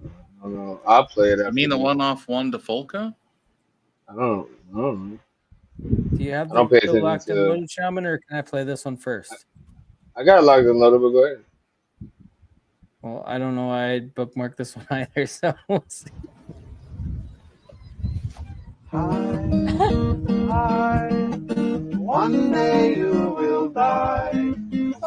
I don't know. I'll play it after. You mean the one off Juan de Folca? I don't know. Do you have I don't the pay attention locked and to. loaded shaman, or can I play this one first? I got locked and loaded, but go ahead. Well, I don't know why I bookmarked this one either, so we'll see. One day you will die.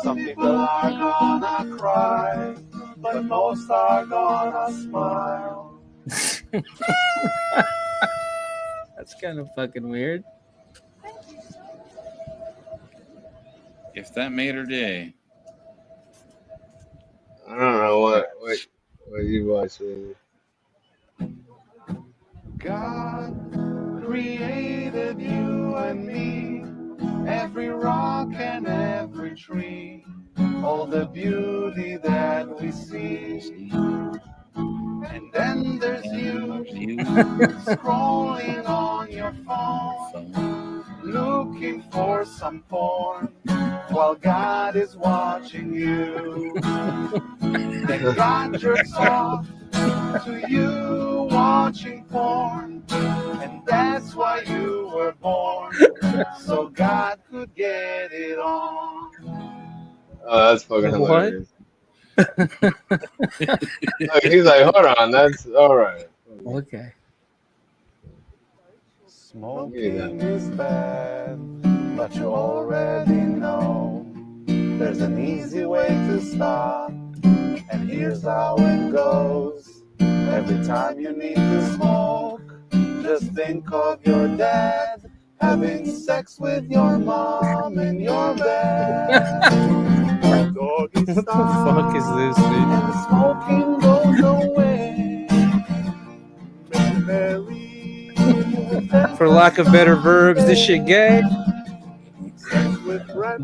Some people are gonna cry, but most are gonna smile. That's kind of fucking weird. If that made her day. I don't know what you watching. God created you and me, every rock and every tree, all the beauty that we see. And then there's you scrolling on your phone, looking for some porn, while God is watching you. Then God jerks off to you watching porn, and that's why you were born, so God could get it on. Oh, that's fucking What? hilarious. Look, he's like, hold on, that's all right. Okay. Smoking is bad, but you already know. There's an easy way to stop, and here's how it goes. Every time you need to smoke, just think of your dad having sex with your mom in your bed. Doggy What the fuck is this, dude? and the smoking goes away. Mary, For lack of better verbs, this shit gay. sex with Brad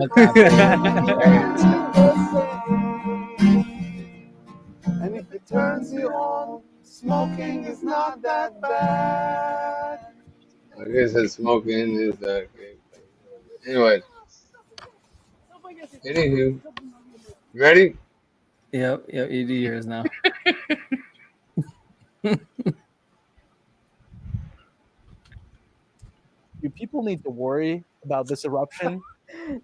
and if it turns you on, smoking is not that bad. I guess that smoking is that. Anyway, anywho, you ready? Yep, you do yours now. Do people need to worry about this eruption?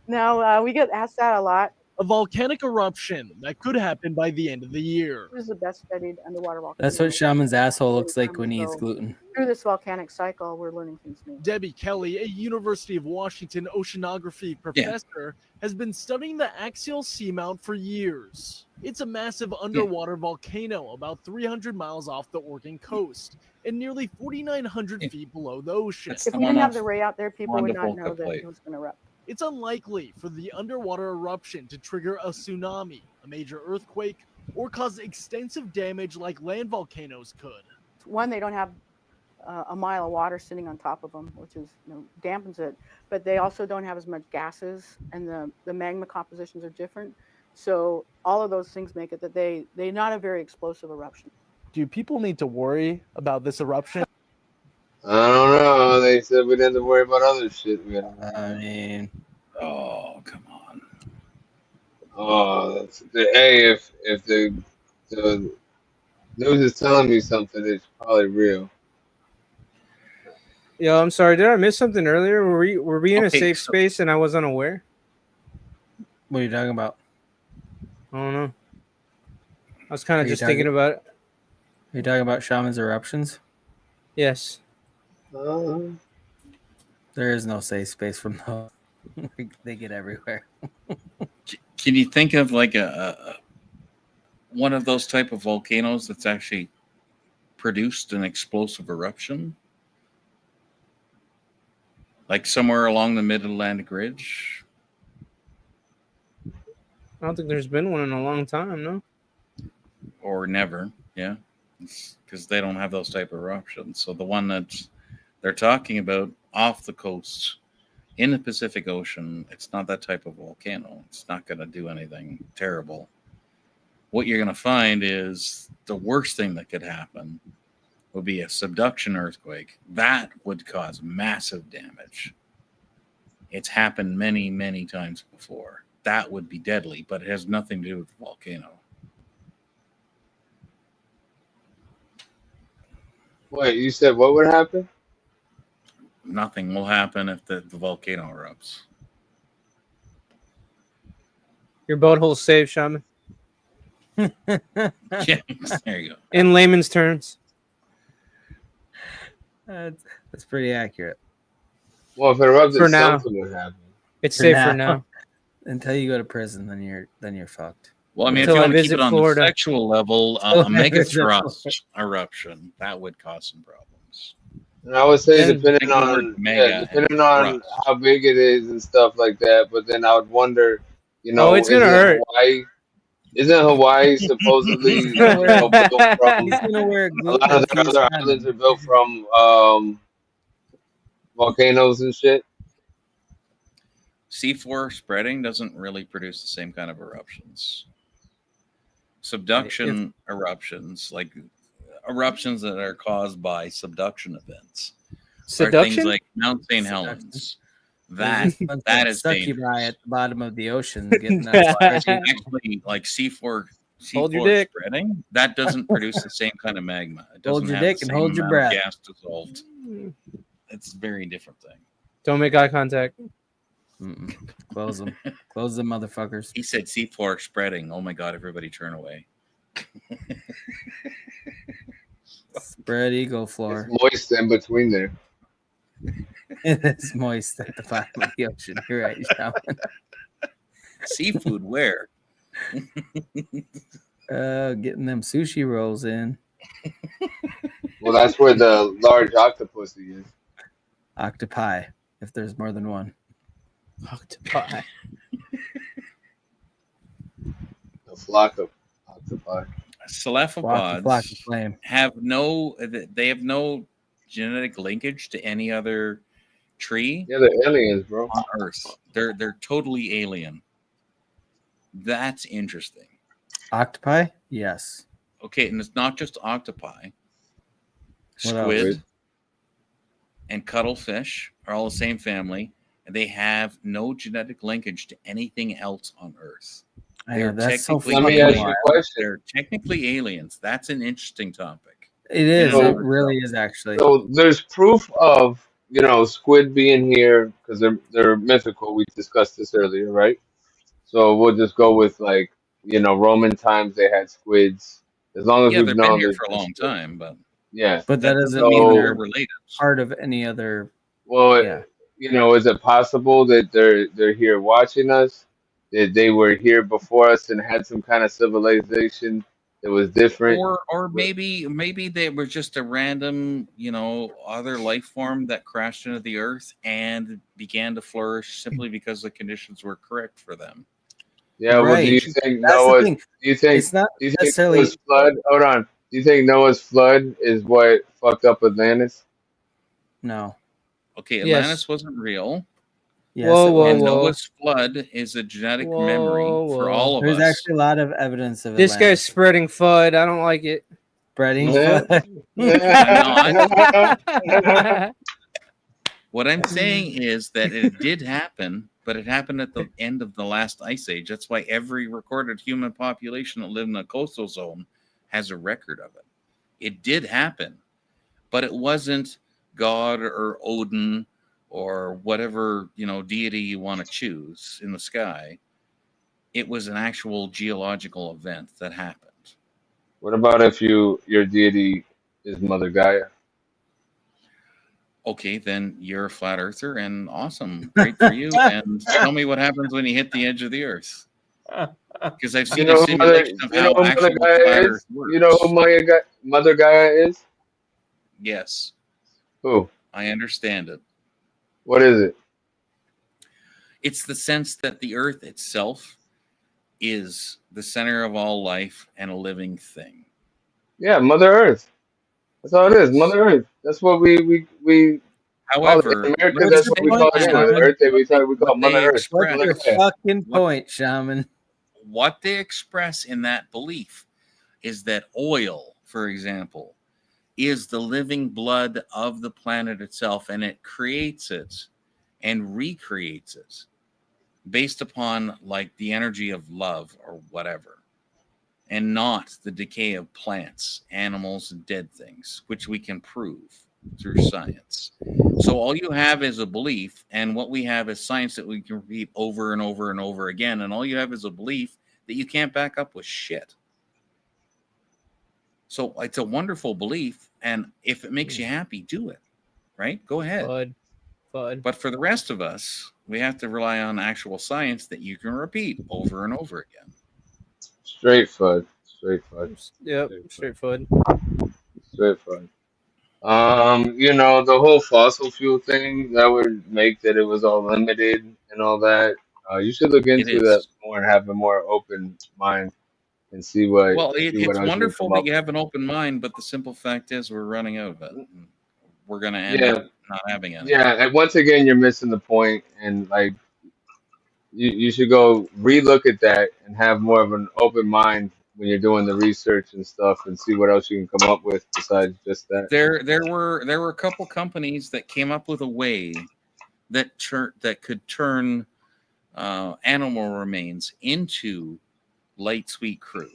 No, we get asked that a lot. A volcanic eruption that could happen by the end of the year. This is the best studied underwater volcano. That's what Shaman's asshole looks like when he eats gluten. Through this volcanic cycle, we're learning things new. Debbie Kelly, a University of Washington oceanography professor, has been studying the axial seamount for years. It's a massive underwater volcano about 300 miles off the Oregon coast and nearly 4,900 feet below the ocean. If we didn't have the ray out there, people would not know that it was going to erupt. It's unlikely for the underwater eruption to trigger a tsunami, a major earthquake, or cause extensive damage like land volcanoes could. One, they don't have a mile of water sitting on top of them, which is dampens it. But they also don't have as much gases, and the magma compositions are different. So all of those things make it that they're not a very explosive eruption. Do people need to worry about this eruption? I don't know. They said we didn't have to worry about other shit. I mean, oh, come on. Oh, hey, if the news is telling me something, it's probably real. Yo, I'm sorry. Did I miss something earlier? Were we in a safe space and I was unaware? What are you talking about? I don't know. I was kind of just thinking about it. Are you talking about Shaman's eruptions? Yes. There is no safe space from those. They get everywhere. Can you think of like a one of those type of volcanoes that's actually produced an explosive eruption? Like somewhere along the Mid-Atlantic Ridge? I don't think there's been one in a long time, no? Or never, yeah. Because they don't have those type of eruptions. So the one that they're talking about off the coast in the Pacific Ocean, it's not that type of volcano. It's not going to do anything terrible. What you're going to find is the worst thing that could happen would be a subduction earthquake. That would cause massive damage. It's happened many, many times before. That would be deadly, but it has nothing to do with the volcano. Wait, you said what would happen? Nothing will happen if the volcano erupts. Your boat hole's safe, Shaman. Yeah, there you go. In layman's terms. That's pretty accurate. Well, if it erupted, For now. something would happen. It's safe for now. Until you go to prison, then you're fucked. Well, I mean, Until if you I want to keep visit it on Florida. the sexual level, a mega thrust eruption, that would cause some problems. And I would say And depending think the on word mega depending on thrust. how big it is and stuff like that. But then I would wonder, It's gonna hurt. Isn't Hawaii supposedly built from He's gonna wear a gluten lot of if the he's other done. islands are built from volcanoes and shit? C4 spreading doesn't really produce the same kind of eruptions. Subduction eruptions, like eruptions that are caused by subduction events, are things Seduction? like Mount St. Helens. That is dangerous. Succubi at the bottom of the ocean getting that. Actually, like C4 Hold your dick. spreading, that doesn't produce the same kind of magma. It doesn't Hold your have dick the and same hold your amount of breath. gas dissolved. It's a very different thing. Don't make eye contact. Close them. Close them, motherfuckers. He said C4 spreading. Oh my God, everybody turn away. Spread eagle floor. It's moist in between there. It's moist at the bottom of the ocean. You're right, Shaman. Seafood where? Getting them sushi rolls in. Well, that's where the large octopus is. Octopi, if there's more than one. Octopi. A flock of octopi. Cephalopods flame. have no genetic linkage to any other tree. Yeah, they're aliens, bro. On Earth. They're totally alien. That's interesting. Octopi? Yes. Okay, and it's not just octopi. What else? Squid and cuttlefish are all the same family, and they have no genetic linkage to anything else on Earth. I know, that's so Let me ask you a question. They're technically aliens. That's an interesting topic. It is. So- It really is, actually. So there's proof of squid being here because they're mythical. We discussed this earlier, right? So we'll just go with like Roman times they had squids. As long as Yeah, we've they've been known here that for a the long squid, time, but yeah. But that doesn't mean So they're related. part of any other. well, Yeah. is it possible that they're here watching us? That they were here before us and had some kind of civilization that was different? Or maybe they were just a random, other life form that crashed into the earth and began to flourish simply because the conditions were correct for them. Yeah, well, do Right. you think That's the Noah's? thing. Do you think? It's not Do you think necessarily. Noah's flood? Hold on. Do you think Noah's flood is what fucked up Atlantis? No. Okay, Yes. Atlantis wasn't real. Yes, it was. And Noah's flood is a genetic memory for all of There's us. actually a lot of evidence of This Atlantis. guy's spreading FUD. I don't like it. Spreading Yeah. FUD. What I'm saying is that it did happen, but it happened at the end of the last ice age. That's why every recorded human population that lived in a coastal zone has a record of it. It did happen, but it wasn't God or Odin or whatever deity you want to choose in the sky. It was an actual geological event that happened. What about if your deity is Mother Gaia? Okay, then you're a flat earther and awesome. Great for you. And tell me what happens when you hit the edge of the earth. Because I've seen a simulation of how actual flat earth works. You know who Mother Gaia is? Yes. Who? I understand it. What is it? It's the sense that the earth itself is the center of all life and a living thing. Yeah, Mother Earth. That's all it is. Mother Earth. That's what we However, in America, that's what we call it anyway. Earth Day, we call Mother Earth. What's Mother your Gaia. fucking point, Shaman? What they express in that belief is that oil, for example, is the living blood of the planet itself, and it creates it and recreates it based upon like the energy of love or whatever, and not the decay of plants, animals, and dead things, which we can prove through science. So all you have is a belief, and what we have is science that we can repeat over and over and over again, and all you have is a belief that you can't back up with shit. So it's a wonderful belief, and if it makes you happy, do it, right? Go ahead. FUD. But for the rest of us, we have to rely on actual science that you can repeat over and over again. Straight FUD. Straight FUD. Yep, straight FUD. Straight FUD. The whole fossil fuel thing that would make that it was all limited and all that. You should look into that more and have a more open mind and see what Well, see it's what else you can wonderful come that up you with. have an open mind, but the simple fact is we're running out of it. We're going to end Yeah. up not having any. Yeah, and once again, you're missing the point, and like you should go relook at that and have more of an open mind when you're doing the research and stuff, and see what else you can come up with besides just that. There were a couple companies that came up with a way that could turn animal remains into light sweet crude.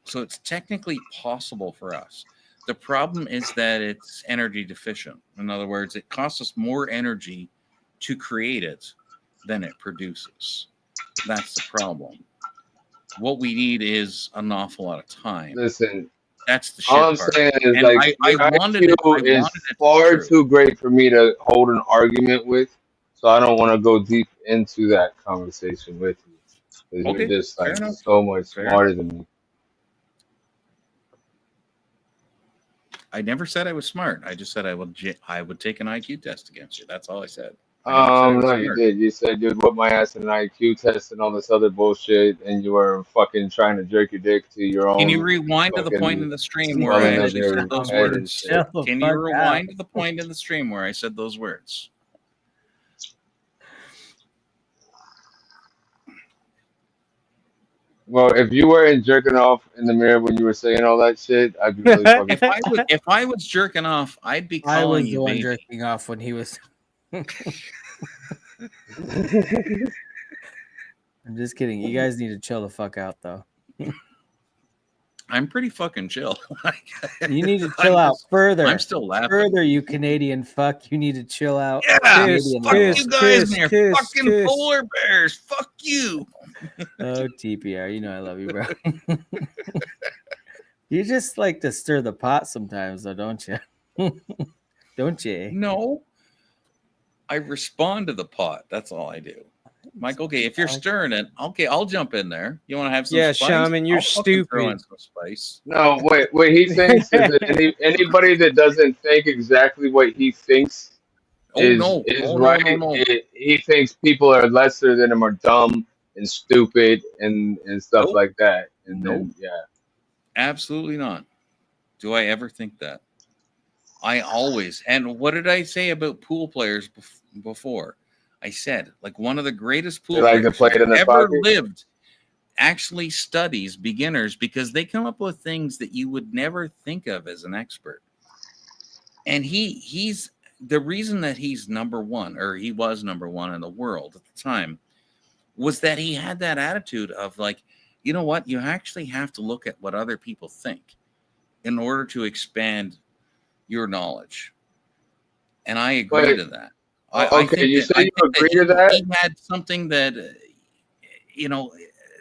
So it's technically possible for us. The problem is that it's energy deficient. In other words, it costs us more energy to create it than it produces. That's the problem. What we need is an awful lot of time. Listen, that's the all I'm shit part. saying is And like I your wanted it. IQ is far too great for me to hold an argument with, so I don't want to go deep into that conversation with you because Okay, you're just fair like enough. so much Fair smarter enough. than me. I never said I was smart. I just said I would take an IQ test against you. That's all I said. I never said I was No, you smart. did. You said you'd whoop my ass in an IQ test and all this other bullshit, and you were fucking trying to jerk your dick to your own. Can you rewind to the point fucking in the stream skull where I in actually your said those head and words? shit. Can you rewind to the point in the stream where I said those words? Well, if you weren't jerking off in the mirror when you were saying all that shit, I'd be really fucking. If I was jerking off, I'd be I calling was the you one baby. jerking off when he was. I'm just kidding. You guys need to chill the fuck out, though. I'm pretty fucking chill. You need to chill out further. I'm still laughing. Further, you Canadian fuck. You need to chill out. Yeah, Canadian fuck level. you guys and your fucking polar bears. Fuck you. Oh, TPR, you know I love you, bro. You just like to stir the pot sometimes, though, don't you? Don't you? No. I respond to the pot. That's all I do. Mike, okay, if you're stirring it, okay, I'll jump in there. You want to have some Yeah, spice? Shaman, you're I'll fucking throw stupid. in some spice. No, what he thinks is that anybody that doesn't think exactly what he thinks is right. He thinks people are lesser than him, or dumb and stupid and stuff like that. And then Absolutely not. Do I ever think that? I always. And what did I say about pool players before? I said, like, one of the greatest pool They like to players play it in who's their ever pocket? lived actually studies beginners because they come up with things that you would never think of as an expert. And he's the reason that he's number one, or he was number one in the world at the time, was that he had that attitude of like, you know what? You actually have to look at what other people think in order to expand your knowledge. And I agree to that. Okay, you say you agree to that? He had something that,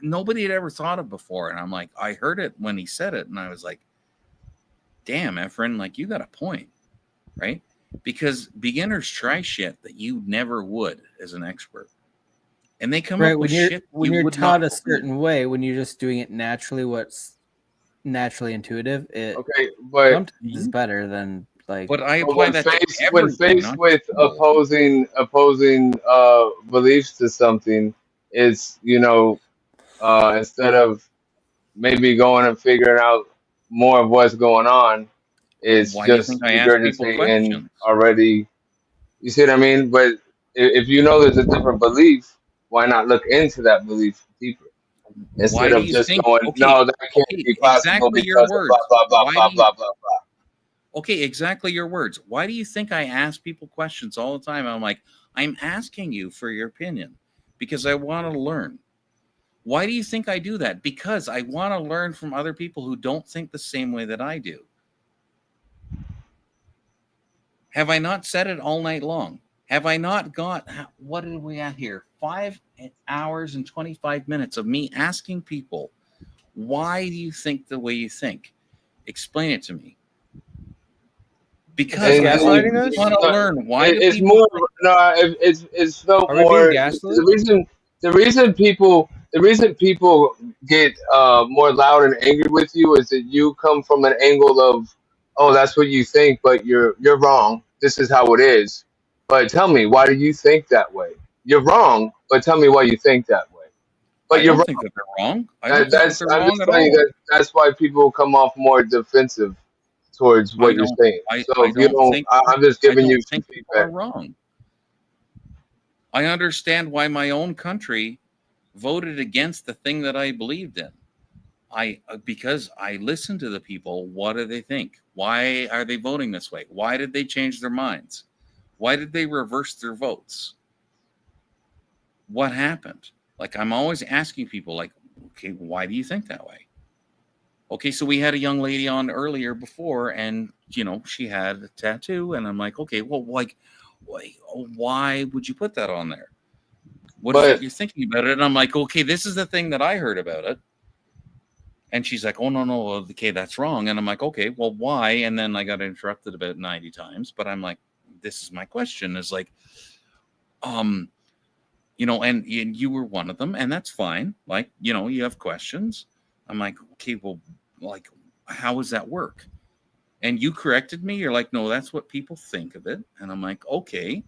nobody had ever thought of before. And I'm like, I heard it when he said it. And I was like, damn, Efren, like, you got a point, right? Because beginners try shit that you never would as an expert. And they come up with shit when you're taught a certain way, when you're just doing it naturally, what's naturally intuitive, it sometimes is better than like. But I But apply that to when everything, faced not with just pool. opposing beliefs to something, it's instead of maybe going and figuring out more of what's going on, it's Why do you just think I ask people regurgitating questions? already. You see what I mean? But if you know there's a different belief, why not look into that belief deeper instead Why do of you just think? going, no, that can't be possible Exactly your because of words. blah blah blah Why blah do you? blah blah blah. Okay, exactly your words. Why do you think I ask people questions all the time? I'm like, I'm asking you for your opinion because I want to learn. Why do you think I do that? Because I want to learn from other people who don't think the same way that I do. Have I not said it all night long? Have I not got, what are we at here? 5 hours and 25 minutes of me asking people, why do you think the way you think? Explain it to me. Because I want to learn why do It's people more it's no Are we being more gaslit? the reason people get more loud and angry with you is that you come from an angle of, oh, that's what you think, but you're wrong. This is how it is. But tell me, why do you think that way? You're wrong, but tell me why you think that way. But I you're don't wrong. think that they're wrong. I don't think that That's they're I'm wrong just at telling you all. that's why people come off more defensive towards what you're saying. So if you don't, I'm just giving you some people are feedback. wrong. I understand why my own country voted against the thing that I believed in. Because I listened to the people. What do they think? Why are they voting this way? Why did they change their minds? Why did they reverse their votes? What happened? Like, I'm always asking people, like, okay, why do you think that way? Okay, so we had a young lady on earlier before, and she had a tattoo, and I'm like, okay, well, like, why would you put that on there? What is it you're thinking about it? And I'm like, okay, this is the thing that I heard about it. And she's like, oh, no, okay, that's wrong. And I'm like, okay, well, why? And then I got interrupted about 90 times. But I'm like, this is my question, is like, and you were one of them, and that's fine. Like, you have questions. I'm like, okay, well, like, how does that work? And you corrected me. You're like, no, that's what people think of it. And I'm like, okay,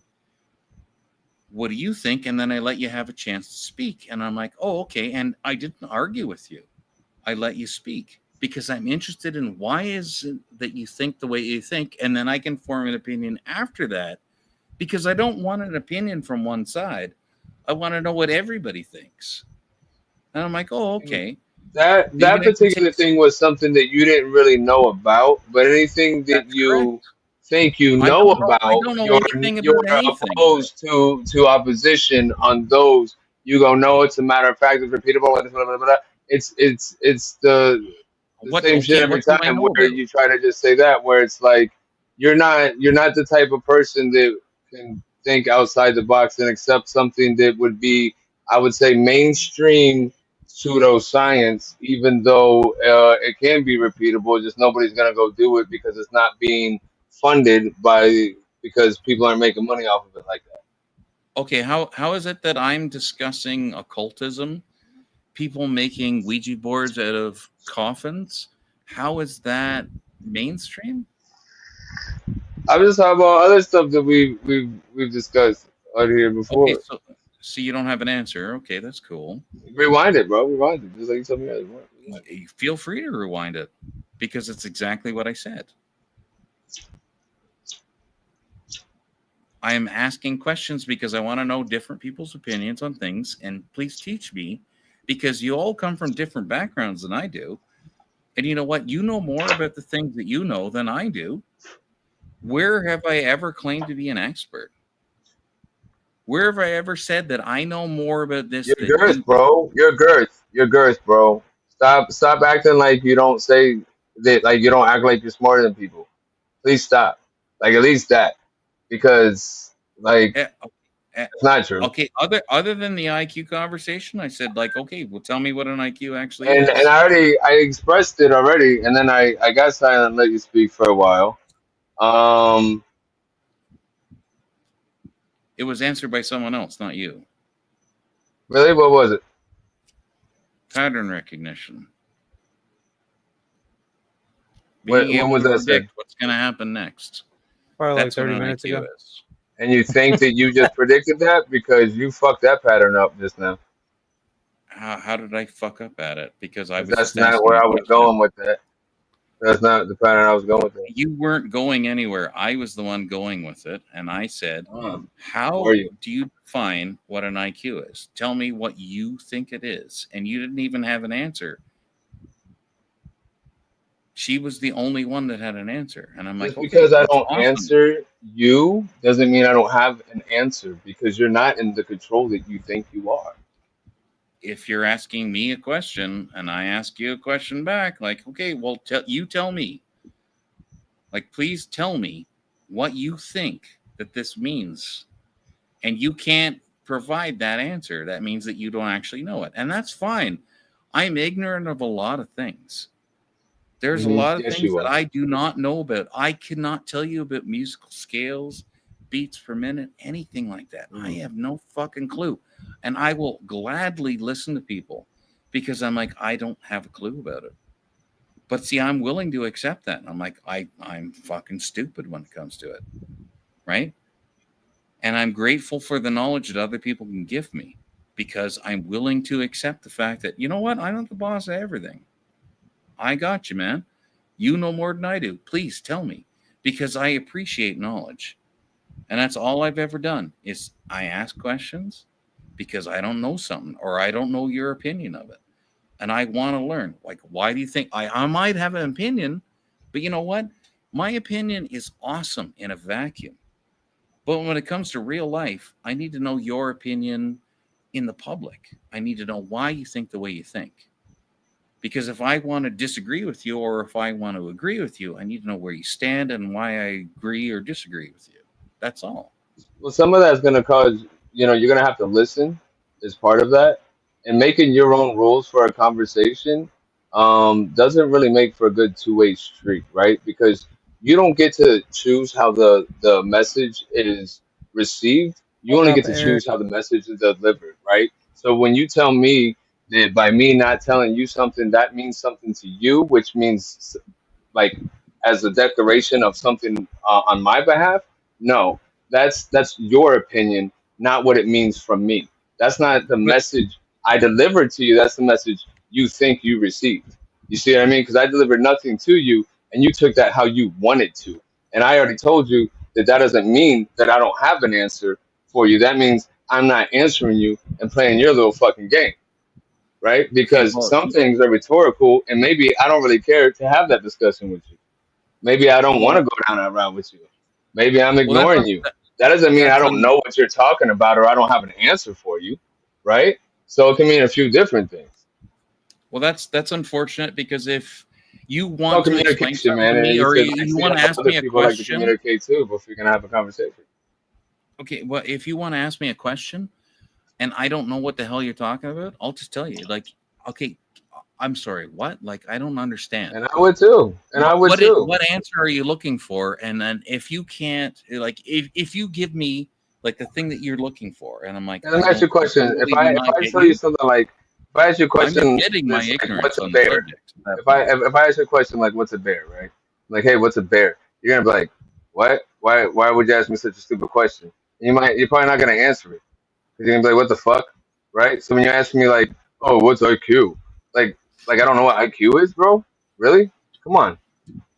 what do you think? And then I let you have a chance to speak. And I'm like, oh, okay. And I didn't argue with you. I let you speak because I'm interested in why is it that you think the way you think. And then I can form an opinion after that, because I don't want an opinion from one side. I want to know what everybody thinks. And I'm like, oh, okay. That particular thing was something that you didn't really know about, but anything that you think you know about, I don't know anything you're about anything. opposed to opposition on those. You go, no, it's a matter of fact, it's repeatable. Blah, blah, blah, blah. It's the the same shit every time. Where you try to just say that, where it's like you're not the type of person that can think outside the box and accept something that would be, I would say, mainstream pseudoscience, even though it can be repeatable. Just nobody's gonna go do it because it's not being funded because people aren't making money off of it like that. Okay, how is it that I'm discussing occultism, people making Ouija boards out of coffins? How is that mainstream? I was just talking about other stuff that we've discussed out here before. Okay, so you don't have an answer. Okay, that's cool. Rewind it, bro. Rewind it. Just like you told me. You feel free to rewind it because it's exactly what I said. I am asking questions because I want to know different people's opinions on things, and please teach me because you all come from different backgrounds than I do. And you know what? You know more about the things that you know than I do. Where have I ever claimed to be an expert? Where have I ever said that I know more about this than you? Bro. Your girth, bro. Stop acting like you don't say that, like you don't act like you're smarter than people. Please stop. Like at least that. Because like it's not true. Okay, other than the IQ conversation, I said like, okay, well tell me what an IQ actually And is. I expressed it already, and then I got silent and let you speak for a while. It was answered by someone else, not you. Really? What was it? Pattern recognition. When was that said? What's going to happen next? Probably That's like 30 what an minutes IQ ago. is. And you think that you just predicted that because you fucked that pattern up just now? How did I fuck up at it? Because I was That's just not asking where a I was question. going with that. That's not the pattern I was going with. That. You weren't going anywhere. I was the one going with it, and I said, "How do you define what an IQ is? Tell me what you think it is." And you didn't even have an answer. She was the only one that had an answer, and I'm Just like, because I that's don't awesome. answer you doesn't mean I don't have an answer because you're not in the control that you think you are. If you're asking me a question and I ask you a question back, like, okay, well, tell me. Like, please tell me what you think that this means. And you can't provide that answer. That means that you don't actually know it. And that's fine. I'm ignorant of a lot of things. There's a lot of things that I do not know about. I cannot tell you about musical scales, beats per minute, anything like that. I have no fucking clue. And I will gladly listen to people because I'm like, I don't have a clue about it. But see, I'm willing to accept that. I'm like, I'm fucking stupid when it comes to it. Right? And I'm grateful for the knowledge that other people can give me because I'm willing to accept the fact that, you know what? I'm not the boss of everything. I got you, man. You know more than I do. Please tell me because I appreciate knowledge. And that's all I've ever done is I ask questions because I don't know something or I don't know your opinion of it. And I want to learn. Like, why do you think I might have an opinion? But you know what? My opinion is awesome in a vacuum. But when it comes to real life, I need to know your opinion in the public. I need to know why you think the way you think. Because if I want to disagree with you or if I want to agree with you, I need to know where you stand and why I agree or disagree with you. That's all. Well, some of that's going to cause, you're going to have to listen as part of that. And making your own rules for a conversation doesn't really make for a good two-way street, right? Because you don't get to choose how the message is received. You Hold only up, get to Eric. choose how the message is delivered, right? So when you tell me that by me not telling you something, that means something to you, which means like as a declaration of something on my behalf, no, that's your opinion, not what it means from me. That's not the message I delivered to you. That's the message you think you received. You see what I mean? Because I delivered nothing to you, and you took that how you wanted to. And I already told you that that doesn't mean that I don't have an answer for you. That means I'm not answering you and playing your little fucking game, right? Because some things are rhetorical, and maybe I don't really care to have that discussion with you. Maybe I don't want to go down that route with you. Maybe I'm ignoring you. That doesn't mean I don't know what you're talking about or I don't have an answer for you, right? So it can mean a few different things. Well, that's unfortunate because if You want to explain communication, something man, to me, and or you you see want to how ask other me a people like to question? communicate too before you're gonna have a conversation. Okay, well, if you want to ask me a question, and I don't know what the hell you're talking about, I'll just tell you. Like, okay, I'm sorry, what? Like, I don't understand. And I would too. And I would too. What answer are you looking for? And then if you can't, like, if you give me like the thing that you're looking for, and I'm like, And let me ask you a question. If I tell you something like, if I ask you a I'm question, admitting my that's like, ignorance what's a on the bear? subject. If I ask you a question like, what's a bear, right? Like, hey, what's a bear? You're gonna be like, what? Why would you ask me such a stupid question? You're probably not gonna answer it because you're gonna be like, what the fuck, right? So when you ask me like, oh, what's IQ? Like I don't know what IQ is, bro. Really? Come on.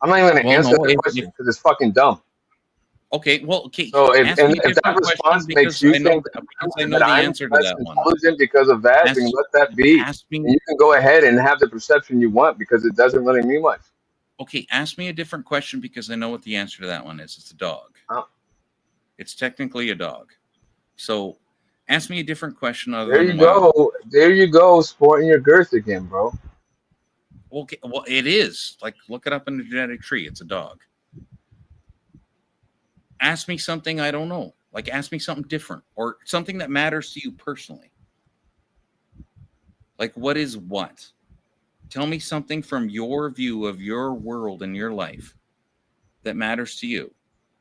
I'm not even gonna Well, answer no, that question because it's fucking dumb. Okay, well, okay. So Ask me a if that different response question makes because you I know think the that I'm answer to less that one. intelligent because of that, Ask, then let that be. ask me. And you can go ahead and have the perception you want because it doesn't really mean much. Okay, ask me a different question because I know what the answer to that one is. It's a dog. Oh. It's technically a dog. So ask me a different question other There than you wow. go. There you go, sporting your girth again, bro. Okay, well, it is. Like, look it up in the genetic tree. It's a dog. Ask me something I don't know. Like, ask me something different or something that matters to you personally. Like, what is what? Tell me something from your view of your world and your life that matters to you.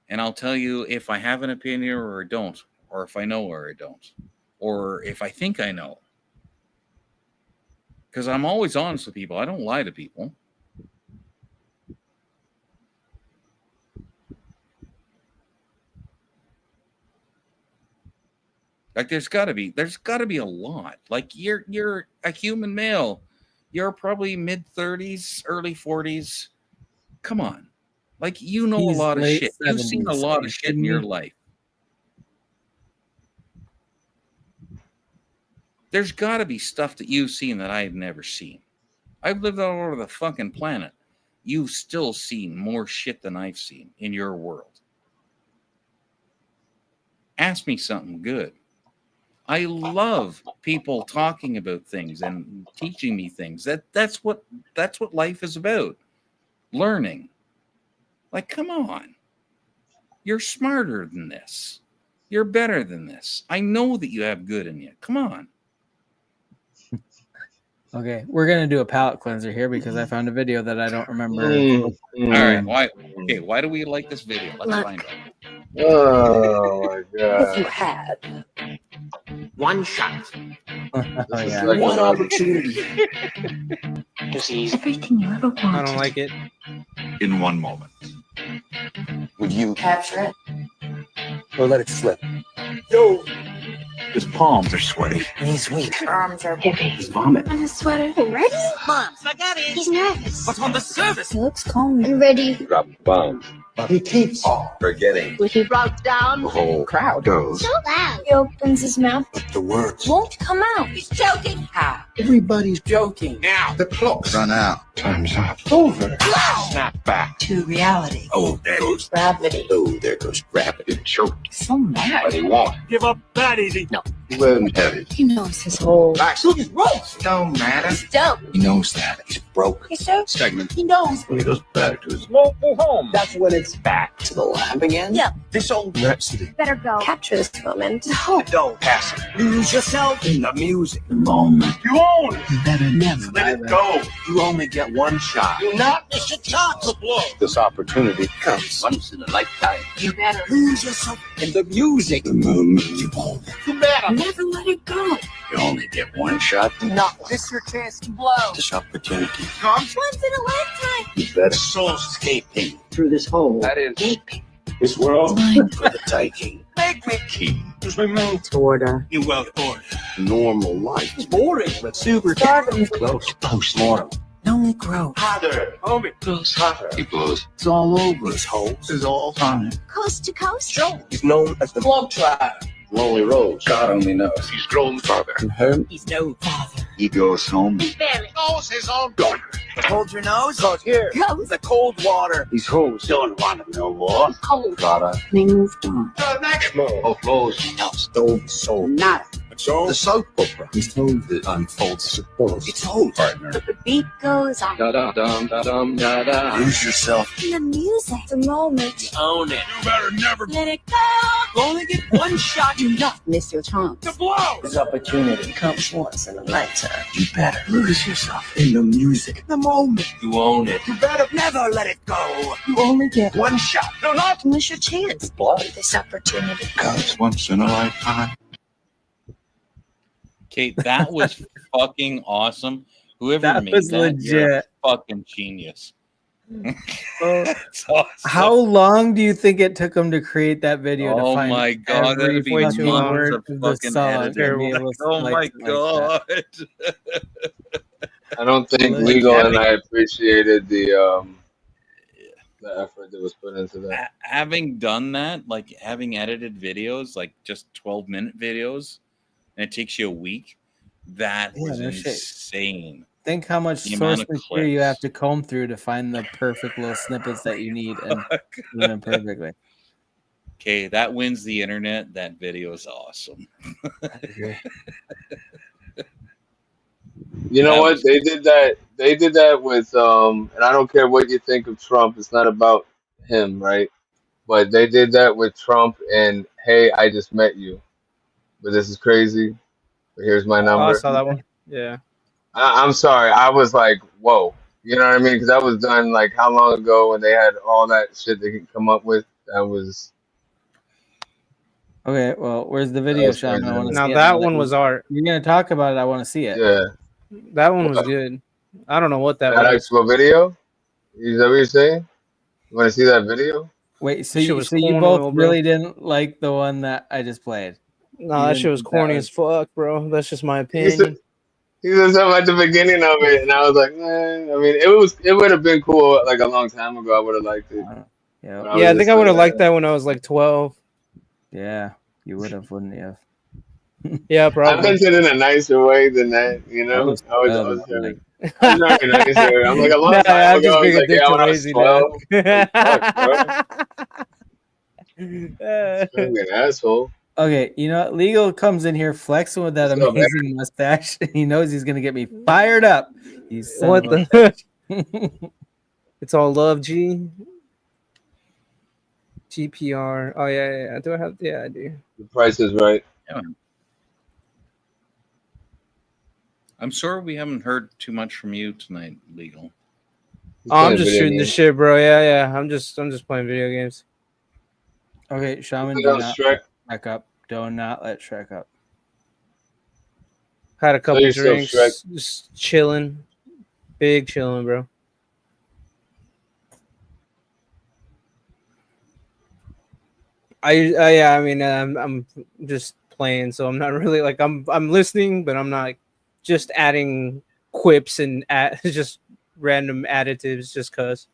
And I'll tell you if I have an opinion or I don't, or if I know or I don't, or if I think I know. Because I'm always honest with people. I don't lie to people. Like there's gotta be a lot. Like you're a human male. You're probably mid-30s, early 40s. Come on. Like you know He's a lot of late shit. You've seen a 70s. lot Are of you shit kidding in your me? life. There's gotta be stuff that you've seen that I've never seen. I've lived all over the fucking planet. You've still seen more shit than I've seen in your world. Ask me something good. I love people talking about things and teaching me things. That's what life is about. Learning. Like, come on. You're smarter than this. You're better than this. I know that you have good in you. Come on. Okay, we're gonna do a palate cleanser here because I found a video that I don't remember. All right. Why do we like this video? Let's find out. Oh my If you god. had one shot, Oh, yeah. one opportunity to seize everything you ever wanted, I don't like it. in one moment, would you capture it or let it slip? Yo, his palms are sweaty and he's weak. Her arms are heavy. He's vomit. On his sweater. Ready? Mom, spaghetti. He's nervous. What's on the service? He looks calm and ready. Drop bombs, but he keeps forgetting. When he brought down, The whole crowd goes, so loud. He opens his mouth. but the words Won't come out. He's choking. how? Everybody's joking. Now the clock's run out. Time's up. Over. Snap back To reality. Oh, there goes Gravity. Oh, there goes gravity. Choked. So mad. But he won't. Give up that easy. No. He won't have it. He knows his whole. Back. Look, his ropes. Don't matter. He's dope. He knows that. He's broke. He's so. Stagnant. He knows. When he goes back to his mobile home, that's when it's back to the lab again. Yeah. This old rhapsody. Better go. Capture this moment. Don't pass it. Lose yourself in the music. The moment. You own it. You better never let it go. You only get one shot. Do not miss your chance to blow. This opportunity comes once in a lifetime. You better. Lose yourself in the music. The moment you own it. You better. Never let it go. You only get one shot. Do not miss your chance to blow. This opportunity Once in a lifetime. you better soul escaping through this hole. That is Gaping. this world for the taking. Make me king. Just remain order. New world order. Normal life is boring, but super Stardom. close. Post-mortem. Only grow. Hotter. Homie. Blows hotter. He blows. It's all over. His holes is all time. Coast to coast. Joe. He's known as the Globe Tribe. Lonely Rose. God only knows. He's grown farther. From home. He's no father. He goes home. He barely Knows his own daughter. Hold your nose. Cause here, Goes. the cold water. These hoes don't want him no more. Cold. Gotta. They moved on. Next move. Oh, flows. Stove soul. Not. But So the soap opera is told that unfolds suppose. It's told, partner. The beat goes on. Da da dum da dum da da. Lose yourself. In the music, the moment. You own it. You better never Let it go. You only get one shot. Do not miss your chance. To blow. This opportunity comes once in a lifetime. You better lose yourself in the music. The moment. You own it. You better never let it go. You only get one shot. Do not miss your chance. blood. This opportunity Comes once in a lifetime. Kate, that was fucking awesome. Whoever That made was that, you're a legit. fucking genius. It's awesome. How long do you think it took him to create that video? Oh to find my god, every that'd be fucking months word of of the fucking song and be editing. able to Oh slice my it like god. I don't think Like, Legal and having- I appreciated the effort that was put into that. Having done that, like having edited videos, like just 12-minute videos, and it takes you a week, that Yeah, was no shit. insane. Think how much The source amount of material you clips. have to comb through to find the perfect little snippets that you need and do them perfectly. Okay, that wins the internet. That video is awesome. You know That what? was- They did that. They did that with and I don't care what you think of Trump. It's not about him, right? But they did that with Trump and hey, I just met you. But this is crazy. But here's my Oh, I number. saw that one. Yeah. I'm sorry. I was like, whoa. You know what I mean? Because that was done like how long ago when they had all that shit they could come up with. That was Okay, well, where's the video, was Sean? I crazy. want to Now see it. that one was art. You're gonna talk about it. I want to see it. Yeah. That one was What? good. I don't know what that That was. actual video? Is that what you're saying? You want to see that video? Wait, so Shit you, was so you corn both oil, bro. really didn't like the one that I just played? No, You that didn't shit was think that corny was- as fuck, bro. That's just my He said, opinion. he said something at the beginning of it, and I was like, I mean, it would have been cool like a long time ago. I would have liked it. Yeah, But Yeah, I was think just I would have like, liked that when I was like 12. yeah, you would have, wouldn't you? Yeah, I probably. meant it in a nicer way than that, you I know. was I was 12, trying like- to, I was trying to be nicer. I'm like a long Nah, time I'm ago. just I was being a like, dick yeah, to when I was Lazy 12. Dog. Like, fuck, bro. I'm an asshole. Okay, you know what? Legal comes in here flexing with that What's up, amazing mustache. He knows he's gonna get me fired up. You son What of a the? bitch. It's all love, G. GPR. Oh yeah. Do I have? Yeah, I do. The price is right. Yeah. I'm sorry we haven't heard too much from you tonight, Legal. Oh, I'm just shooting the shit, bro. Yeah. I'm just playing video games. Okay, Shaman, Put do on not Shrek. let Shrek up. Do not let Shrek up. Had a couple yourself, drinks, Shrek. just chilling, big chilling, bro. Yeah, I mean, I'm just playing, so I'm not really like I'm listening, but I'm not just adding quips and just random additives just cause.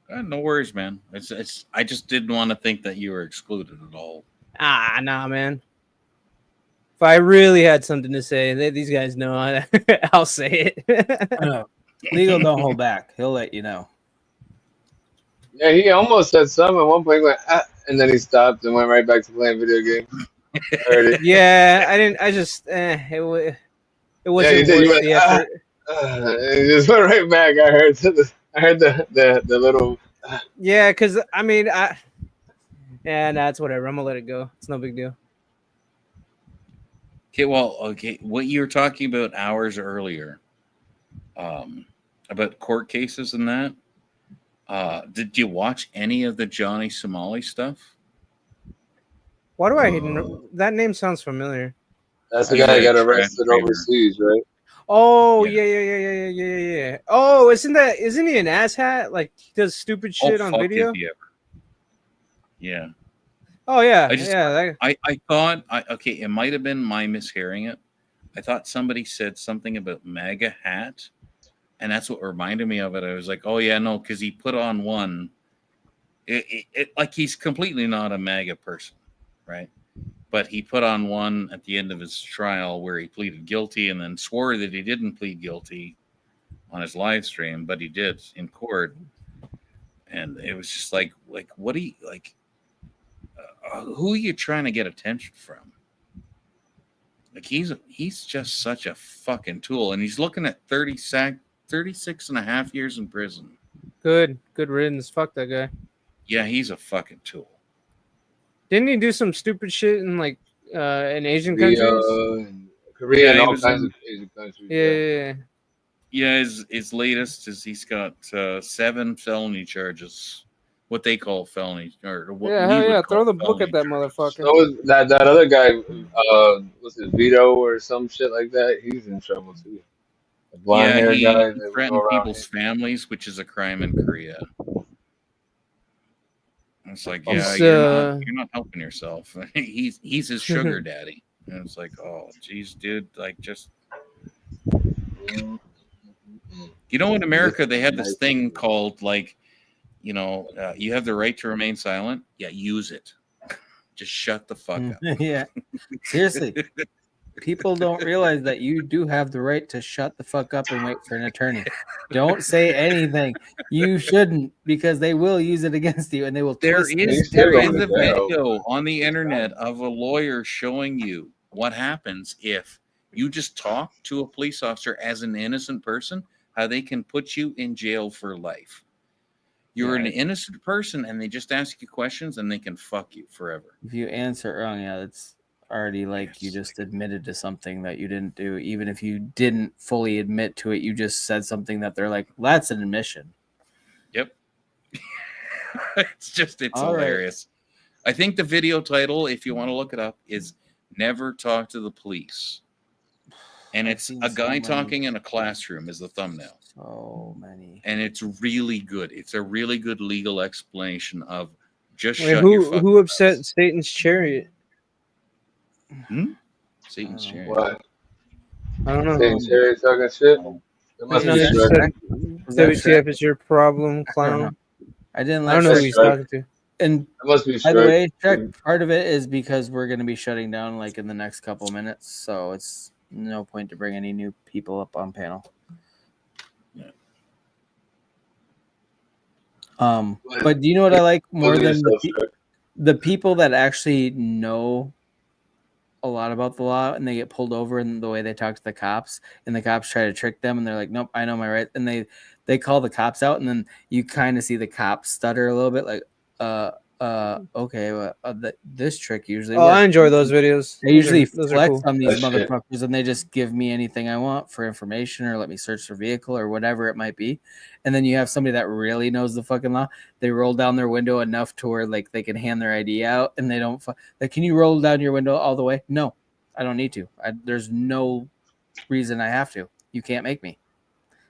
No worries, man. It's. I just didn't want to think that you were excluded at all. Nah, man. If I really had something to say, these guys know I'll say it. Legal, don't hold back. He'll let you know. Yeah, he almost said something at one point. He went, and then he stopped and went right back to playing video games. I heard it. Yeah, I didn't. I just it wasn't Yeah, you did. You worth went, the effort. and he just went right back. I heard the little. Yeah, because I mean, that's whatever. I'm gonna let it go. It's no big deal. Okay, well, okay. What you were talking about hours earlier, about court cases and that. Did you watch any of the Johnny Somali stuff? Why do I? That name sounds familiar. That's the guy that got Trent arrested Kramer. overseas, right? Oh yeah. Oh, isn't he an asshat? Like he does stupid shit on fuck, video. is he ever. Yeah. Oh yeah, I just, yeah. I thought, okay, it might have been my mishearing it. I thought somebody said something about MAGA hat, and that's what reminded me of it. I was like, oh yeah, no, because he put on one. Like he's completely not a MAGA person, right? But he put on one at the end of his trial where he pleaded guilty and then swore that he didn't plead guilty on his live stream, but he did in court. And it was just like what do you like? who are you trying to get attention from? Like he's just such a fucking tool, and he's looking at 36 and a half years in prison. Good riddance. Fuck that guy. Yeah, he's a fucking tool. Didn't he do some stupid shit in like in Asian countries? Korea and he all was kinds in- of Asian countries. Yeah. Yeah, his latest is he's got 7 felony charges, what they call felony, or what Yeah, we hell would yeah. call Throw the book felony at that charges. motherfucker. So was that other guy, what's it, Vito or some shit like that? He's in trouble too. The blonde hair he guy that would go threatened around. people's families, which is a crime in Korea. It's like, yeah, you're not helping yourself. he's his sugar daddy, and it's like, oh, geez, dude, like just. You know, in America, they have this thing called, like, you have the right to remain silent. Yeah, use it. Just shut the fuck up. Yeah. Seriously. People don't realize that you do have the right to shut the fuck up and wait for an attorney. Don't say anything. You shouldn't, because they will use it against you and they will twist it. There is a video on the internet of a lawyer showing you what happens if you just talk to a police officer as an innocent person, how they can put you in jail for life. You're an innocent person and they just ask you questions and they can fuck you forever. If you answer wrong, it's already like you just admitted to something that you didn't do. Even if you didn't fully admit to it, you just said something that they're like, well, that's an admission. Yep. It's All hilarious. Right. I think the video title, if you want to look it up, is Never Talk to the Police. And it's a guy talking in a classroom is the thumbnail. So many. And it's really good. It's a really good legal explanation of just Wait, shut your fucking who upset Satan's chariot? Satan's chariot. What? I don't know. Satan's chariot talking shit? It must be Shrek. WTF is your problem, clown? I didn't I don't know who he's talking to. And it must be by the Shrek. way, Shrek, part of it is because we're going to be shutting down like in the next couple minutes, so it's no point to bring any new people up on panel. Yeah. But do you know what I like more than the people that actually know a lot about the law and they get pulled over and the way they talk to the cops and the cops try to trick them and they're like, nope, I know my right. And they call the cops out and then you kind of see the cops stutter a little bit like, okay, well, this trick usually works. I enjoy those videos. They usually those are flex cool. on these That's shit. motherfuckers and they just give me anything I want for information or let me search their vehicle or whatever it might be. And then you have somebody that really knows the fucking law. They roll down their window enough to where like they can hand their ID out and they don't like, can you roll down your window all the way? No, I don't need to. There's no reason I have to. You can't make me.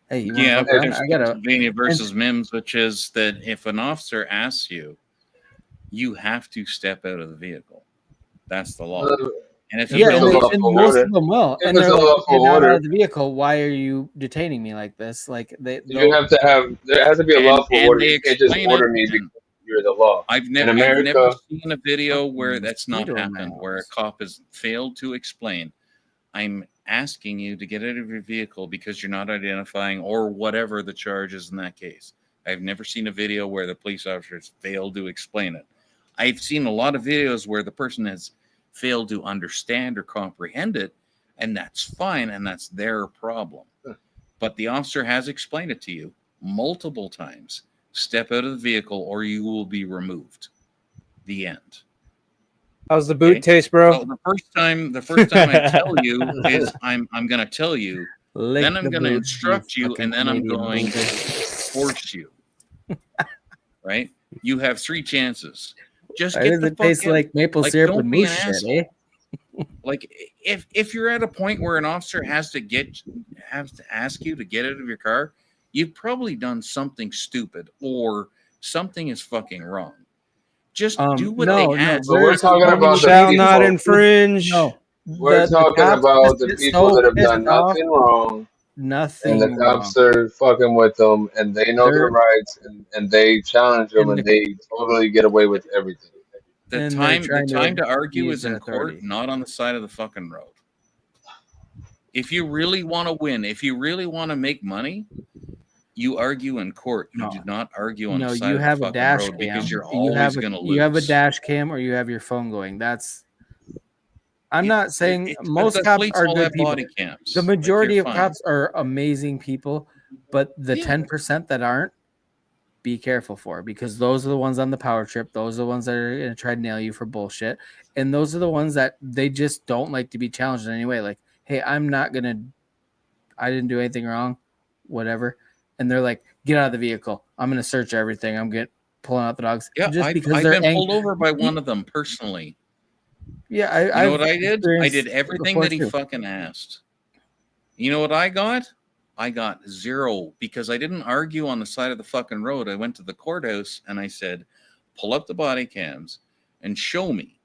Hey, you want to fuck around? I gotta Pennsylvania versus Mims, which is that if an officer asks you, you have to step out of the vehicle. That's the law. And if you and most of them will. And they're like, if you're not out of the vehicle, why are you detaining me like this? Like You have to have. There has to be a lawful order. You can't just order me because you're the law. I've In never America, seen a video where that's not happened, where a cop has failed to explain, I'm asking you to get out of your vehicle because you're not identifying or whatever the charge is in that case. I've never seen a video where the police officers failed to explain it. I've seen a lot of videos where the person has failed to understand or comprehend it, and that's fine, and that's their problem. But the officer has explained it to you multiple times. Step out of the vehicle or you will be removed. The end. How's the boot taste, bro? So the first time I tell you is I'm going to tell you, then I'm going to instruct you, and then I'm going to force you. Right? You have 3 chances. Just Why get does the it fuck taste in. like maple syrup don't and be an moose shit, asshole. eh? Like if you're at a point where an officer has to ask you to get out of your car, you've probably done something stupid or something is fucking wrong. Just do what they ask. But we're talking about shall not infringe. No, we're talking about the people that have done nothing wrong. Nothing. And the cops are fucking with them, and they know their rights, and they challenge them, and they totally get away with everything. The time to argue is in court, not on the side of the fucking road. If you really want to win, if you really want to make money, You argue in court. You do not argue on the side you of the have a fucking dash road cam. because you're You have always going to lose. You have a dash cam or you have your phone going. That's. I'm not saying but most the cops police are all good have people. body cams. The Like, majority you're of fine. cops are amazing people, but the 10% that aren't, be careful for, because those are the ones on the power trip. Those are the ones that are going to try to nail you for bullshit. And those are the ones that they just don't like to be challenged in any way. Like, hey, I didn't do anything wrong, whatever. And they're like, get out of the vehicle. I'm going to search everything. I'm pulling out the dogs. Yeah, just because I've they're been pulled over by one of them personally. Yeah, you know I've what I did? I experienced did everything before that he too. fucking asked. You know what I got? I got 0 because I didn't argue on the side of the fucking road. I went to the courthouse and I said, pull up the body cams and show me.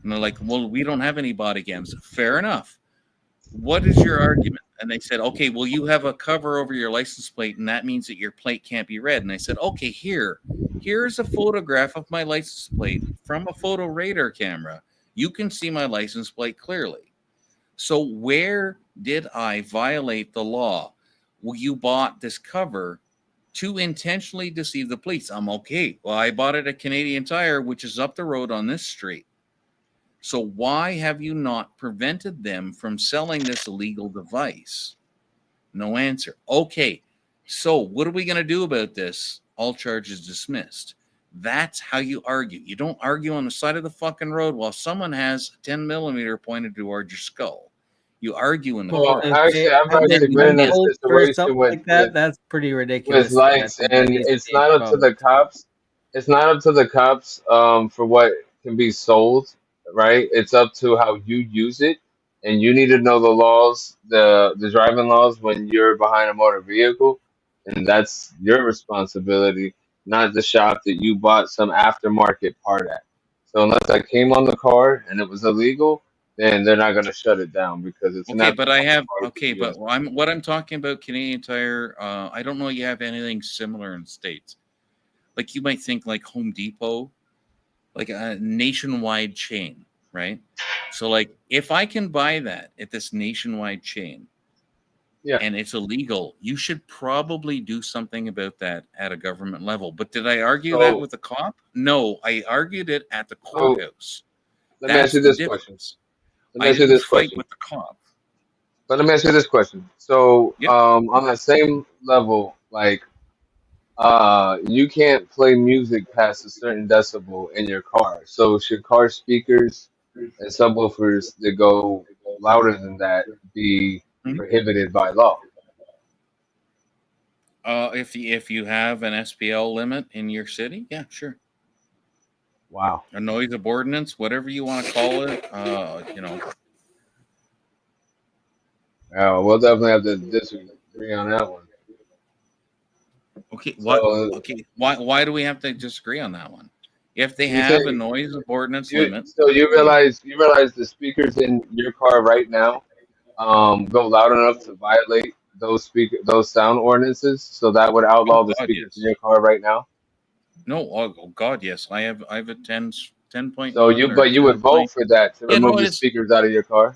And they're like, well, we don't have any body cams. Fair enough. What is your argument? And they said, okay, well, you have a cover over your license plate, and that means that your plate can't be read. And I said, okay, here's a photograph of my license plate from a photo radar camera. You can see my license plate clearly. So where did I violate the law? Well, you bought this cover to intentionally deceive the police. I'm okay. Well, I bought it at Canadian Tire, which is up the road on this street. So why have you not prevented them from selling this illegal device? No answer. Okay, so what are we going to do about this? All charges dismissed. That's how you argue. You don't argue on the side of the fucking road while someone has a 10 millimeter pointed towards your skull. You argue in the Well, court. actually, I've And then actually been in a Pulled for situation something with like that, that's pretty ridiculous. lights, that and needs to it's be not up to the exposed. cops. It's not up to the cops for what can be sold, right? It's up to how you use it, and you need to know the laws, the driving laws when you're behind a motor vehicle, and that's your responsibility, not the shop that you bought some aftermarket part at. So unless I came on the car and it was illegal, then they're not going to shut it down because it's an Okay, but I aftermarket have part. but what I'm talking about Canadian Tire. I don't know you have anything similar in states. Like you might think like Home Depot, like a nationwide chain, right? So like if I can buy that at this nationwide chain, and it's illegal, you should probably do something about that at a government level. But did I argue that with the cop? No, I argued it at the courthouse. Let me ask you the this question. difference. Let me I ask you didn't this fight question. with the cop. But let me ask you this question. So, Yep. on that same level, like, you can't play music past a certain decibel in your car. So, should car speakers and subwoofers that go louder than that be prohibited by law? If you have an SPL limit in your city, yeah, sure. Wow. A noise ordinance, whatever you want to call it, you know. Yeah, we'll definitely have to disagree on that one. Okay, So, why do we have to disagree on that one? If they you have say a noise ordinance limit, you realize the speakers in your car right now go loud enough to violate those sound ordinances, so that would outlaw oh the God, speakers in yes. your car right now. No, oh God, yes. I have a 10.1 So or you would 10 vote point. for that to Yeah, remove no, the it's speakers out of your car?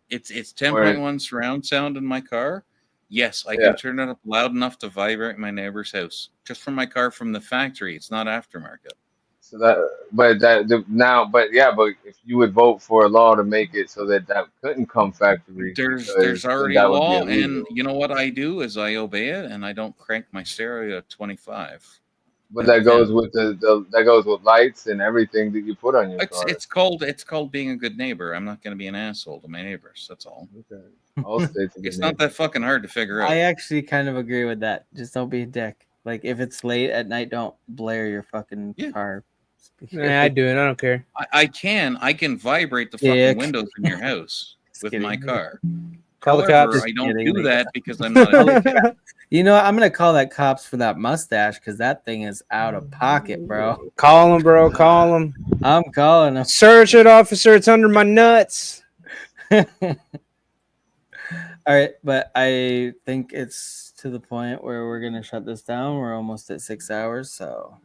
it's Or 10.1 surround sound in my car. Yes, I yeah. can turn it up loud enough to vibrate my neighbor's house just from my car from the factory. It's not aftermarket. So but if you would vote for a law to make it so that couldn't come factory, There's because then already a that would be law, illegal. and you know what I do is I obey it, and I don't crank my stereo at 25. But at that goes 10. with that goes with lights and everything that you put on your car. It's called being a good neighbor. I'm not going to be an asshole to my neighbors. That's all. Okay. All states are good It's not that fucking hard to figure out. I actually kind of agree with that. Just don't be a dick. Like if it's late at night, don't blare your fucking car. Nah, I do it. I don't care. I can vibrate the fucking Dick. windows in your house with my car. Call the However, cops. I don't Kidding do me. that because I'm not a dick. You know, I'm gonna call that cops for that mustache because that thing is out of pocket, bro. Call him, bro. Call him. I'm calling him. Search it, officer. It's under my nuts. All right, but I think it's to the point where we're gonna shut this down. We're almost at 6 hours, so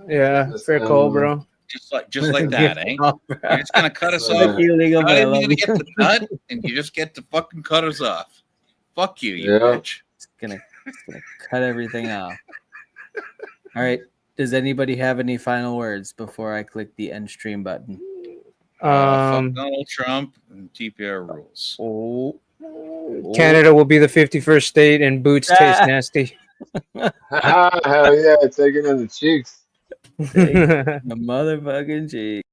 Yeah, fair call, bro. Just like that, eh? You're just gonna cut us off. Fuck you, legal, Not but I even love gonna you. get the cut, and you just get to fucking cut us off. Fuck you, you Yeah. bitch. Just gonna Just gonna cut everything off. All right. Does anybody have any final words before I click the end stream button? Fuck Donald Trump and TPR rules. Canada will be the 51st state, and boots taste nasty. Hell yeah, taking in the cheeks. The motherfucking cheek.